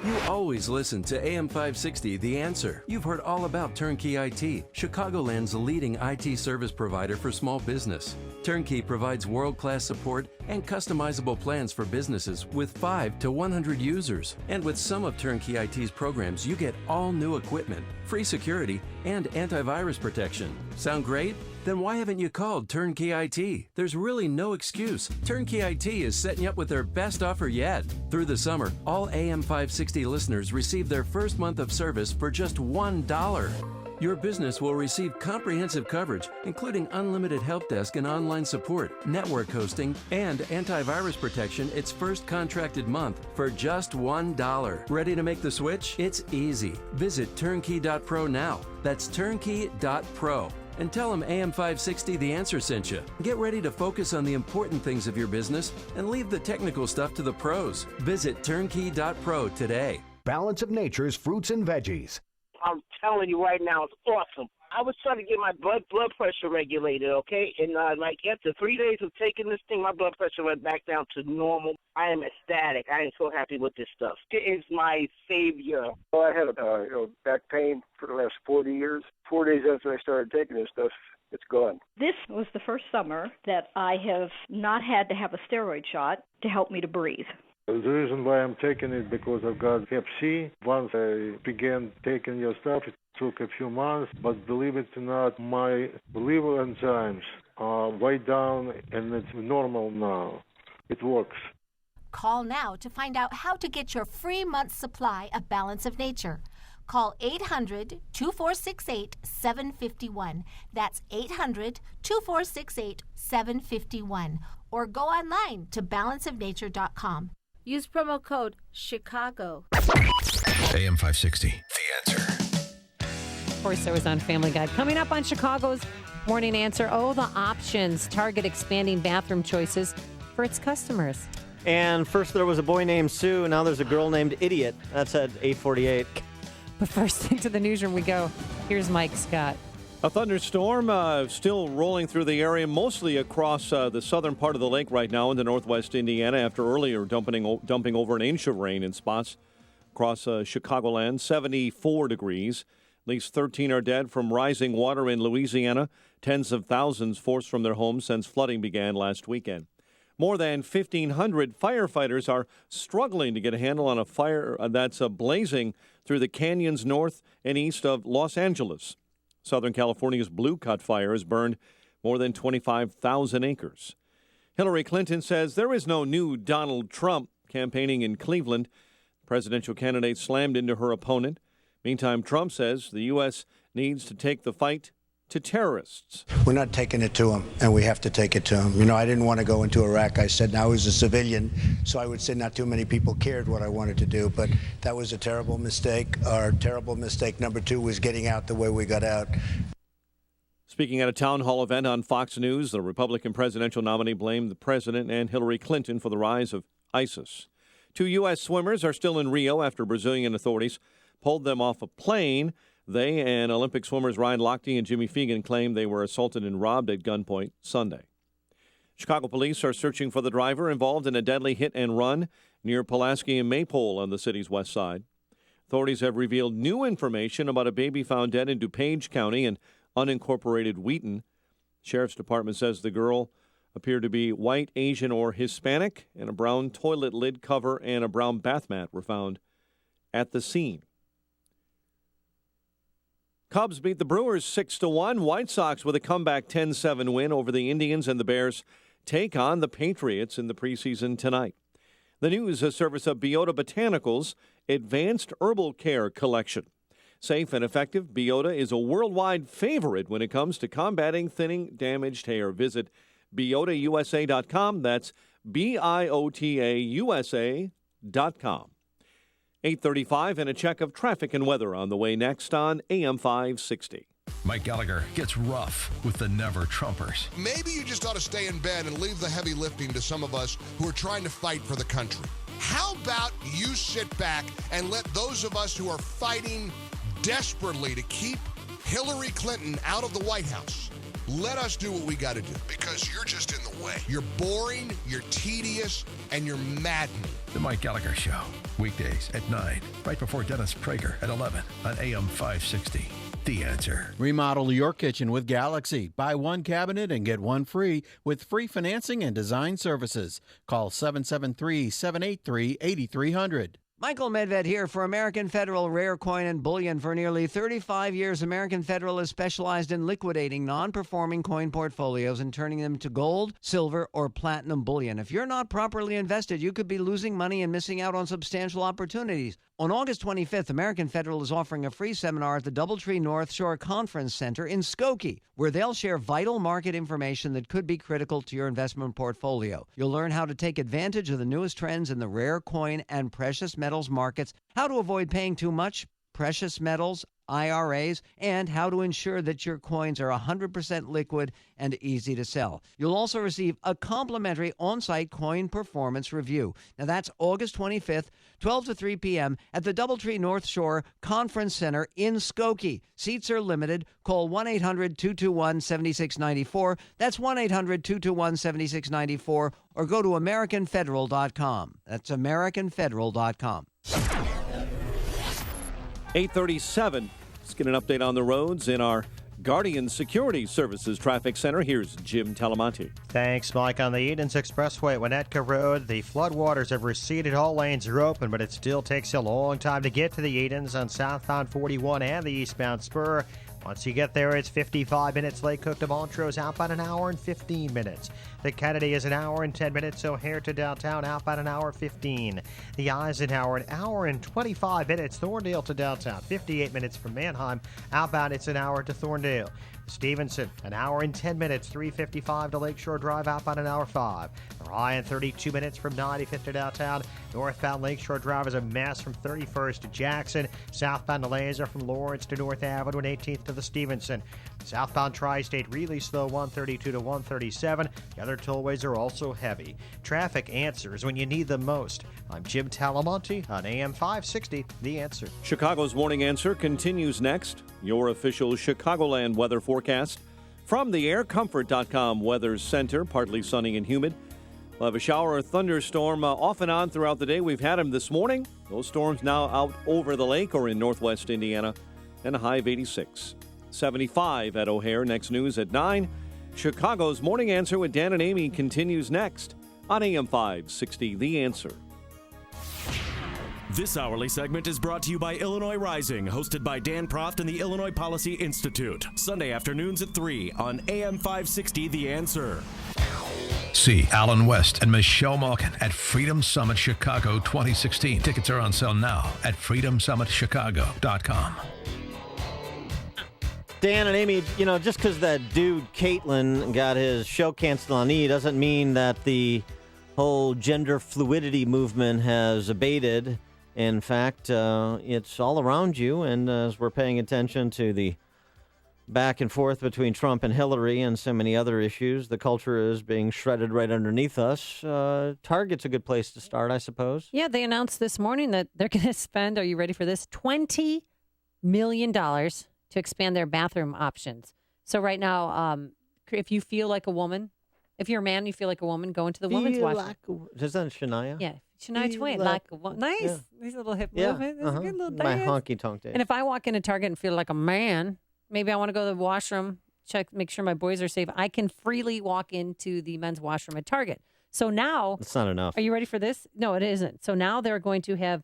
Speaker 8: You always listen to AM 560, The Answer. You've heard all about Turnkey IT, Chicagoland's leading IT service provider for small business. Turnkey provides world-class support and customizable plans for businesses with 5 to 100 users. And with some of Turnkey IT's programs, you get all new equipment, free security, and antivirus protection. Sound great? Then why haven't you called Turnkey IT? There's really no excuse. Turnkey IT is setting you up with their best offer yet. Through the summer, all AM 560 listeners receive their first month of service for just $1. Your business will receive comprehensive coverage, including unlimited help desk and online support, network hosting, and antivirus protection its first contracted month for just $1. Ready to make the switch? It's easy. Visit turnkey.pro now. That's turnkey.pro. And tell them AM560 The Answer sent you. Get ready to focus on the important things of your business and leave the technical stuff to the pros. Visit turnkey.pro today.
Speaker 5: Balance of Nature's fruits and veggies.
Speaker 14: I'm telling you right now, it's awesome. I was trying to get my blood pressure regulated, okay? And after 3 days of taking this thing, my blood pressure went back down to normal. I am ecstatic. I am so happy with this stuff. It is my savior.
Speaker 23: Well, I had back pain for the last 40 years. 4 days after I started taking this stuff,
Speaker 6: it's gone.
Speaker 7: This was the first summer that I have not had to have a steroid shot to help me to breathe.
Speaker 9: The reason why I'm taking it because I've got Hep C. Once I began taking your stuff, it took a few months, but believe it or not, my liver enzymes are way down and it's normal now. It works.
Speaker 19: Call now to find out how to get your free month's supply of Balance of Nature. Call 800-2468-751. That's 800-2468-751. Or go online to balanceofnature.com.
Speaker 21: Use promo code Chicago.
Speaker 4: AM 560, The Answer.
Speaker 22: Of course, I was on Family Guide. Coming up on Chicago's Morning Answer, the options. Target expanding bathroom choices for its customers.
Speaker 3: And first there was a boy named Sue, now there's a girl named Idiot. That's at 8:48.
Speaker 22: But first, into the newsroom we go. Here's Mike Scott.
Speaker 11: A thunderstorm still rolling through the area, mostly across the southern part of the lake right now into northwest Indiana after earlier dumping over an inch of rain in spots across Chicagoland. 74 degrees. At least 13 are dead from rising water in Louisiana. Tens of thousands forced from their homes since flooding began last weekend. More than 1,500 firefighters are struggling to get a handle on a fire that's blazing through the canyons north and east of Los Angeles. Southern California's Blue Cut Fire has burned more than 25,000 acres. Hillary Clinton says there is no new Donald Trump campaigning in Cleveland. The presidential candidate slammed into her opponent. Meantime, Trump says the U.S. needs to take the fight to terrorists.
Speaker 16: We're not taking it to them, and we have to take it to them. You know, I didn't want to go into Iraq. I said I was a civilian, so I would say not too many people cared what I wanted to do, but that was a terrible mistake. Our terrible mistake number 2 was getting out the way we got out.
Speaker 11: Speaking at a town hall event on Fox News, the Republican presidential nominee blamed the president and Hillary Clinton for the rise of ISIS. 2 U.S. swimmers are still in Rio after Brazilian authorities pulled them off a plane. They and Olympic swimmers Ryan Lochte and Jimmy Fegan claimed they were assaulted and robbed at gunpoint Sunday. Chicago police are searching for the driver involved in a deadly hit and run near Pulaski and Maypole on the city's west side. Authorities have revealed new information about a baby found dead in DuPage County and unincorporated Wheaton. Sheriff's Department says the girl appeared to be white, Asian, or Hispanic, and a brown toilet lid cover and a brown bath mat were found at the scene. Cubs beat the Brewers 6-1. White Sox with a comeback 10-7 win over the Indians, and the Bears take on the Patriots in the preseason tonight. The news is a service of Biota Botanicals Advanced Herbal Care Collection. Safe and effective, Biota is a worldwide favorite when it comes to combating thinning damaged hair. Visit BiotaUSA.com. That's BIOTAUSA.com. 8:35 and a check of traffic and weather on the way next on AM 560.
Speaker 4: Mike Gallagher gets rough with the Never Trumpers.
Speaker 10: Maybe you just ought to stay in bed and leave the heavy lifting to some of us who are trying to fight for the country. How about you sit back and let those of us who are fighting desperately to keep Hillary Clinton out of the White House, let us do what we got to do, because you're just in the way. You're boring, you're tedious, and you're maddening.
Speaker 4: The Mike Gallagher Show, weekdays at 9, right before Dennis Prager at 11 on AM 560. The Answer.
Speaker 23: Remodel your kitchen with Galaxy. Buy one cabinet and get one free with free financing and design services. Call 773-783-8300.
Speaker 26: Michael Medved here for American Federal Rare Coin and Bullion. For nearly 35 years, American Federal has specialized in liquidating non-performing coin portfolios and turning them to gold, silver, or platinum bullion. If you're not properly invested, you could be losing money and missing out on substantial opportunities. On August 25th, American Federal is offering a free seminar at the DoubleTree North Shore Conference Center in Skokie, where they'll share vital market information that could be critical to your investment portfolio. You'll learn how to take advantage of the newest trends in the rare coin and precious metals markets, how to avoid paying too much, precious metals, IRAs, and how to ensure that your coins are 100% liquid and easy to sell. You'll also receive a complimentary on-site coin performance review. Now that's August 25th, 12 to 3 p.m. at the DoubleTree North Shore Conference Center in Skokie. Seats are limited. Call 1-800-221-7694. That's 1-800-221-7694, or go to AmericanFederal.com. That's AmericanFederal.com.
Speaker 11: 8:37. Let's get an update on the roads in our Guardian Security Services Traffic Center. Here's Jim Talamonte.
Speaker 6: Thanks, Mike. On the Edens Expressway at Winnetka Road, the floodwaters have receded. All lanes are open, but it still takes a long time to get to the Edens on southbound 41 and the eastbound spur. Once you get there, it's 55 minutes. Lake Cook to Montrose, outbound an hour and 15 minutes. The Kennedy is an hour and 10 minutes. O'Hare to downtown, outbound an hour 15. The Eisenhower, an hour and 25 minutes. Thorndale to downtown, 58 minutes from Manheim. Outbound, it's an hour to Thorndale. Stevenson, an hour and 10 minutes, 355 to Lakeshore Drive, outbound an hour 5. Ryan, 32 minutes from 95th to downtown. Northbound Lakeshore Drive is a mess from 31st to Jackson. Southbound to Laser from Lawrence to North Avenue and 18th to the Stevenson. Southbound Tri-State really slow, 132 to 137. The other tollways are also heavy. Traffic answers when you need them most. I'm Jim Talamonte on AM 560, The Answer.
Speaker 11: Chicago's Morning Answer continues next. Your official Chicagoland weather forecast from the AirComfort.com Weather Center. Partly sunny and humid. We'll have a shower or thunderstorm off and on throughout the day. We've had them this morning. Those storms now out over the lake or in northwest Indiana, and a high of 86. 75 at O'Hare. Next news at 9. Chicago's Morning Answer with Dan and Amy continues next on AM 560, The Answer.
Speaker 12: This hourly segment is brought to you by Illinois Rising, hosted by Dan Proft and the Illinois Policy Institute. Sunday afternoons at 3 on AM 560, The Answer.
Speaker 4: See Alan West and Michelle Malkin at Freedom Summit Chicago 2016. Tickets are on sale now at freedomsummitchicago.com.
Speaker 3: Dan and Amy, just because that dude Caitlin got his show canceled on E doesn't mean that the whole gender fluidity movement has abated. In fact, it's all around you, and as we're paying attention to the back and forth between Trump and Hillary and so many other issues, the culture is being shredded right underneath us. Target's a good place to start, I suppose.
Speaker 22: Yeah, they announced this morning that they're going to spend, are you ready for this, $20 million to expand their bathroom options. So right now, if you feel like a woman, if you're a man, you feel like a woman, go into the women's washroom.
Speaker 3: Is that Shania?
Speaker 22: Yeah. Shania Twain, like a woman. Nice. Yeah. These little hip movements. It's a good little
Speaker 3: My
Speaker 22: dance.
Speaker 3: honky-tonk day.
Speaker 22: And if I walk into Target and feel like a man, maybe I want to go to the washroom, make sure my boys are safe. I can freely walk into the men's washroom at Target. So now...
Speaker 3: It's not enough.
Speaker 22: Are you ready for this? No, it isn't. So now they're going to have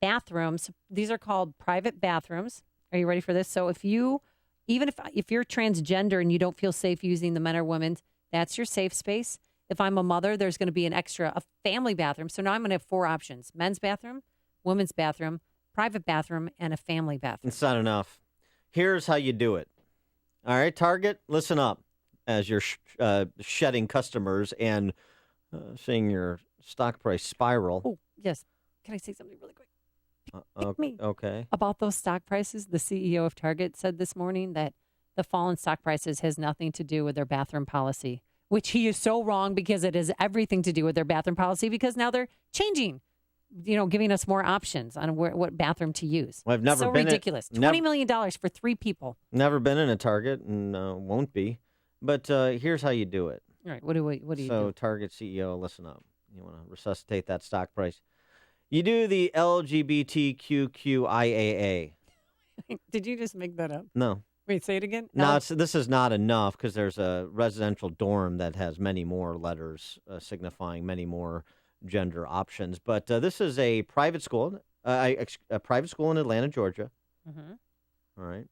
Speaker 22: bathrooms. These are called private bathrooms. Are you ready for this? So if you're transgender and you don't feel safe using the men or women's, that's your safe space. If I'm a mother, there's going to be a family bathroom. So now I'm going to have 4 options: men's bathroom, women's bathroom, private bathroom, and a family bathroom.
Speaker 3: It's not enough. Here's how you do it. All right, Target, listen up as you're shedding customers and seeing your stock price spiral.
Speaker 22: Oh, yes. Can I say something really quick? Pick me.
Speaker 3: Okay.
Speaker 22: About those stock prices, the CEO of Target said this morning that the fall in stock prices has nothing to do with their bathroom policy, which he is so wrong, because it has everything to do with their bathroom policy, because now they're changing, giving us more options on what bathroom to use.
Speaker 3: Well, I've never been
Speaker 22: ridiculous. $20 million for 3 people.
Speaker 3: Never been in a Target and won't be. But here's how you do it.
Speaker 22: All right. What do you do?
Speaker 3: So Target CEO, listen up. You want to resuscitate that stock price. You do the LGBTQIAA.
Speaker 22: Did you just make that up?
Speaker 3: No.
Speaker 22: Wait, say it again?
Speaker 3: No, this is not enough, because there's a residential dorm that has many more letters signifying many more gender options. But this is a private school, a private school in Atlanta, Georgia.
Speaker 22: Mm-hmm.
Speaker 3: All right.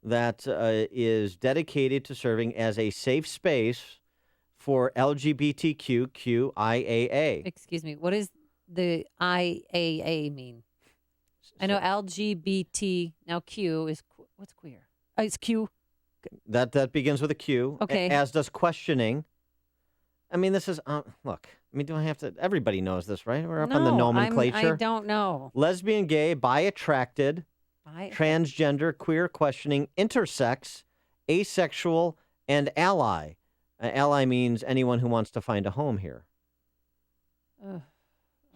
Speaker 3: That is dedicated to serving as a safe space for LGBTQIAA.
Speaker 22: Excuse me. What does the IAA mean? I know LGBT, now Q is, what's queer? Oh, it's Q.
Speaker 3: That begins with a Q.
Speaker 22: Okay.
Speaker 3: As does questioning. I mean, this is, look, do I have to, everybody knows this, right? We're up on the nomenclature.
Speaker 22: I don't know.
Speaker 3: Lesbian, gay, bi-attracted, transgender, queer, questioning, intersex, asexual, and ally. Ally means anyone who wants to find a home here.
Speaker 22: Ugh.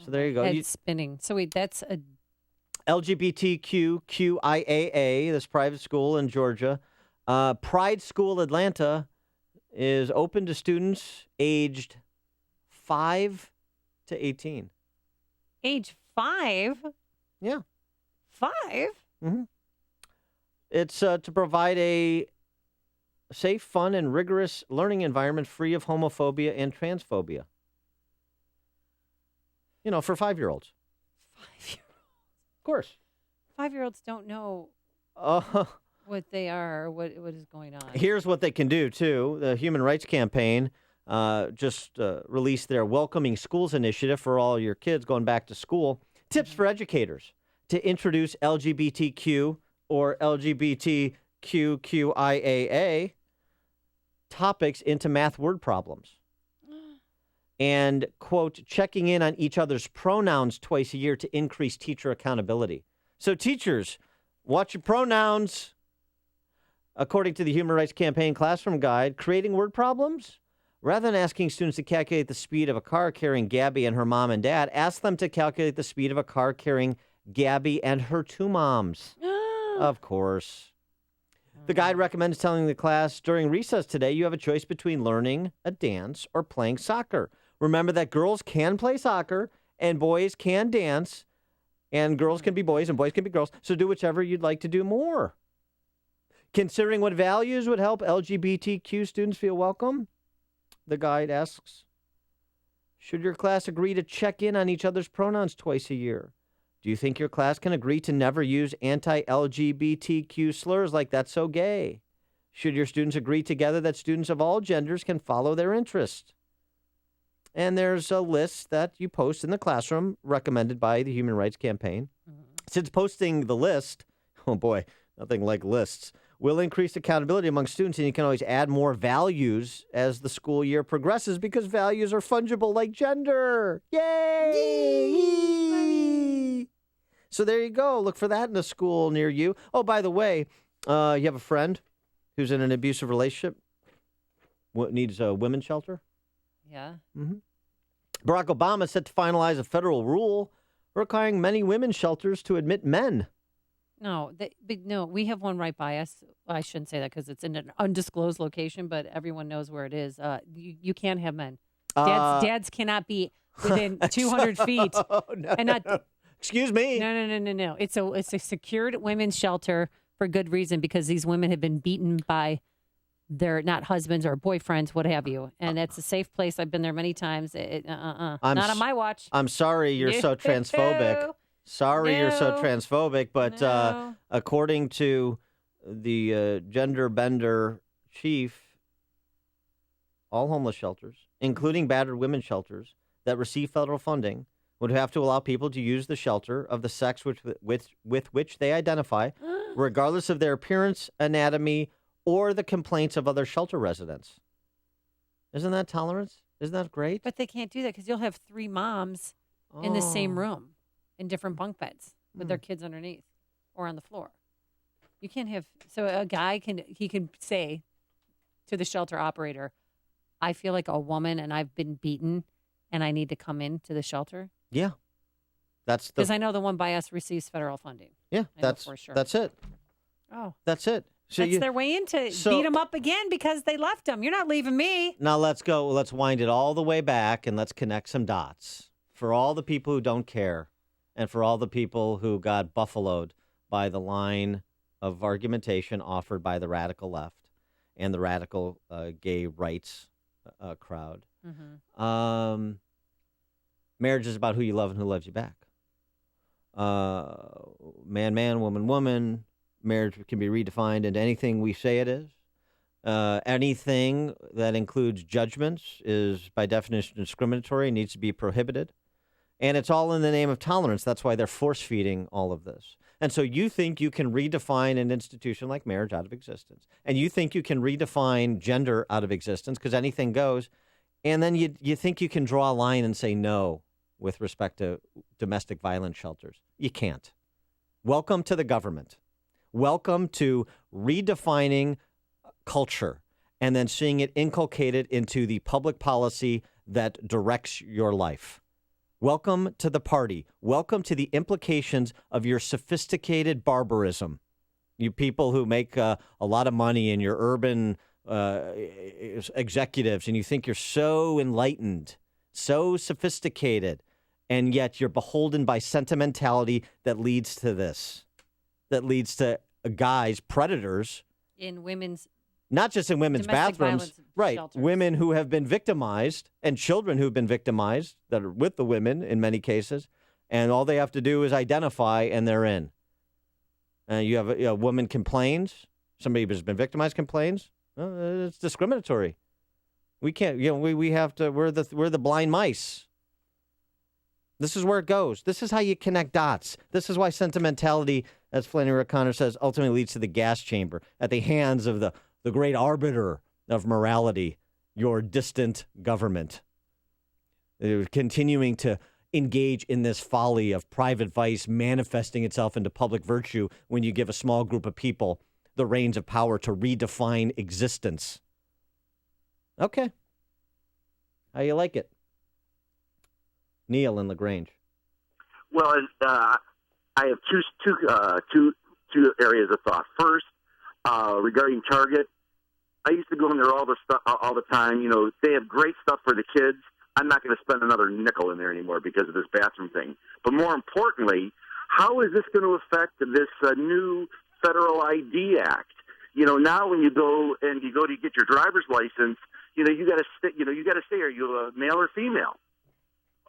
Speaker 3: So there you go.
Speaker 22: Head's spinning. So wait, that's a...
Speaker 3: LGBTQIAA, this private school in Georgia. Pride School Atlanta is open to students aged 5 to 18.
Speaker 22: Age 5?
Speaker 3: Yeah.
Speaker 22: 5?
Speaker 3: Mm-hmm. It's to provide a safe, fun, and rigorous learning environment free of homophobia and transphobia. You know, for 5-year-olds.
Speaker 22: 5-year-olds.
Speaker 3: Of course.
Speaker 22: 5-year-olds don't know what they are or what is going on.
Speaker 3: Here's what they can do, too. The Human Rights Campaign just released their Welcoming Schools initiative for all your kids going back to school. Tips for educators to introduce LGBTQ or LGBTQIAA topics into math word problems. And, quote, checking in on each other's pronouns twice a year to increase teacher accountability. So teachers, watch your pronouns. According to the Human Rights Campaign Classroom Guide, creating word problems? Rather than asking students to calculate the speed of a car carrying Gabby and her mom and dad, ask them to calculate the speed of a car carrying Gabby and her 2 moms. Of course. The guide recommends telling the class, during recess today, you have a choice between learning a dance or playing soccer. Remember that girls can play soccer and boys can dance, and girls can be boys and boys can be girls. So do whichever you'd like to do more. Considering what values would help LGBTQ students feel welcome, the guide asks, should your class agree to check in on each other's pronouns twice a year? Do you think your class can agree to never use anti-LGBTQ slurs like that's so gay? Should your students agree together that students of all genders can follow their interests? And there's a list that you post in the classroom recommended by the Human Rights Campaign. Since posting the list, oh boy, nothing like lists, will increase accountability among students, and you can always add more values as the school year progresses because values are fungible like gender. Yay! So there you go. Look for that in a school near you. Oh, by the way, you have a friend who's in an abusive relationship, needs a women's shelter?
Speaker 22: Yeah.
Speaker 3: Mm-hmm. Barack Obama is set to finalize a federal rule requiring many women's shelters to admit men.
Speaker 22: No, we have one right by us. I shouldn't say that because it's in an undisclosed location, but everyone knows where it is. You can't have men. Dads cannot be within 200 feet.
Speaker 3: Excuse me.
Speaker 22: No. It's a secured women's shelter for good reason because these women have been beaten by their not husbands or boyfriends, what have you. And it's a safe place. I've been there many times. Not on my watch.
Speaker 3: I'm sorry you're so transphobic. You're so transphobic, but according to the gender bender chief, all homeless shelters, including battered women's shelters that receive federal funding, would have to allow people to use the shelter of the sex with which they identify, regardless of their appearance, anatomy, or the complaints of other shelter residents. Isn't that tolerance? Isn't that great?
Speaker 22: But they can't do that because you'll have 3 moms in the same room in different bunk beds with their kids underneath or on the floor. You can't have, so a guy can say to the shelter operator, I feel like a woman and I've been beaten and I need to come into the shelter.
Speaker 3: Yeah. That's
Speaker 22: because I know the one by us receives federal funding.
Speaker 3: Yeah, that's for sure. That's it.
Speaker 22: Oh.
Speaker 3: That's it. So
Speaker 22: that's their way in to beat them up again because they left them. You're not leaving me.
Speaker 3: Now let's go. Let's wind it all the way back and let's connect some dots. For all the people who don't care and for all the people who got buffaloed by the line of argumentation offered by the radical left and the radical gay rights crowd. Mm-hmm. Marriage is about who you love and who loves you back. Man, man, woman, woman. Marriage can be redefined into anything we say it is. Anything that includes judgments is, by definition, discriminatory and needs to be prohibited. And it's all in the name of tolerance. That's why they're force-feeding all of this. And so you think you can redefine an institution like marriage out of existence. And you think you can redefine gender out of existence because anything goes. And then you think you can draw a line and say no with respect to domestic violence shelters. You can't. Welcome to the government. Welcome to redefining culture and then seeing it inculcated into the public policy that directs your life. Welcome to the party. Welcome to the implications of your sophisticated barbarism. You people who make a lot of money in your urban executives and you think you're so enlightened, so sophisticated, and yet you're beholden by sentimentality that leads to this. That leads to guys, predators.
Speaker 22: In women's
Speaker 3: not just in women's
Speaker 22: Domestic
Speaker 3: bathrooms,
Speaker 22: violence
Speaker 3: right?
Speaker 22: shelters.
Speaker 3: Women who have been victimized and children who've been victimized that are with the women in many cases, and all they have to do is identify, and they're in. And you have a woman complains, somebody who's been victimized complains. It's discriminatory. We can't. We have to. We're the blind mice. This is where it goes. This is how you connect dots. This is why sentimentality, as Flannery O'Connor says, ultimately leads to the gas chamber at the hands of the great arbiter of morality, your distant government. Continuing to engage in this folly of private vice manifesting itself into public virtue when you give a small group of people the reins of power to redefine existence. Okay. How you like it? Neil in LaGrange.
Speaker 13: Well, I have two areas of thought. First, regarding Target, I used to go in there all the time. You know, they have great stuff for the kids. I'm not going to spend another nickel in there anymore because of this bathroom thing. But more importantly, how is this going to affect this new Federal ID Act? You know, now when you go to get your driver's license, you got to say, are you a male or female?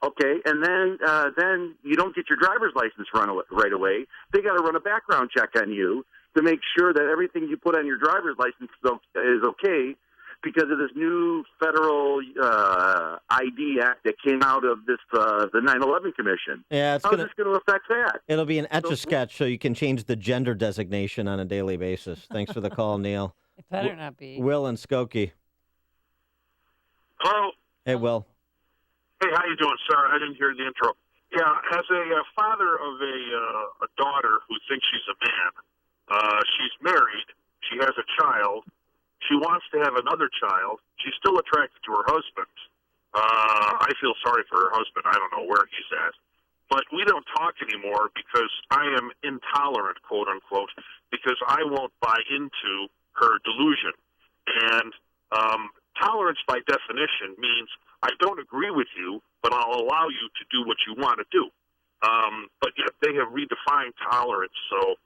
Speaker 13: Okay, and then you don't get your driver's license right away. They got to run a background check on you to make sure that everything you put on your driver's license is okay, because of this new federal ID Act that came out of this the 9/11 Commission.
Speaker 3: Yeah,
Speaker 13: how's this going to affect that?
Speaker 3: It'll be an Etch-a-Sketch, so you can change the gender designation on a daily basis. Thanks for the call, Neil.
Speaker 22: It better not be.
Speaker 3: Will and Skokie.
Speaker 15: Hello.
Speaker 3: Hey, Will.
Speaker 15: Hey, how you doing, sir? I didn't hear the intro. Yeah, as a father of a daughter who thinks she's a man, she's married, she has a child, she wants to have another child, she's still attracted to her husband. I feel sorry for her husband. I don't know where he's at. But we don't talk anymore because I am intolerant, quote unquote, because I won't buy into her delusion. And tolerance by definition means I don't agree with you, but I'll allow you to do what you want to do. But yet they have redefined tolerance, so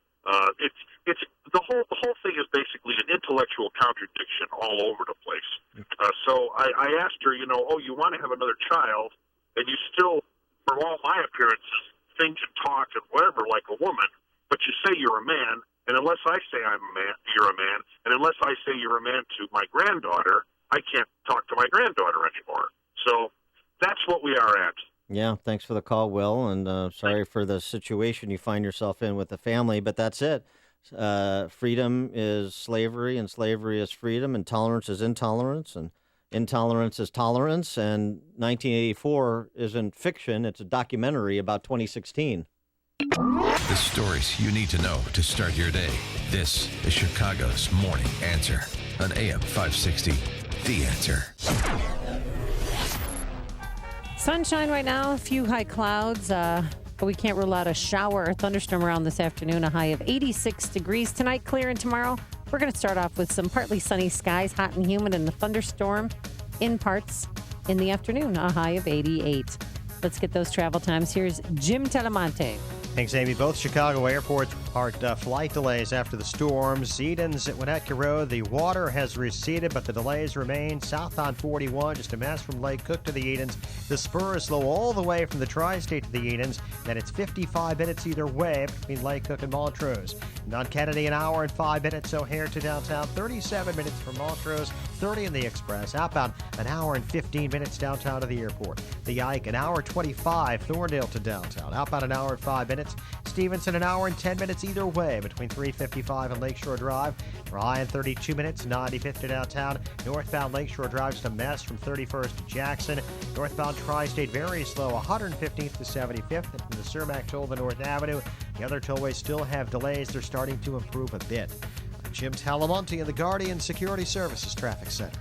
Speaker 15: it's the whole thing is basically an intellectual contradiction all over the place. So I asked her, you want to have another child, and you still, for all my appearances, think and talk and whatever like a woman, but you say you're a man, and unless I say I'm a man, you're a man, and unless I say you're a man to my granddaughter, I can't talk to my granddaughter anymore. So that's what we are at.
Speaker 3: Yeah, thanks for the call, Will, and sorry for the situation you find yourself in with the family, but that's it. Freedom is slavery, and slavery is freedom, and tolerance is intolerance, and intolerance is tolerance, and 1984 isn't fiction, it's a documentary about 2016.
Speaker 4: The stories you need to know to start your day. This is Chicago's Morning Answer on AM 560. The Answer.
Speaker 22: Sunshine right now, a few high clouds, but we can't rule out a shower or thunderstorm around this afternoon, a high of 86 degrees. Tonight, clear, and tomorrow, we're going to start off with some partly sunny skies, hot and humid, and a thunderstorm in parts in the afternoon, a high of 88. Let's get those travel times. Here's Jim Telemonte.
Speaker 6: Thanks, Amy. Both Chicago airports report flight delays after the storms. Edens at Winnetka Road, the water has receded, but the delays remain. Southbound 41, just a mess from Lake Cook to the Edens. The spur is slow all the way from the Tri-State to the Edens. Then it's 55 minutes either way between Lake Cook and Montrose. And on Kennedy, an hour and 5 minutes. O'Hare to downtown, 37 minutes from Montrose, 30 in the Express. Outbound, an hour and 15 minutes downtown to the airport. The Ike, an hour 25, Thorndale to downtown. Outbound, an hour and 5 minutes. Stevenson, an hour and 10 minutes either way between 355 and Lakeshore Drive. Ryan, 32 minutes, 95th to downtown. Northbound Lakeshore Drive, just a mess from 31st to Jackson. Northbound Tri-State, very slow, 115th to 75th. And from the Cermak toll to North Avenue, the other tollways still have delays. They're starting to improve a bit. Jim Talamonte in the Guardian Security Services Traffic Center.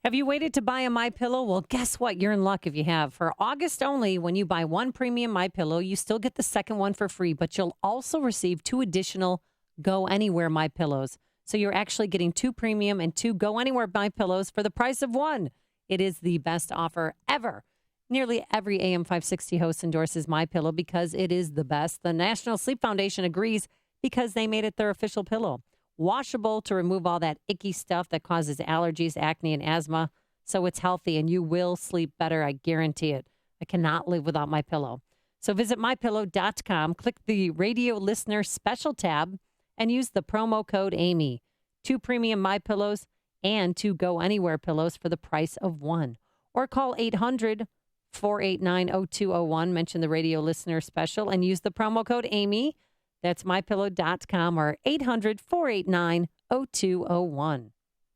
Speaker 22: Have you waited to buy a MyPillow? Well, guess what? You're in luck if you have. For August only, when you buy one premium MyPillow, you still get the second one for free, but you'll also receive 2 additional Go Anywhere MyPillows. So you're actually getting 2 premium and 2 Go Anywhere MyPillows for the price of 1. It is the best offer ever. Nearly every AM 560 host endorses MyPillow because it is the best. The National Sleep Foundation agrees because they made it their official pillow. washable to remove all that icky stuff that causes allergies, acne, and asthma. So it's healthy and you will sleep better. I guarantee it. I cannot live without my pillow. So visit mypillow.com, click the radio listener special tab, and use the promo code Amy. 2 premium My Pillows and 2 Go Anywhere pillows for the price of 1. Or call 800-489-0201, mention the radio listener special, and use the promo code Amy. That's mypillow.com or 800-489-0201.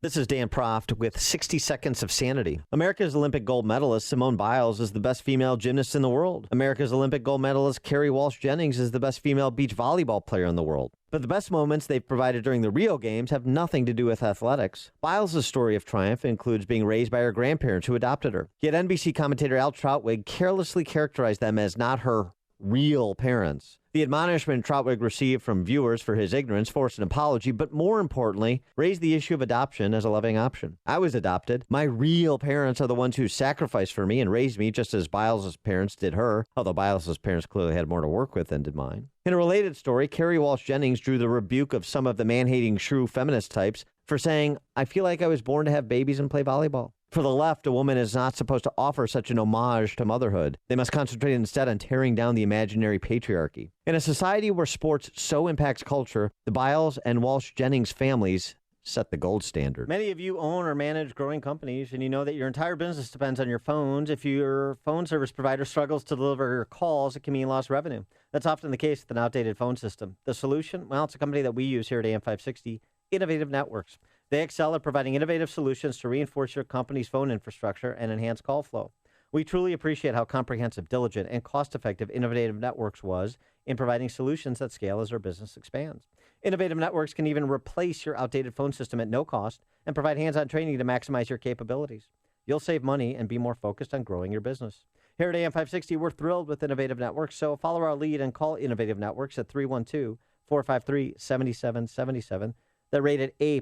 Speaker 3: This is Dan Proft with 60 Seconds of Sanity. America's Olympic gold medalist Simone Biles is the best female gymnast in the world. America's Olympic gold medalist Carrie Walsh Jennings is the best female beach volleyball player in the world. But the best moments they've provided during the Rio Games have nothing to do with athletics. Biles' story of triumph includes being raised by her grandparents who adopted her. Yet NBC commentator Al Trautwig carelessly characterized them as not her real parents. The admonishment Trautwig received from viewers for his ignorance forced an apology, but more importantly, raised the issue of adoption as a loving option. I was adopted. My real parents are the ones who sacrificed for me and raised me just as Biles' parents did her, although Biles' parents clearly had more to work with than did mine. In a related story, Carrie Walsh Jennings drew the rebuke of some of the man-hating shrew feminist types for saying, I feel like I was born to have babies and play volleyball. For the left, a woman is not supposed to offer such an homage to motherhood. They must concentrate instead on tearing down the imaginary patriarchy. In a society where sports so impacts culture, the Biles and Walsh Jennings families set the gold standard. Many of you own or manage growing companies, and you know that your entire business depends on your phones. If your phone service provider struggles to deliver your calls, it can mean lost revenue. That's often the case with an outdated phone system. The solution? Well, it's a company that we use here at AM 560, Innovative Networks. They excel at providing innovative solutions to reinforce your company's phone infrastructure and enhance call flow. We truly appreciate how comprehensive, diligent, and cost-effective Innovative Networks was in providing solutions that scale as our business expands. Innovative Networks can even replace your outdated phone system at no cost and provide hands-on training to maximize your capabilities. You'll save money and be more focused on growing your business. Here at AM 560, we're thrilled with Innovative Networks, so follow our lead and call Innovative Networks at 312-453-7777. They're rated A+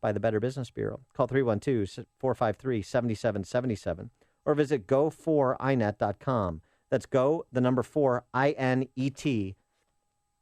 Speaker 3: by the Better Business Bureau. Call 312-453-7777 or visit go4inet.com. That's go, the number 4, I-N-E-T,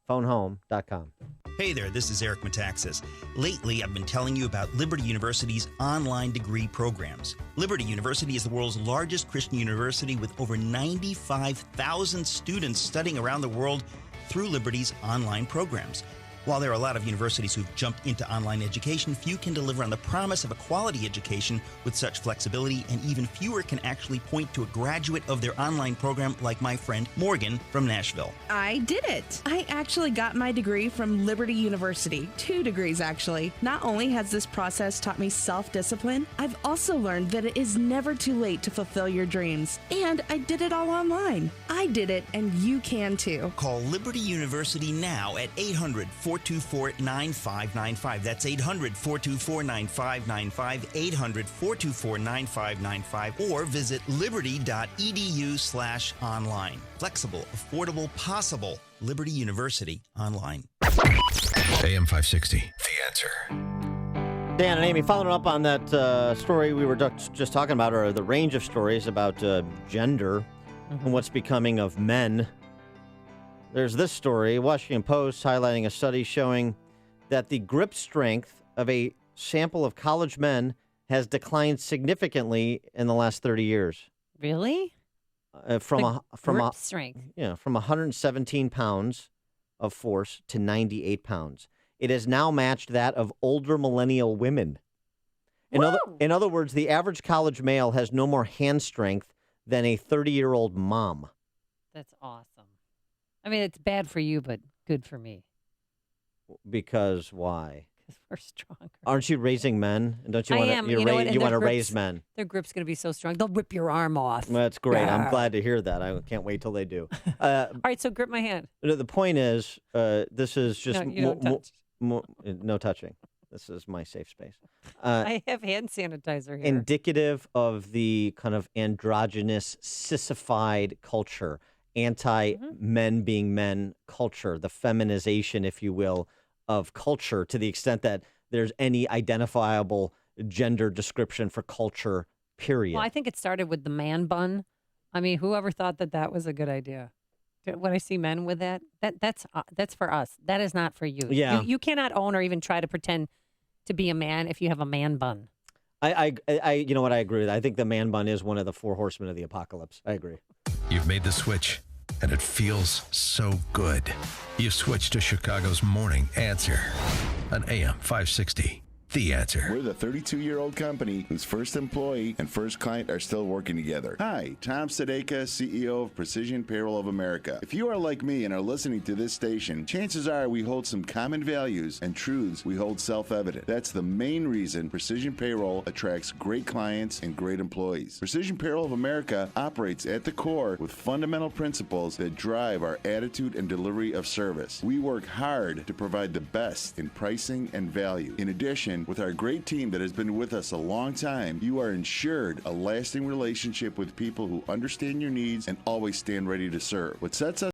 Speaker 3: phonehome.com.
Speaker 1: Hey there, this is Eric Metaxas. Lately, I've been telling you about Liberty University's online degree programs. Liberty University is the world's largest Christian university with over 95,000 students studying around the world through Liberty's online programs. While there are a lot of universities who've jumped into online education, few can deliver on the promise of a quality education with such flexibility, and even fewer can actually point to a graduate of their online program like my friend Morgan from Nashville.
Speaker 17: I did it. I actually got my degree from Liberty University. 2 degrees, actually. Not only has this process taught me self-discipline, I've also learned that it is never too late to fulfill your dreams. And I did it all online. I did it, and you can too.
Speaker 1: Call Liberty University now at 800-424-9595. That's 800-424-9595, 800-424-9595, or visit liberty.edu/online. Flexible, affordable, possible. Liberty University Online.
Speaker 4: AM 560, The Answer.
Speaker 3: Dan and Amy, following up on that story we were just talking about, or the range of stories about gender and what's becoming of men. There's this story, Washington Post, highlighting a study showing that the grip strength of a sample of college men has declined significantly in the last 30 years.
Speaker 22: Really?
Speaker 3: From
Speaker 22: grip strength.
Speaker 3: Yeah, from 117 pounds of force to 98 pounds. It has now matched that of older millennial women. In other words, the average college male has no more hand strength than a 30-year-old mom.
Speaker 22: That's awesome. I mean, it's bad for you, but good for me.
Speaker 3: Because why?
Speaker 22: Because we're stronger.
Speaker 3: Aren't you raising men? And don't you want to? You want to raise men.
Speaker 22: Their grip's going to be so strong they'll rip your arm off.
Speaker 3: Well, that's great. I'm glad to hear that. I can't wait till they do.
Speaker 22: All right, so grip my hand.
Speaker 3: The point is, this is just no touching. This is my safe space.
Speaker 22: I have hand sanitizer here.
Speaker 3: Indicative of the kind of androgynous, sissified culture. Anti-men being men culture, the feminization, if you will, of culture, to the extent that there's any identifiable gender description for culture, period.
Speaker 22: Well, I think it started with the man bun. I mean, whoever thought that was a good idea? when I see men with that's for us. That is not for you.
Speaker 3: Yeah.
Speaker 22: You cannot own or even try to pretend to be a man if you have a man bun.
Speaker 3: You know what? I agree with that. I think the man bun is one of the 4 horsemen of the apocalypse. I agree.
Speaker 4: You've made the switch, and it feels so good. You switched to Chicago's Morning Answer on AM 560. The Answer.
Speaker 2: We're the 32-year-old company whose first employee and first client are still working together. Hi, Tom Sadeka, CEO of Precision Payroll of America. If you are like me and are listening to this station, chances are we hold some common values and truths we hold self-evident. That's the main reason Precision Payroll attracts great clients and great employees. Precision Payroll of America operates at the core with fundamental principles that drive our attitude and delivery of service. We work hard to provide the best in pricing and value. In addition, with our great team that has been with us a long time, you are ensured a lasting relationship with people who understand your needs and always stand ready to serve. What sets us